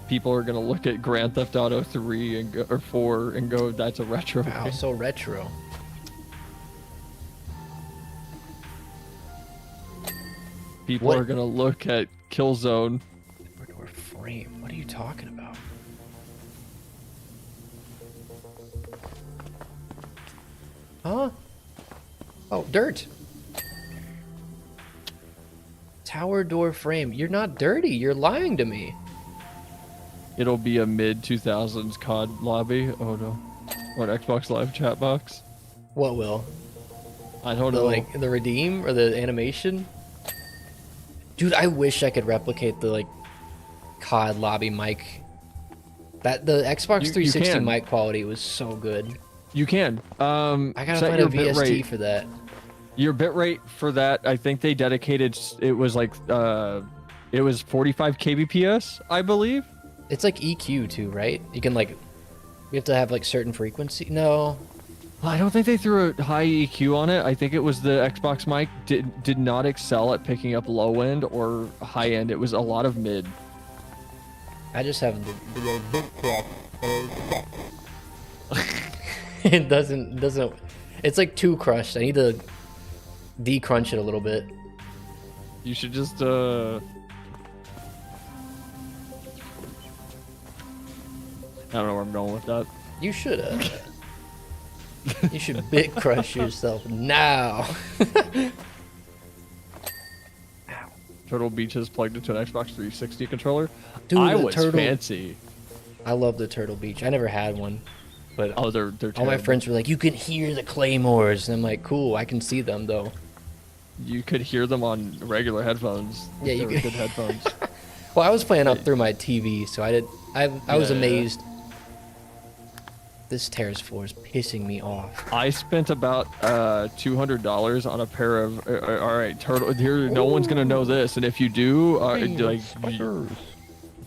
people are gonna look at Grand Theft Auto 3 and go, or 4 and go, "That's a retro." Wow, game." so retro. People What? are gonna look at Killzone. Door frame. What are you talking about? Huh? Oh, dirt. Tower door frame. You're not dirty. You're lying to me. It'll be a mid 2000s COD lobby. Oh no, or an Xbox Live chat box. What will? I don't The know. like the redeem or the animation? Dude, I wish I could replicate the like COD lobby mic. That the Xbox You 360 can. mic quality was so good. You can. I gotta set find your a VST bitrate. for that. Your bitrate for that, I think they dedicated. It was like it was 45 kbps, I believe. It's like EQ too, right? You can like, you have to have like certain frequency. No, I don't think they threw a high EQ on it. I think it was the Xbox mic did not excel at picking up low end or high end. It was a lot of mid. I just have it doesn't. It's like too crushed. I need to decrunch it a little bit. You should just I don't know where I'm going with that. You should you should bit crush yourself now. Turtle Beach is plugged into an Xbox 360 controller. Dude, I the was Turtle- fancy. I love the Turtle Beach. I never had one, but Oh, they're all my terrible. friends were like, "You can hear the claymores," and I'm like, "Cool, I can see them though." You could hear them on regular headphones. Yeah, you They were could- good headphones. Well, I was playing up through my TV, so I was Yeah. amazed. This terrace floor is pissing me off. I spent about $200 on a pair of. All right, turtle. Here, no one's gonna know this, and if you do, like, you're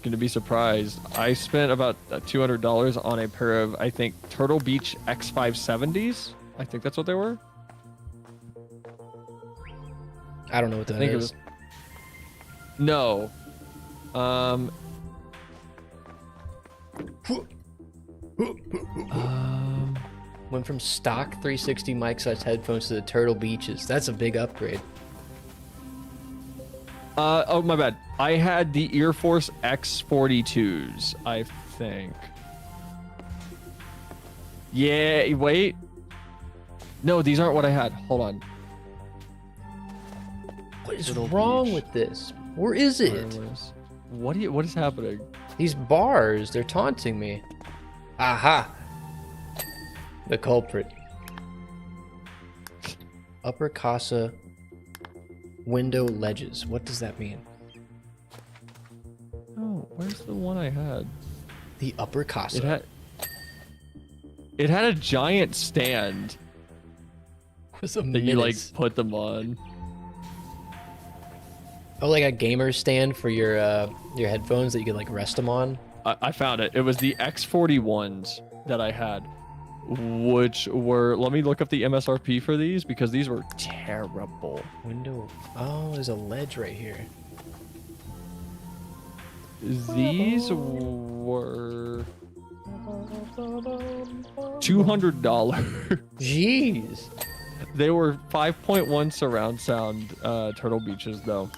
gonna be surprised. I spent about $200 on a pair of, I think, Turtle Beach X570s. I think that's what they were. I don't know what I that think it is. was. No. Went from stock 360 mic-sized headphones to the Turtle Beaches. That's a big upgrade. Oh, my bad. I had the Ear Force X42s, I think. Yeah, wait. No, these aren't what I had. Hold on. What is Turtle wrong Beach. with this? Where is it? Wireless. What is happening? These bars, they're taunting me. Aha! The culprit. Upper Casa window ledges. What does that mean? Oh, where's the one I had? The Upper Casa. It had a giant stand was a that you like menace. put them on. Oh, like a gamer stand for your headphones that you could like rest them on. I found it. It was the X41s that I had, which were. Let me look up the MSRP for these because these were terrible. Window. Oh, there's a ledge right here. These were $200. Jeez. They were 5.1 surround sound Turtle Beaches though,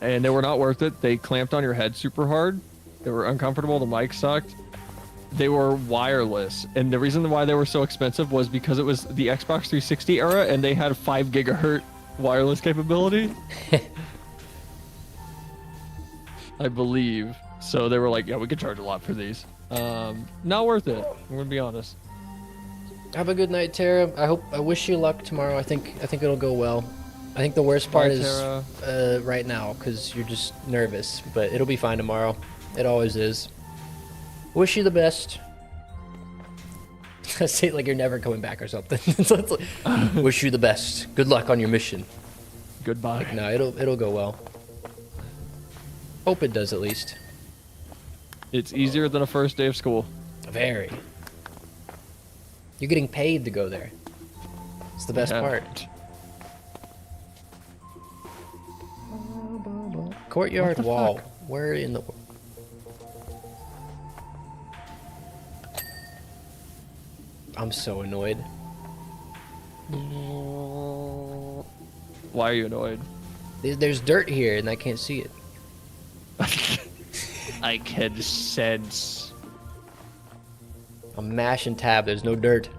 and they were not worth it. They clamped on your head super hard. They were uncomfortable. The mic sucked. They were wireless, and the reason why they were so expensive was because it was the Xbox 360 era, and they had 5 gigahertz wireless capability. I believe. So they were like, yeah, we could charge a lot for these. Not worth it. I'm gonna be honest. Have a good night, Tara. I wish you luck tomorrow. I think it'll go well. I think the worst part Bye, is right now because you're just nervous, but it'll be fine tomorrow. It always is. Wish you the best. I say it like you're never coming back or something. So it's like, wish you the best. Good luck on your mission. Goodbye. No, it'll go well. Hope it does at least. It's easier than a first day of school. Very. You're getting paid to go there. It's the best Yeah. part. Courtyard wall. Where in the... I'm so annoyed. Why are you annoyed? There's dirt here and I can't see it. I can sense. I'm mashing tab. There's no dirt.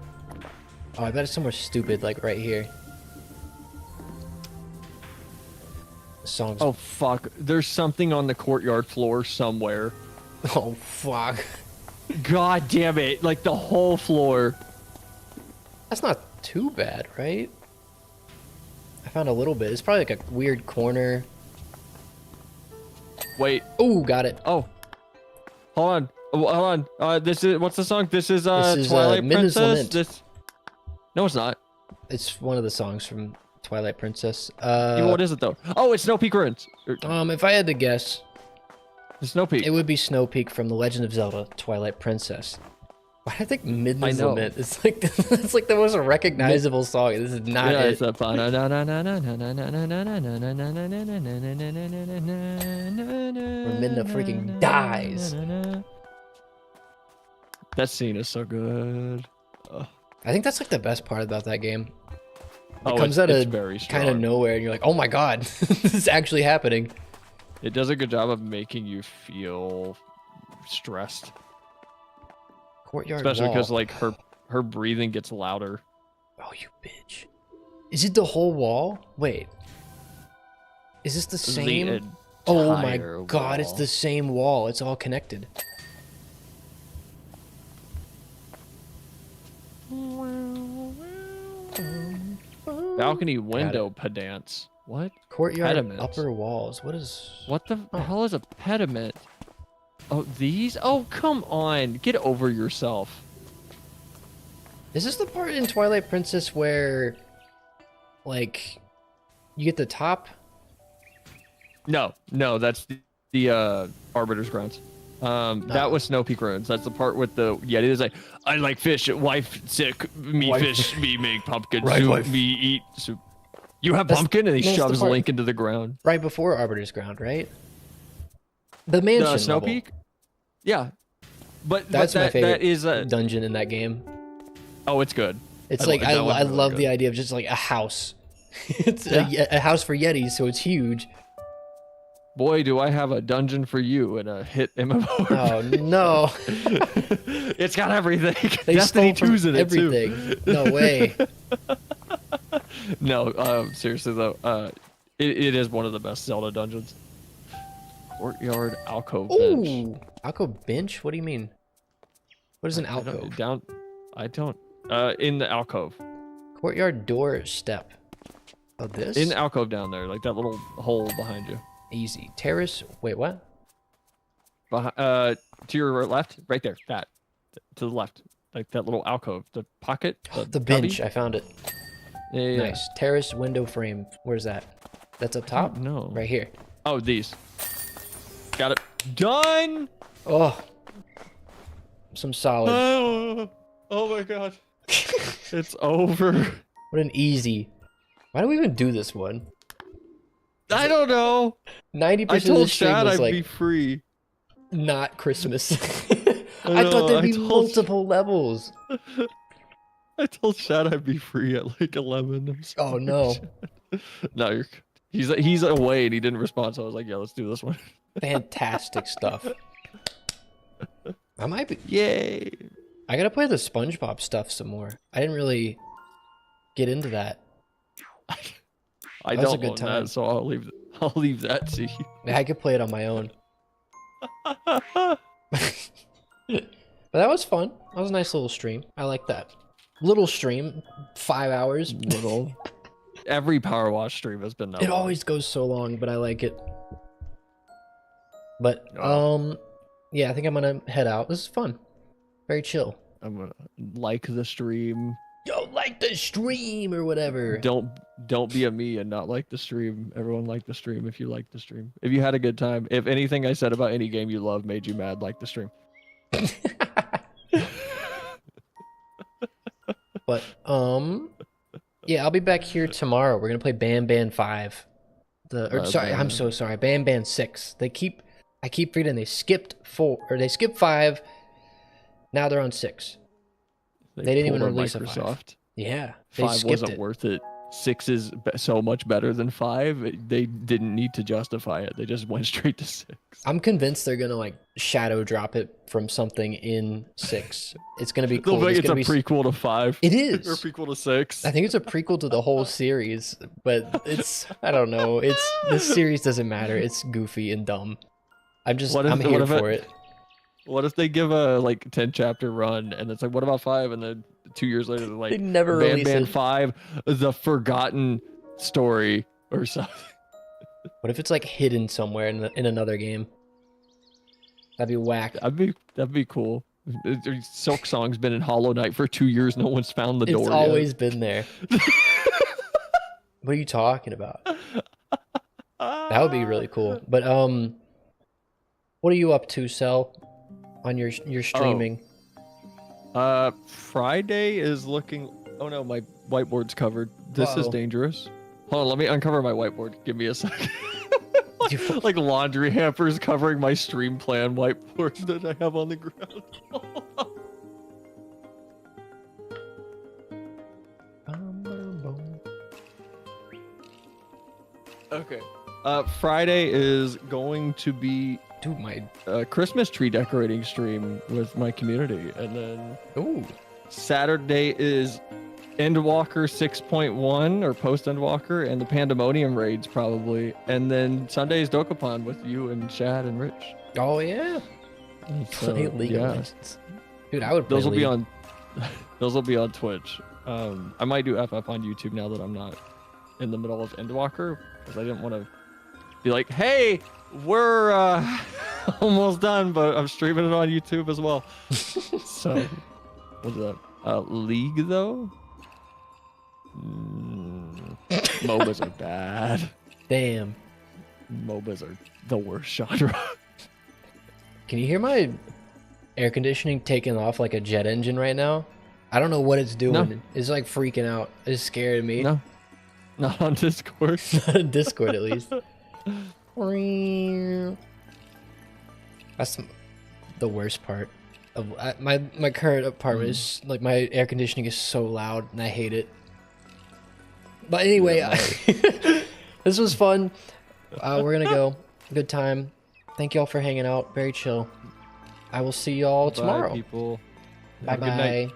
Oh, I bet it's somewhere stupid like right here. The song's... Oh fuck! There's something on the courtyard floor somewhere. Oh, fuck. God damn it! Like the whole floor. That's not too bad, right? I found a little bit. It's probably like a weird corner. Wait. Ooh, got it. Oh. Hold on. Oh, hold on. This is what's the song? This is This is, Twilight Midnight's Princess. Lament. This. No, it's not. It's one of the songs from Twilight Princess. What is it though? Oh, it's Snow Peak Ruins. If I had to guess, It's Snow Peak. it would be Snow Peak from The Legend of Zelda: Twilight Princess. Why do I think Midnight's know. Lament? It's like it's like the most recognizable song. This is not Yeah, it. it's a Where Midna freaking dies. That scene is so good. I think that's like the best part about that game. It Oh, comes it's out of very kind of strong. nowhere, and you're like, "Oh my god, this is actually happening." It does a good job of making you feel stressed. Courtyard Especially because wall. like her breathing gets louder. Oh, you bitch. Is it the whole wall? Wait. Is this the same? Oh my god, it's the same wall. It's all connected. Balcony window pedants. What? Courtyard Pediments. upper walls. What is... What the hell is a pediment? Oh, these? Oh, come on. Get over yourself. Is this the part in Twilight Princess where, like, you get the top? No, that's the Arbiter's Grounds. That was Snow Peak Ruins. That's the part with the Yeti. It's like, I like fish. Wife sick. Me Wife. fish. Me make pumpkin Right, soup. wife. Me eat soup. You have That's- pumpkin, and he that's the shoves part- Link into the ground. Right before Arbiter's Ground, right? The mansion Snow level. Peak. Yeah, but That's my that favorite is a. dungeon in that game. Oh, it's good. It's I like like I, that one's I really love good. the idea of just like a house. It's Yeah. a house for Yetis, so it's huge. Boy, do I have a dungeon for you in a hit MMO. Oh no! It's got everything. They Destiny stole from 2's in it too. everything. No way. No, seriously though, it is one of the best Zelda dungeons. Courtyard alcove bench. Ooh, alcove bench? What do you mean? What is an I don't- alcove? Down, I don't. In the alcove. Courtyard door step. Oh, this? In the alcove down there, like that little hole behind you. Easy. Terrace. Wait, what? To your left, right there. That. To the left, like that little alcove, the pocket. The bench. I found it. Yeah. Nice. Terrace window frame. Where's that? That's up top? No. Right here. Oh, these. Got it. Done. Oh. Some solid. Oh my god. It's over. What an easy. Why do we even do this one? I don't know. 90% I of the told stream Shad was I'd like be free. not Christmas. I I thought know, there'd I be told multiple levels. I told Shad I'd be free at like 11. I'm sorry, Oh no. Shad. No, you're. He's away and he didn't respond, so I was like, yeah, let's do this one. Fantastic stuff. I might be. Yay. I gotta play the SpongeBob stuff some more. I didn't really get into that. I That was a don't good own time. that, so I'll leave that to you. I could play it on my own. But that was fun. That was a nice little stream. I like that. Little stream, 5 hours. Little. Every Power Wash stream has been that It long. always goes so long, but I like it. But Oh. yeah, I think I'm gonna head out. This is fun. Very chill. I'm gonna like the stream. Yo, like the stream or whatever. Don't be a me and not like the stream. Everyone like the stream if you like the stream. If you had a good time. If anything I said about any game you love made you mad, like the stream. But yeah, I'll be back here tomorrow. We're gonna play Ban 5. Sorry, I'm so sorry. Ban 6. I keep forgetting they skipped 4 or they skipped 5. Now they're on 6. They didn't even pulled a release a Microsoft. Yeah, they 5 skipped wasn't it. worth it. 6 is so much better than 5. They didn't need to justify it. They just went straight to 6. I'm convinced they're gonna like shadow drop it from something in 6. It's gonna be cool. They'll make It's it's a gonna be... prequel to 5. It Or is. prequel to 6. I think it's a prequel to the whole series, but it's I don't know. This series doesn't matter. It's goofy and dumb. I'm What here if for it. What if they give a like 10 chapter run and it's like, what about 5? And then 2 years later they're like, They never Ban release Ban it. 5, the forgotten story or something. What if it's like hidden somewhere in another game? That'd be whack. That'd be cool. Silk Song's been in Hollow Knight for 2 years. No one's found the door It's yet. always been there. What are you talking about? That would be really cool. But what are you up to, Cell? On your streaming? Friday is looking. Oh no, my whiteboard's covered. This is Uh-oh. dangerous. Hold on, let me uncover my whiteboard. Give me a second. You- Like laundry hampers covering my stream plan whiteboard that I have on the ground. Okay. Friday is going to be Dude, my Christmas tree decorating stream with my community, and then ooh. Saturday is Endwalker 6.1 or post Endwalker, and the Pandemonium raids probably, and then Sunday is Dokapon with you and Shad and Rich. Oh yeah. So, Play League of yeah. Legends. Dude, I would play Those will be League. on. Those will be on Twitch. I might do FF on YouTube now that I'm not in the middle of Endwalker, because I didn't want to be like, hey, we're almost done, but I'm streaming it on YouTube as well. So, what's that? League though? MOBAs are bad. Damn. MOBAs are the worst genre. Can you hear my air conditioning taking off like a jet engine right now? I don't know what it's doing. No. It's like freaking out. It's scaring me. No, not on Discord. Not on Discord, at least. That's the worst part of my current apartment. Is like my air conditioning is so loud and I hate it. But anyway, this was fun. We're gonna go. Good time. Thank y'all for hanging out. Very chill. I will see y'all tomorrow. Bye, people. Bye Have a good night. bye.